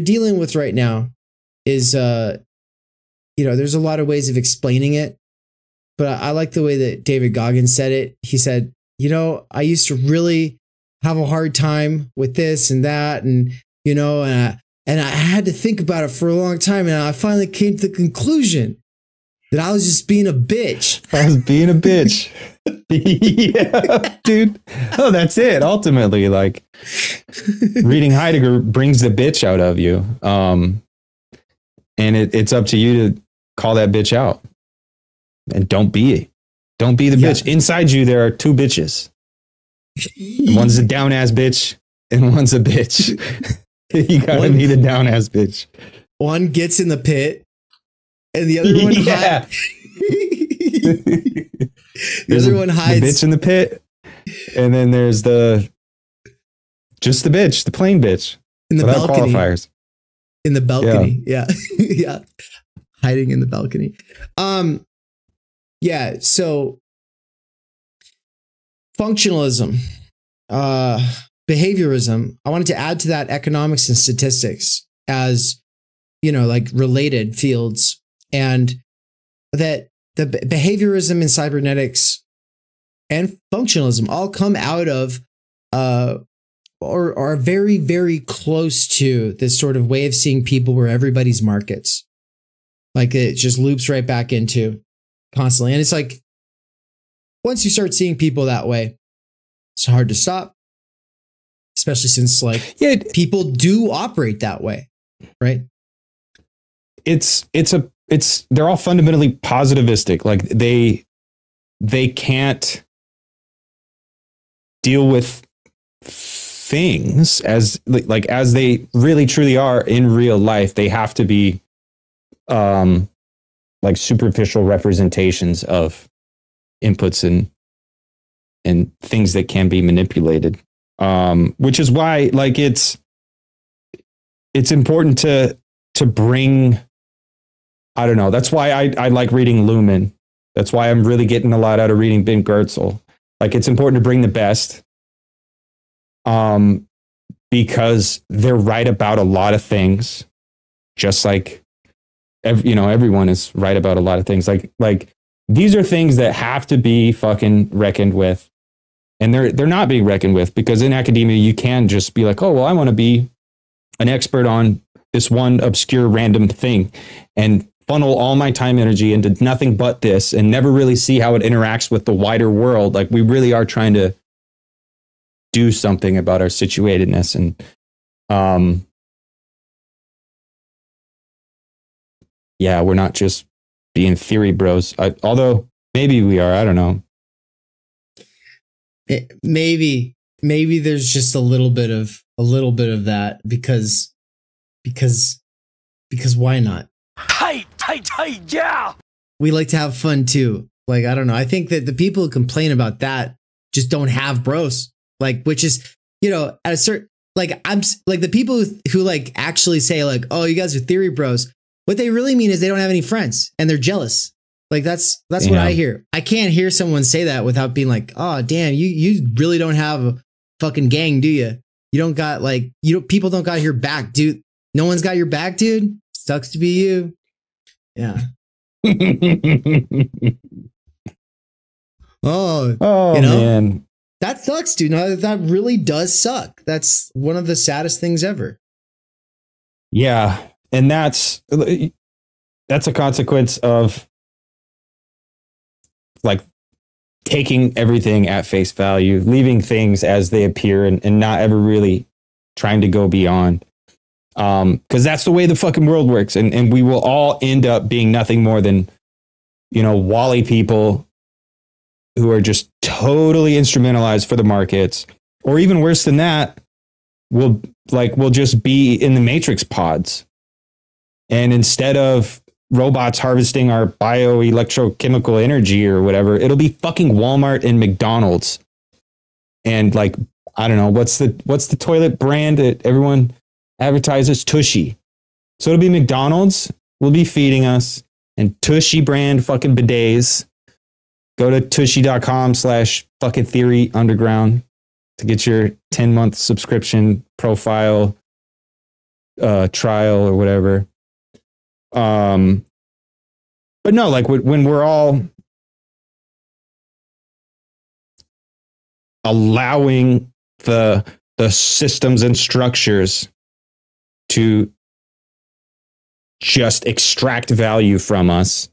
dealing with right now is, there's a lot of ways of explaining it, but I like the way that David Goggins said it. He said, I used to really have a hard time with this and that, and I had to think about it for a long time, and I finally came to the conclusion that I was just being a bitch. I was being a bitch. Yeah, dude. Oh, that's it. Ultimately, like, reading Heidegger brings the bitch out of you. And it's up to you to call that bitch out. And don't be the bitch. Inside you, there are two bitches. One's a down ass bitch and one's a bitch. You gotta be the down ass bitch. One gets in the pit and the other one hides. The other one hides. The bitch in the pit, and then there's the bitch, the plain bitch, in the without balcony. Qualifiers. In the balcony, yeah. Yeah, hiding in the balcony. Yeah. So functionalism, behaviorism. I wanted to add to that economics and statistics as, like, related fields, and that the behaviorism and cybernetics and functionalism all come out of or are very, very close to this sort of way of seeing people where everybody's markets. Like, it just loops right back into constantly. And it's like, once you start seeing people that way, it's hard to stop, especially since, like, people do operate that way, right? They're all fundamentally positivistic. Like, they can't deal with things as they really truly are in real life. They have to be like superficial representations of inputs and things that can be manipulated. Which is why, like, it's important to bring, I don't know. That's why I like reading Luhmann That's why I'm really getting a lot out of reading Ben Goertzel. Like, it's important to bring the best, because they're right about a lot of things, just like everyone is right about a lot of things. Like these are things that have to be fucking reckoned with, and they're not being reckoned with, because in academia you can just be like, oh well, I want to be an expert on this one obscure random thing and funnel all my time energy into nothing but this and never really see how it interacts with the wider world. Like, we really are trying to do something about our situatedness. And yeah, we're not just being theory bros. Although maybe we are, I don't know. Maybe there's just a little bit of that, because why not? Tight, yeah. We like to have fun too. Like, I don't know. I think that the people who complain about that just don't have bros. Like, which is, at a certain, like, I'm like, the people who like actually say like, oh, you guys are theory bros. What they really mean is they don't have any friends and they're jealous. Like, that's what I hear. I can't hear someone say that without being like, oh, damn, you really don't have a fucking gang, do you? You don't got like, people don't got your back, dude. No one's got your back, dude. Sucks to be you. Yeah. Oh, man. That sucks, dude. No, that really does suck. That's one of the saddest things ever. Yeah. And that's a consequence of like taking everything at face value, leaving things as they appear, and not ever really trying to go beyond. Because that's the way the fucking world works. And we will all end up being nothing more than, Wally people who are just totally instrumentalized for the markets. Or even worse than that, we'll just be in the Matrix pods. And instead of robots harvesting our bioelectrochemical energy or whatever, it'll be fucking Walmart and McDonald's. And like, I don't know, what's the toilet brand that everyone advertises? Tushy. So it'll be McDonald's will be feeding us, and Tushy brand fucking bidets. Go to tushy.com/fucking theory underground to get your 10-month subscription profile trial or whatever. But no, like when we're all allowing the systems and structures to just extract value from us,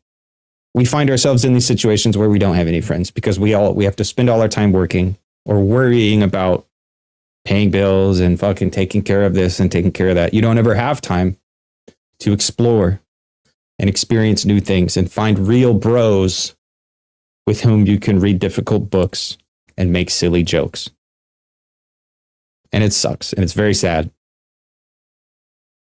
we find ourselves in these situations where we don't have any friends, because we have to spend all our time working or worrying about paying bills and fucking taking care of this and taking care of that. You don't ever have time to explore and experience new things and find real bros with whom you can read difficult books and make silly jokes. And it sucks, and it's very sad.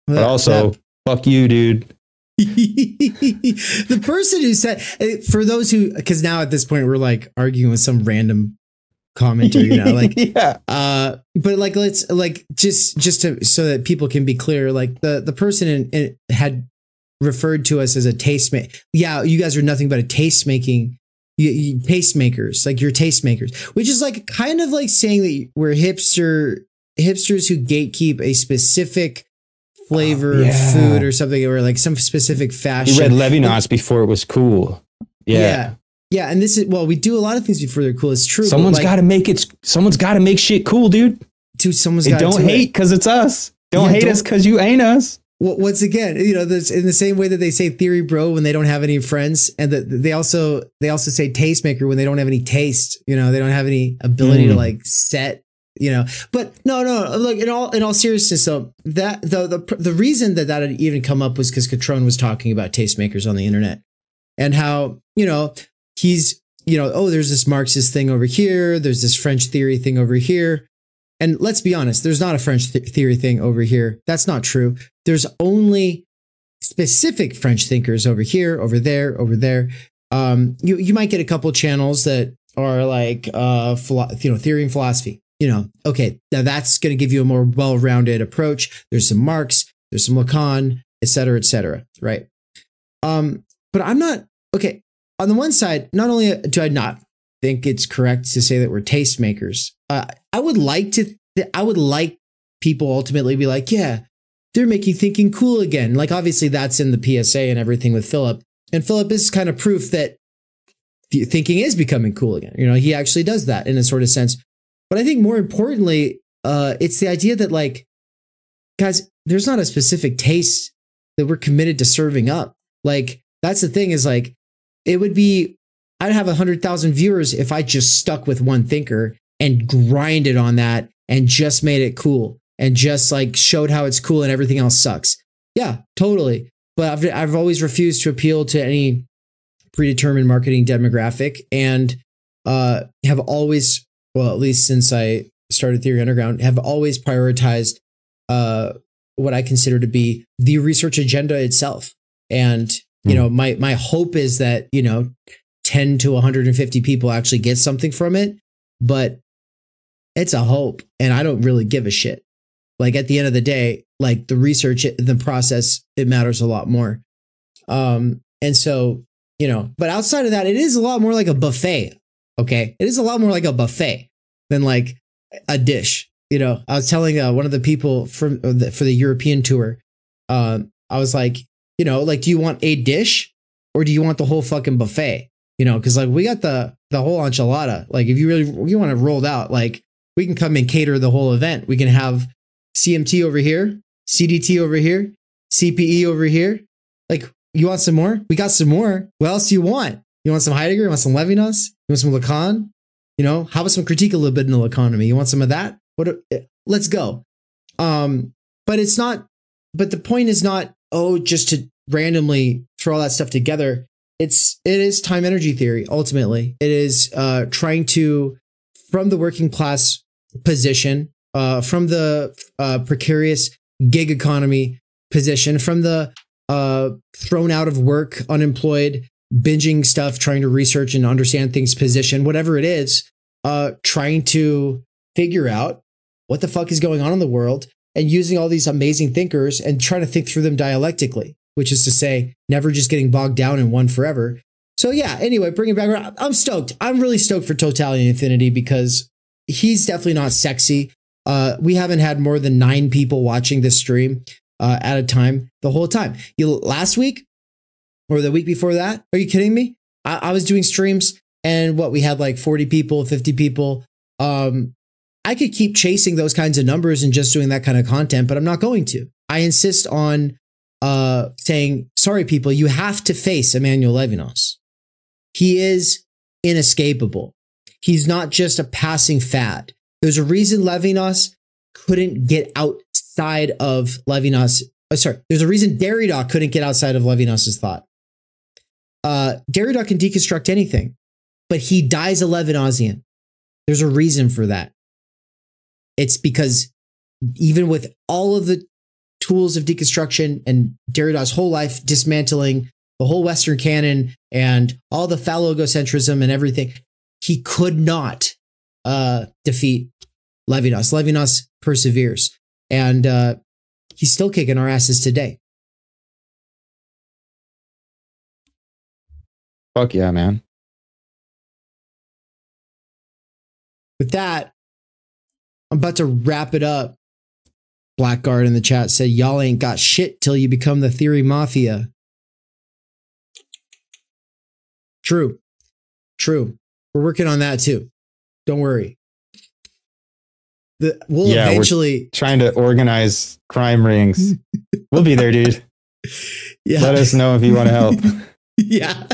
But also, fuck you, dude. The person who said, for those who, because now at this point we're like arguing with some random commenter, like, yeah. But like, let's like just to, so that people can be clear, like the person had referred to us as a tastemaker. Yeah, you guys are nothing but a tastemakers, like you're tastemakers, which is like kind of like saying that we're hipsters who gatekeep a specific flavor of food or something, or like some specific fashion. You read Levinas before it was cool. Yeah. And this is, well, we do a lot of things before they're cool. It's true. Someone's got to make shit cool, dude. Someone's got to don't hate because it's us. Don't hate us because you ain't us. Once again, there's in the same way that they say theory bro when they don't have any friends, and that they also say tastemaker when they don't have any taste. They don't have any ability to like set. But no. Look, in all seriousness, though, that the reason that had even come up was because Catrone was talking about tastemakers on the internet, and how he's there's this Marxist thing over here, there's this French theory thing over here, and let's be honest, there's not a French theory thing over here. That's not true. There's only specific French thinkers over here, over there, over there. You might get a couple channels that are like theory and philosophy. Okay, now that's going to give you a more well-rounded approach. There's some Marx, there's some Lacan, et cetera, right? But I'm not, okay, on the one side, not only do I not think it's correct to say that we're tastemakers, I would like people ultimately be like, yeah, they're making thinking cool again. Like, obviously that's in the PSA and everything with Philip. And Philip is kind of proof that thinking is becoming cool again. You know, he actually does that in a sort of sense. But I think more importantly, it's the idea that, like, guys, there's not a specific taste that we're committed to serving up. Like, that's the thing, is like, it would be, I'd have 100,000 viewers if I just stuck with one thinker and grinded on that and just made it cool and just like showed how it's cool and everything else sucks. Yeah, totally. But I've always refused to appeal to any predetermined marketing demographic, and have always, well, at least since I started Theory Underground, have always prioritized what I consider to be the research agenda itself. And, you know, my hope is that, you know, 10 to 150 people actually get something from it, but it's a hope, and I don't really give a shit. Like, at the end of the day, like, the research, the process, it matters a lot more. And so, you know, but outside of that, it is a lot more like a buffet. Okay. It is a lot more like a buffet than like a dish. You know, I was telling one of the people for the European tour, I was like, you know, like, do you want a dish or do you want the whole fucking buffet? You know, because like, we got the whole enchilada. Like, if you want to roll it out, like, we can come and cater the whole event. We can have CMT over here, CDT over here, CPE over here. Like, you want some more? We got some more. What else do you want? You want some Heidegger? You want some Levinas? You want some Lacan? You know, how about some critique a little bit in the economy? You want some of that? Let's go. But it's not, but the point is not, just to randomly throw all that stuff together. It is time energy theory. Ultimately, it is trying to, from the working class position, from the precarious gig economy position, from the thrown out of work, unemployed, binging stuff, trying to research and understand things position, whatever it is, trying to figure out what the fuck is going on in the world, and using all these amazing thinkers and trying to think through them dialectically, which is to say, never just getting bogged down in one forever. So yeah, anyway, bring it back around. I'm stoked. I'm really stoked for Totality and Infinity, because he's definitely not sexy. We haven't had more than 9 people watching this stream at a time the whole time. Last week or the week before that, are you kidding me? I was doing streams and we had like 40 people, 50 people. I could keep chasing those kinds of numbers and just doing that kind of content, but I'm not going to. I insist on saying, sorry, people, you have to face Emmanuel Levinas. He is inescapable. He's not just a passing fad. There's a reason Levinas couldn't get outside of Levinas. There's a reason Derrida couldn't get outside of Levinas's thought. Derrida can deconstruct anything, but he dies a Levinasian. There's a reason for that. It's because even with all of the tools of deconstruction and Derrida's whole life dismantling the whole Western canon and all the phallogocentrism and everything, he could not defeat Levinas. Levinas perseveres, and he's still kicking our asses today. Fuck yeah, man. With that, I'm about to wrap it up. Blackguard in the chat said, y'all ain't got shit till you become the theory mafia. True. We're working on that too. Don't worry. We'll eventually trying to organize crime rings. We'll be there, dude. Yeah. Let us know if you want to help. Yeah.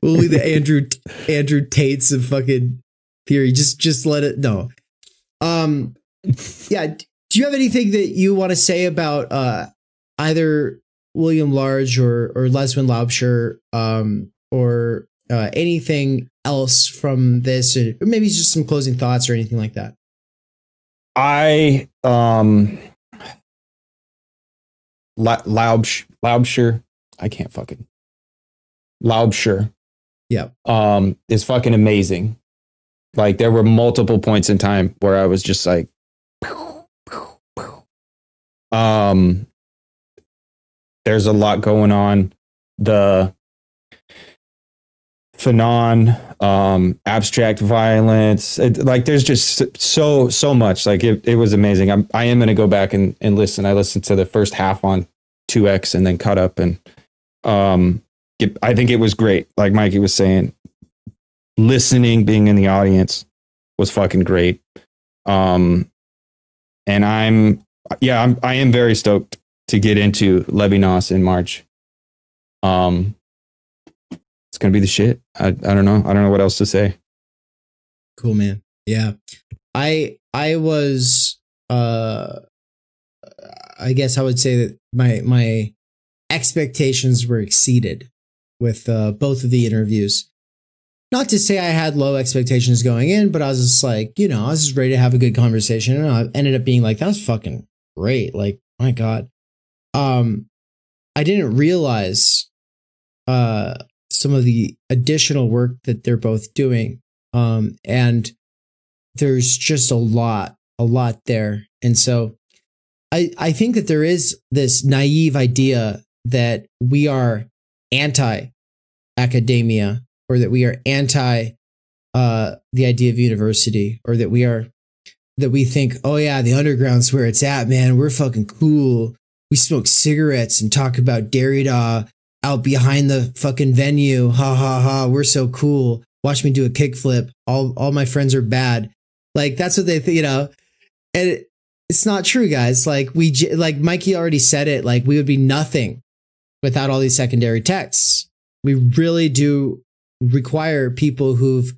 We'll be the Andrew Tates of fucking theory. Just let it know. Yeah. Do you have anything that you want to say about either William Large or Leswin Laubscher, or anything else from this, or maybe just some closing thoughts or anything like that? Laubscher. I can't fucking. Laubscher. Yeah. Is fucking amazing. Like, there were multiple points in time where I was just like, there's a lot going on. Fanon, abstract violence. Like there's just so much. Like it was amazing. I am going to go back and listen. I listened to the first half on 2X and then caught up, and I think it was great. Like Mikey was saying, listening, being in the audience was fucking great. And I am very stoked to get into Levinas in March. It's gonna be the shit. I don't know. I don't know what else to say. Cool, man. Yeah. I was I guess I would say that my expectations were exceeded with both of the interviews. Not to say I had low expectations going in, but I was just like, I was just ready to have a good conversation, and I ended up being like, that was fucking great. Like, my God. I didn't realize some of the additional work that they're both doing. And there's just a lot there. And so I think that there is this naive idea that we are anti-academia, or that we are anti the idea of university, or that we think, oh yeah, the underground's where it's at, man. We're fucking cool. We smoke cigarettes and talk about Derrida out behind the fucking venue. Ha ha ha. We're so cool. Watch me do a kickflip. All my friends are bad. Like, that's what they think, and it's not true, guys. Like like Mikey already said it, like we would be nothing without all these secondary texts. We really do require people who've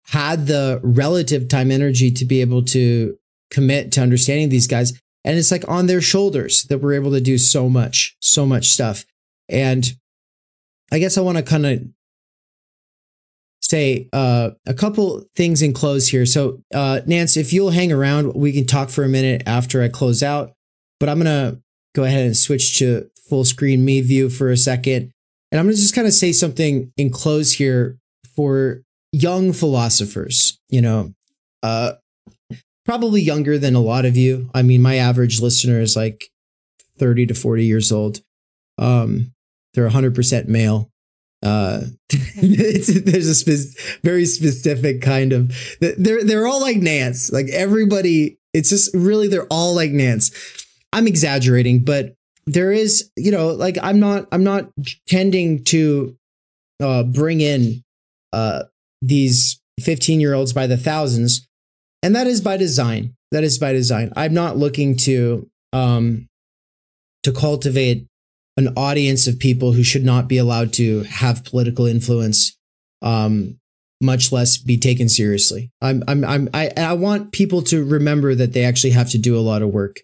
had the relative time energy to be able to commit to understanding these guys. And it's like on their shoulders that we're able to do so much stuff. And I guess I want to kind of say a couple things in close here. So Nance, if you'll hang around, we can talk for a minute after I close out, but I'm going to go ahead and switch to full screen me view for a second. And I'm going to just kind of say something in close here for young philosophers, probably younger than a lot of you. I mean, my average listener is like 30 to 40 years old. They're 100% male. There's a very specific kind of, they're all like Nance, like everybody. It's just really, they're all like Nance. I'm exaggerating, but there is, like I'm not tending to bring in these 15-year-olds by the thousands. And that is by design. I'm not looking to cultivate an audience of people who should not be allowed to have political influence, much less be taken seriously. I want people to remember that they actually have to do a lot of work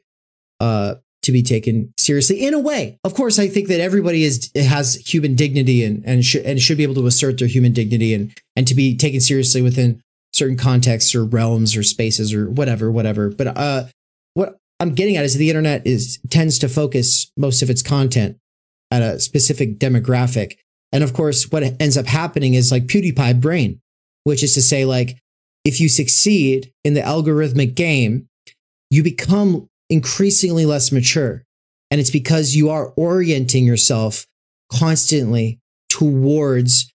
to be taken seriously. In a way, of course, I think that everybody has human dignity and should be able to assert their human dignity and to be taken seriously within certain contexts or realms or spaces or whatever. But what I'm getting at is the internet tends to focus most of its content at a specific demographic. And of course, what ends up happening is like PewDiePie brain, which is to say, like, if you succeed in the algorithmic game, you become increasingly less mature. And it's because you are orienting yourself constantly towards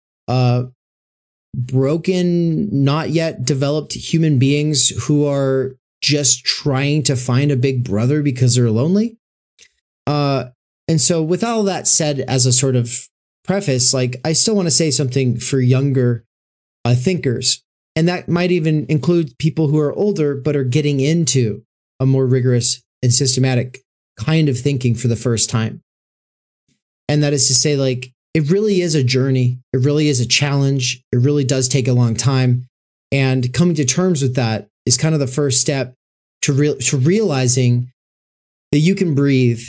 broken, not yet developed human beings who are just trying to find a big brother because they're lonely. And so with all that said, as a sort of preface, like, I still want to say something for younger thinkers. And that might even include people who are older, but are getting into a more rigorous and systematic kind of thinking for the first time. And that is to say, like, it really is a journey. It really is a challenge. It really does take a long time. And coming to terms with that is kind of the first step to realizing that you can breathe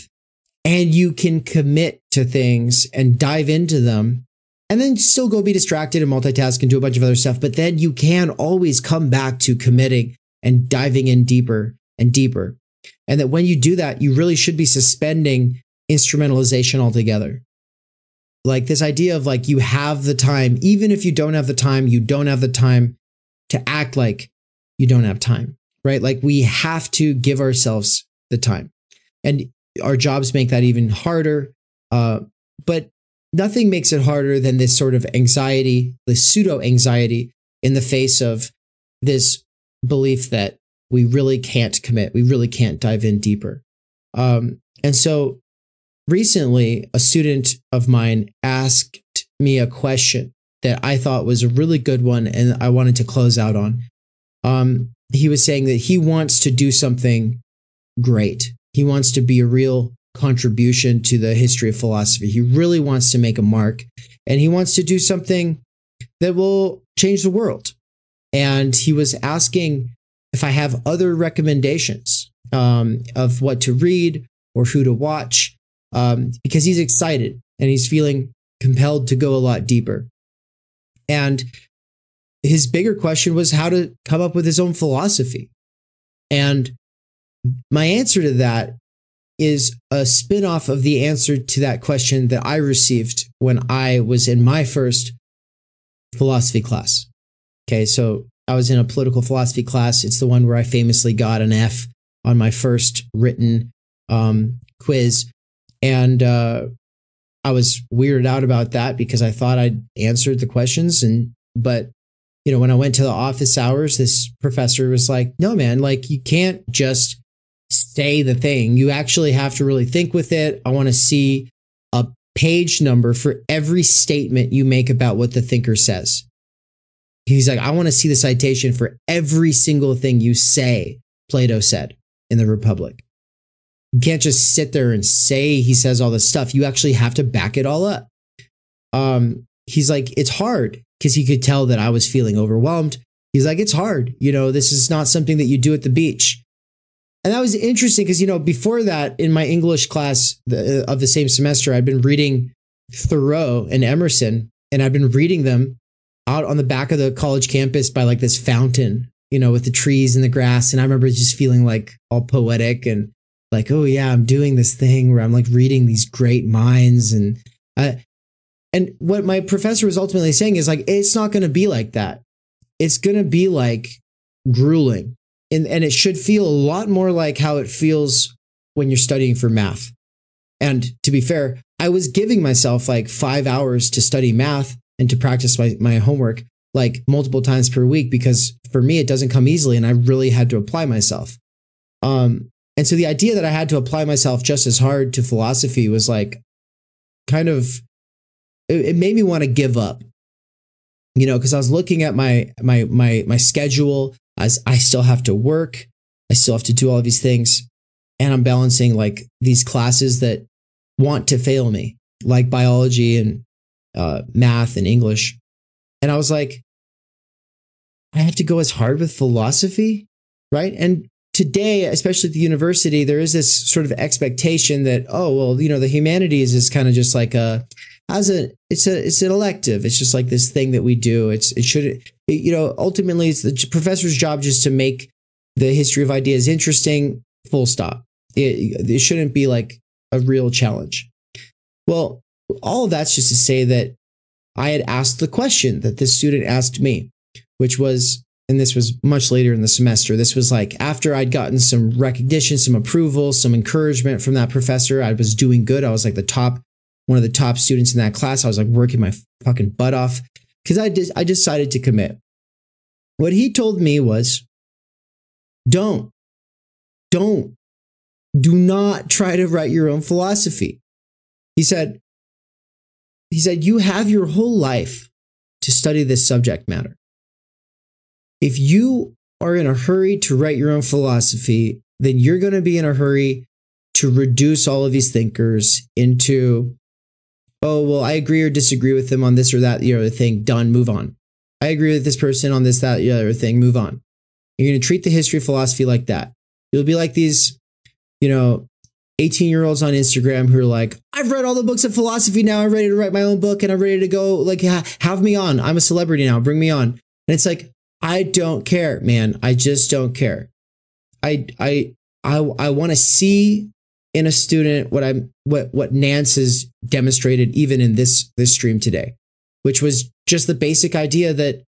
and you can commit to things and dive into them and then still go be distracted and multitask and do a bunch of other stuff. But then you can always come back to committing and diving in deeper and deeper. And that when you do that, you really should be suspending instrumentalization altogether. Like this idea of like, you have the time, even if you don't have the time, you don't have the time to act like you don't have time, right? Like we have to give ourselves the time, and our jobs make that even harder. But nothing makes it harder than this sort of anxiety, this pseudo anxiety in the face of this belief that we really can't commit. We really can't dive in deeper. And so recently, a student of mine asked me a question that I thought was a really good one, and I wanted to close out on. He was saying that he wants to do something great. He wants to be a real contribution to the history of philosophy. He really wants to make a mark, and he wants to do something that will change the world. And he was asking if I have other recommendations of what to read or who to watch, because he's excited and he's feeling compelled to go a lot deeper. And his bigger question was how to come up with his own philosophy. And my answer to that is a spin-off of the answer to that question that I received when I was in my first philosophy class. Okay, so I was in a political philosophy class. It's the one where I famously got an F on my first written quiz. And I was weirded out about that because I thought I'd answered the questions. But you know, when I went to the office hours, this professor was like, no, man, like you can't just say the thing. You actually have to really think with it. I want to see a page number for every statement you make about what the thinker says. He's like, I want to see the citation for every single thing you say Plato said in the Republic. You can't just sit there and say he says all this stuff. You actually have to back it all up. He's like, it's hard, because he could tell that I was feeling overwhelmed. He's like, it's hard. You know, this is not something that you do at the beach. And that was interesting because, you know, before that, in my English class of the same semester, I'd been reading Thoreau and Emerson, and I'd been reading them out on the back of the college campus by like this fountain, you know, with the trees and the grass. And I remember just feeling like all poetic and like, oh yeah, I'm doing this thing where I'm like reading these great minds. And what my professor was ultimately saying is like, it's not going to be like that. It's going to be like grueling. And it should feel a lot more like how it feels when you're studying for math. And to be fair, I was giving myself like 5 hours to study math and to practice my homework like multiple times per week, because for me, it doesn't come easily and I really had to apply myself. And so the idea that I had to apply myself just as hard to philosophy was like kind of, it made me want to give up, you know, because I was looking at my schedule. As I still have to work, I still have to do all of these things, and I'm balancing like these classes that want to fail me, like biology and math and English. And I was like, I have to go as hard with philosophy, right? And today, especially at the university, there is this sort of expectation that, oh, well, you know, the humanities is kind of just like it's an elective. It's just like this thing that we do. You know, ultimately it's the professor's job just to make the history of ideas interesting, full stop. It shouldn't be like a real challenge. Well, all of that's just to say that I had asked the question that this student asked me, which was, and this was much later in the semester. This was like after I'd gotten some recognition, some approval, some encouragement from that professor. I was doing good. I was like one of the top students in that class. I was like working my fucking butt off because I decided to commit. What he told me was, do not try to write your own philosophy. He said, you have your whole life to study this subject matter. If you are in a hurry to write your own philosophy, then you're going to be in a hurry to reduce all of these thinkers into, oh, well, I agree or disagree with them on this or that, the other thing, done, move on. I agree with this person on this, that, the other thing, move on. You're going to treat the history of philosophy like that. You'll be like these, you know, 18-year-olds on Instagram who are like, I've read all the books of philosophy now. I'm ready to write my own book and I'm ready to go, like, have me on. I'm a celebrity now. Bring me on. And it's like, I don't care, man. I just don't care. I want to see in a student what Nance has demonstrated even in this stream today, which was just the basic idea that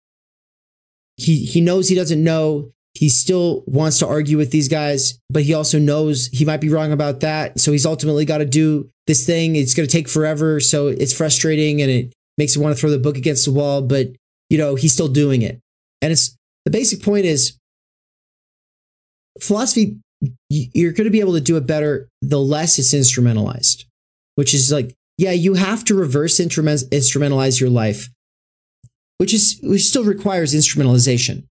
he knows he doesn't know. he still wants to argue with these guys, but he also knows he might be wrong about that. So he's ultimately got to do this thing. It's going to take forever. So it's frustrating and it makes him want to throw the book against the wall, but he's still doing it. And it's the basic point is philosophy, you're going to be able to do it better the less it's instrumentalized, which is like, yeah, you have to reverse instrumentalize your life, which still requires instrumentalization,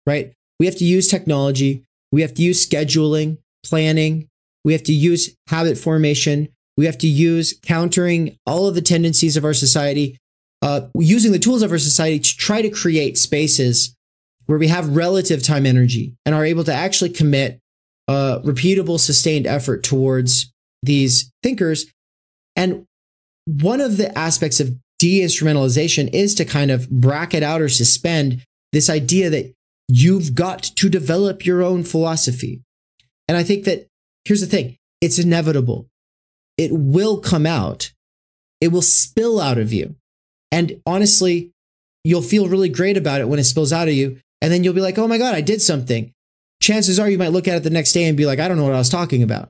right? We have to use technology. We have to use scheduling, planning. We have to use habit formation. We have to use countering all of the tendencies of our society, using the tools of our society to try to create spaces where we have relative time energy and are able to actually commit repeatable, sustained effort towards these thinkers. And one of the aspects of de-instrumentalization is to kind of bracket out or suspend this idea that you've got to develop your own philosophy. And I think that, here's the thing, it's inevitable. It will come out. It will spill out of you. And honestly, you'll feel really great about it when it spills out of you. And then you'll be like, oh my God, I did something. Chances are you might look at it the next day and be like, I don't know what I was talking about.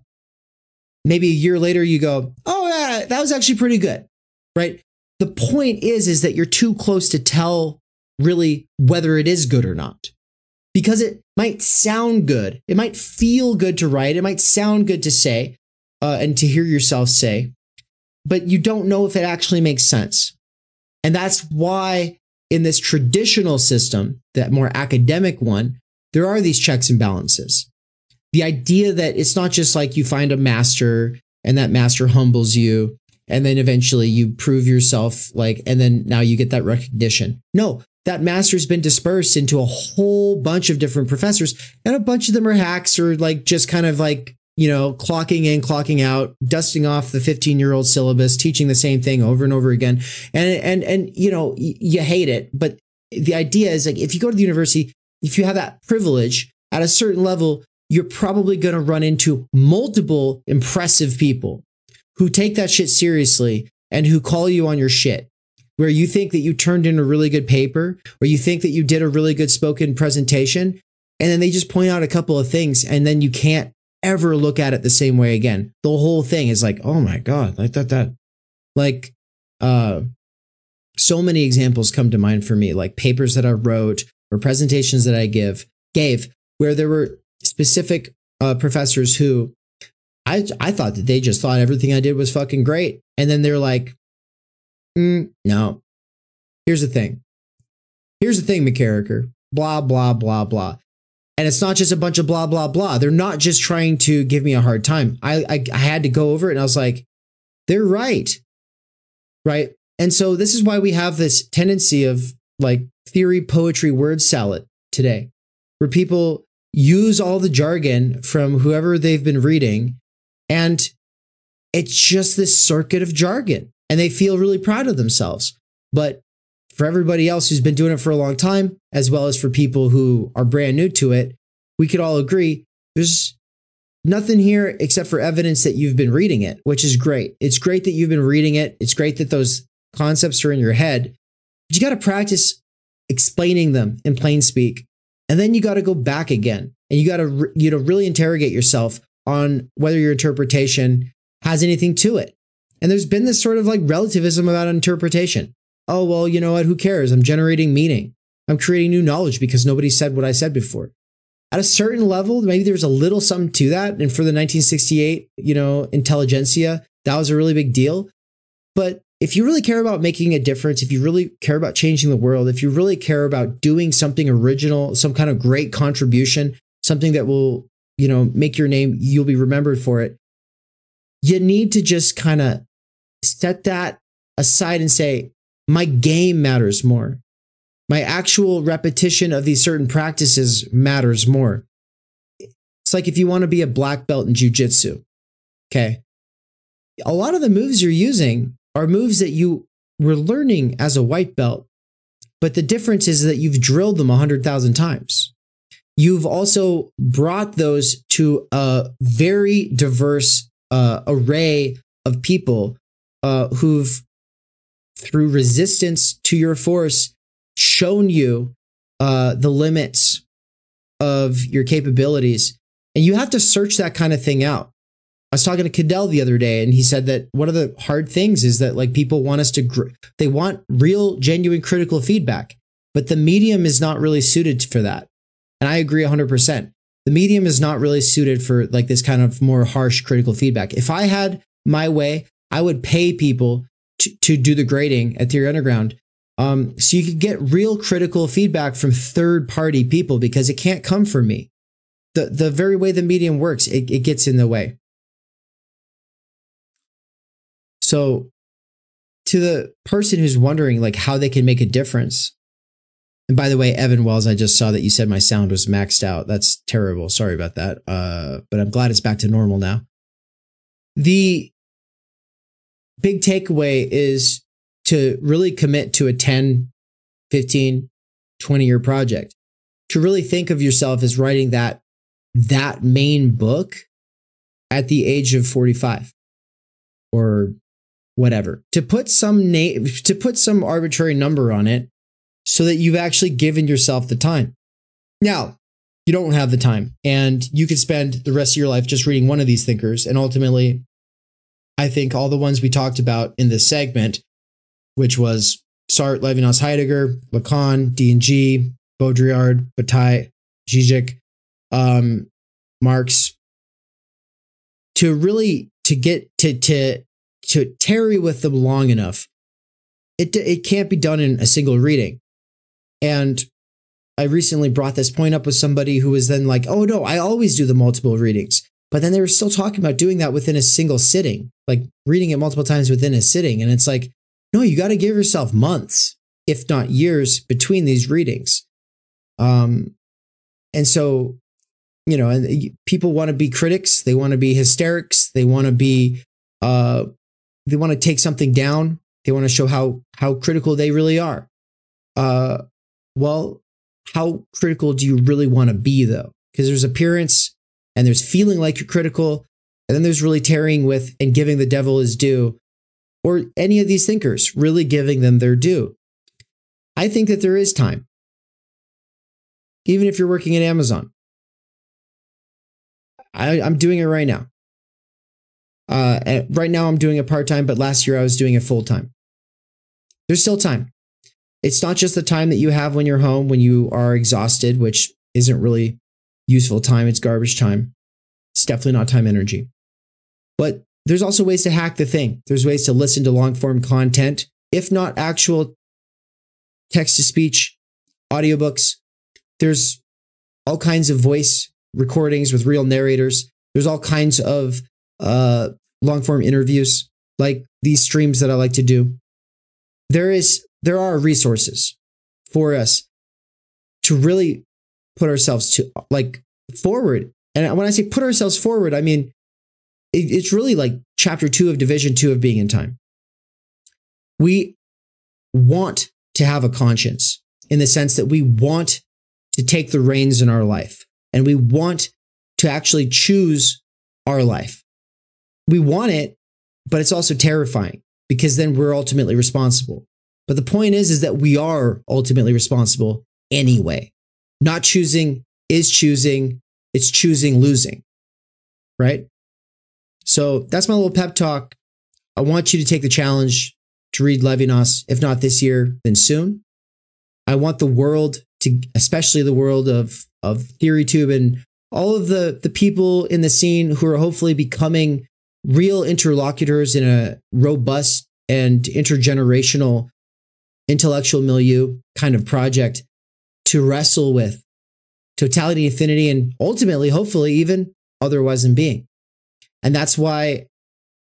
Maybe a year later you go, oh yeah, that was actually pretty good, right? The point is that you're too close to tell really whether it is good or not. Because it might sound good. It might feel good to write. It might sound good to say and to hear yourself say, but you don't know if it actually makes sense. And that's why in this traditional system, that more academic one, there are these checks and balances. The idea that it's not just like you find a master and that master humbles you and then eventually you prove yourself and then now you get that recognition. No. That master's been dispersed into a whole bunch of different professors, and a bunch of them are hacks or just kind of clocking in, clocking out, dusting off the 15-year-old syllabus, teaching the same thing over and over again. And you hate it. But the idea is if you go to the university, if you have that privilege at a certain level, you're probably going to run into multiple impressive people who take that shit seriously and who call you on your shit. Where you think that you turned in a really good paper, or you think that you did a really good spoken presentation, and then they just point out a couple of things, and then you can't ever look at it the same way again. The whole thing is like, oh my God, I thought that. So many examples come to mind for me, like papers that I wrote or presentations that I gave, where there were specific professors who I thought that they just thought everything I did was fucking great, and then they're like, no. Here's the thing. McKerracher. Blah, blah, blah, blah. And it's not just a bunch of blah, blah, blah. They're not just trying to give me a hard time. I had to go over it and I was like, they're right. Right. And so this is why we have this tendency of theory, poetry, word salad today, where people use all the jargon from whoever they've been reading. And it's just this circuit of jargon. And they feel really proud of themselves. But for everybody else who's been doing it for a long time, as well as for people who are brand new to it, we could all agree there's nothing here except for evidence that you've been reading it, which is great. It's great that you've been reading it. It's great that those concepts are in your head. But you got to practice explaining them in plain speak. And then you got to go back again. And you got to really interrogate yourself on whether your interpretation has anything to it. And there's been this sort of relativism about interpretation. Oh, well, you know what? Who cares? I'm generating meaning. I'm creating new knowledge because nobody said what I said before. At a certain level, maybe there's a little something to that. And for the 1968, intelligentsia, that was a really big deal. But if you really care about making a difference, if you really care about changing the world, if you really care about doing something original, some kind of great contribution, something that will, make your name, you'll be remembered for it. You need to just kind of set that aside and say, my game matters more. My actual repetition of these certain practices matters more. It's like if you want to be a black belt in jiu-jitsu, okay? A lot of the moves you're using are moves that you were learning as a white belt, but the difference is that you've drilled them 100,000 times. You've also brought those to a very diverse array of people who've, through resistance to your force, shown you the limits of your capabilities. And you have to search that kind of thing out. I was talking to Cadell the other day, and he said that one of the hard things is that like people want us to, they want real, genuine critical feedback, but the medium is not really suited for that. And I agree 100%. The medium is not really suited for like this kind of more harsh critical feedback. If I had my way, I would pay people to do the grading at Theory Underground. So you could get real critical feedback from third-party people, because it can't come from me. The very way the medium works, it gets in the way. So to the person who's wondering like how they can make a difference, and by the way, Evan Wells, I just saw that you said my sound was maxed out. That's terrible. Sorry about that. But I'm glad it's back to normal now. The big takeaway is to really commit to a 10, 15, 20-year project. To really think of yourself as writing that main book at the age of 45 or whatever. To put some name, to put some arbitrary number on it, so that you've actually given yourself the time. Now, you don't have the time, and you could spend the rest of your life just reading one of these thinkers. And ultimately, I think all the ones we talked about in this segment, which was Sartre, Levinas, Heidegger, Lacan, D&G, Baudrillard, Bataille, Zizek, Marx, to get to tarry with them long enough, it can't be done in a single reading. And I recently brought this point up with somebody who was then like, oh no, I always do the multiple readings. But then they were still talking about doing that within a single sitting, like reading it multiple times within a sitting. And it's like, no, you got to give yourself months, if not years, between these readings. And so, you know, and people want to be critics. They want to be hysterics. They want to be, they want to take something down. They want to show how critical they really are. Well, how critical do you really want to be, though? Because there's appearance, and there's feeling like you're critical, and then there's really tarrying with and giving the devil his due, or any of these thinkers, really giving them their due. I think that there is time. Even if you're working at Amazon. I'm doing it right now. Right now I'm doing it part-time, but last year I was doing it full-time. There's still time. It's not just the time that you have when you're home, when you are exhausted, which isn't really useful time. It's garbage time. It's definitely not time energy. But there's also ways to hack the thing. There's ways to listen to long-form content, if not actual text-to-speech audiobooks. There's all kinds of voice recordings with real narrators. There's all kinds of long-form interviews, like these streams that I like to do. There are resources for us to really put ourselves to like forward. And when I say put ourselves forward, I mean, it's really like chapter 2 of division 2 of being in time. We want to have a conscience in the sense that we want to take the reins in our life, and we want to actually choose our life. We want it, but it's also terrifying because then we're ultimately responsible. But the point is that we are ultimately responsible anyway. Not choosing is choosing. It's choosing losing, right? So that's my little pep talk. I want you to take the challenge to read Levinas, if not this year, then soon. I want the world to, especially the world of TheoryTube and all of the people in the scene who are hopefully becoming real interlocutors in a robust and intergenerational intellectual milieu kind of project to wrestle with totality, infinity, and ultimately, hopefully, even otherwise in being. And that's why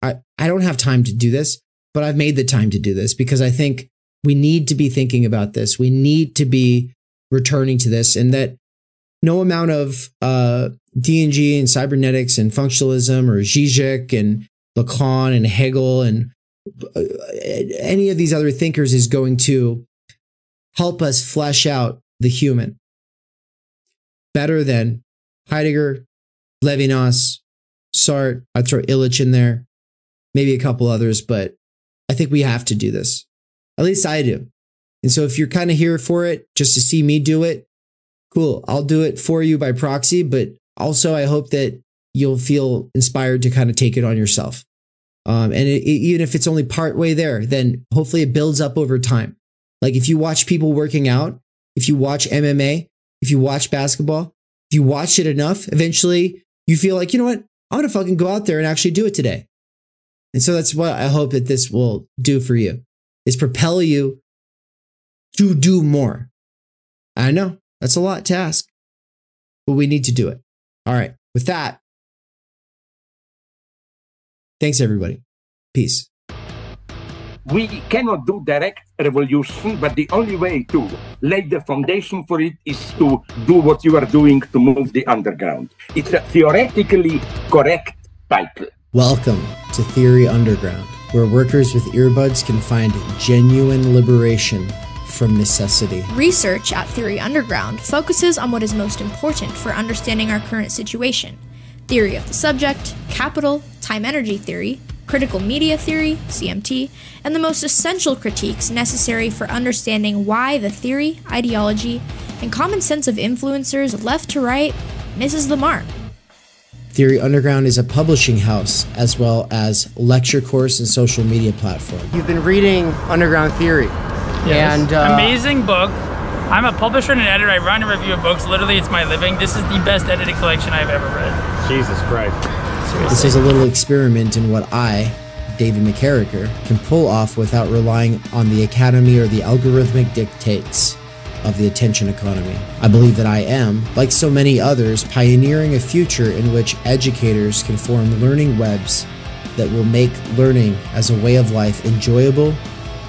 I don't have time to do this, but I've made the time to do this because I think we need to be thinking about this. We need to be returning to this, and that no amount of D&G and cybernetics and functionalism or Zizek and Lacan and Hegel and any of these other thinkers is going to help us flesh out the human better than Heidegger, Levinas, Sartre. I'd throw Illich in there, maybe a couple others, but I think we have to do this. At least I do. And so if you're kind of here for it, just to see me do it, Cool. I'll do it for you by proxy, but also I hope that you'll feel inspired to kind of take it on yourself. Even if it's only part way there, then hopefully it builds up over time. Like if you watch people working out, if you watch MMA, if you watch basketball, if you watch it enough, eventually you feel like, you know what? I'm going to fucking go out there and actually do it today. And so that's what I hope that this will do for you, is propel you to do more. I know that's a lot to ask, but we need to do it. All right. With that, thanks everybody. Peace. We cannot do direct revolution, but the only way to lay the foundation for it is to do what you are doing to move the underground. It's a theoretically correct title. Welcome to Theory Underground, where workers with earbuds can find genuine liberation from necessity. Research at Theory Underground focuses on what is most important for understanding our current situation. Theory of the subject, capital, time-energy theory, critical media theory, CMT, and the most essential critiques necessary for understanding why the theory, ideology, and common sense of influencers left to right misses the mark. Theory Underground is a publishing house as well as lecture course and social media platform. You've been reading Underground Theory. Yes. And amazing book. I'm a publisher and an editor. I run a review of books. Literally, it's my living. This is the best edited collection I've ever read. Jesus Christ. Seriously. This is a little experiment in what I, David McKerracher, can pull off without relying on the academy or the algorithmic dictates of the attention economy. I believe that I am, like so many others, pioneering a future in which educators can form learning webs that will make learning as a way of life enjoyable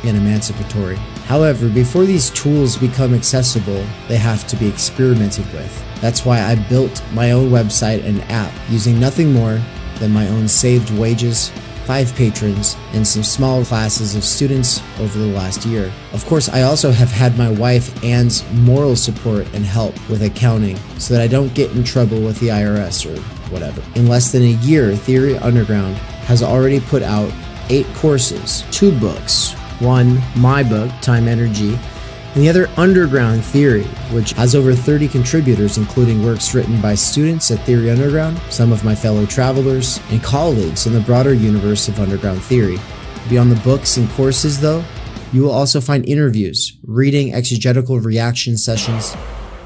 and emancipatory. However, before these tools become accessible, they have to be experimented with. That's why I built my own website and app using nothing more than my own saved wages, 5 patrons, and some small classes of students over the last year. Of course, I also have had my wife Anne's moral support and help with accounting so that I don't get in trouble with the IRS or whatever. In less than a year, Theory Underground has already put out 8 courses, 2 books. One, my book, Time Energy, and the other, Underground Theory, which has over 30 contributors, including works written by students at Theory Underground, some of my fellow travelers, and colleagues in the broader universe of Underground Theory. Beyond the books and courses, though, you will also find interviews, reading exegetical reaction sessions,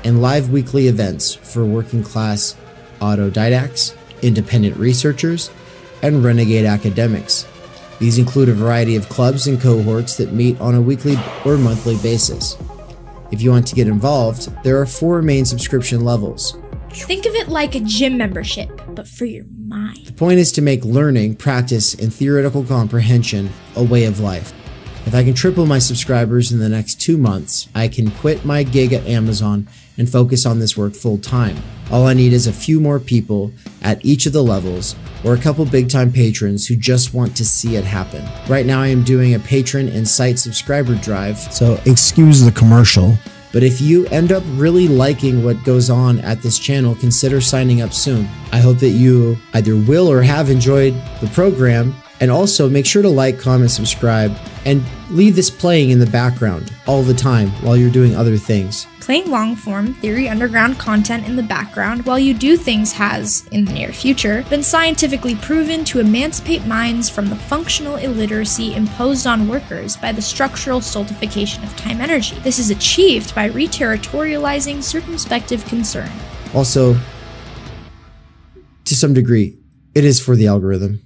and live weekly events for working-class autodidacts, independent researchers, and renegade academics. These include a variety of clubs and cohorts that meet on a weekly or monthly basis. If you want to get involved, there are 4 main subscription levels. Think of it like a gym membership, but for your mind. The point is to make learning, practice, and theoretical comprehension a way of life. If I can triple my subscribers in the next 2 months, I can quit my gig at Amazon and focus on this work full time. All I need is a few more people at each of the levels, or a couple big-time patrons who just want to see it happen. Right now I am doing a patron and site subscriber drive, so excuse the commercial. But if you end up really liking what goes on at this channel, consider signing up soon. I hope that you either will or have enjoyed the program, and also make sure to like, comment, subscribe, and leave this playing in the background all the time while you're doing other things. Playing long-form Theory Underground content in the background while you do things has, in the near future, been scientifically proven to emancipate minds from the functional illiteracy imposed on workers by the structural stultification of time energy. This is achieved by reterritorializing circumspective concern. Also, to some degree, it is for the algorithm.